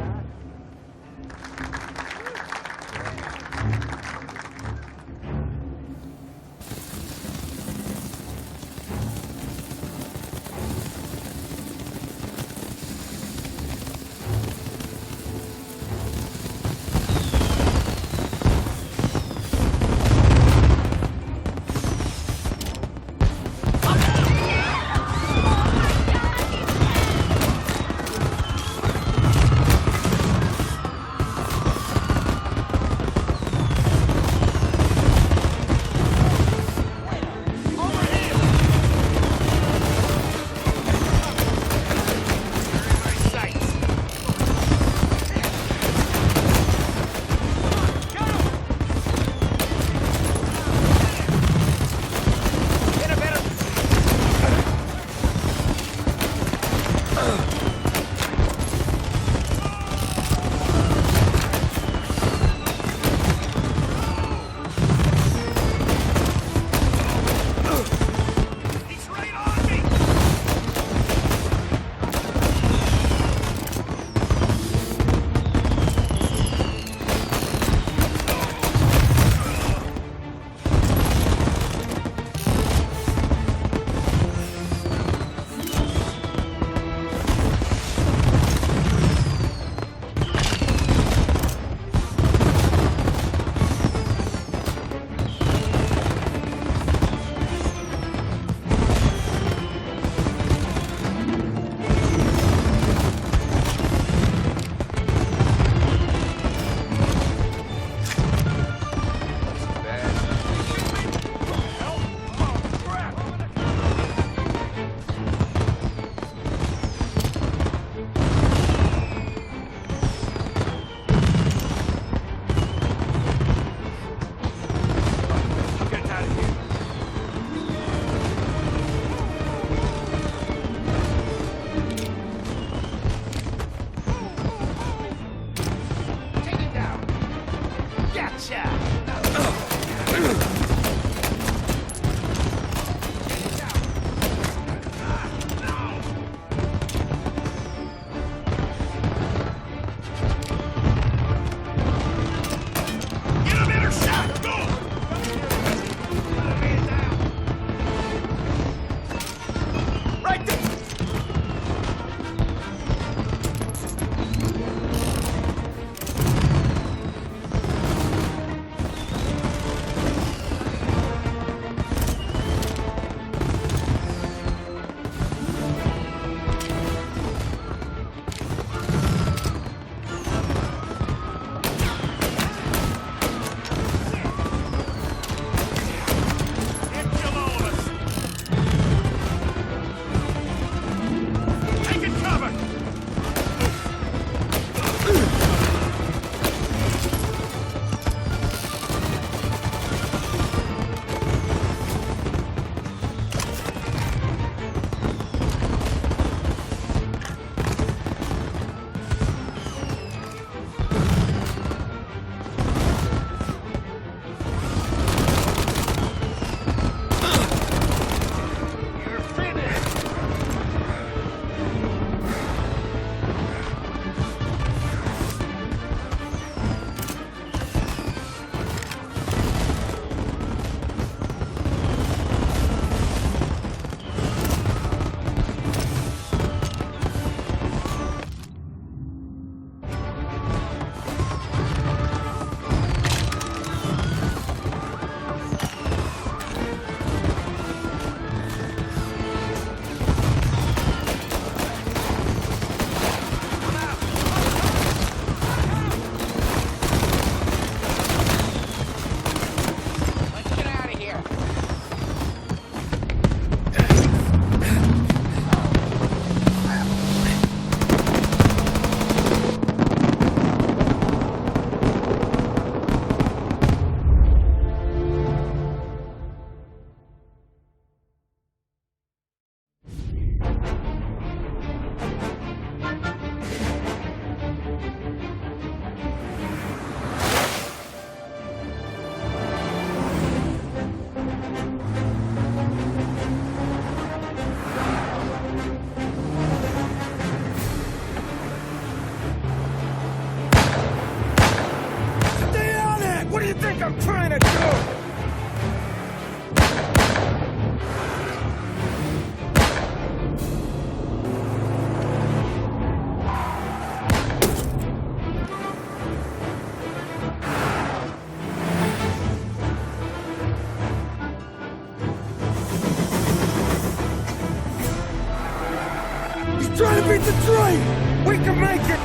right! We can make it!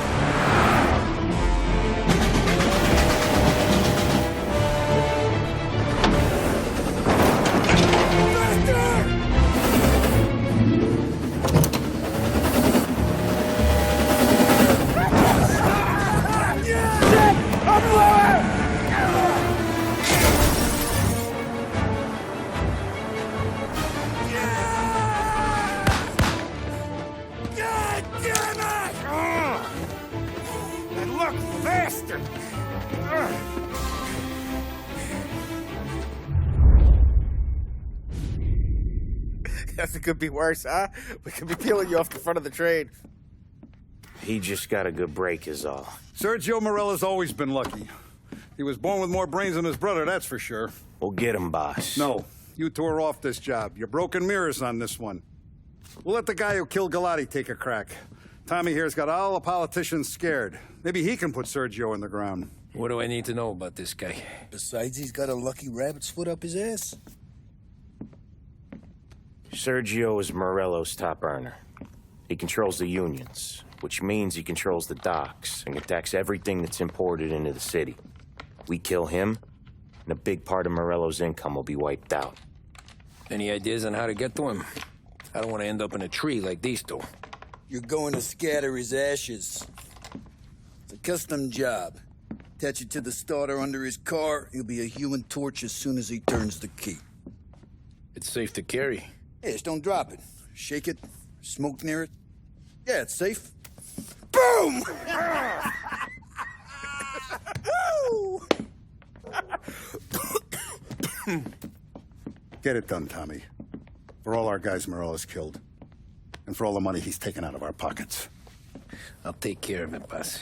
Guess it could be worse, huh? We could be peeling you off the front of the train. He just got a good break is all. Sergio Morella's always been lucky. He was born with more brains than his brother, that's for sure. We'll get him, boss. No, you two are off this job. You're broken mirrors on this one. We'll let the guy who killed Galati take a crack. Tommy here's got all the politicians scared. Maybe he can put Sergio in the ground. What do I need to know about this guy? Besides, he's got a lucky rabbit's foot up his ass. Sergio is Morello's top earner. He controls the unions, which means he controls the docks and attacks everything that's imported into the city. We kill him, and a big part of Morello's income will be wiped out. Any ideas on how to get to him? I don't want to end up in a tree like these two. You're going to scatter his ashes. It's a custom job. Attach it to the starter under his car. He'll be a human torch as soon as he turns the key. It's safe to carry. Hey, just don't drop it. Shake it, smoke near it. Yeah, it's safe. Boom! Get it done, Tommy. For all our guys Morella's killed. And for all the money he's taken out of our pockets. I'll take care of it, boss.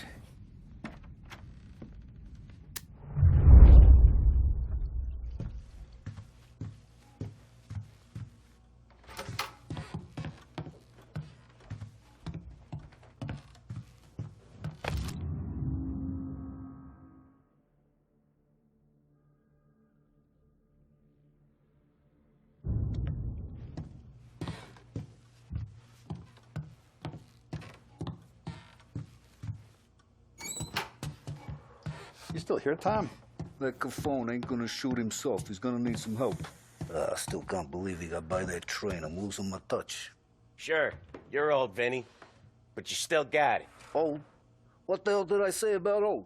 You still here, Tom? That Cafone ain't gonna shoot himself. He's gonna need some help. I still can't believe he got by that train. I'm losing my touch. Sure, you're old, Vinny. But you still got it. Old? What the hell did I say about old?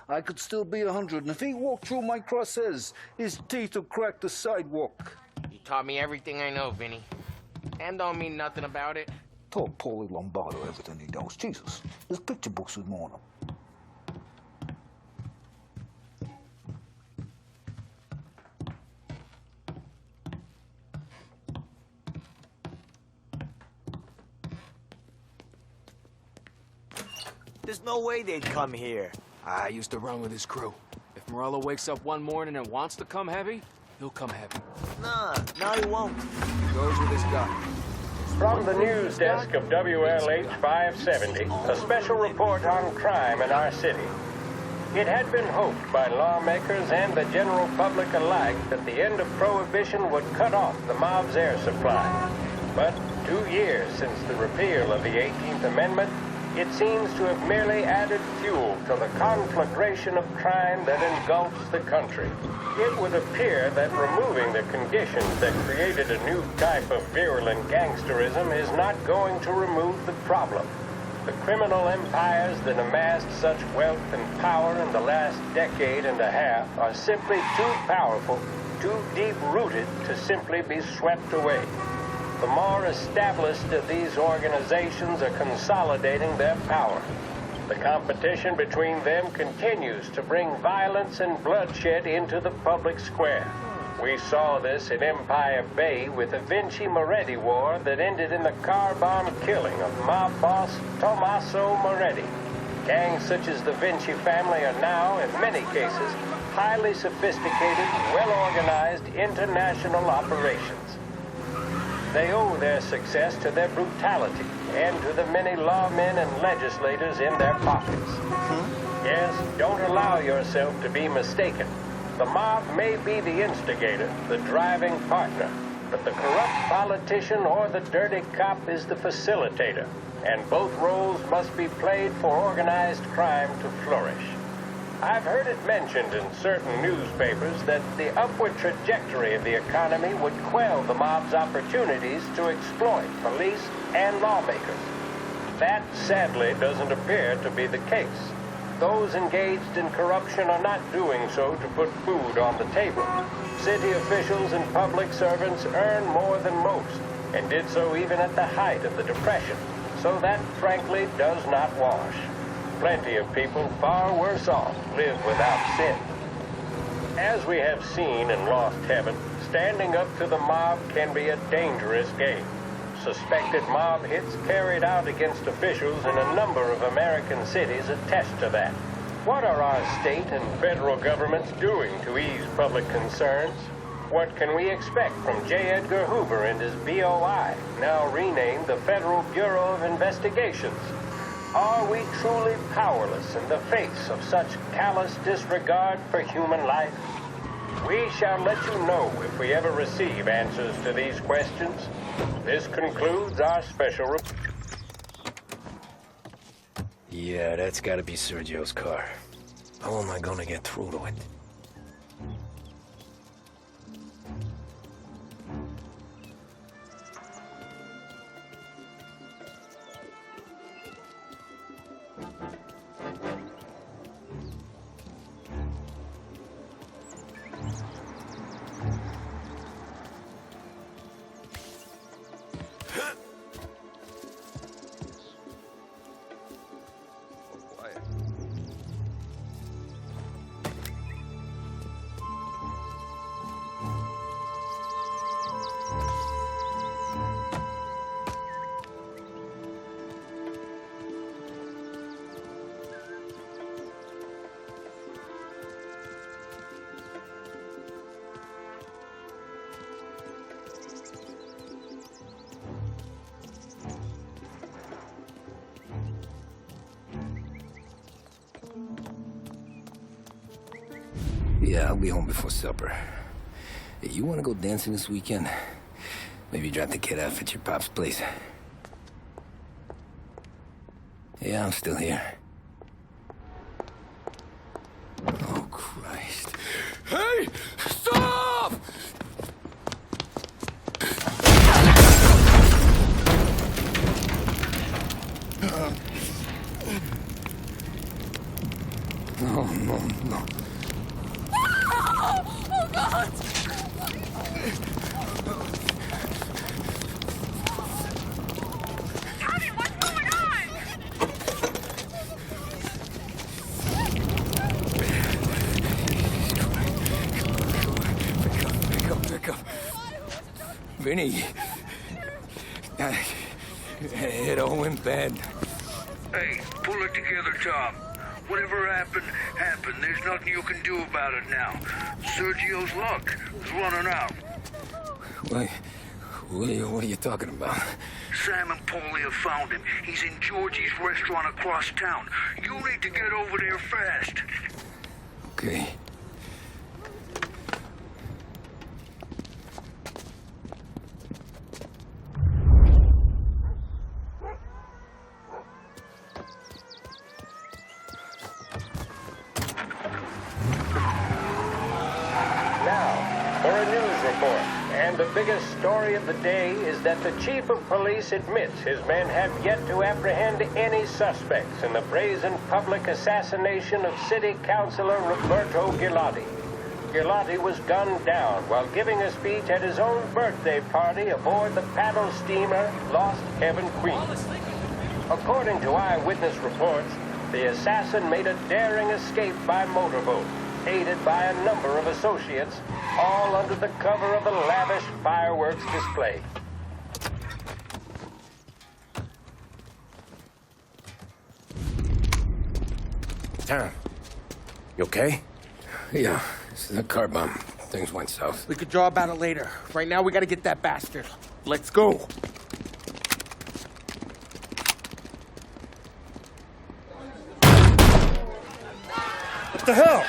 I could still be 100, and if he walked through my crosshairs, his teeth would crack the sidewalk. You taught me everything I know, Vinny. And don't mean nothing about it. Taught Paulie Lombardo everything he knows. Jesus, his picture books would mourn him. There's no way they'd come here. I used to run with his crew. If Morello wakes up one morning and wants to come heavy, he'll come heavy. Nah, he won't. He goes with his gun. From the news desk of WLH 570, a special report on crime in our city. It had been hoped by lawmakers and the general public alike that the end of Prohibition would cut off the mob's air supply. But 2 years since the repeal of the 18th Amendment, it seems to have merely added fuel to the conflagration of crime that engulfs the country. It would appear that removing the conditions that created a new type of virulent gangsterism is not going to remove the problem. The criminal empires that amassed such wealth and power in the last decade and a half are simply too powerful, too deep-rooted to simply be swept away. The more established of these organizations are consolidating their power. The competition between them continues to bring violence and bloodshed into the public square. We saw this in Empire Bay with the Vinci Moretti War that ended in the car bomb killing of mob boss Tommaso Moretti. Gangs such as the Vinci family are now, in many cases, highly sophisticated, well-organized international operations. They owe their success to their brutality and to the many lawmen and legislators in their pockets. Yes, don't allow yourself to be mistaken. The mob may be the instigator, the driving partner, but the corrupt politician or the dirty cop is the facilitator. and both roles must be played for organized crime to flourish. I've heard it mentioned in certain newspapers that the upward trajectory of the economy would quell the mob's opportunities to exploit police and lawmakers. That, sadly, doesn't appear to be the case. Those engaged in corruption are not doing so to put food on the table. City officials and public servants earn more than most, and did so even at the height of the Depression. So that, frankly, does not wash. Plenty of people far worse off live without sin. As we have seen in Lost Heaven, standing up to the mob can be a dangerous game. Suspected mob hits carried out against officials in a number of American cities attest to that. What are our state and federal governments doing to ease public concerns? What can we expect from J. Edgar Hoover and his BOI, now renamed the Federal Bureau of Investigations? Are we truly powerless in the face of such callous disregard for human life? We shall let you know if we ever receive answers to these questions. This concludes our special report. Yeah, that's gotta be Sergio's car. How am I gonna get through to it? Yeah, I'll be home before supper. Hey, you wanna go dancing this weekend? Maybe drop the kid off at your pop's place. Yeah, I'm still here. Oh, Christ. Hey! Stop! No, no, no. Oh, God! Johnny, what's going on? Pick up. Vinny. It all went bad. Hey, pull it together, Tom. Whatever happened, happened. There's nothing you can do about it now. Sergio's luck is running out. What are you talking about? Sam and Paulie have found him. He's in Georgie's restaurant across town. You need to get over there fast. Okay. And the biggest story of the day is that the chief of police admits his men have yet to apprehend any suspects in the brazen public assassination of City Councilor Roberto Gilotti. Gilotti was gunned down while giving a speech at his own birthday party aboard the paddle steamer Lost Heaven Queen. According to eyewitness reports, the assassin made a daring escape by motorboat, aided by a number of associates, all under the cover of the lavish fireworks display. Tom, you okay? Yeah, this is a car bomb. Things went south. We could draw about it later. Right now, we gotta get that bastard. Let's go. What the hell?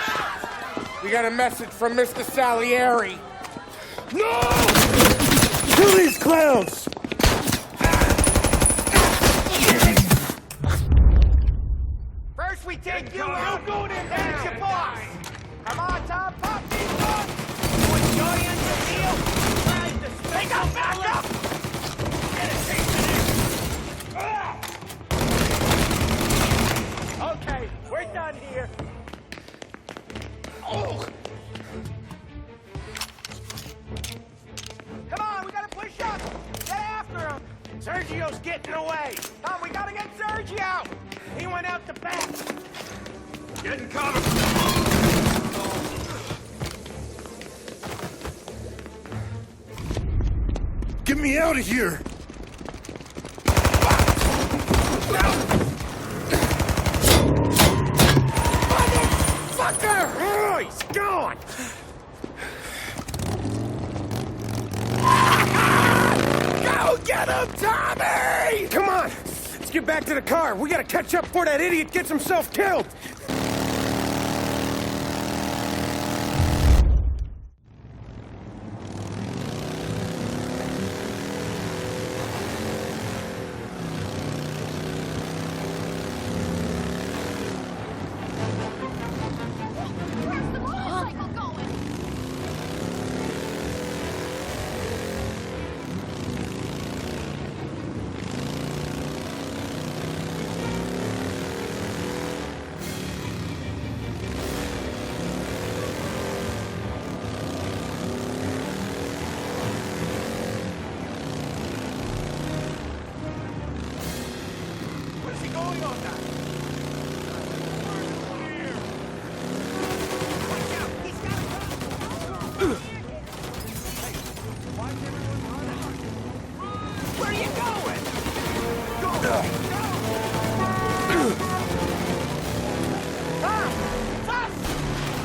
We got a message from Mr. Salieri. No! Kill these clowns! take you out. You go there, that's your boss. Come on, Tom, pop these guns. You enjoying the deal? Take out, back up. Get a taste of this. Okay, we're done here. Oh. Come on, we gotta push up. Get after him. Sergio's getting away. Tom, we gotta get Sergio. He went out the back. Getting cover. Get me out of here! Motherfucker! Oh, he's gone. Go get him, Tommy! Come on, let's get back to the car. We gotta catch up before that idiot gets himself killed.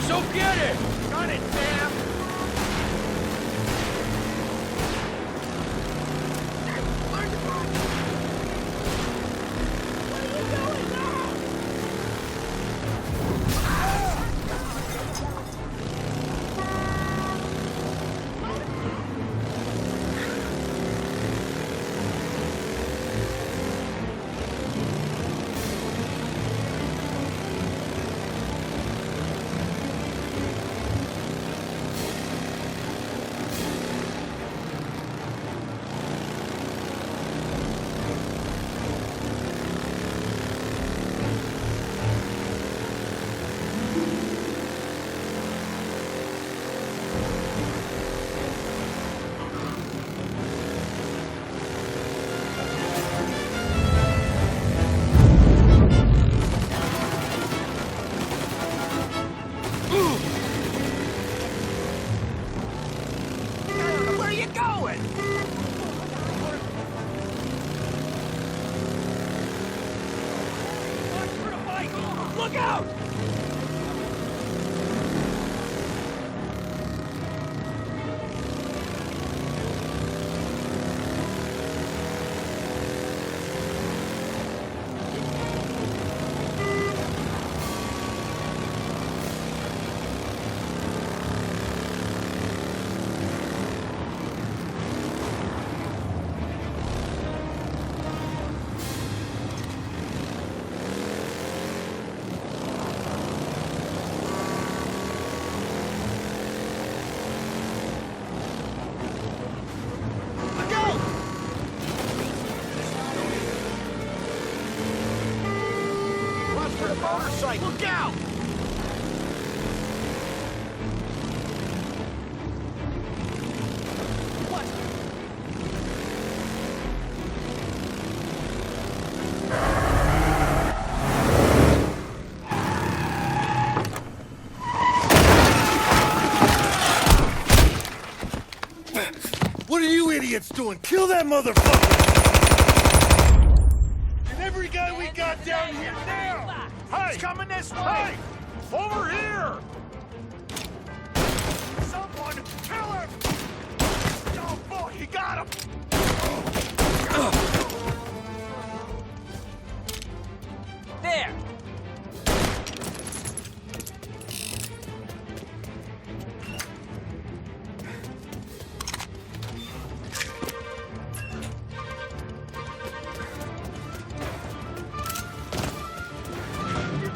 So get it! Got it, Sam! Where are you going? Look out! Motorcycle, look out! What? What are you idiots doing? Kill that motherfucker! And every guy we got down here now! Hey! He's coming this way! Hey! Over here! Someone kill him! Oh boy, he got him! There!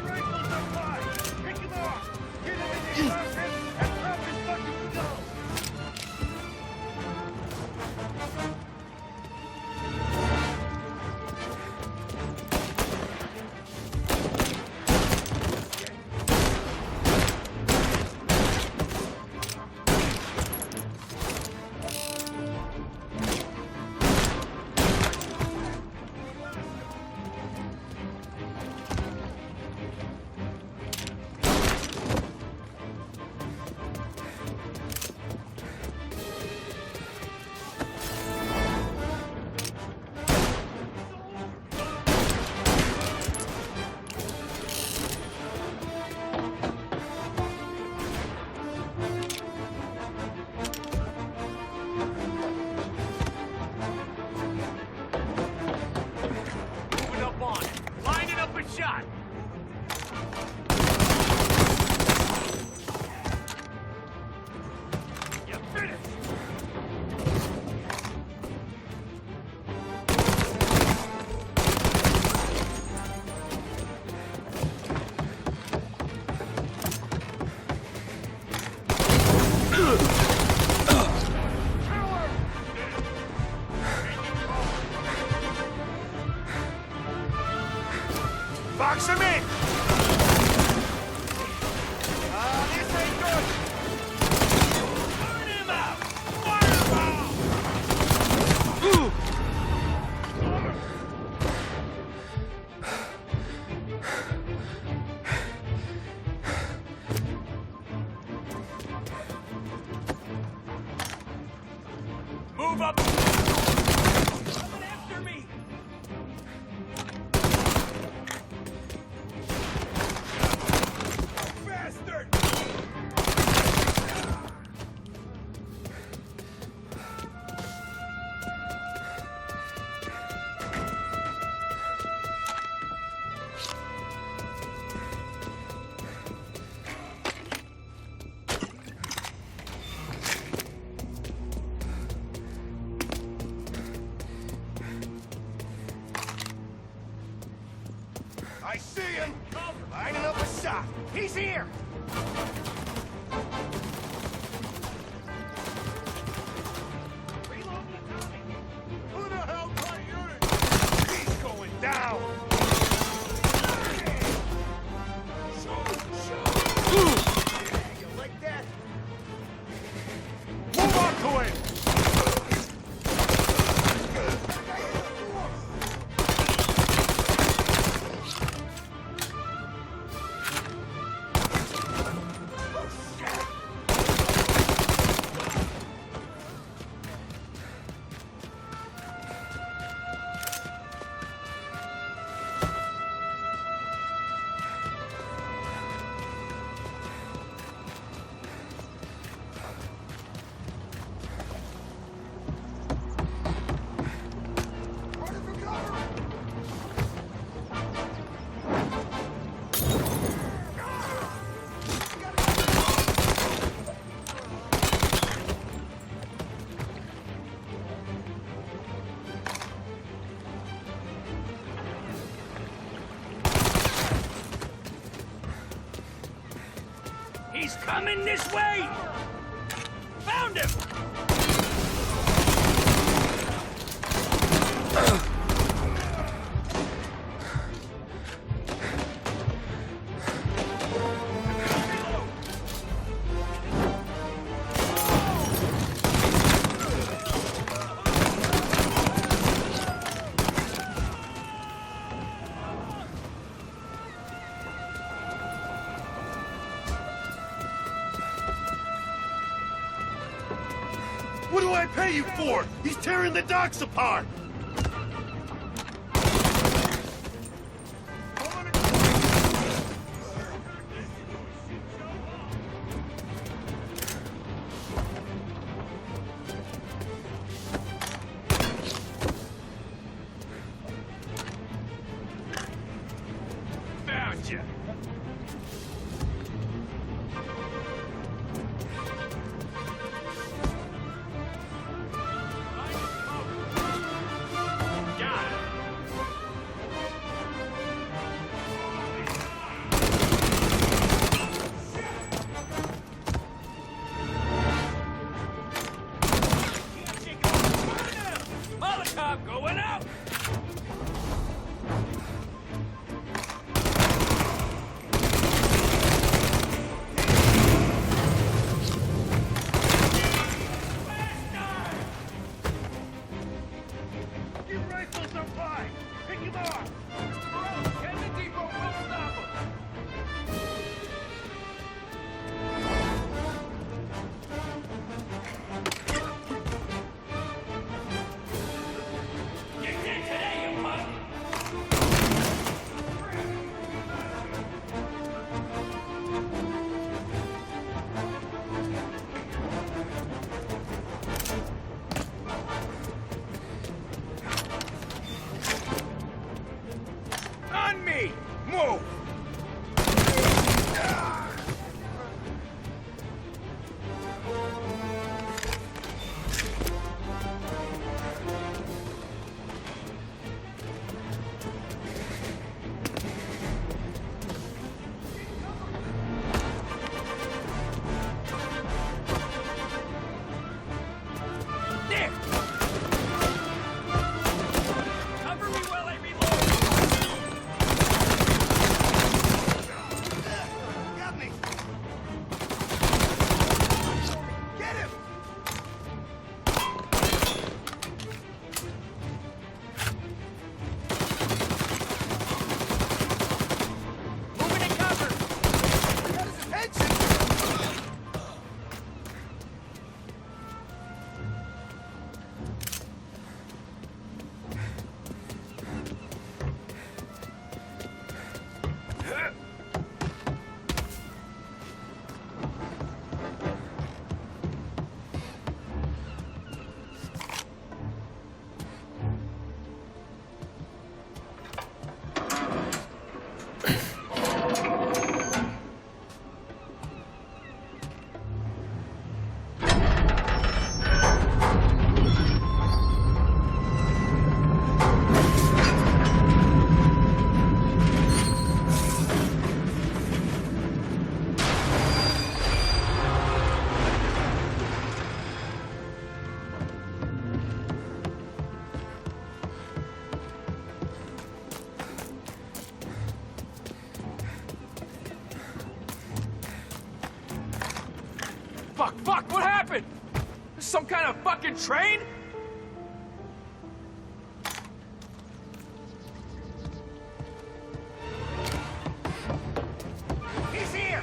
Right shot! You finished! Box him in! This ain't good! Burn him out! Fireball! Move up! Coming after me! Bastard! I see him! Lining up a shot! He's here! Who the hell got you? He's going down! You like that? Move on to him! He's coming this way! Found him! What do I pay you for? He's tearing the docks apart! Found you! Molotov going out! Move! Fuck, what happened? Some kind of fucking train? He's here!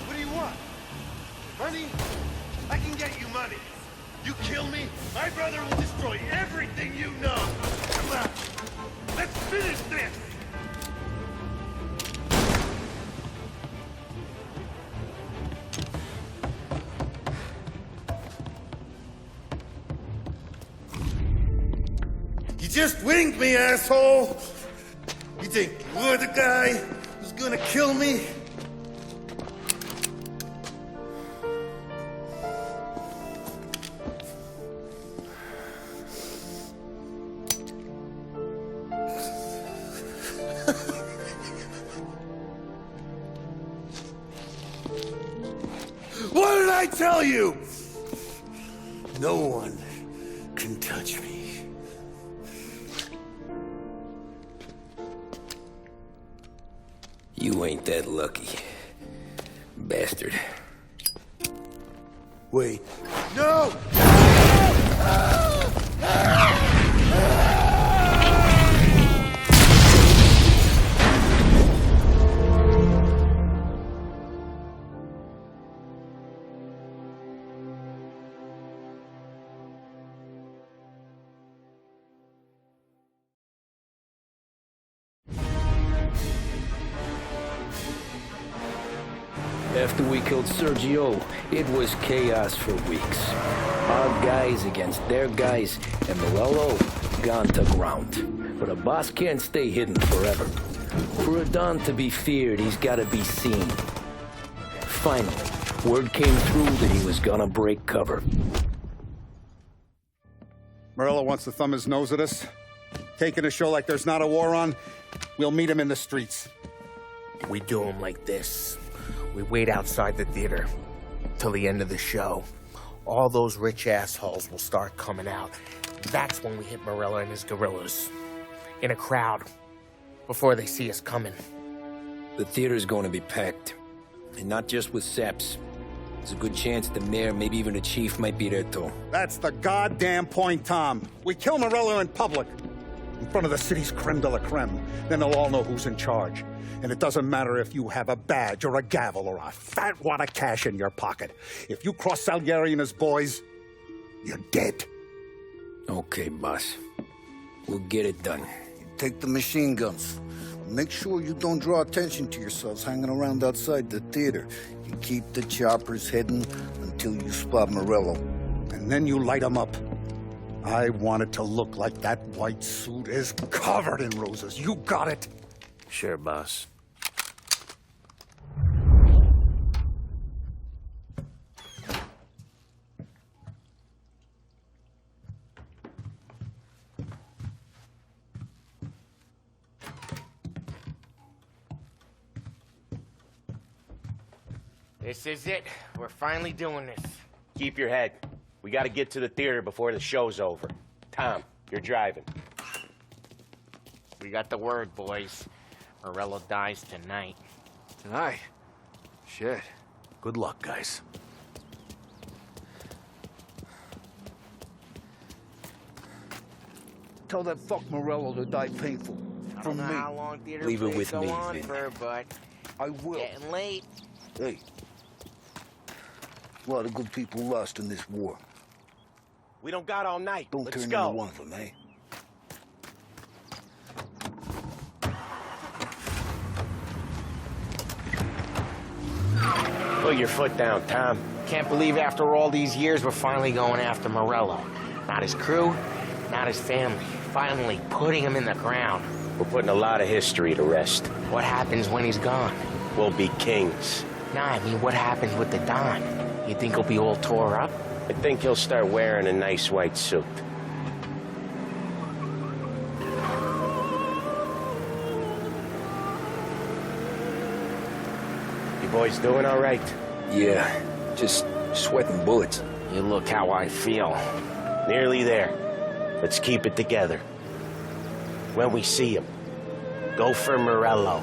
What do you want? Money? I can get you money. You kill me, my brother will destroy everything you know. Come on. Let's finish this! You just winged me, asshole! You think you're the guy who's gonna kill me? What did I tell you? No one can touch me. You ain't that lucky, bastard. Wait. No! After we killed Sergio, it was chaos for weeks. Our guys against their guys, and Morello gone to ground. But a boss can't stay hidden forever. For a Don to be feared, he's gotta be seen. Finally, word came through that he was gonna break cover. Morello wants to thumb his nose at us? Taking a show like there's not a war on, we'll meet him in the streets. We do them like this. We wait outside the theater till the end of the show. All those rich assholes will start coming out. That's when we hit Morello and his guerrillas. In a crowd. Before they see us coming. The theater's going to be packed. And not just with saps. There's a good chance the mayor, maybe even the chief, might be there too. That's the goddamn point, Tom. We kill Morello in public. In front of the city's creme de la creme. Then they'll all know who's in charge. And it doesn't matter if you have a badge or a gavel or a fat wad of cash in your pocket. If you cross Salieri and his boys, you're dead. Okay, boss. We'll get it done. Take the machine guns. Make sure you don't draw attention to yourselves hanging around outside the theater. You keep the choppers hidden until you spot Morello. And then you light them up. I want it to look like that white suit is covered in roses. You got it? Sure, boss. This is it. We're finally doing this. Keep your head. We gotta get to the theater before the show's over. Tom, you're driving. We got the word, boys. Morello dies tonight. Tonight? Shit. Good luck, guys. Tell that fuck Morello to die painful. I don't know how long theater Leave it plays with go me, on Vin. for, but I will. getting late. Hey. A lot of good people lost in this war. We don't got all night. Don't Let's turn go. into one of them, eh? Put your foot down, Tom. Can't believe after all these years we're finally going after Morello. Not his crew, not his family. Finally putting him in the ground. We're putting a lot of history to rest. What happens when he's gone? We'll be kings. Nah, I mean, what happens with the Don? You think he'll be all tore up? I think he'll start wearing a nice white suit. You boys doing all right? Yeah, just sweating bullets. You look how I feel. Nearly there. Let's keep it together. When we see him, go for Morello.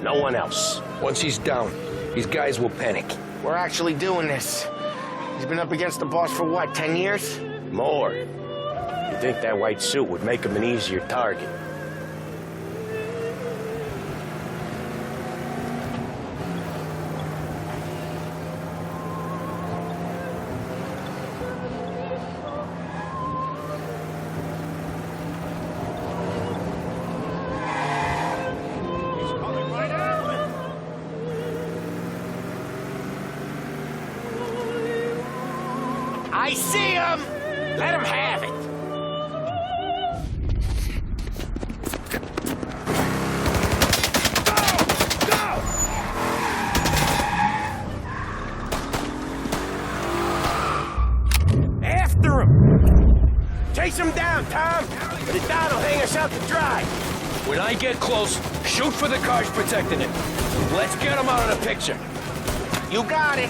No one else. Once he's down, these guys will panic. We're actually doing this. He's been up against the boss for what, 10 years? More. You think that white suit would make him an easier target? I see him! Let him have it! After him! Chase him down, Tom! The Don will hang us out to dry. When I get close, shoot for the cars protecting it. Let's get him out of the picture. You got it.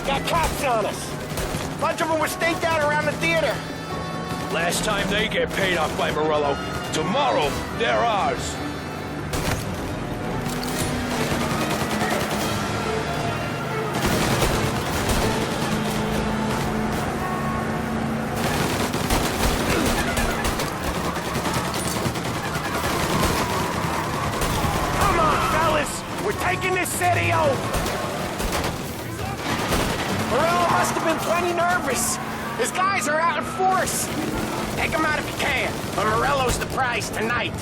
Got cops on us. Bunch of them were staked out around the theater. Last time they get paid off by Morello. Tomorrow, they're ours. Come on, fellas. We're taking this city over. Morello must have been plenty nervous. His guys are out in force. Take him out if you can, but Morello's the prize tonight.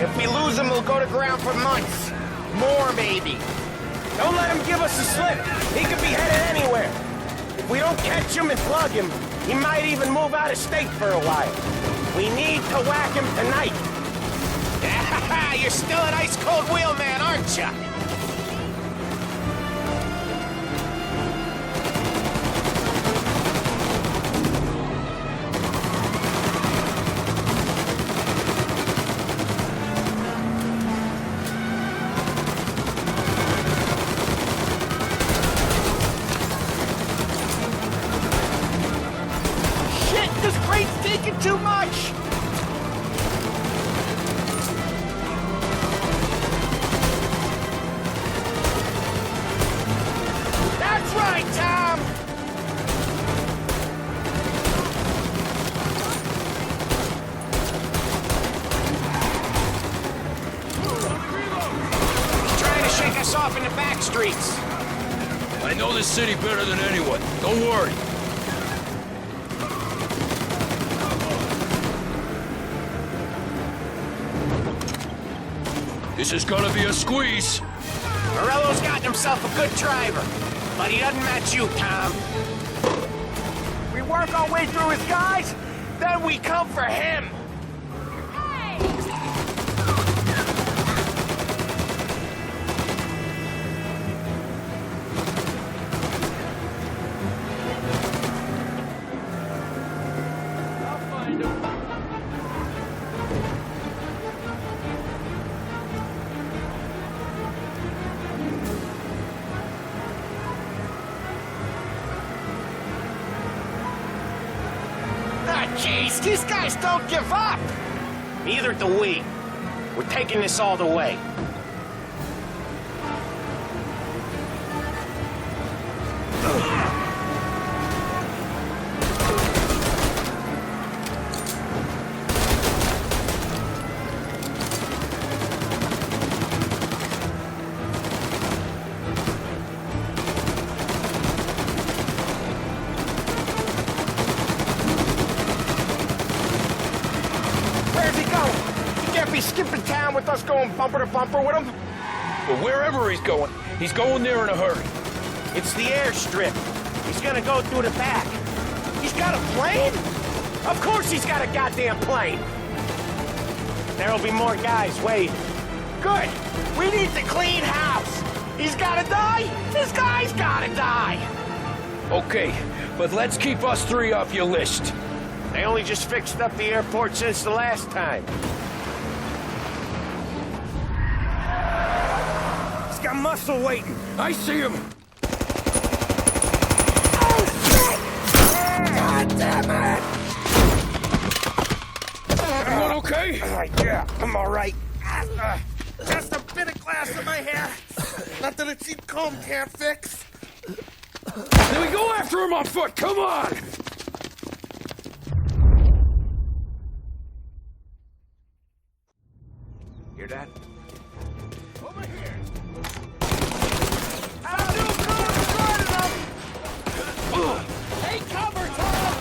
If we lose him, we'll go to ground for months. More, maybe. Don't let him give us a slip. He could be headed anywhere. If we don't catch him and plug him, he might even move out of state for a while. We need to whack him tonight. You're still an ice-cold wheelman, aren't you? Shit, this crate's taking too much! That's right, Tom! He's trying to shake us off in the back streets. I know this city better than anyone. Don't worry. This is gonna be a squeeze. Morello's gotten himself a good driver, but he doesn't match you, Tom. We work our way through his guys, then we come for him. Jeez, these guys don't give up! Neither do we. We're taking this all the way. Where's he going? He can't be skipping town with us going bumper to bumper with him. Well, wherever he's going there in a hurry. It's the airstrip. He's gonna go through the back. He's got a plane? Of course he's got a goddamn plane. There'll be more guys waiting. Good. We need to clean house. He's gotta die. This guy's gotta die. Okay, but let's keep us three off your list. They only just fixed up the airport since the last time. He's got muscle waiting. I see him. God damn it! Everyone okay? Yeah, I'm all right. Just a bit of glass in my hair. Nothing a cheap comb can't fix. Then we go after him on foot. Come on! Hear that? Over here! Take cover, Tom!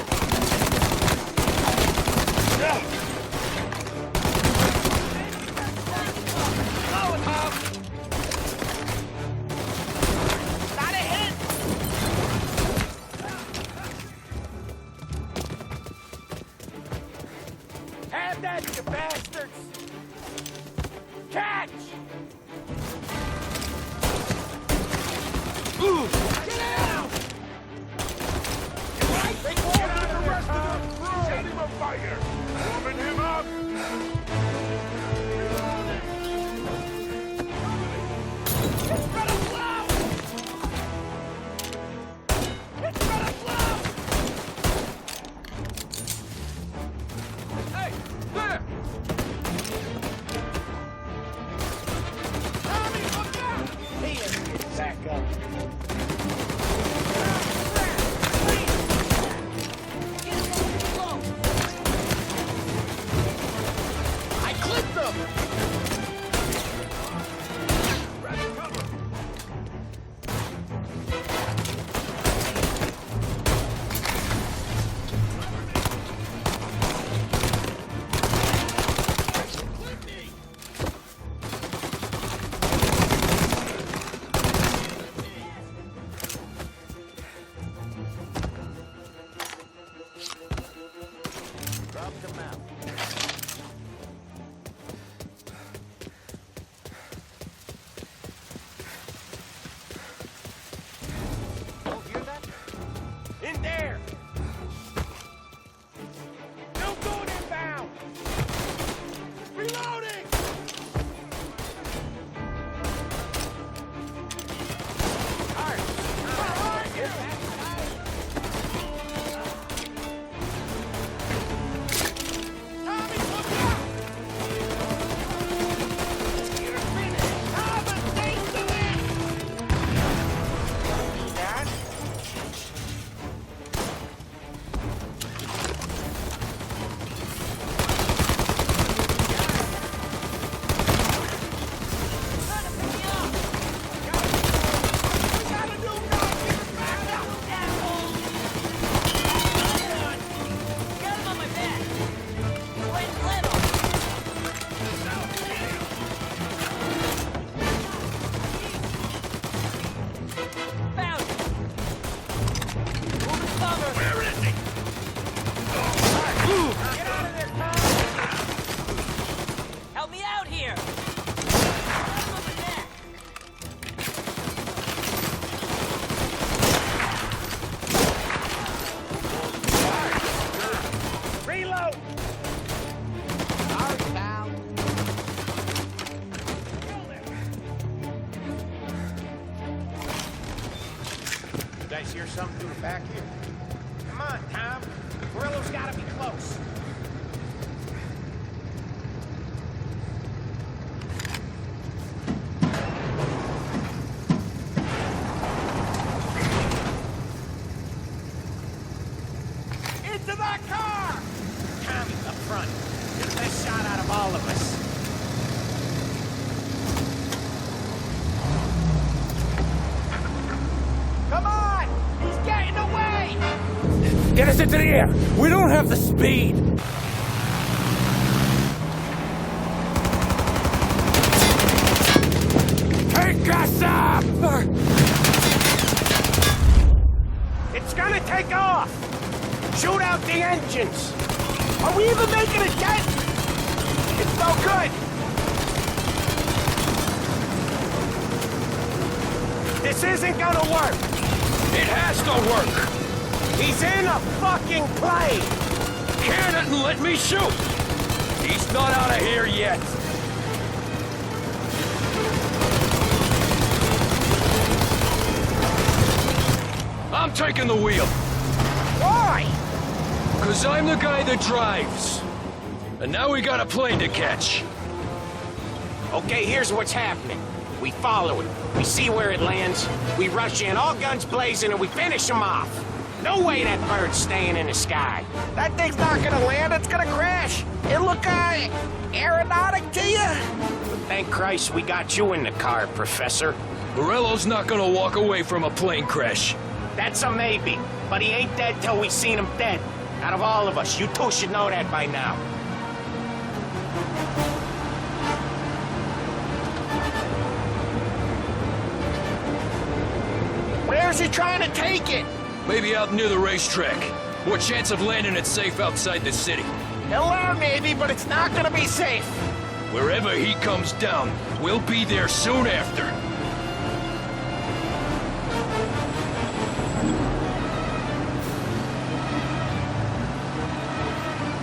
Not a hit! Have that, you bastards! Catch! Ooh! Get out! Get out of the rest of the crew! Set him afire! Warming him up! It's gonna blow! It's gonna blow! Hey! There! Tommy, look out! He is get back up. I clipped them! Grab cover! Drop them out. guys hear something through the back here? Come on, Tom. Morello's gotta be close. Into that car! Tommy, up front. You're the best shot out of all of us. Come on! He's getting away! Get us into the air! We don't have the speed! Take us up! It's gonna take off! Shoot out the engines! Are we even making a dent? It's no good! This isn't gonna work! It has to work! He's in a fucking plane! Can it and let me shoot! He's not out of here yet! I'm taking the wheel! Why? 'Cause I'm the guy that drives. And now we got a plane to catch. Okay, here's what's happening. We follow it. We see where it lands. We rush in, all guns blazing, and we finish him off. No way that bird's staying in the sky. That thing's not gonna land, it's gonna crash. It look, aeronautic to you? Thank Christ we got you in the car, Professor. Morello's not gonna walk away from a plane crash. That's a maybe, but he ain't dead till we seen him dead. Out of all of us, you two should know that by now. Where's he trying to take it? Maybe out near the racetrack. What chance of landing it safe outside the city? He'll land maybe, but it's not gonna be safe. Wherever he comes down, we'll be there soon after.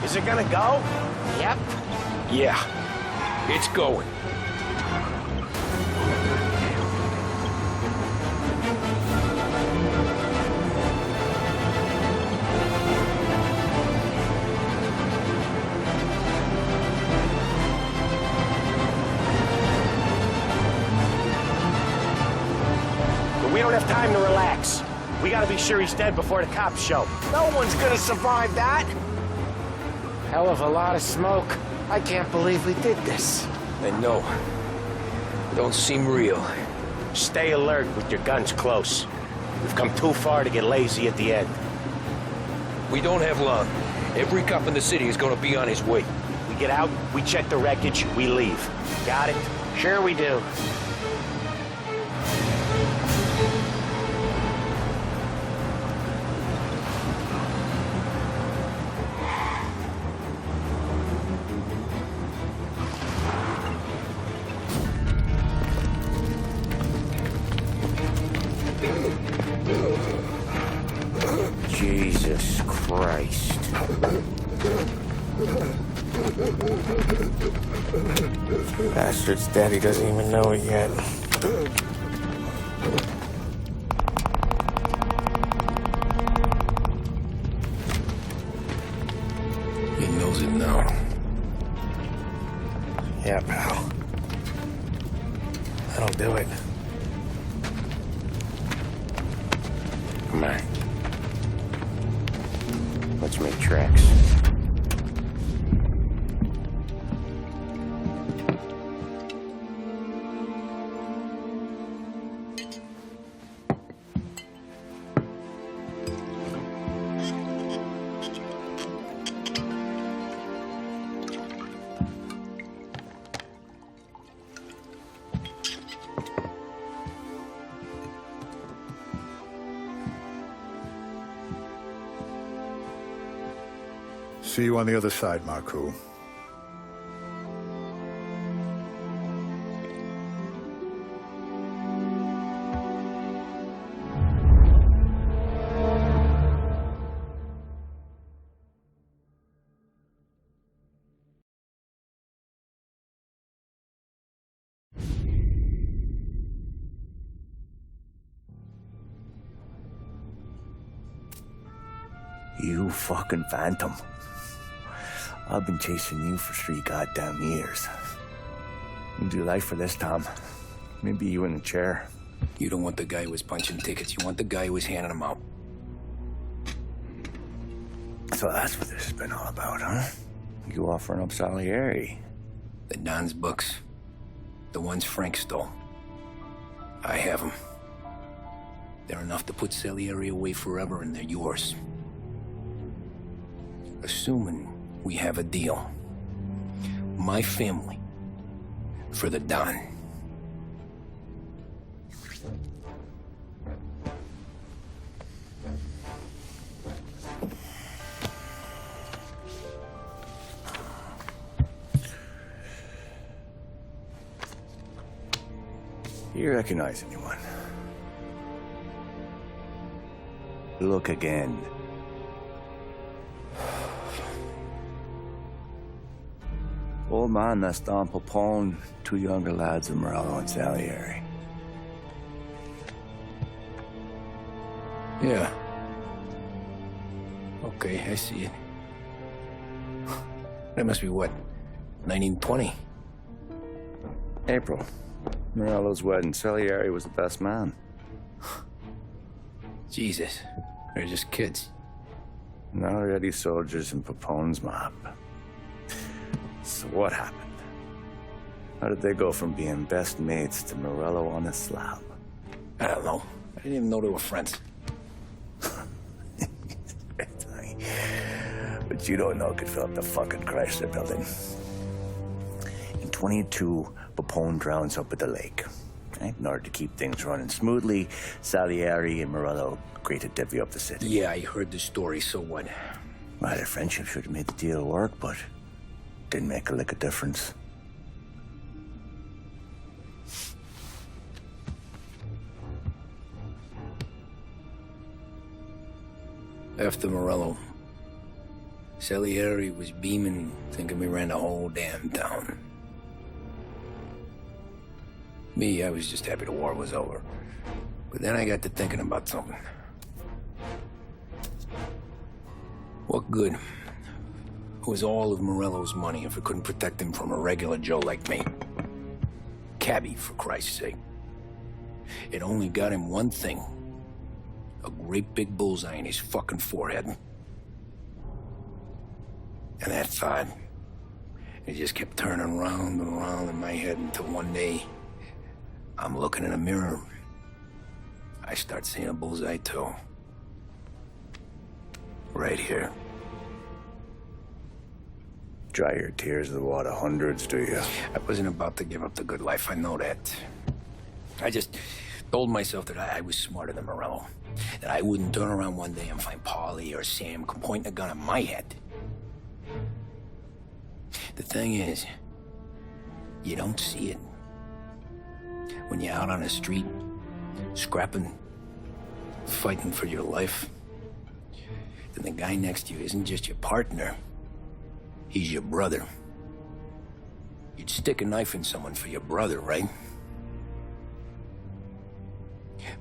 Is it gonna go? Yep. Yeah, it's going. But we don't have time to relax. We gotta be sure he's dead before the cops show. No one's gonna survive that. Hell of a lot of smoke. I can't believe we did this. I know. Don't seem real. Stay alert with your guns close. We've come too far to get lazy at the end. We don't have long. Every cop in the city is gonna be on his way. We get out, we check the wreckage, we leave. Got it? Sure we do. Jesus Christ. Bastard's dead, he doesn't even know it yet. He knows it now. Yeah, pal. That'll do it. Come on. Let's make tracks. See you on the other side, Marku. You fucking phantom. I've been chasing you for 3 goddamn years. You do life for this, Tom. Maybe you in a chair. You don't want the guy who was punching tickets. You want the guy who was handing them out. So that's what this has been all about, huh? You offering up Salieri. The Don's books. The ones Frank stole. I have them. They're enough to put Salieri away forever, and they're yours. Assuming we have a deal. My family for the Don. You recognize anyone? Look again. Old man, that's Don Popone, 2 younger lads of Morello and Salieri. Yeah. Okay, I see it. That must be what, 1920? April. Morello's wedding. Salieri was the best man. Jesus, they're just kids. Now already soldiers in Papone's mob. So what happened? How did they go from being best mates to Morello on a slab? I don't know. I didn't even know they were friends. But you don't know could fill up the fucking Chrysler building. In 22, Papone drowns up at the lake. Right? In order to keep things running smoothly, Salieri and Morello agreed to divvy up the city. Yeah, I heard the story, so what? Well, their friendship should have made the deal work, but didn't make a lick of difference. After Morello, Salieri was beaming, thinking we ran the whole damn town. Me, I was just happy the war was over. But then I got to thinking about something. What good was all of Morello's money if it couldn't protect him from a regular Joe like me? Cabbie, for Christ's sake. It only got him one thing. A great big bullseye in his fucking forehead. And that thought, it just kept turning round and round in my head until one day, I'm looking in a mirror. I start seeing a bullseye too. Right here. Dry your tears of the water hundreds, do you? I wasn't about to give up the good life, I know that. I just told myself that I was smarter than Morello. That I wouldn't turn around one day and find Paulie or Sam pointing a gun at my head. The thing is, you don't see it. When you're out on the street, scrapping, fighting for your life, then the guy next to you isn't just your partner, he's your brother. You'd stick a knife in someone for your brother, right?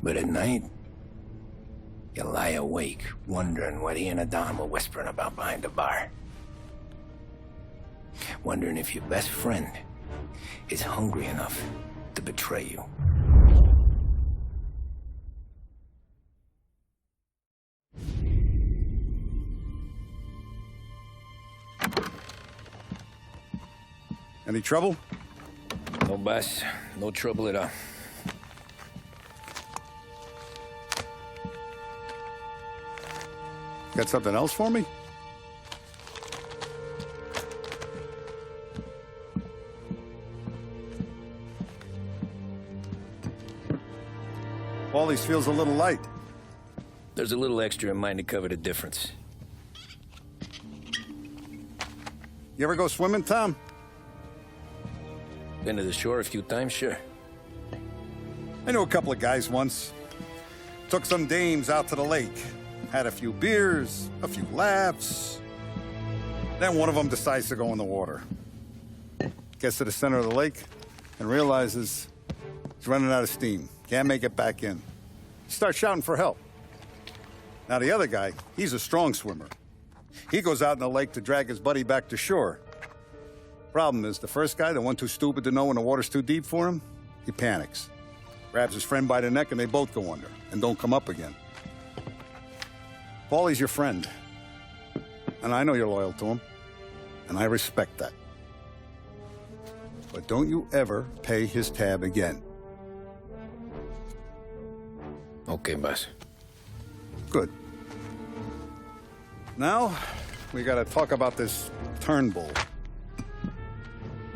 But at night, you lie awake, wondering what he and Adam were whispering about behind the bar. Wondering if your best friend is hungry enough to betray you. Any trouble? No, boss. No trouble at all. Got something else for me? All these feels a little light. There's a little extra in mine to cover the difference. You ever go swimming, Tom? Been to the shore a few times, sure. I knew a couple of guys once. Took some dames out to the lake. Had a few beers, a few laughs. Then one of them decides to go in the water. Gets to the center of the lake and realizes he's running out of steam. Can't make it back in. Starts shouting for help. Now, the other guy, he's a strong swimmer. He goes out in the lake to drag his buddy back to shore. Problem is, the first guy, the one too stupid to know when the water's too deep for him, he panics. Grabs his friend by the neck and they both go under and don't come up again. Paulie's your friend. And I know you're loyal to him. And I respect that. But don't you ever pay his tab again. Okay, boss. Good. Now, we gotta talk about this Turnbull.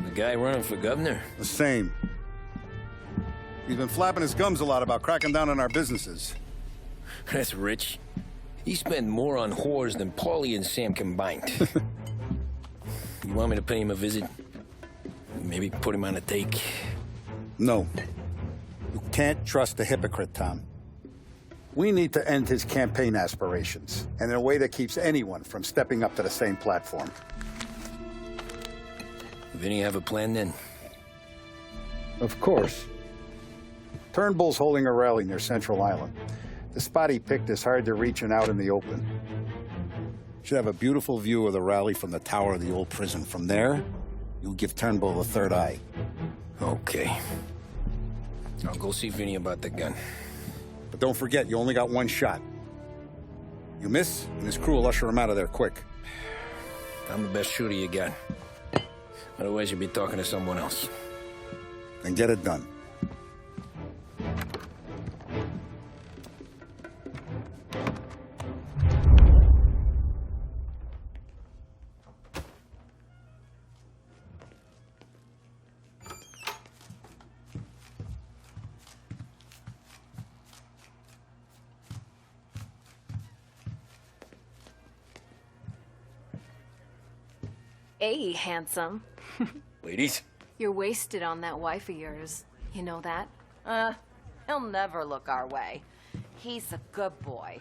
The guy running for governor? The same. He's been flapping his gums a lot about cracking down on our businesses. That's rich. He spent more on whores than Paulie and Sam combined. You want me to pay him a visit? Maybe put him on a take? No. You can't trust a hypocrite, Tom. We need to end his campaign aspirations, and in a way that keeps anyone from stepping up to the same platform. Vinny have a plan then? Of course. Turnbull's holding a rally near Central Island. The spot he picked is hard to reach and out in the open. Should have a beautiful view of the rally from the tower of the old prison. From there, you'll give Turnbull a third eye. Okay. I'll go see Vinny about the gun. But don't forget, you only got one shot. You miss, and his crew will usher him out of there quick. I'm the best shooter you got. Otherwise, you'll be talking to someone else. Then get it done. Hey, handsome. Ladies? You're wasted on that wife of yours. You know that? He'll never look our way. He's a good boy.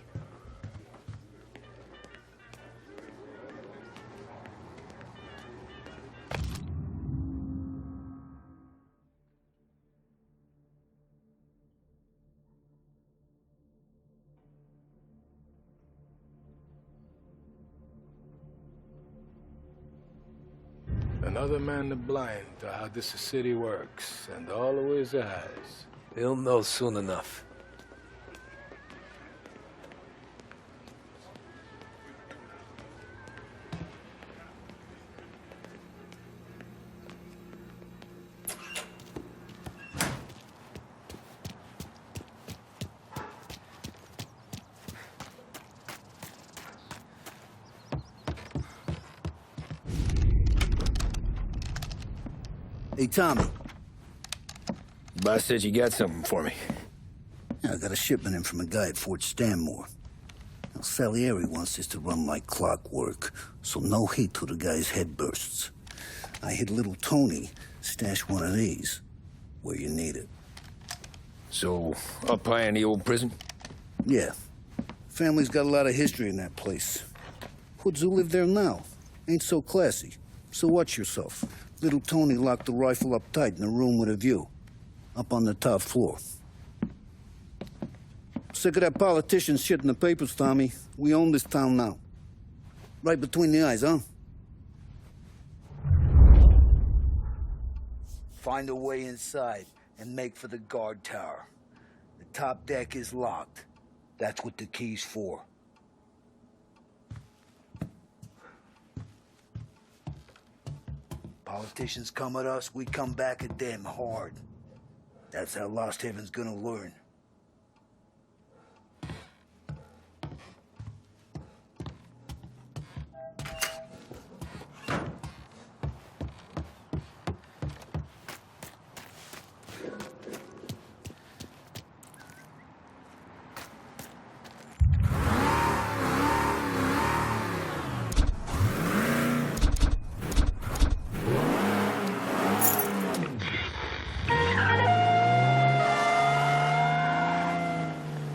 Another man to blind to how this city works, and always has. He'll know soon enough. Hey, Tommy. Boss said you got something for me. Yeah, I got a shipment in from a guy at Fort Stanmore. Now, Salieri wants this to run like clockwork, so no heat till the guy's head bursts. I hit little Tony, stash one of these where you need it. So, up high in the old prison? Yeah. Family's got a lot of history in that place. Hoods who live there now ain't so classy, so watch yourself. Little Tony locked the rifle up tight in a room with a view, up on the top floor. Sick of that politician shit in the papers, Tommy. We own this town now. Right between the eyes, huh? Find a way inside and make for the guard tower. The top deck is locked. That's what the key's for. Politicians come at us, we come back at them hard. That's how Lost Haven's gonna learn.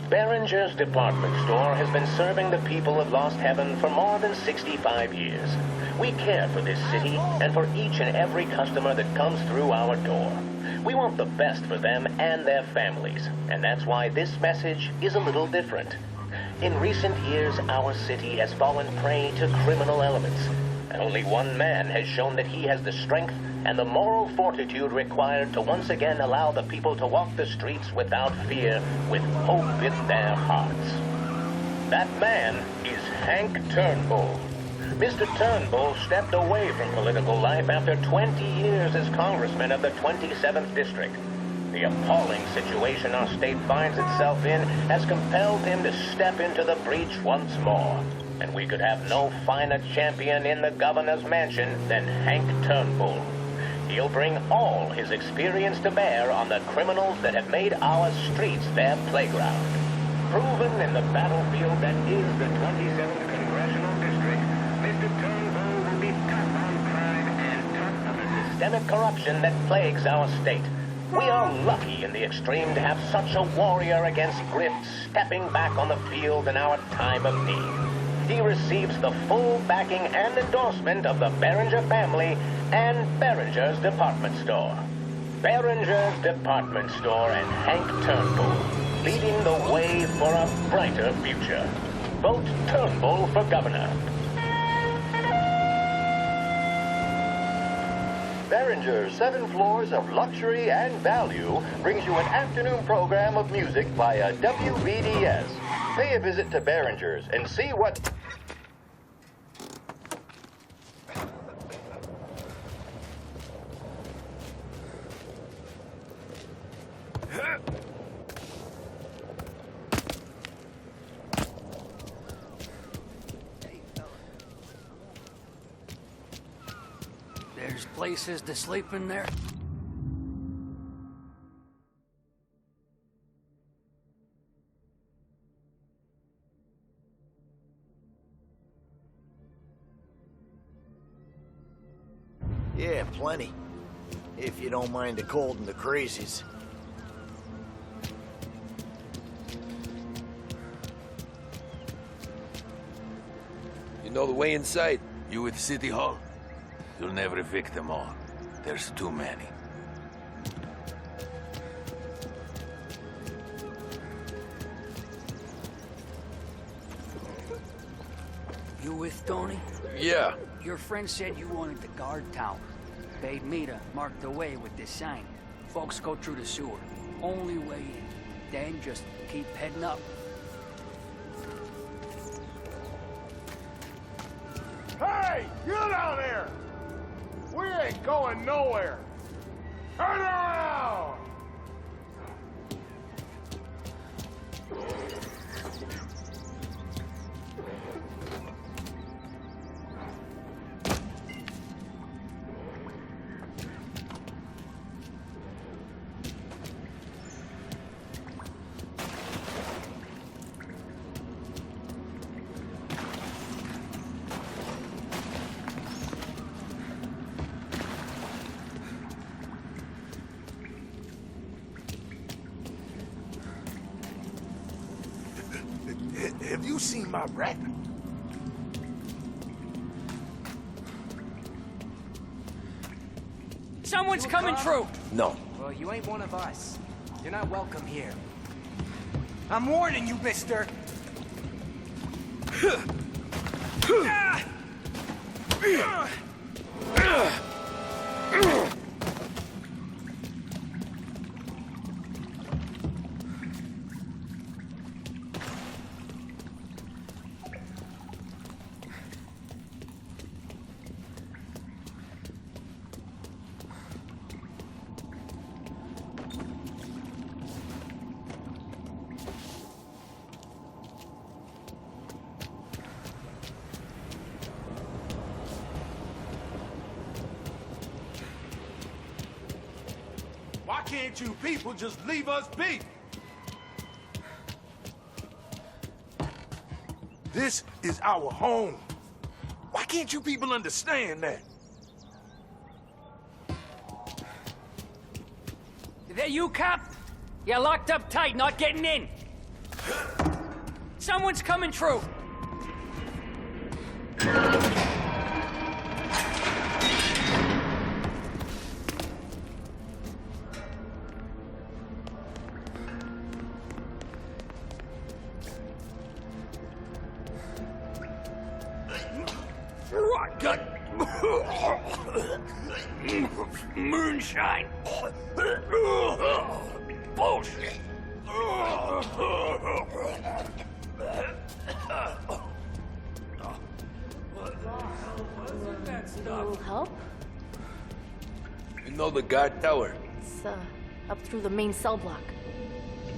Behringer's department store has been serving the people of Lost Heaven for more than 65 years. We care for this city and for each and every customer that comes through our door. We want the best for them and their families, and that's why this message is a little different. In recent years, our city has fallen prey to criminal elements. And only one man has shown that he has the strength and the moral fortitude required to once again allow the people to walk the streets without fear, with hope in their hearts. That man is Hank Turnbull. Mr. Turnbull stepped away from political life after 20 years as congressman of the 27th District. The appalling situation our state finds itself in has compelled him to step into the breach once more. And we could have no finer champion in the governor's mansion than Hank Turnbull. He'll bring all his experience to bear on the criminals that have made our streets their playground. Proven in the battlefield that is the 27th Congressional District, Mr. Turnbull will be tough on crime and tough on the systemic corruption that plagues our state. We are lucky in the extreme to have such a warrior against grift stepping back on the field in our time of need. He receives the full backing and endorsement of the Behringer family and Behringer's Department Store. Behringer's Department Store and Hank Turnbull, leading the way for a brighter future. Vote Turnbull for governor. Behringer's 7 floors of luxury and value brings you an afternoon program of music via WBDS. Pay a visit to Behringer's and see what... There's places to sleep in there. Yeah, plenty. If you don't mind the cold and the crazies. You know the way inside? You with City Hall? You'll never evict them all. There's too many. You with Tony? Yeah. Your friend said you wanted the guard tower. Paid me to mark the way with this sign. Folks go through the sewer. Only way in. Then just keep heading up. Hey, you down there! We ain't going nowhere. Turn around! Have you seen my rat? Someone's coming through! No. Well, you ain't one of us. You're not welcome here. I'm warning you, mister! Why can't you people just leave us be? This is our home. Why can't you people understand that? Is that you, cop? You're locked up tight, not getting in. Someone's coming through. got moonshine. Bullshit. Little help? You know the guard tower? It's up through the main cell block.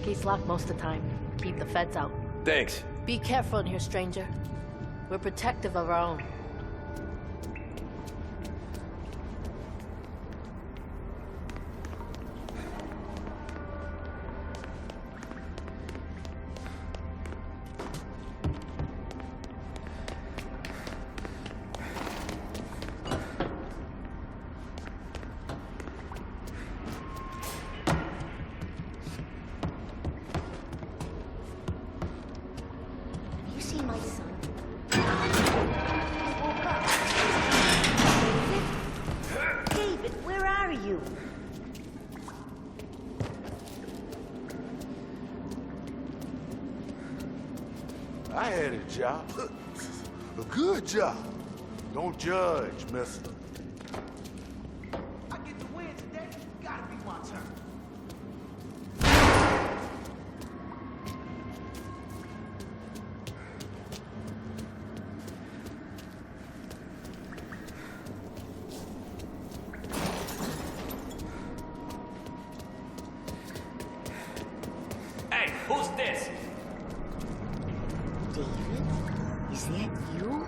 Gate's locked most of the time. Keep the feds out. Thanks. Be careful in here, stranger. We're protective of our own. You see my son? David, where are you? I had a job. A good job. Don't judge, mister. I get the win today. Gotta be my turn. Hey, who's this? David? Is that you?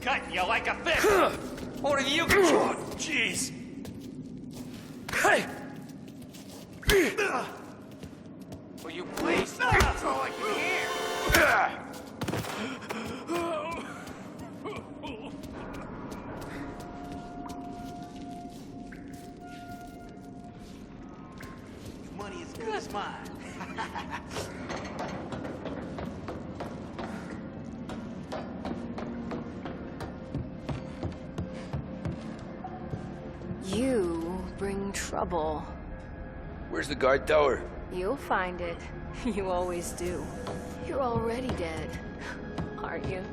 Cutting you like a fish. What have you got? Jeez. Hey! Will you please? That's all I can hear. Money as good as mine. You bring trouble. Where's the guard tower? You'll find it. You always do. You're already dead, aren't you?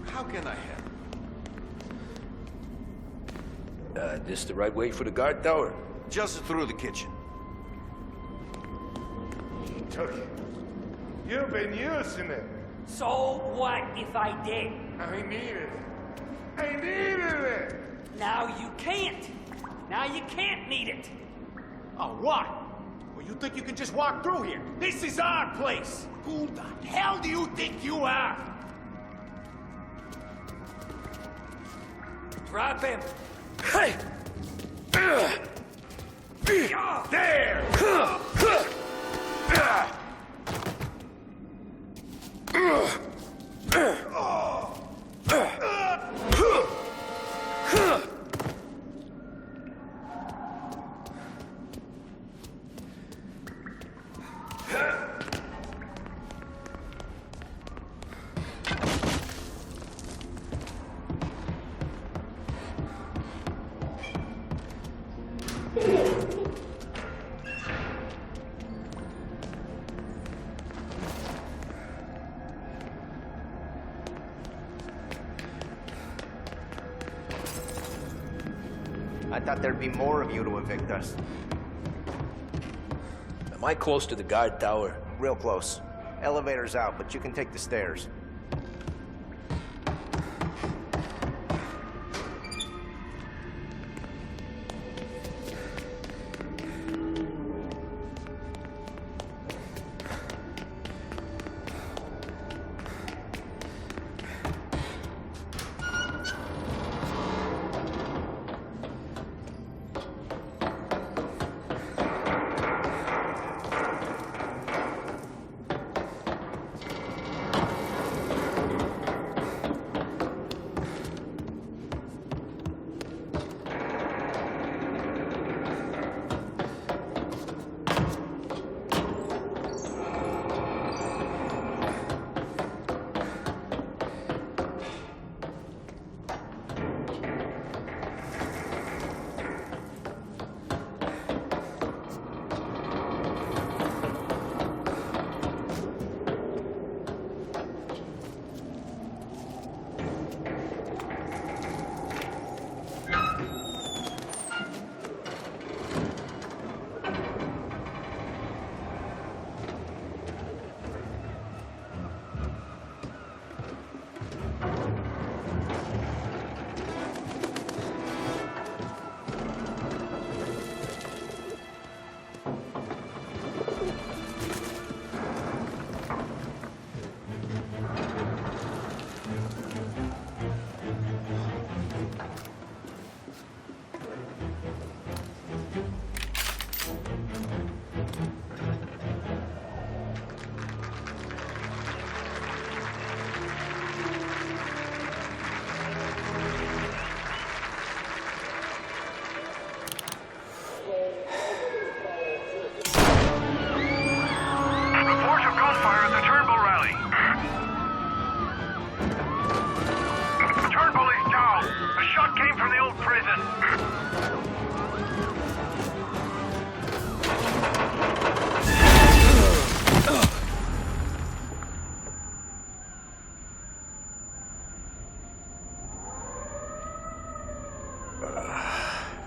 How can I help? This the right way for the guard tower? Just through the kitchen. Took it. You've been using it. So what if I did? I needed it. I needed it. Now you can't. Now you can't need it. Oh, what? Well, you think you can just walk through here? This is our place. Who the hell do you think you are? Drop him. Hey! There! I thought there'd be more of you to evict us. Am I close to the guard tower? Real close. Elevator's out, but you can take the stairs.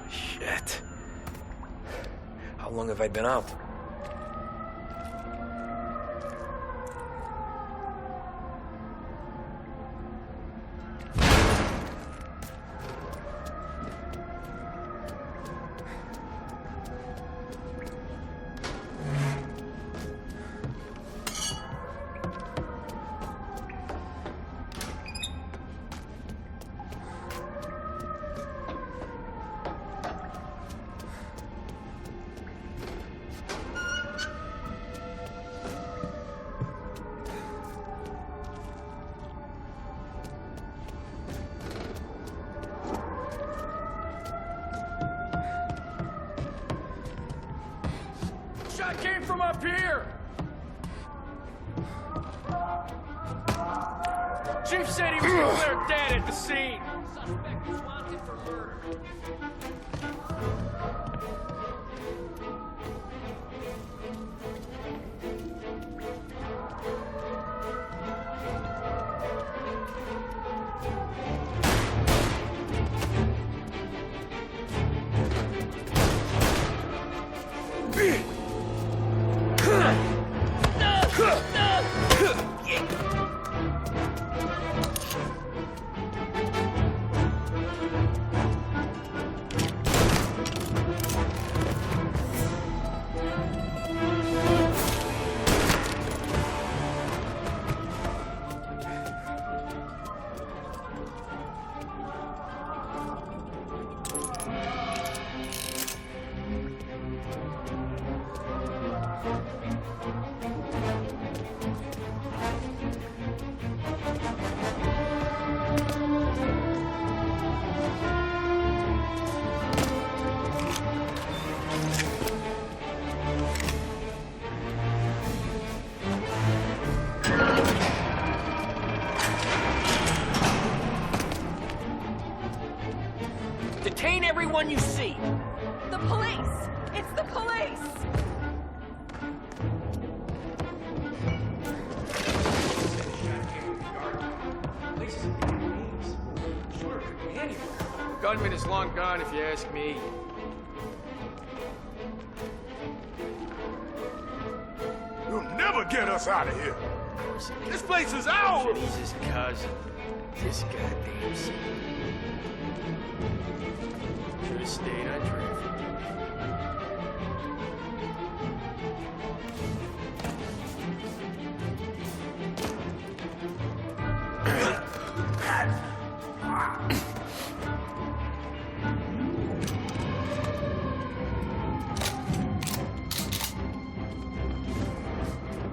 Shit. How long have I been out? Shot came from up here! Chief said he was declared dead at the scene. Suspect is wanted for murder. Detain everyone you see! The police! It's the police! Gunman is long gone, if you ask me. You'll never get us out of here. This place is ours. He's his cousin. This goddamn son. Should have stayed undrafted.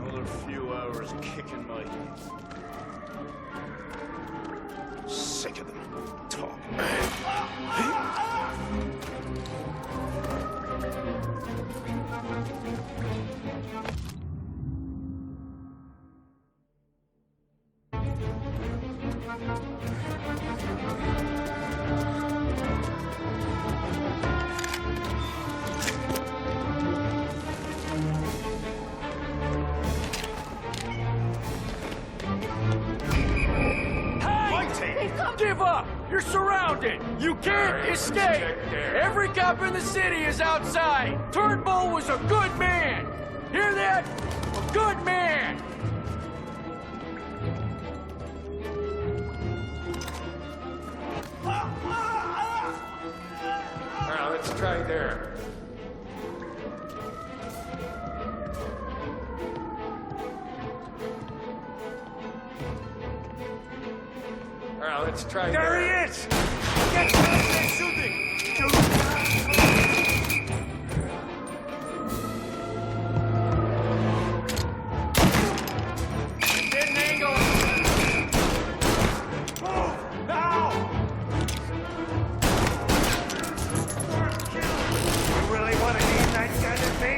Another few hours kicking my sick of them talking. Give up! You're surrounded! You can't escape! Every cop in the city is outside! Turnbull was a good man! Hear that? A good man! Now, let's try there. Now, let's try There there. he is! Get down there shooting! Get an angle! Move! Now! You really want to aim that gun at me?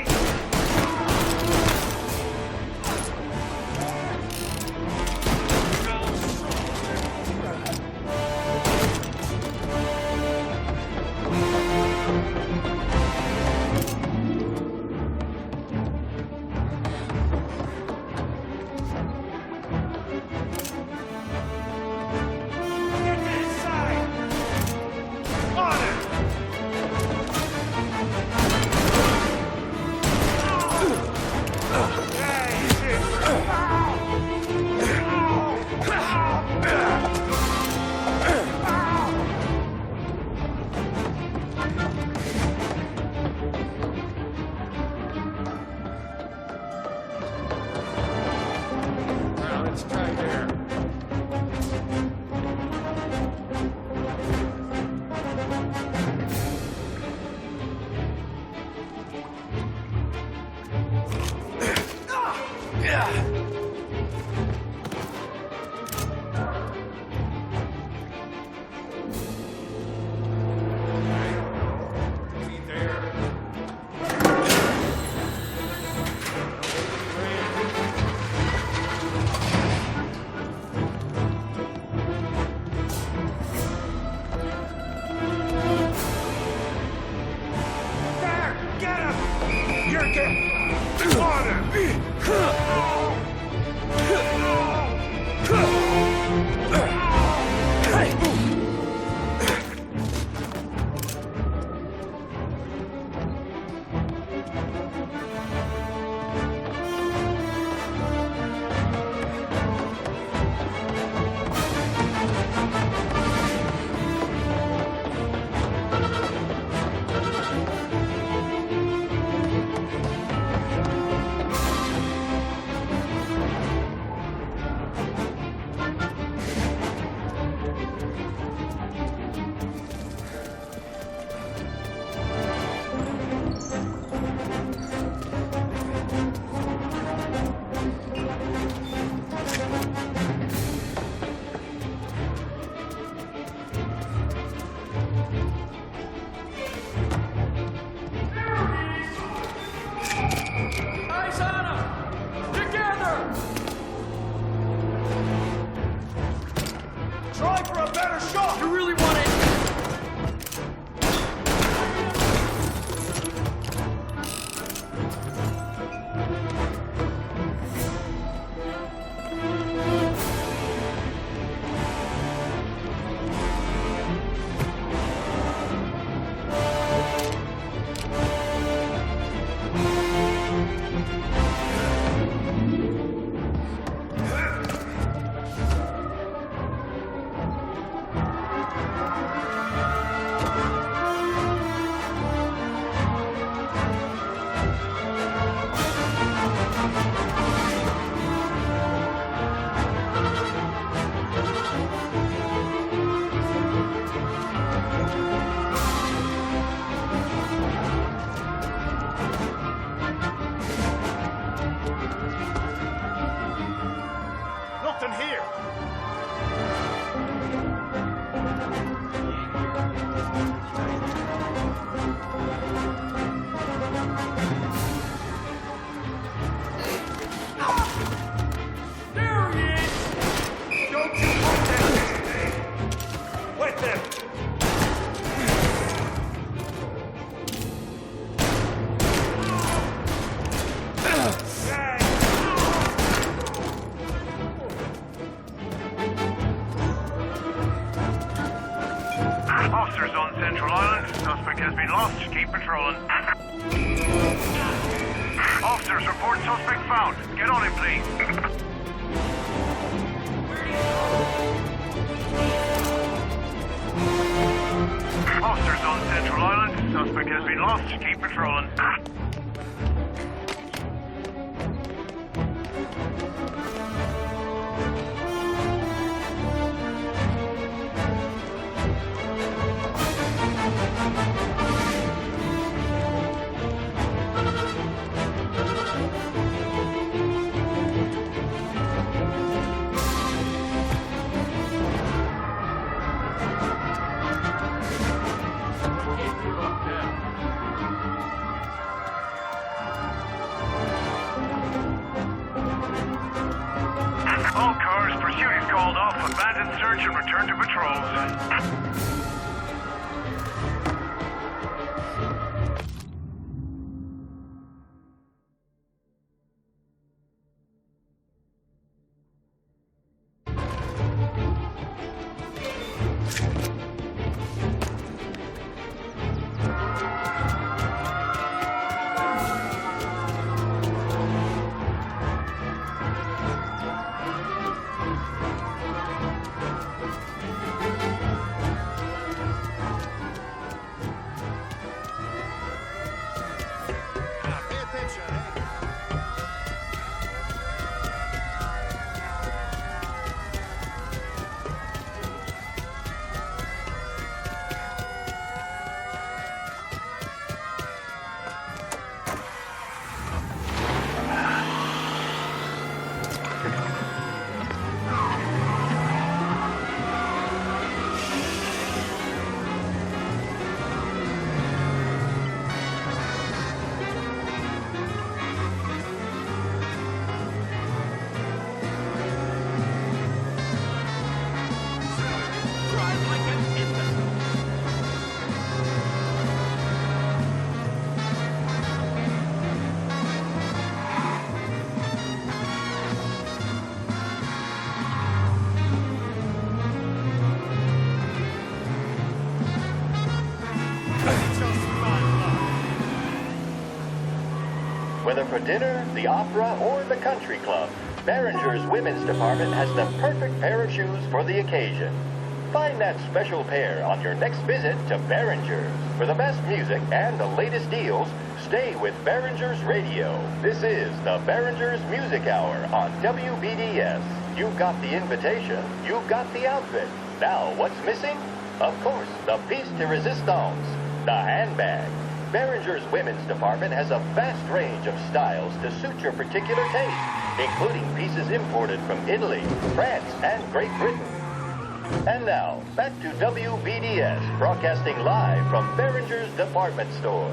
Now, let's try there. There! Get him! You're getting on him! nothing here. There he is! Don't you protest this! With them! Officers on Central Island. Suspect has been lost. Keep patrolling. Officers report suspect found. Get on him, please. Officers on Central Island. Suspect has been lost. Keep patrolling. All cars, pursuit is called off. Abandon search and return to patrols. Whether for dinner, the opera, or the country club, Behringer's Women's Department has the perfect pair of shoes for the occasion. Find that special pair on your next visit to Behringer's. For the best music and the latest deals, stay with Behringer's Radio. This is the Behringer's Music Hour on WBDS. You've got the invitation, you've got the outfit. Now, what's missing? Of course, the piece de resistance, the handbag. Behringer's Women's Department has a vast range of styles to suit your particular taste, including pieces imported from Italy, France, and Great Britain. And now, back to WBDS, broadcasting live from Behringer's Department Store.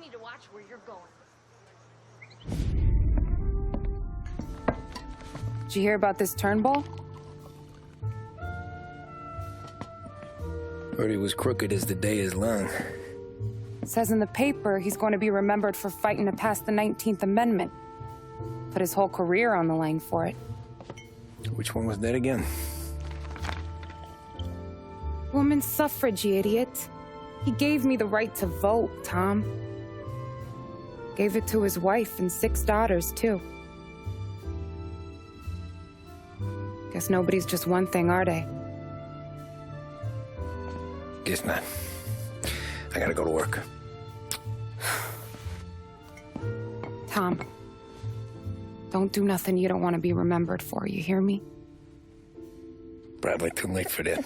need to watch where you're going. Did you hear about this Turnbull? Heard he was crooked as the day is long. It says in the paper he's going to be remembered for fighting to pass the 19th Amendment. Put his whole career on the line for it. Which one was that again? Women's suffrage, you idiot. He gave me the right to vote, Tom. Gave it to his wife and 6 daughters, too. Guess nobody's just one thing, are they? Guess not. I gotta go to work. Tom, don't do nothing you don't want to be remembered for, you hear me? Probably too late for that.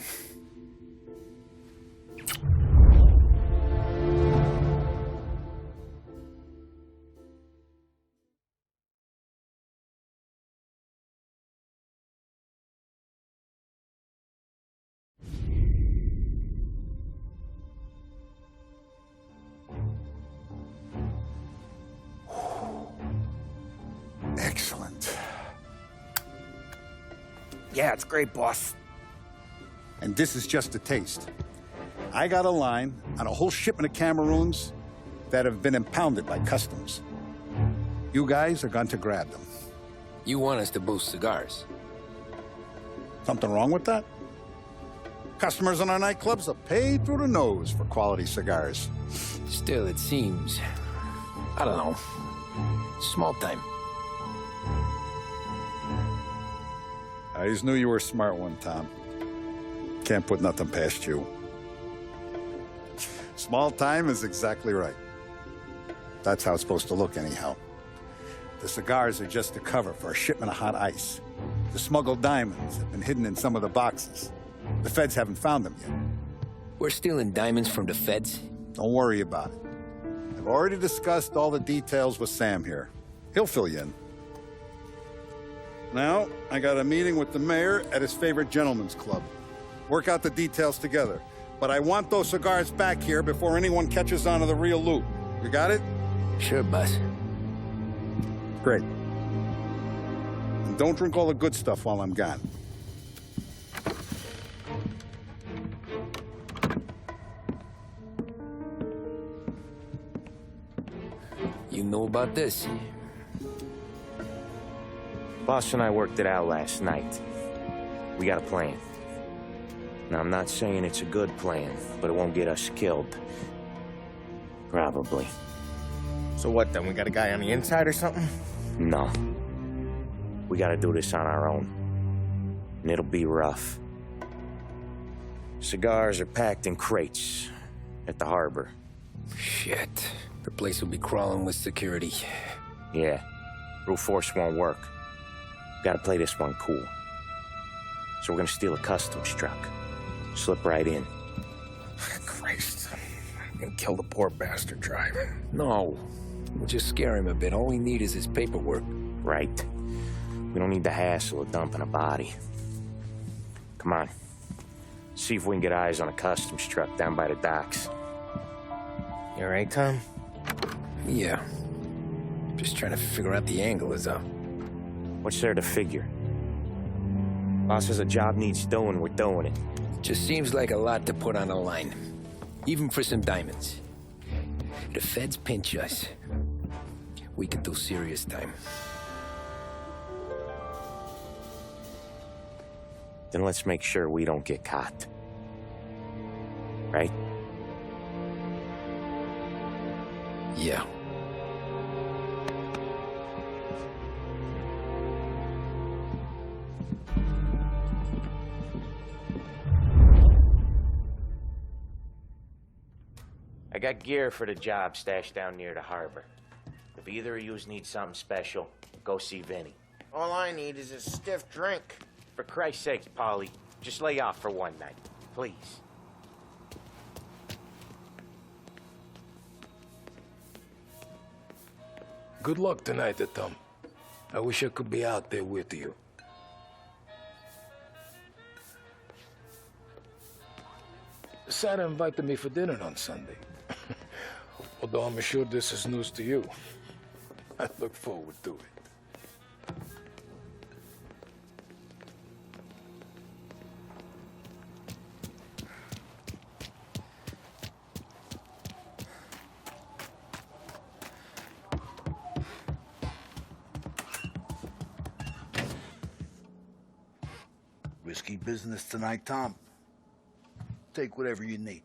Excellent. Yeah, it's great, boss. And this is just a taste. I got a line on a whole shipment of Cameroons that have been impounded by customs. You guys are going to grab them. You want us to boost cigars? Something wrong with that? Customers in our nightclubs are paid through the nose for quality cigars. Still, it seems... I don't know. Small time. I just knew you were a smart one, Tom. Can't put nothing past you. Small time is exactly right. That's how it's supposed to look anyhow. The cigars are just a cover for a shipment of hot ice. The smuggled diamonds have been hidden in some of the boxes. The feds haven't found them yet. We're stealing diamonds from the feds? Don't worry about it. I've already discussed all the details with Sam here. He'll fill you in. Now, I got a meeting with the mayor at his favorite gentleman's club. Work out the details together. But I want those cigars back here before anyone catches on to the real loot. You got it? Sure, boss. Great. And don't drink all the good stuff while I'm gone. You know about this? Boss and I worked it out last night. We got a plan. Now, I'm not saying it's a good plan, but it won't get us killed. Probably. So what then? We got a guy on the inside or something? No. We gotta do this on our own. And it'll be rough. Cigars are packed in crates at the harbor. Shit. The place will be crawling with security. Yeah. Brute force won't work. Gotta play this one cool. So we're gonna steal a customs truck. Slip right in. Christ. I'm gonna kill the poor bastard driver. No. We'll just scare him a bit. All we need is his paperwork. Right. We don't need the hassle of dumping a body. Come on. See if we can get eyes on a customs truck down by the docks. You all right, Tom? Yeah. Just trying to figure out the angle is up. What's there to figure? Boss says a job needs doing, we're doing it. Just seems like a lot to put on the line. Even for some diamonds. If the feds pinch us, we could do serious time. Then let's make sure we don't get caught. Right? Yeah. I got gear for the job stashed down near the harbor. If either of yous need something special, go see Vinny. All I need is a stiff drink. For Christ's sakes, Polly, just lay off for one night, please. Good luck tonight, Tom. I wish I could be out there with you. Sarah invited me for dinner on Sunday. Or Although I'm sure this is news to you. I look forward to it. Risky business tonight, Tom. Take whatever you need.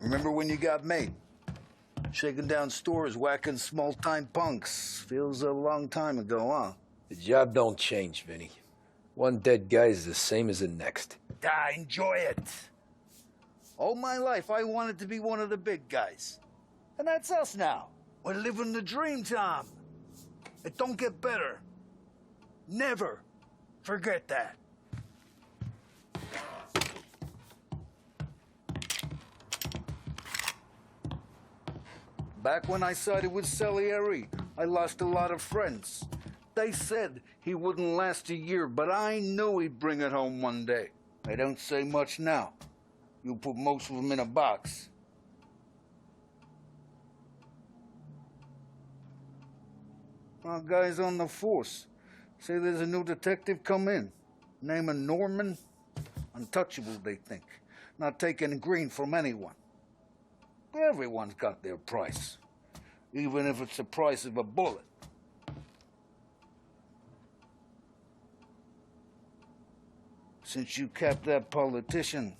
Remember when you got made? Shaking down stores, whacking small-time punks. Feels a long time ago, huh? The job don't change, Vinny. One dead guy is the same as the next. Enjoy it. All my life, I wanted to be one of the big guys. And that's us now. We're living the dream, Tom. It don't get better. Never forget that. Back when I sided with Salieri, I lost a lot of friends. They said he wouldn't last a year, but I knew he'd bring it home one day. They don't say much now. You put most of them in a box. Our guys on the force say there's a new detective come in. Name of Norman. Untouchable, they think. Not taking green from anyone. Everyone's got their price, even if it's the price of a bullet. Since you capped that politician,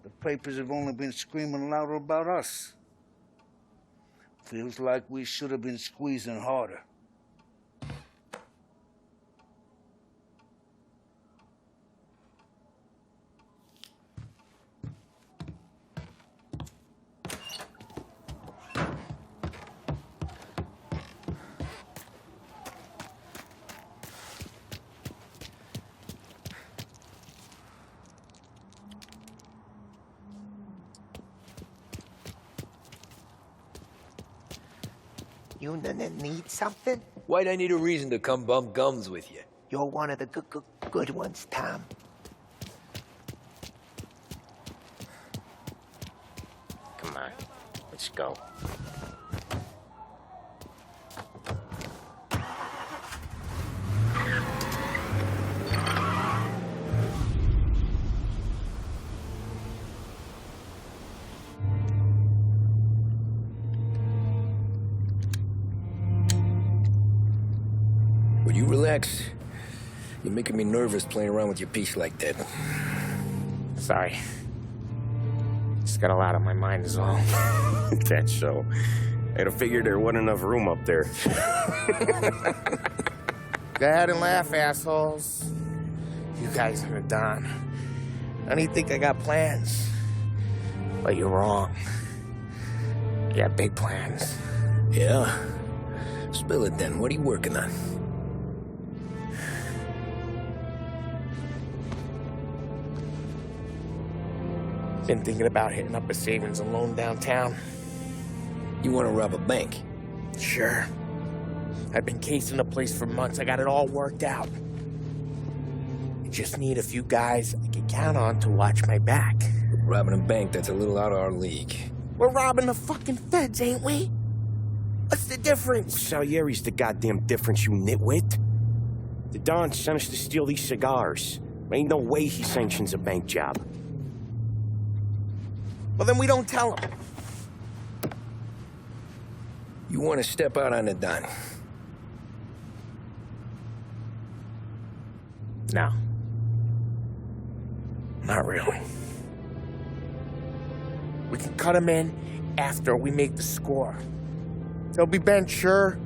the papers have only been screaming louder about us. Feels like we should have been squeezing harder. You need something? Why'd I need a reason to come bump gums with you? You're one of the good ones, Tom. Come on, let's go. Would you relax? You're making me nervous playing around with your piece like that. Sorry. Just got a lot on my mind is all. That's so. I'd have figured there wasn't enough room up there. Go ahead and laugh, assholes. You guys are done. I don't think I got plans. But you're wrong. I got big plans. Yeah? Spill it then. What are you working on? Been thinking about hitting up a savings and loan downtown. You want to rob a bank? Sure. I've been casing the place for months. I got it all worked out. I just need a few guys I can count on to watch my back. Robbing a bank, that's a little out of our league. We're robbing the fucking feds, ain't we? What's the difference? Salieri's the goddamn difference, you nitwit. The Don sent us to steal these cigars. Ain't no way he sanctions a bank job. Well, then we don't tell him. You want to step out on the Don? No. Not really. We can cut him in after we make the score. He'll be bent, sure,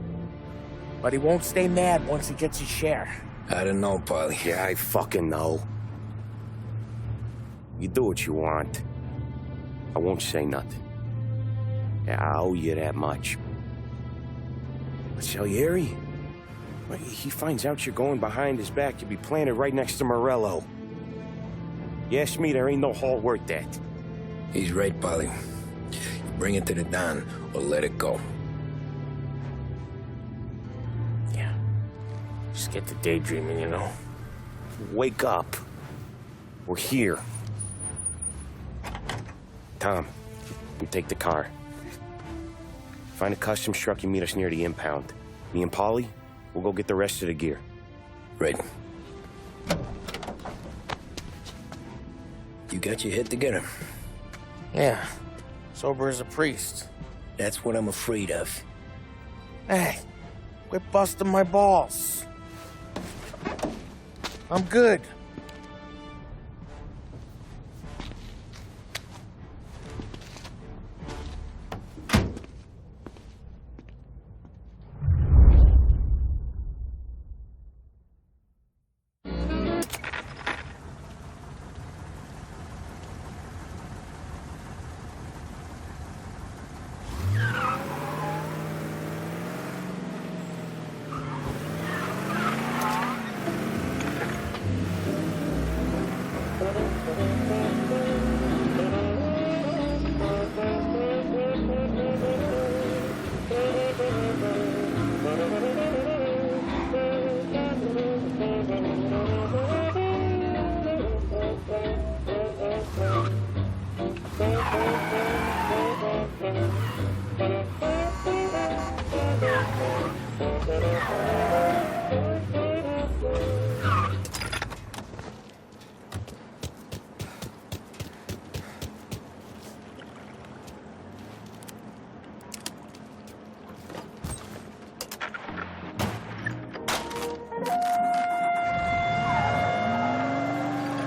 but he won't stay mad once he gets his share. I don't know, Paulie. Yeah, I fucking know. You do what you want. I won't say nothing. Yeah, I owe you that much. But Salieri? Well, he finds out you're going behind his back, you'll be planted right next to Morello. You ask me, there ain't no haul worth that. He's right, Polly. Bring it to the Don, or let it go. Yeah. Just get to daydreaming, you know? Wake up. We're here. Tom, you take the car. Find a customs truck and meet us near the impound. Me and Polly, we'll go get the rest of the gear. Right. You got your head together. Yeah. Sober as a priest. That's what I'm afraid of. Hey, quit busting my balls. I'm good.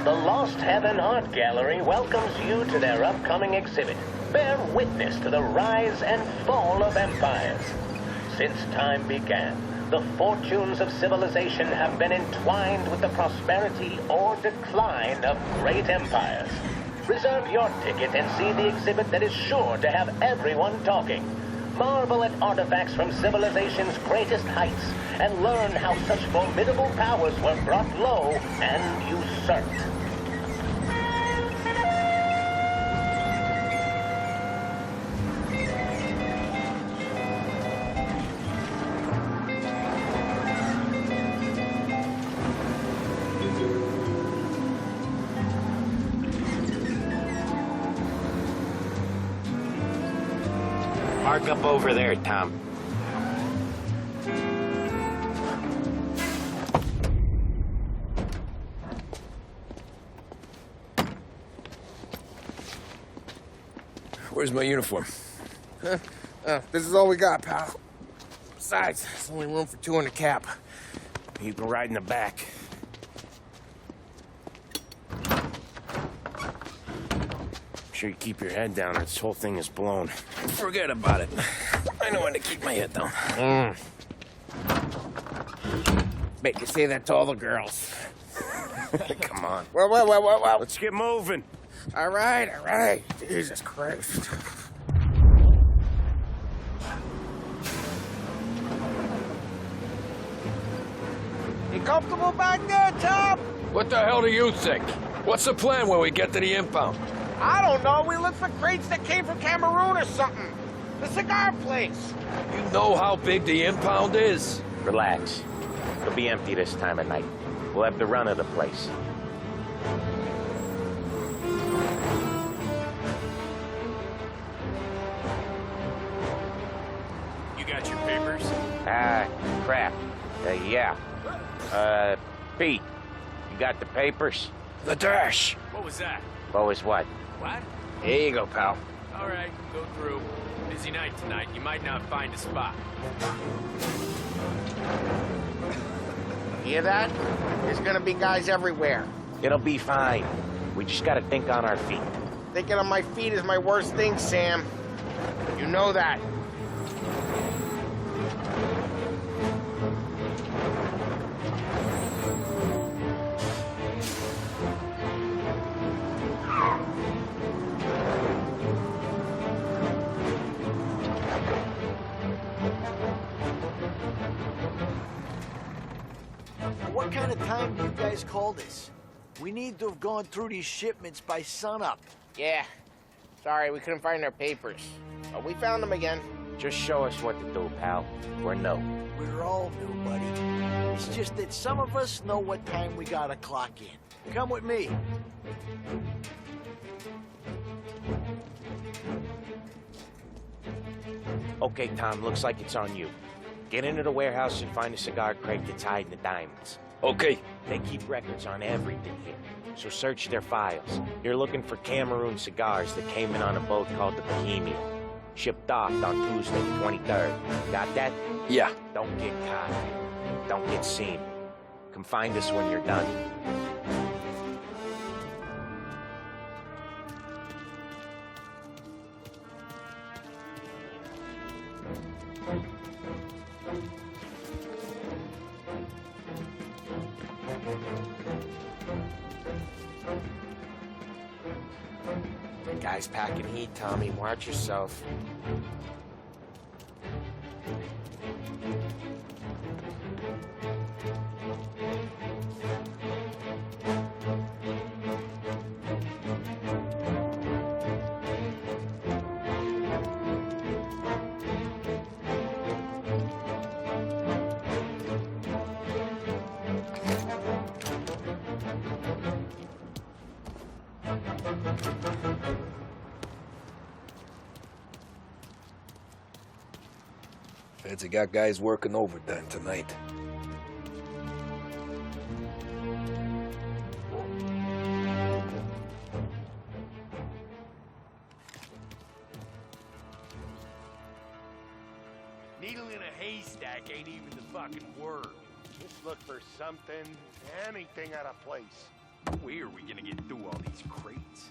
The Lost Heaven Art Gallery welcomes you to their upcoming exhibit. Bear witness to the rise and fall of empires. Since time began, the fortunes of civilization have been entwined with the prosperity or decline of great empires. Reserve your ticket and see the exhibit that is sure to have everyone talking. Marvel at artifacts from civilization's greatest heights and learn how such formidable powers were brought low and usurped. Park up over there, Tom. Where's my uniform? This is all we got, pal. Besides, there's only room for 2 in the cab. You can ride in the back. Make sure you keep your head down or this whole thing is blown. Forget about it. I know when to keep my head down. Bet you say that to all the girls. Come on. Well. Let's get moving. All right. Jesus Christ. You comfortable back there, Tom? What the hell do you think? What's the plan when we get to the impound? I don't know. We look for crates that came from Cameroon or something. The cigar place. You know how big the impound is? Relax. It'll be empty this time of night. We'll have the run of the place. You got your papers? Crap. Yeah. Pete, you got the papers? The dash. What was that? What was what? What? Here you go, pal. All right, go through. Busy night tonight. You might not find a spot. Hear that? There's gonna be guys everywhere. It'll be fine. We just gotta think on our feet. Thinking on my feet is my worst thing, Sam. You know that. What kind of time do you guys call this? We need to have gone through these shipments by sunup. Yeah. Sorry, we couldn't find our papers. But we found them again. Just show us what to do, pal. We're no. We're all new, buddy. It's just that some of us know what time we gotta clock in. Come with me. Okay, Tom, looks like it's on you. Get into the warehouse and find a cigar crate that's hiding the diamonds. Okay. They keep records on everything here, so search their files. You're looking for Cameroon cigars that came in on a boat called the Bohemia. Shipped off on Tuesday the 23rd. Got that? Yeah. Don't get caught. Don't get seen. Come find us when you're done. Guy's packing heat, Tommy. Watch yourself. Feds have got guys working overtime tonight. Needle in a haystack ain't even the fucking word. Just look for something, anything out of place. Where are we gonna get through all these crates?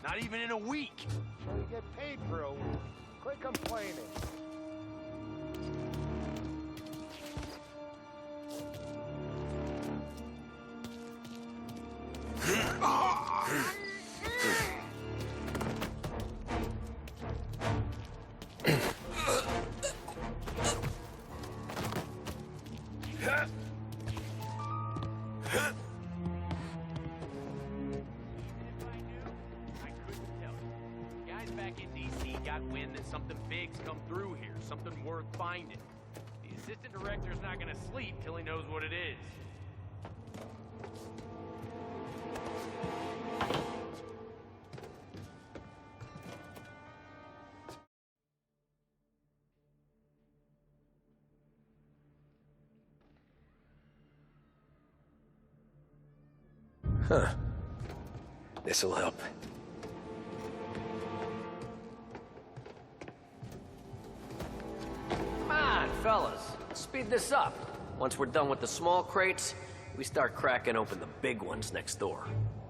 Not even in a week. So you get paid for a week. Quit complaining. Guys back in DC got wind that something big's come through here, something worth finding. The assistant director's not gonna sleep till he knows what it is. Huh. This'll help. Come on, fellas. Speed this up. Once we're done with the small crates, we start cracking open the big ones next door.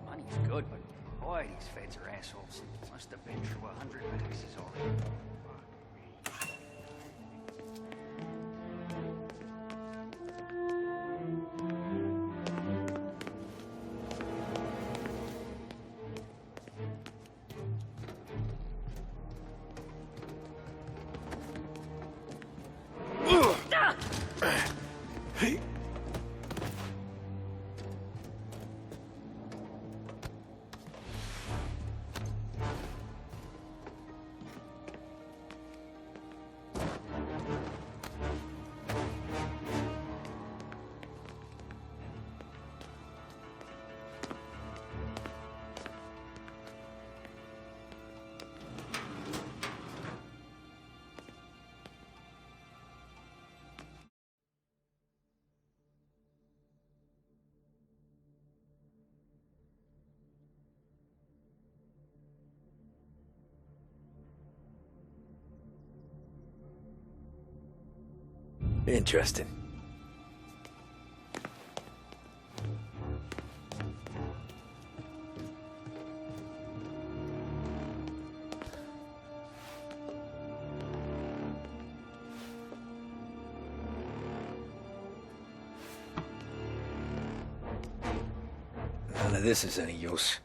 Money's good, but boy, these feds are assholes. Must have been through 100 maxes already. Interesting. None of this is any use.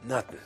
Nothing.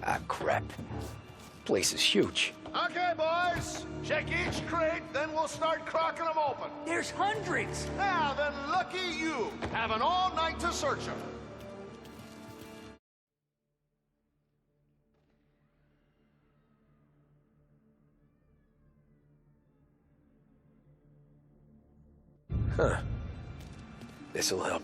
Ah, crap. Place is huge. Okay, boys. Check each crate, then we'll start cracking them open. There's hundreds! Now then, lucky you. Having all night to search them. Huh. This'll help.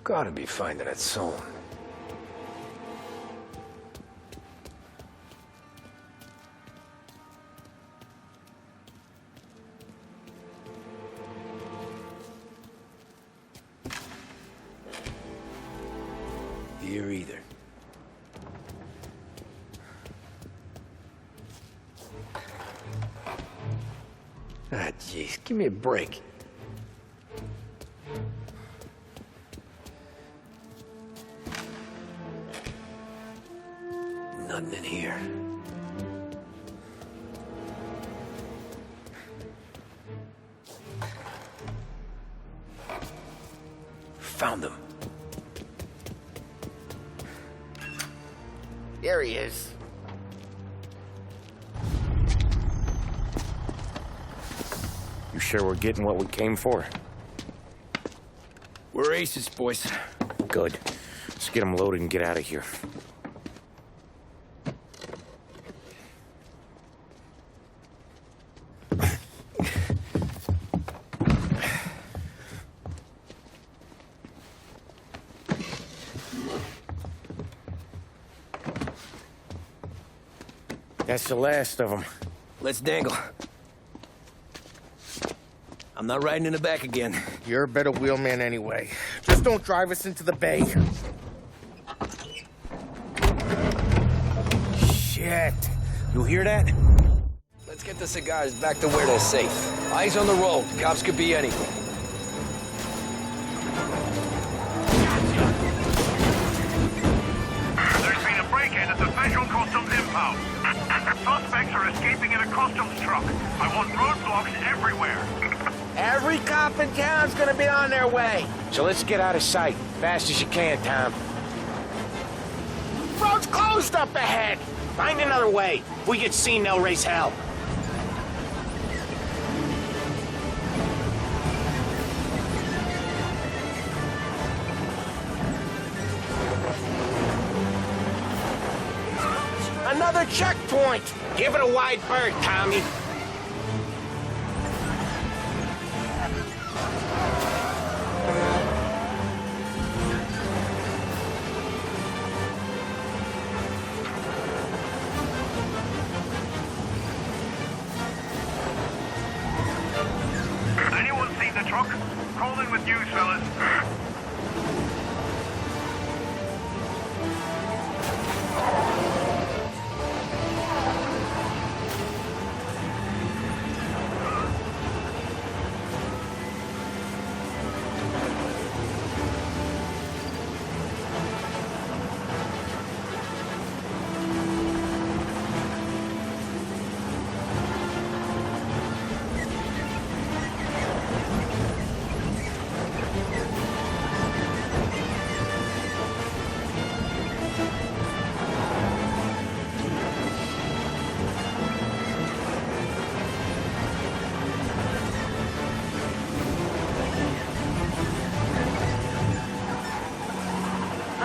Gotta be finding it soon. Here either. Ah, jeez, give me a break. Nothing in here. Found him. There he is. You sure we're getting what we came for? We're aces, boys. Good. Let's get them loaded and get out of here. That's the last of them. Let's dangle. I'm not riding in the back again. You're a better wheelman anyway. Just don't drive us into the bay. Shit. You hear that? Let's get the cigars back to where they're safe. Eyes on the road. Cops could be anything. There's been a break-in at the Federal Customs impound. Suspects are escaping in a customs truck. I want roadblocks everywhere. Every cop in town's gonna be on their way. So let's get out of sight. Fast as you can, Tom. Road's closed up ahead. Find another way. If we get seen, they'll raise hell. Another checkpoint. Give it a wide berth, Tommy. Anyone seen the truck? Call in with news, fellas.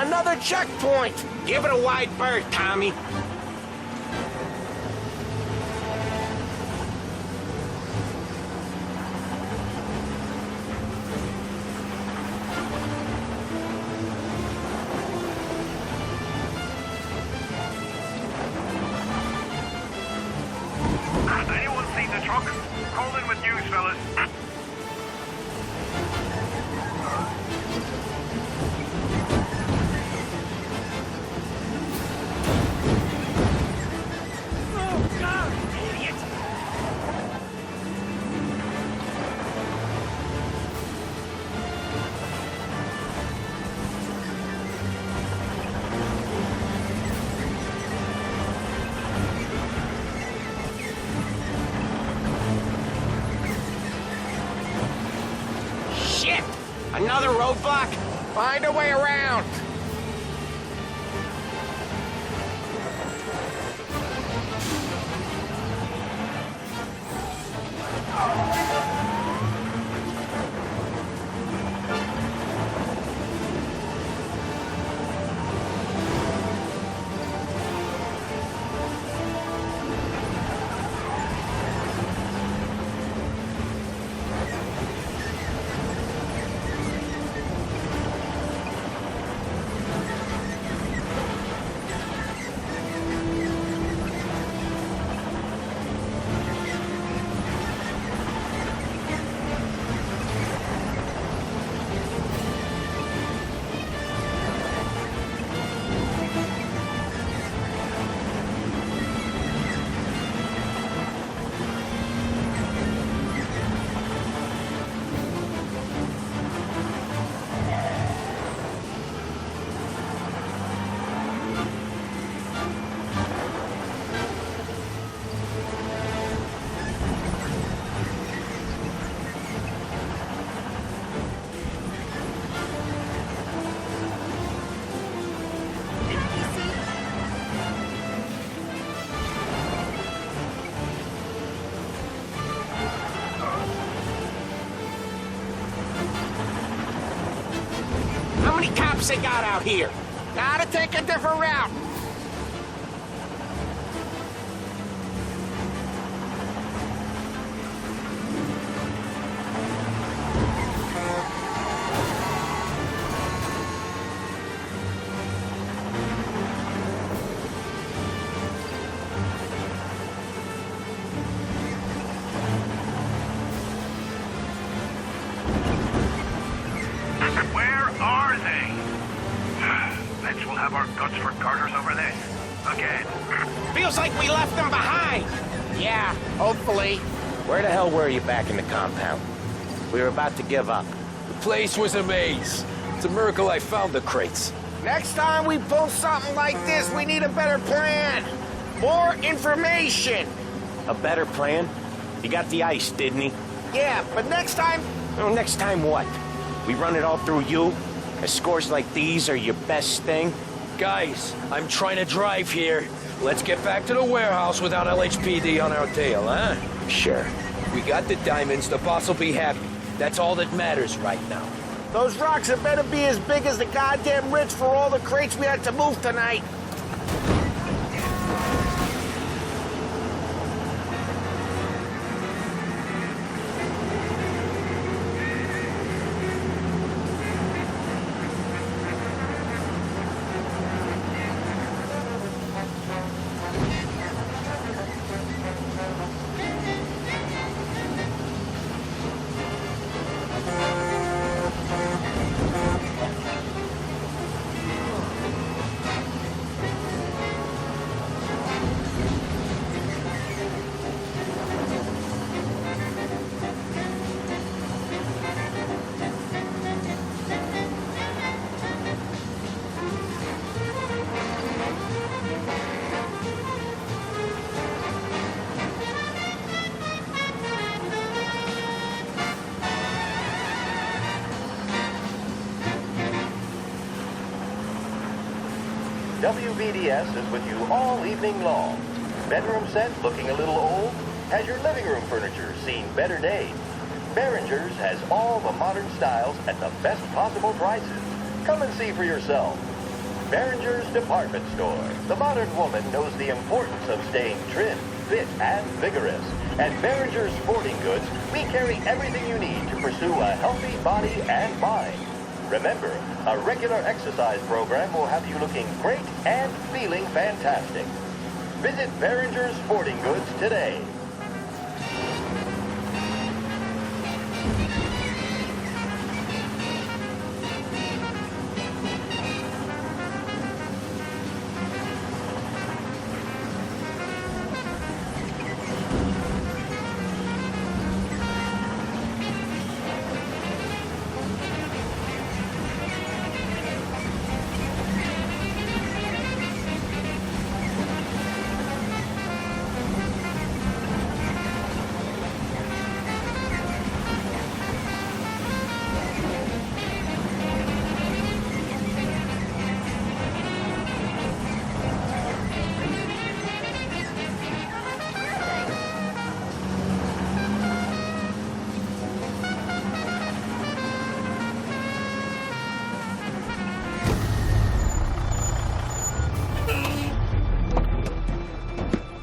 Another checkpoint. Give it a wide berth, Tommy. Anyone seen the truck? Call in with news, fellas. Shit! Another roadblock? Find a way around. cops they got out here? Gotta take a different route. Where are they? Bet we'll have our guts for garters over this. Again. Feels like we left them behind. Yeah, hopefully. Where the hell were you back in the compound? We were about to give up. The place was a maze. It's a miracle I found the crates. Next time we pull something like this, we need a better plan. More information. A better plan? He got the ice, didn't he? Yeah, but next time... Oh, next time what? We run it all through you? And scores like these are your best thing? Guys, I'm trying to drive here. Let's get back to the warehouse without LHPD on our tail, huh? Sure. We got the diamonds, the boss will be happy. That's all that matters right now. Those rocks had better be as big as the goddamn ridge for all the crates we had to move tonight. WVDS is with you all evening long. Bedroom set looking a little old? Has your living room furniture seen better days? Behringer's has all the modern styles at the best possible prices. Come and see for yourself. Behringer's Department Store. The modern woman knows the importance of staying trim, fit, and vigorous. At Behringer's Sporting Goods, we carry everything you need to pursue a healthy body and mind. Remember, a regular exercise program will have you looking great and feeling fantastic. Visit Behringer's Sporting Goods today.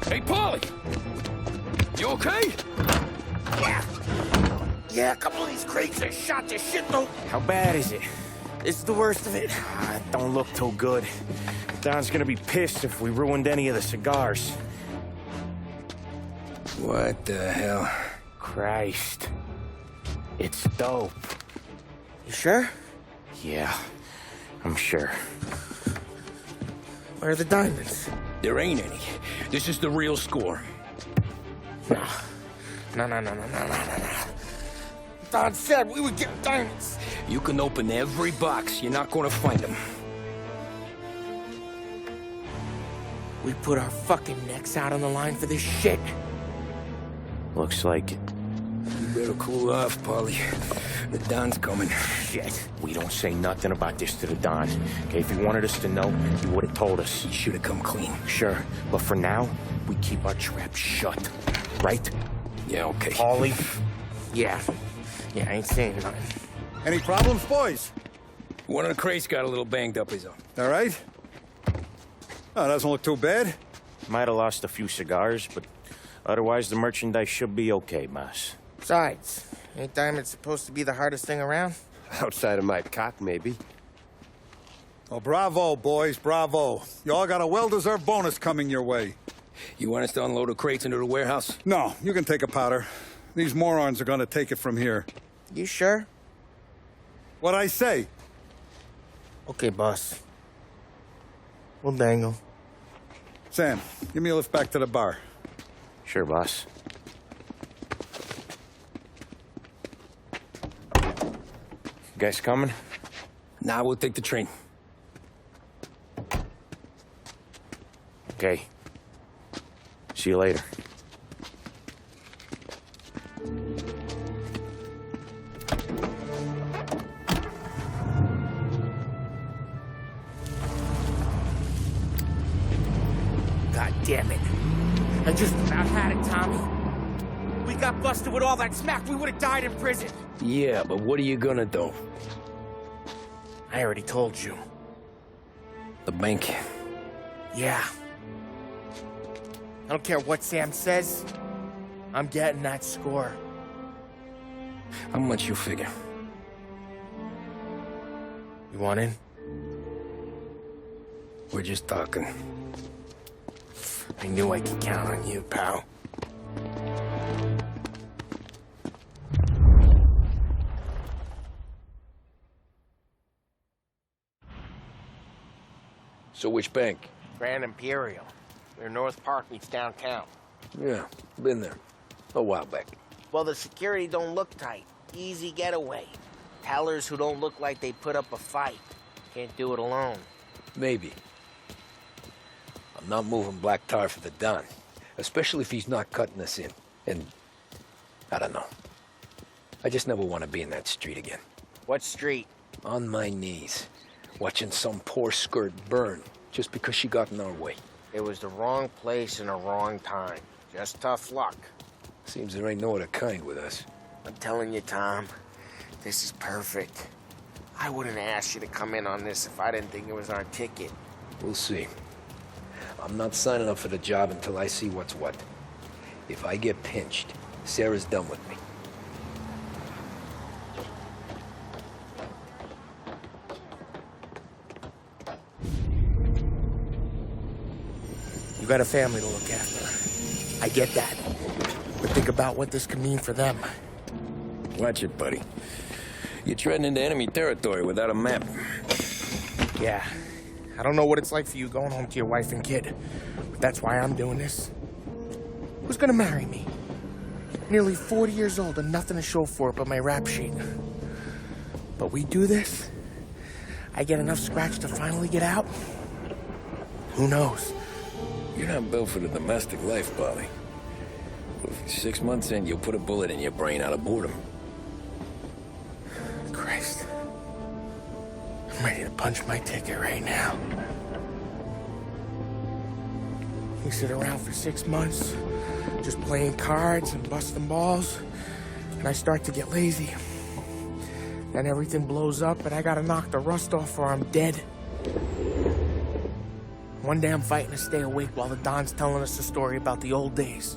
Hey, Paulie! You okay? Yeah, a couple of these crates are shot to shit, though. How bad is it? It's the worst of it. It don't look too good. Don's gonna be pissed if we ruined any of the cigars. What the hell? Christ. It's dope. You sure? Yeah, I'm sure. Where are the diamonds? There ain't any. This is the real score. No. Don said we would get diamonds. You can open every box. You're not gonna find them. We put our fucking necks out on the line for this shit. Looks like it. You better cool off, Paulie. The Don's coming. Shit. We don't say nothing about this to the Don. Okay, if he wanted us to know, he would have told us. He should have come clean. Sure, but for now, we keep our trap shut. Right? Yeah, okay. Paulie? Yeah, I ain't saying nothing. Any problems, boys? One of the crates got a little banged up, is all. All right? Oh, doesn't look too bad. Might have lost a few cigars, but otherwise the merchandise should be okay, boss. Besides, ain't diamonds supposed to be the hardest thing around? Outside of my cock, maybe. Oh, bravo, boys, bravo. You all got a well-deserved bonus coming your way. You want us to unload the crates into the warehouse? No, you can take a powder. These morons are gonna take it from here. You sure? What'd I say? Okay, boss. We'll dangle. Sam, give me a lift back to the bar. Sure, boss. You guys coming? Nah, we'll take the train. Okay. See you later. God damn it. I just about had it, Tommy. We got busted with all that smack. We would have died in prison. Yeah, but what are you gonna do? I already told you. The bank. Yeah. I don't care what Sam says. I'm getting that score. How much you figure? You want in? We're just talking. I knew I could count on you, pal. So which bank? Grand Imperial. Where North Park meets downtown. Yeah, been there. A while back. Well, the security don't look tight. Easy getaway. Tellers who don't look like they put up a fight. Can't do it alone. Maybe. I'm not moving black tar for the Don. Especially if he's not cutting us in. And I don't know. I just never want to be in that street again. What street? On my knees. Watching some poor skirt burn just because she got in our way. It was the wrong place and the wrong time. Just tough luck. Seems there ain't no other kind with us. I'm telling you, Tom, this is perfect. I wouldn't ask you to come in on this if I didn't think it was our ticket. We'll see. I'm not signing up for the job until I see what's what. If I get pinched, Sarah's done with me. You got a family to look after. I get that. But think about what this could mean for them. Watch it, buddy. You're treading into enemy territory without a map. Yeah. I don't know what it's like for you going home to your wife and kid. But that's why I'm doing this. Who's gonna marry me? Nearly 40 years old and nothing to show for it but my rap sheet. But we do this, I get enough scratch to finally get out? Who knows? You're not built for the domestic life, Bobby. 6 months in, you'll put a bullet in your brain out of boredom. Christ. I'm ready to punch my ticket right now. We sit around for 6 months, just playing cards and busting balls, and I start to get lazy. Then everything blows up, and I gotta knock the rust off or I'm dead. One day I'm fighting to stay awake while the Don's telling us a story about the old days.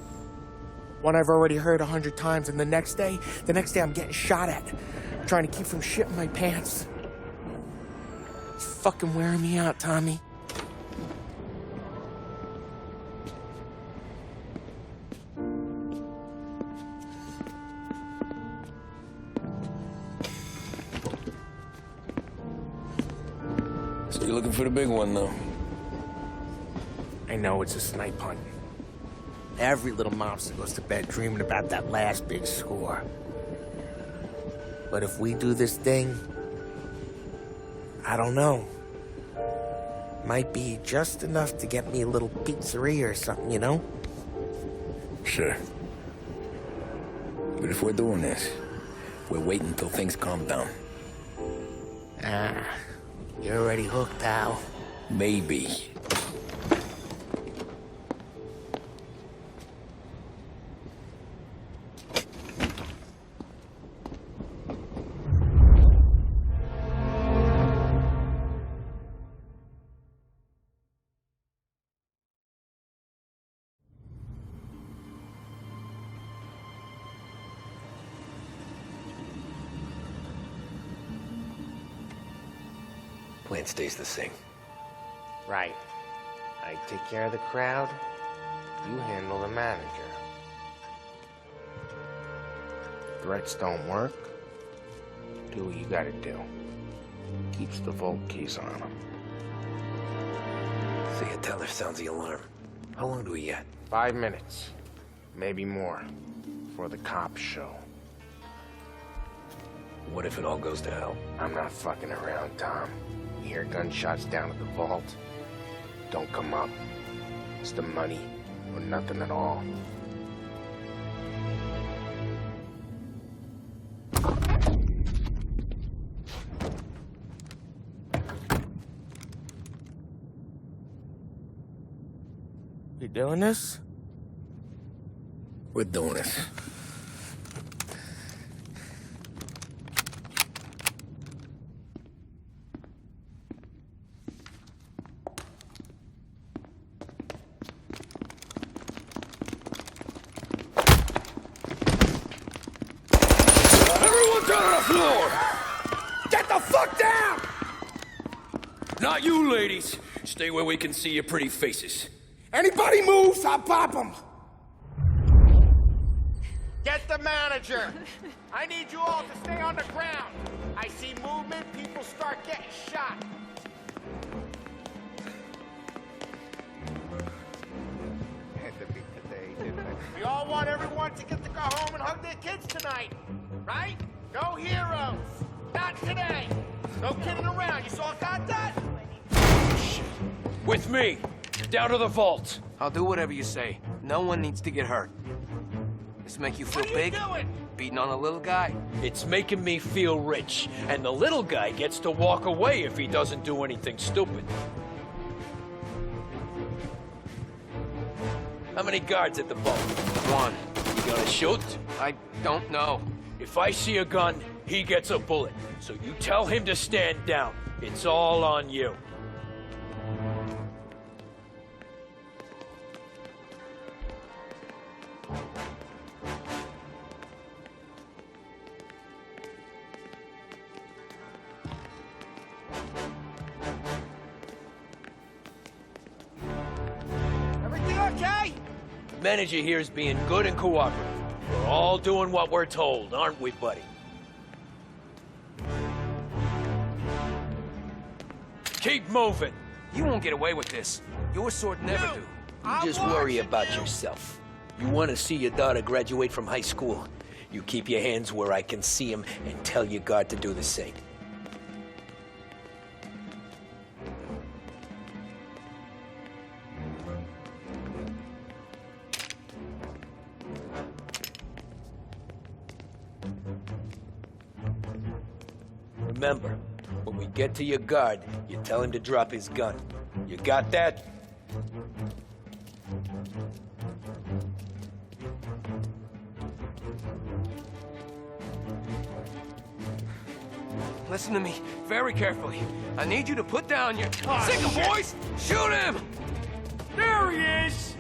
One I've already heard 100 times, and the next day I'm getting shot at, trying to keep from shitting my pants. It's fucking wearing me out, Tommy. So you're looking for the big one, though? I know it's a snipe hunt. Every little mobster goes to bed dreaming about that last big score. But if we do this thing, I don't know. Might be just enough to get me a little pizzeria or something, you know? Sure. But if we're doing this, we're waiting until things calm down. Ah, you're already hooked, pal. Maybe. Plan stays the same. Right. I take care of the crowd, you handle the manager. Threats don't work, do what you gotta do. Keeps the vault keys on him. See a teller sounds the alarm. How long do we get? 5 minutes. Maybe more. Before the cops show. What if it all goes to hell? I'm not fucking around, Tom. You hear gunshots down at the vault? Don't come up. It's the money, or nothing at all. We doing this? We're doing this. Everyone down on the floor! Get the fuck down! Not you, ladies. Stay where we can see your pretty faces. Anybody moves, I'll pop them. Get the manager! I need you all to stay on the ground. I see movement, people start getting shot. We all want everyone to get to go home and hug their kids tonight, right? No heroes. Not today. No kidding around. You all got that? With me. Down to the vault. I'll do whatever you say. No one needs to get hurt. This make you feel big? Beating on a little guy? It's making me feel rich. And the little guy gets to walk away if he doesn't do anything stupid. How many guards at the vault? 1. You gonna shoot? I don't know. If I see a gun, he gets a bullet. So you tell him to stand down. It's all on you. Everything okay? Manager here is being good and cooperative. We're all doing what we're told, aren't we, buddy? Keep moving. You won't get away with this. Your sword never do. You just worry about yourself. You want to see your daughter graduate from high school? You keep your hands where I can see them and tell your guard to do the same. Remember, when we get to your guard, you tell him to drop his gun. You got that? Listen to me very carefully. I need you to put down your... Sick of boys! Shoot him! There he is!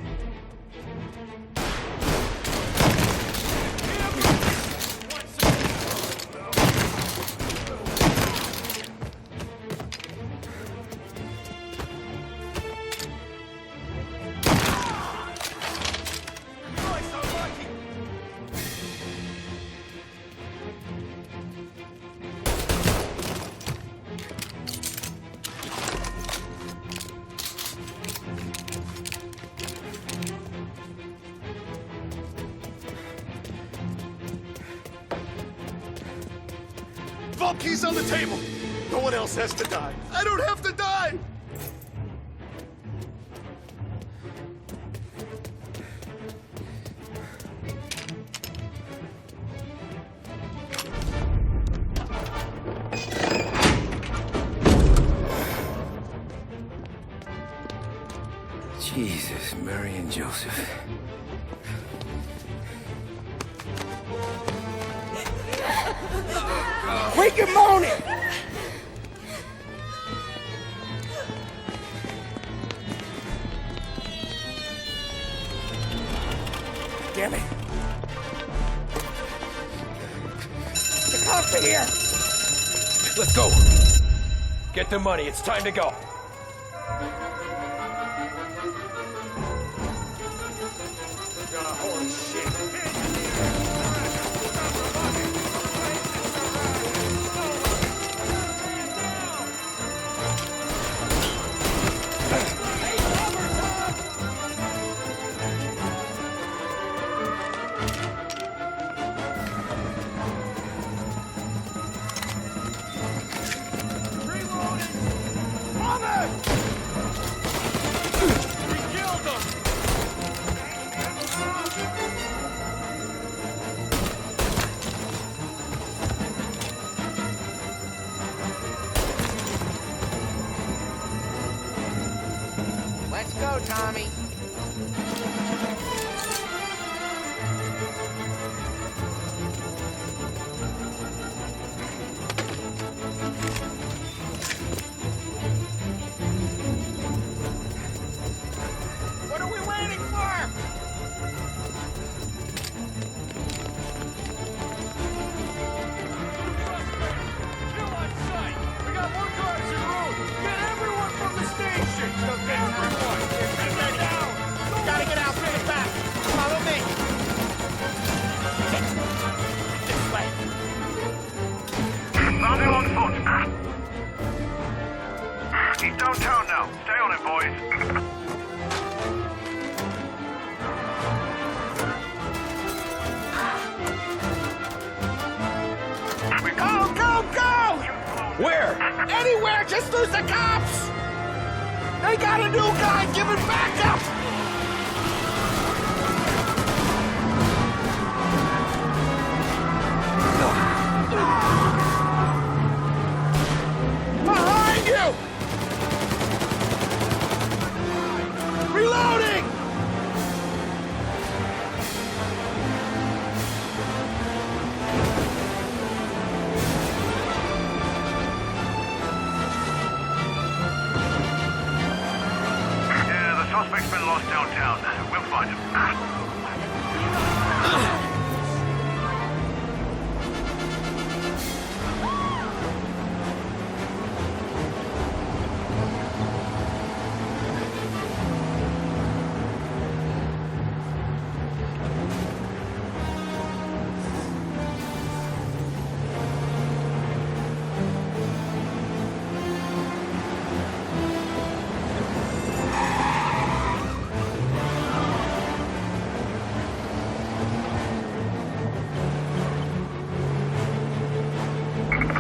Vault keys on the table. No one else has to die. I don't have to die. Jesus, Mary and Joseph. Quit your moaning! Damn it. The cops are here! Let's go! Get the money. It's time to go. Let's go, Tommy. What are we waiting for? Still on site. We got more cars en route. Get everyone from the station. Everyone. Get down. Gotta get out to the back. Follow me. This way. Landing on foot. He's downtown now. Stay on it, boys. Go, go, go! Where? Anywhere, just lose the cops! They got a new guy giving backup! Behind you! Reloading! Yeah, the suspect's been lost downtown. We'll find him.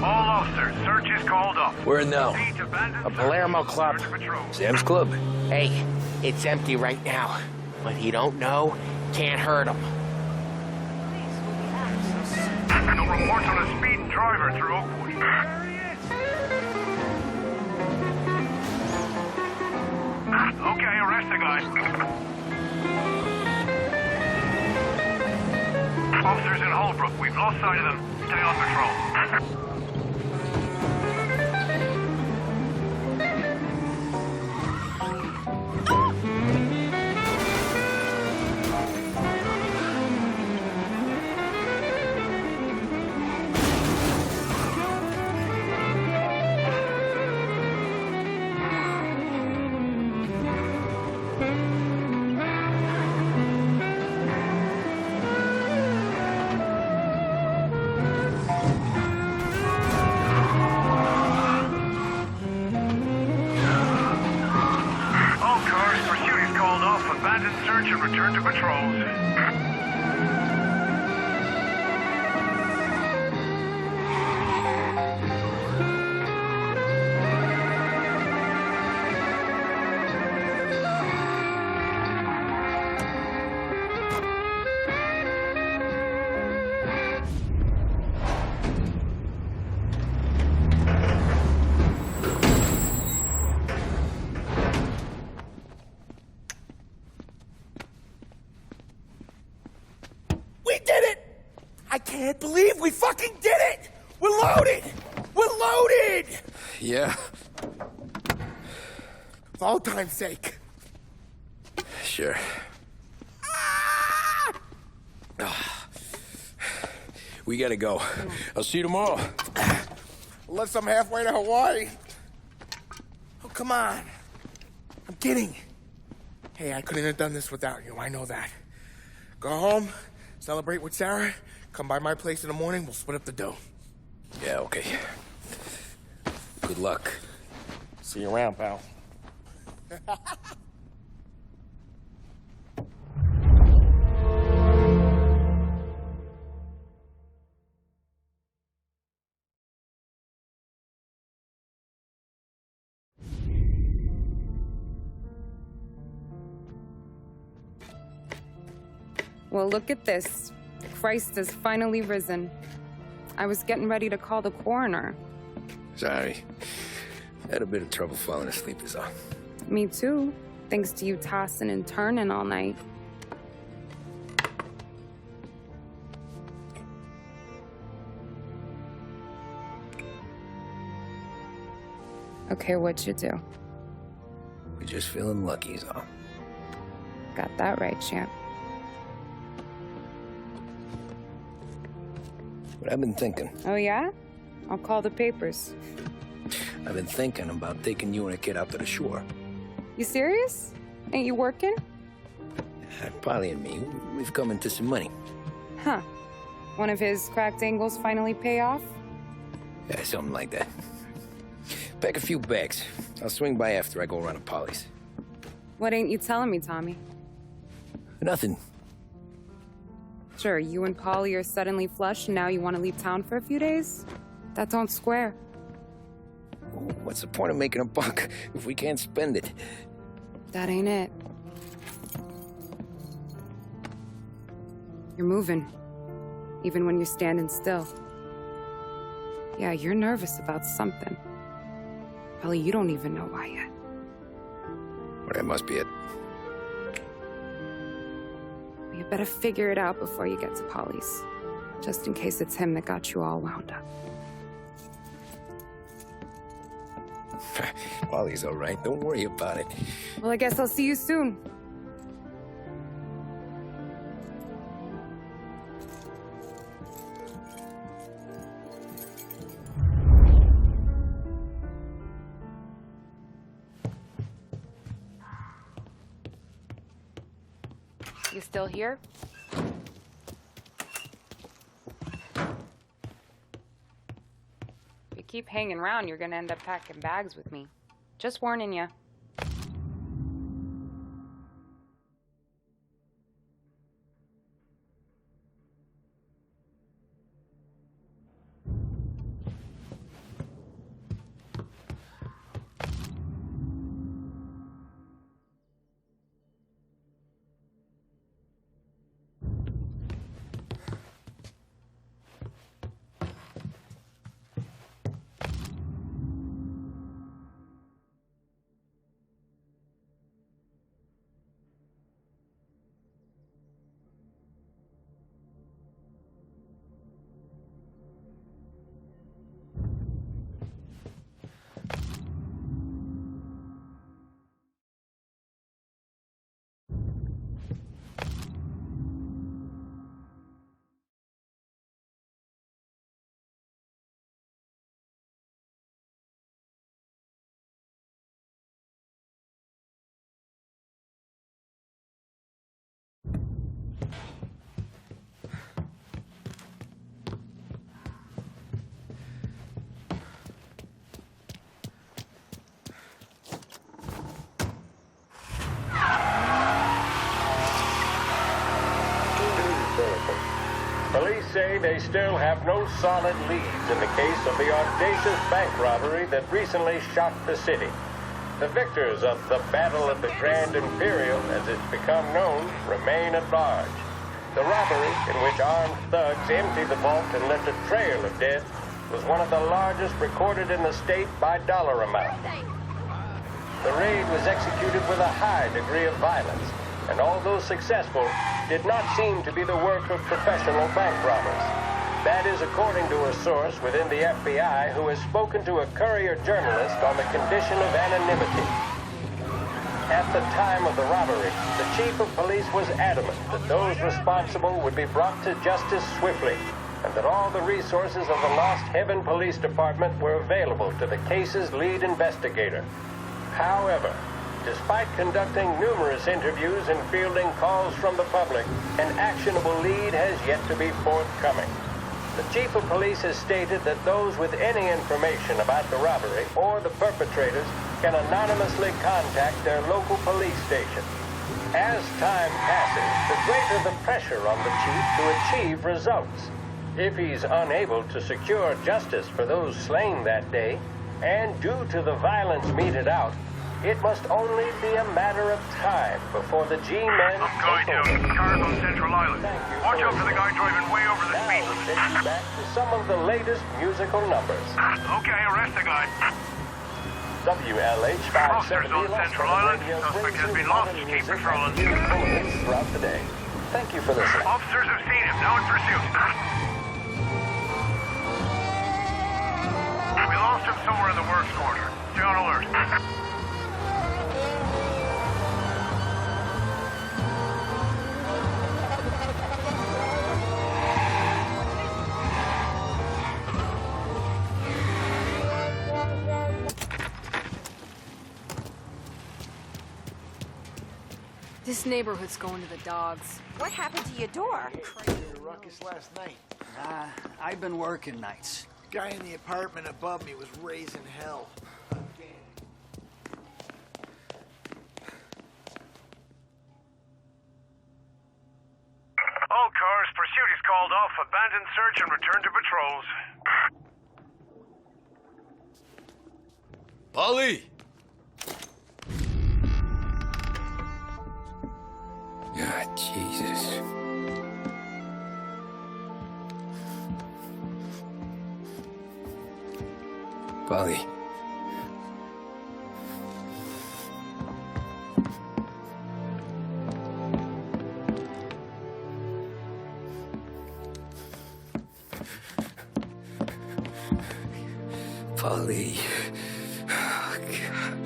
All officers, search is called off. Where now? A Palermo club. Sam's Club. Hey, it's empty right now. But he don't know, can't hurt him. No reports on a speeding driver through Oakwood. Okay, arrest the guy. Officers in Holbrook, we've lost sight of them. Stay on patrol. All cars, pursuit is called off. Abandon search and return to patrols. We did it! I can't believe we fucking did it! We're loaded! We're loaded! Yeah, For all time's sake. sure. We gotta go. I'll see you tomorrow. Unless I'm halfway to Hawaii. come on. I'm kidding. Hey, I couldn't have done this without you. I know that. Go home, celebrate with Sarah, come by my place in the morning, we'll split up the dough. Yeah, okay. Good luck. See you around, pal. Well, look at this. Christ has finally risen. I was getting ready to call the coroner. Sorry. Had a bit of trouble falling asleep is all. Me too, thanks to you tossing and turning all night. Okay, what'd you do? We're just feeling lucky is all. Got that right, champ. But I've been thinking. Oh, yeah? I'll call the papers. I've been thinking about taking you and a kid out to the shore. You serious? Ain't you working? Polly and me, we've come into some money. Huh. One of his cracked angles finally pay off? Yeah, something like that. Pack a few bags. I'll swing by after I go around to Polly's. What ain't you telling me, Tommy? Nothing. Sure, you and Polly are suddenly flush and now you want to leave town for a few days? That don't square. What's the point of making a buck if we can't spend it? That ain't it. You're moving, even when you're standing still. Yeah, you're nervous about something. Probably you don't even know why yet. Well, that must be it. You better figure it out before you get to Polly's, just in case it's him that got you all wound up. Polly's all right. Don't worry about it. Well, I guess I'll see you soon. You still here? If you keep hanging around, you're gonna end up packing bags with me. Just warning you. Police say they still have no solid leads in the case of the audacious bank robbery that recently shocked the city. The victors of the Battle of the Grand Imperial, as it's become known, remain at large. The robbery, in which armed thugs emptied the vault and left a trail of dead, was one of the largest recorded in the state by dollar amount. The raid was executed with a high degree of violence, and although successful, did not seem to be the work of professional bank robbers. That is according to a source within the FBI who has spoken to a Courier journalist on the condition of anonymity. At the time of the robbery, the chief of police was adamant that those responsible would be brought to justice swiftly, and that all the resources of the Lost Heaven Police Department were available to the case's lead investigator. However, despite conducting numerous interviews and fielding calls from the public, an actionable lead has yet to be forthcoming. The chief of police has stated that those with any information about the robbery or the perpetrators can anonymously contact their local police station. As time passes, the greater the pressure on the chief to achieve results. If he's unable to secure justice for those slain that day, and due to the violence meted out, it must only be a matter of time before the G-men Going to cars on Central Island. Watch out for the guy driving way over the speed limit. Take you back to some of the latest musical numbers. Okay, arrest the guy. WLH Officers 570 on Central Island. Suspect has been lost. Keep patrolling. Throughout the day. Thank you for listening. Officers have seen him. Now in pursuit. We lost him somewhere in the works quarter. Stay on alert. This neighborhood's going to the dogs. What happened to your door? Crazy ruckus last night. I've been working nights. Guy in the apartment above me was raising hell. All cars, pursuit is called off. Abandon search and return to patrols. Polly! Ah, Jesus. Polly. Polly. Oh, God.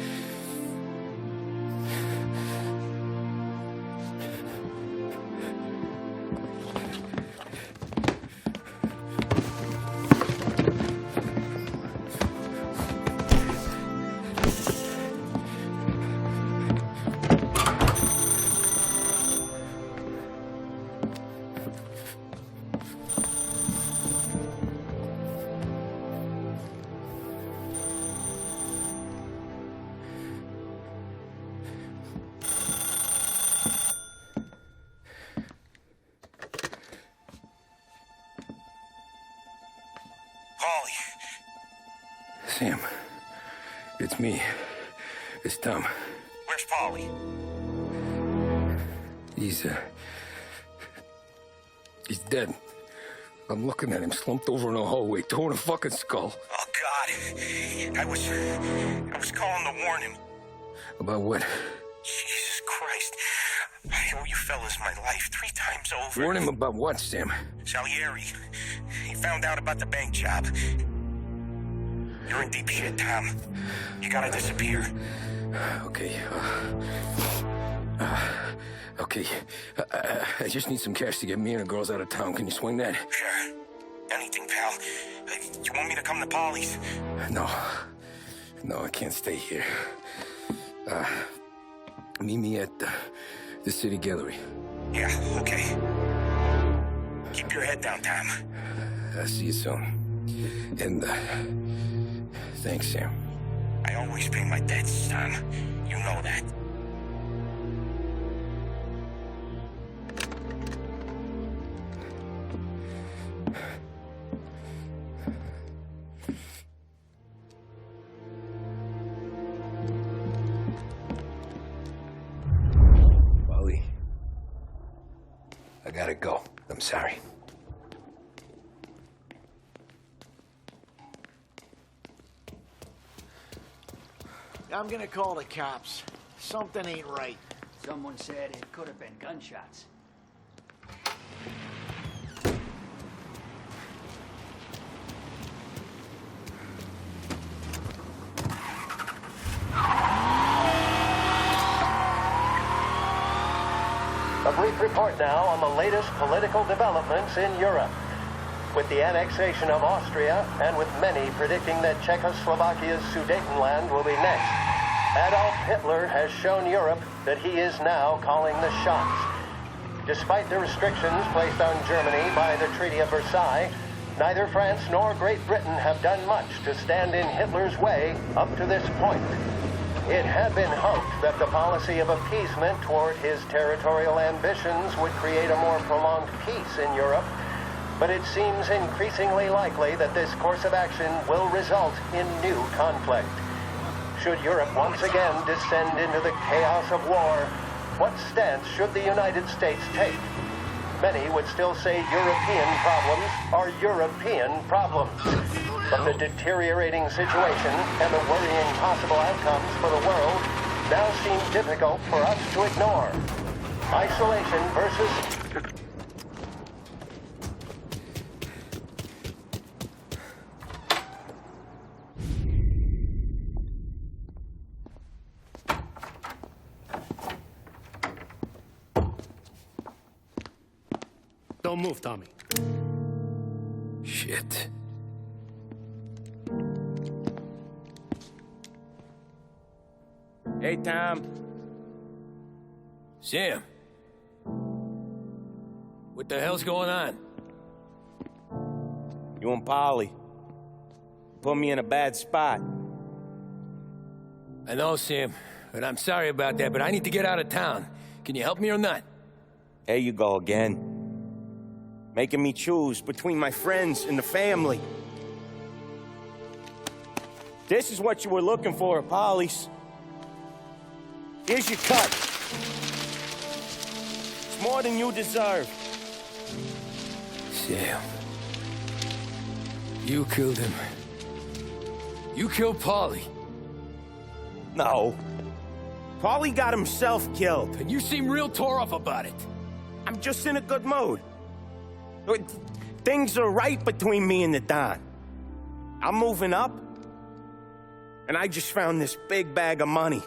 Sam, it's me. It's Tom. Where's Polly? He's dead. I'm looking at him slumped over in a hallway, torn a fucking skull. Oh, God. I was calling to warn him. About what? Jesus Christ. I owe you fellas my life 3 times over. Warn him about what, Sam? Salieri. He found out about the bank job. You're in deep shit, Tom. You gotta disappear. Okay. Okay. I just need some cash to get me and the girls out of town. Can you swing that? Sure. Anything, pal. You want me to come to Polly's? No. No, I can't stay here. Meet me at the city gallery. Yeah, okay. Keep your head down, Tom. I'll see you soon. And, thanks, Sam. I always pay my debts, Tom. You know that. Wally, I gotta go. I'm sorry. I'm gonna call the cops. Something ain't right. Someone said it could have been gunshots. A brief report now on the latest political developments in Europe. With the annexation of Austria, and with many predicting that Czechoslovakia's Sudetenland will be next, Adolf Hitler has shown Europe that he is now calling the shots. Despite the restrictions placed on Germany by the Treaty of Versailles, neither France nor Great Britain have done much to stand in Hitler's way up to this point. It had been hoped that the policy of appeasement toward his territorial ambitions would create a more prolonged peace in Europe, but it seems increasingly likely that this course of action will result in new conflict. Should Europe once again descend into the chaos of war, what stance should the United States take? Many would still say European problems are European problems. But the deteriorating situation and the worrying possible outcomes for the world now seem difficult for us to ignore. Isolation versus... Don't move, Tommy. Shit. Hey, Tom. Sam. What the hell's going on? You and Polly put me in a bad spot. I know, Sam, and I'm sorry about that, but I need to get out of town. Can you help me or not? There you go again. Making me choose between my friends and the family. This is what you were looking for at Polly's. Here's your cut. It's more than you deserve. Sam. You killed him. You killed Polly. No. Polly got himself killed. And you seem real tore up about it. I'm just in a good mood. Things are right between me and the Don. I'm moving up, and I just found this big bag of money.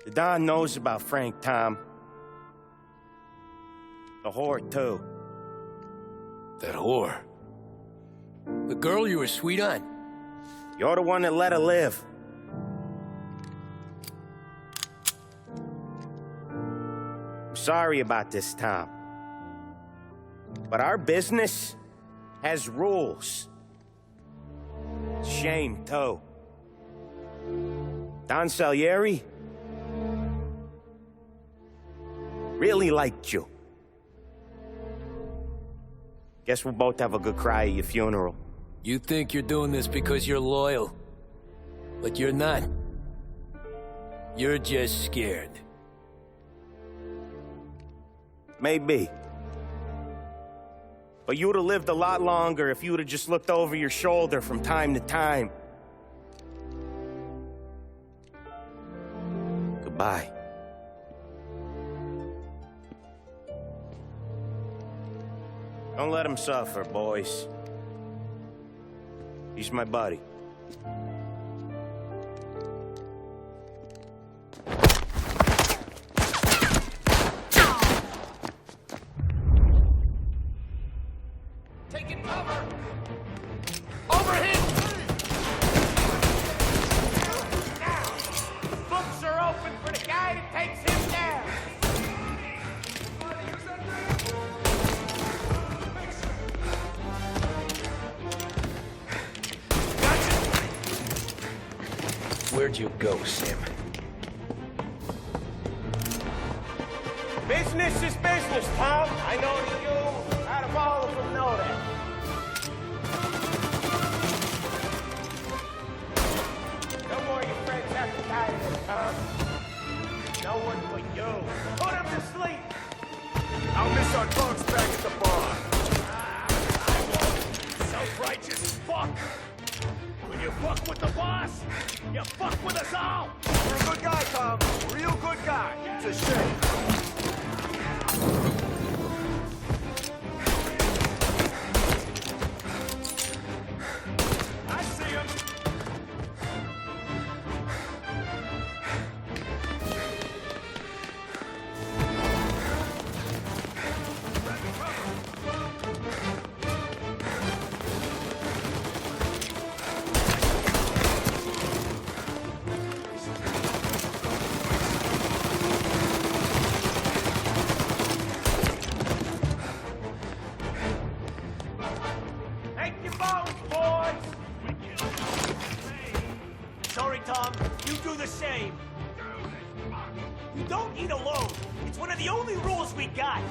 The Don knows about Frank, Tom. The whore, too. That whore? The girl you were sweet on? You're the one that let her live. I'm sorry about this, Tom. But our business has rules. Shame, too. Don Salieri really liked you. Guess we'll both have a good cry at your funeral. You think you're doing this because you're loyal, but you're not. You're just scared. Maybe. But you'd have lived a lot longer if you'd have just looked over your shoulder from time to time. Goodbye. Don't let him suffer, boys. He's my buddy. Taking cover! Overhead! Now! Books are open for the guy that takes him down! Where'd you go, Sam? Business is business, Tom. I know that you, out of all of them, know that. No more of your friends have to die today, Tom. No one but you. Put him to sleep. I'll miss our talks back at the bar. I won't. Self-righteous fuck! When you fuck with the boss, you fuck with us all! You're a good guy, Tom. Real good guy. It's a shame. the same. You don't eat alone. It's one of the only rules we got.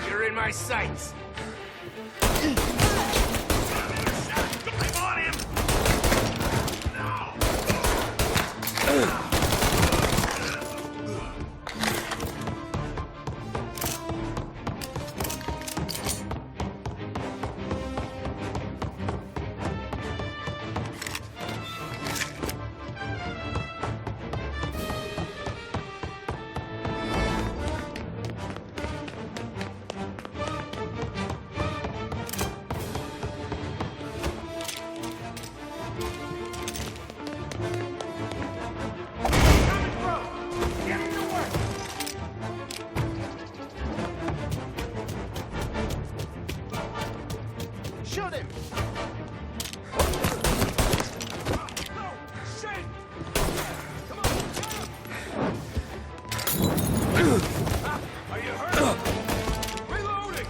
You're in my sights. I'm on him! Shoot him! Are you hurt? Reloading!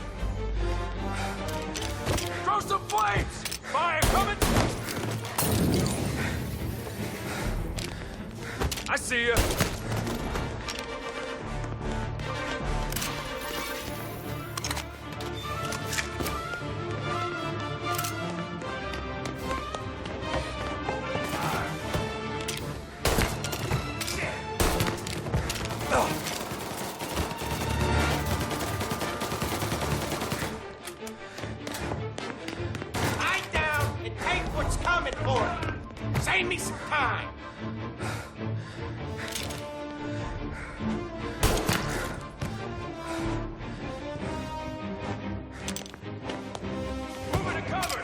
Throw some flames! Fire coming! I see you. Lie down and take what's coming for you. Save me some time. Moving to cover!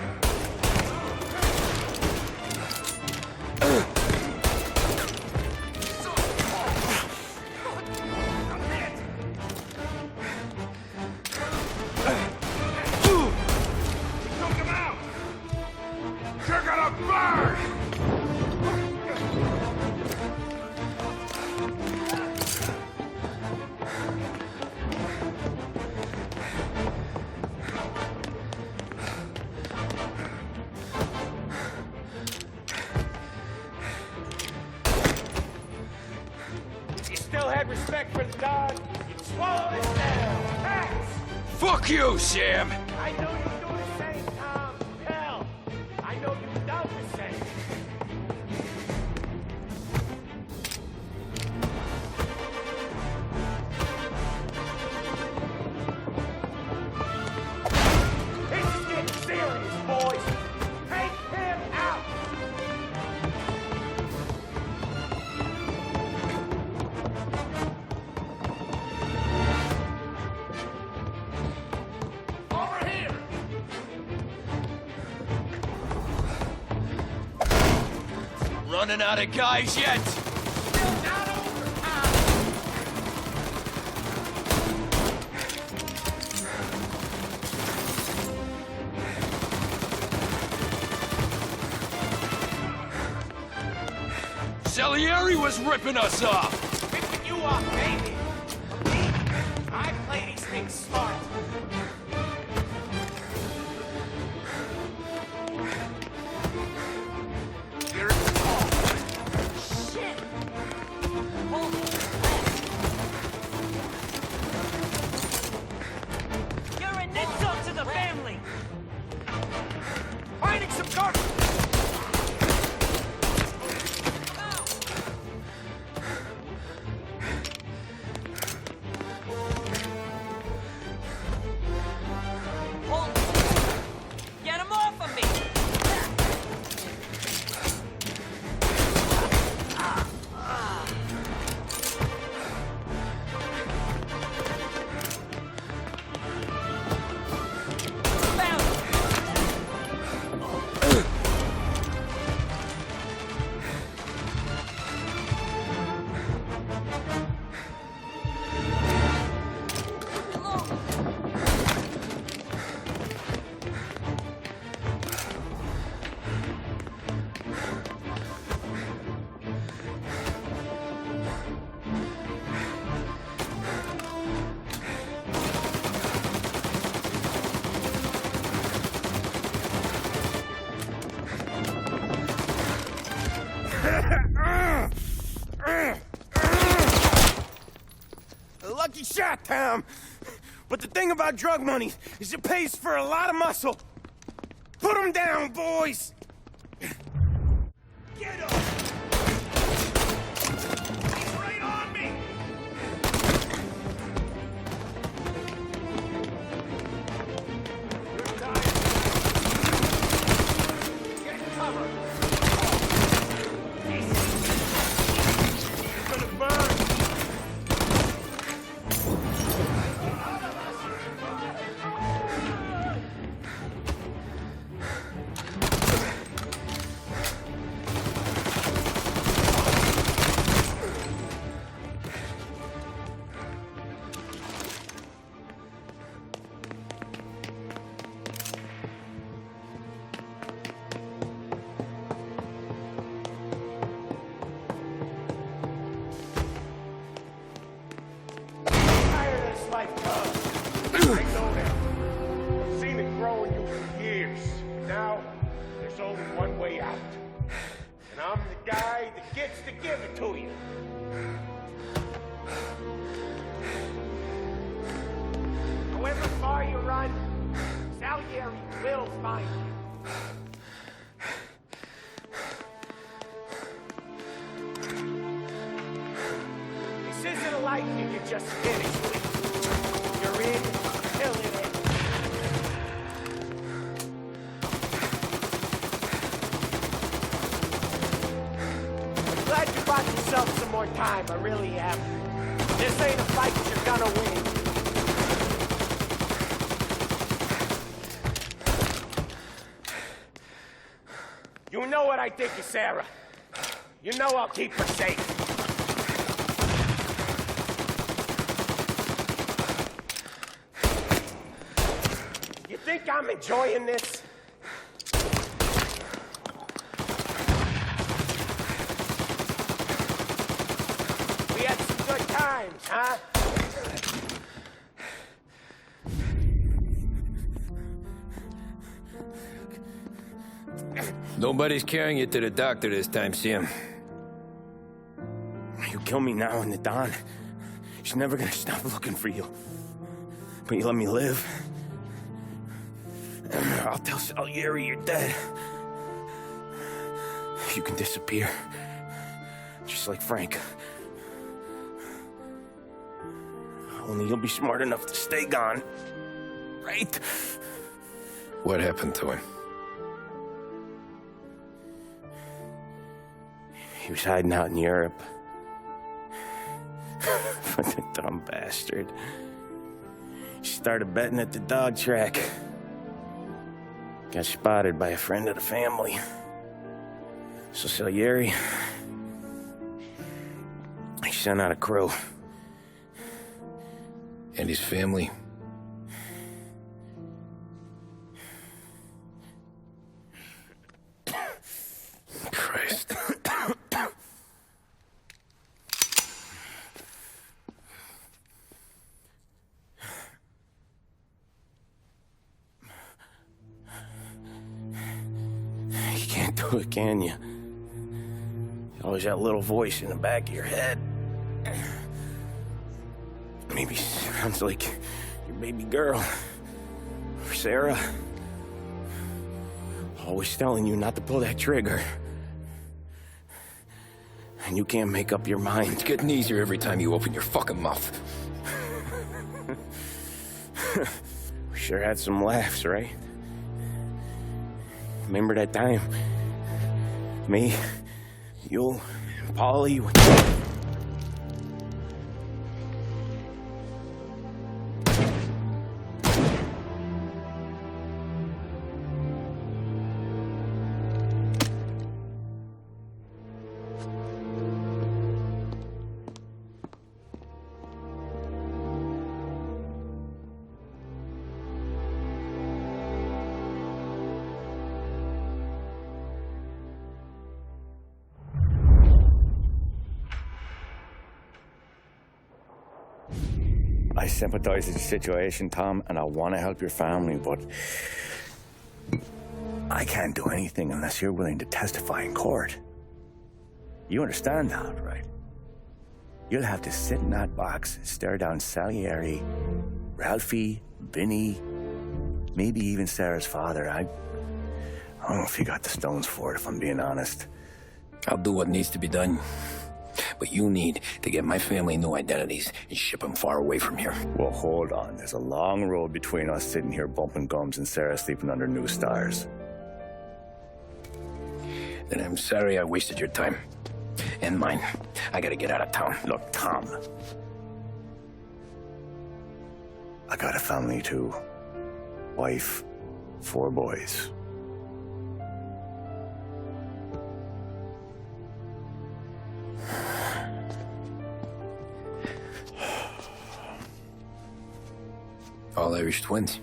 Took him out! You're gonna burn! If you still had respect for the dog, you'd swallow this down. Facts! Fuck you, Sam! I know you do the same, Tom. Hell, I know you doubt the same. This is getting serious, boys. Take him out. Over here! Running out of guys yet? Salieri was ripping us off! Ripping you off, baby. For me, I play these things smart. You're... Shit! You're an insult to the family! Finding some cover! Tom. But the thing about drug money is it pays for a lot of muscle. Put him down, boys! Get up! He's right on me! Get cover! He's gonna burn! Tired of this life, cuz. I know that. I've seen it grow in you for years. Now, there's only one way out. And I'm the guy that gets to give it to you. However far you run, Salieri will find you. This isn't a life you can just finish with. You're in till it ends. I'm glad you bought yourself some more time, I really am. This ain't a fight you're gonna win. You know what I think of Sarah. You know I'll keep her safe. You think I'm enjoying this? We had some good times, huh? Nobody's carrying you to the doctor this time, Sam. You kill me now in the dawn. She's never gonna stop looking for you. But you let me live. I'll tell Salieri you're dead. You can disappear. Just like Frank. Only you'll be smart enough to stay gone. Right? What happened to him? He was hiding out in Europe. What a dumb bastard. He started betting at the dog track. Got spotted by a friend of the family. So Salieri, he sent out a crew. And his family? Christ. You can't do it, can you? You always that little voice in the back of your head. Maybe sounds like your baby girl. Or Sarah. Always telling you not to pull that trigger. And you can't make up your mind. It's getting easier every time you open your fucking mouth. We sure had some laughs, right? Remember that time? Me, you, and Polly. I sympathize with the situation, Tom, and I want to help your family, but I can't do anything unless you're willing to testify in court. You understand that, right? You'll have to sit in that box, stare down Salieri, Ralphie, Vinny, maybe even Sarah's father. I don't know if you got the stones for it, if I'm being honest. I'll do what needs to be done. But you need to get my family new identities and ship them far away from here. Well, hold on. There's a long road between us sitting here bumping gums and Sarah sleeping under new stars. Then I'm sorry I wasted your time. And mine. I gotta get out of town. Look, Tom. I got a family too. Wife, 4 boys. All Irish twins.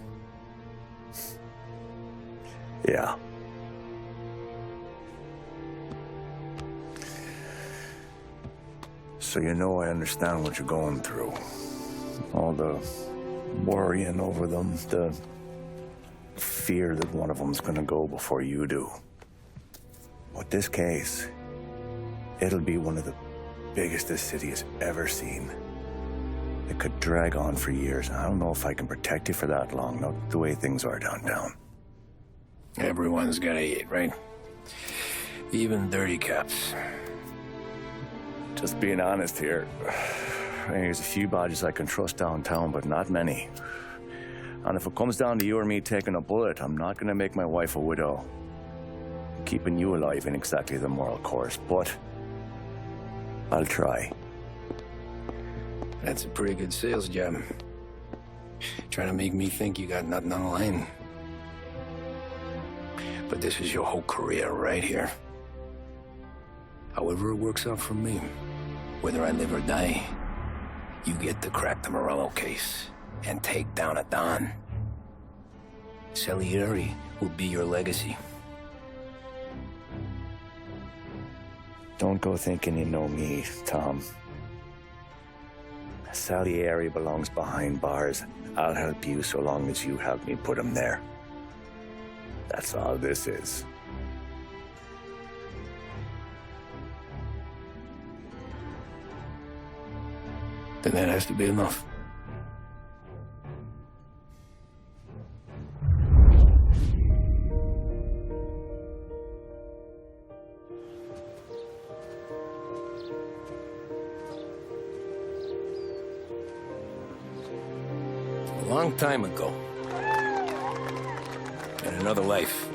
Yeah. So you know I understand what you're going through. All the worrying over them, the fear that one of them's gonna go before you do. With this case, it'll be one of the biggest this city has ever seen. It could drag on for years. I don't know if I can protect you for that long, not the way things are downtown. Everyone's gotta eat, right? Even dirty cops. Just being honest here, there's a few badges I can trust downtown, but not many. And if it comes down to you or me taking a bullet, I'm not gonna make my wife a widow. Keeping you alive ain't exactly the moral course, but I'll try. That's a pretty good sales job. Trying to make me think you got nothing on the line. But this is your whole career right here. However it works out for me, whether I live or die, you get to crack the Morello case and take down a Don. Salieri will be your legacy. Don't go thinking you know me, Tom. Salieri belongs behind bars. I'll help you so long as you help me put him there. That's all this is. Then that has to be enough. A long time ago, in another life,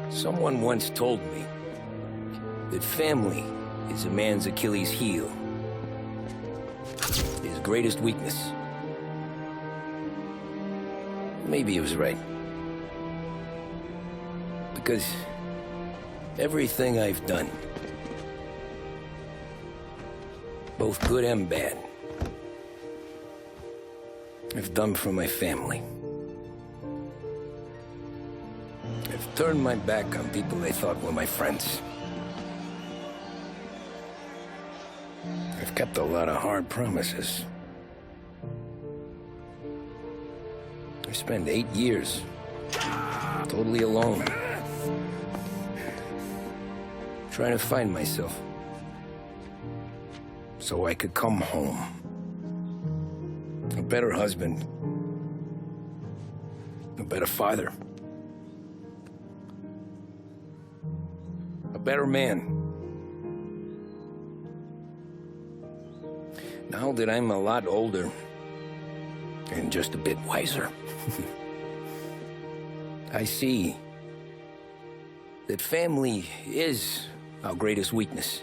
someone once told me that family is a man's Achilles heel, his greatest weakness. Maybe he was right. Because everything I've done, both good and bad, I've done for my family. I've turned my back on people I thought were my friends. I've kept a lot of hard promises. I spent 8 years totally alone, trying to find myself so I could come home. A better husband, a better father, a better man. Now that I'm a lot older and just a bit wiser, I see that family is our greatest weakness,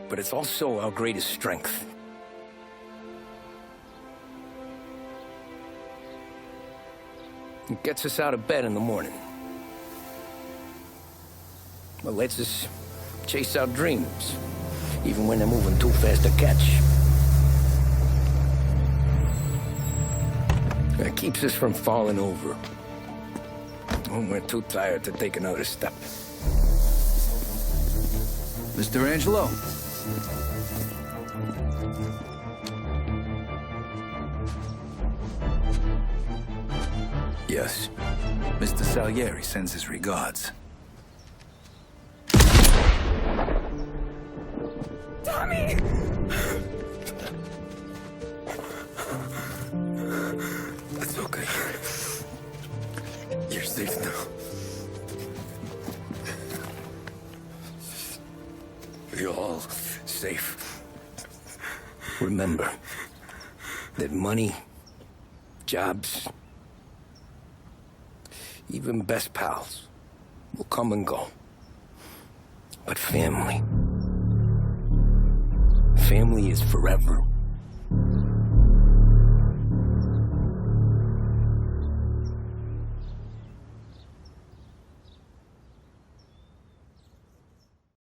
but it's also our greatest strength. It gets us out of bed in the morning. It lets us chase our dreams, even when they're moving too fast to catch. It keeps us from falling over when we're too tired to take another step. Mr. Angelo. Yes. Mr. Salieri sends his regards. safe now. We're all safe. Remember that money, jobs, even best pals will come and go. But family is forever.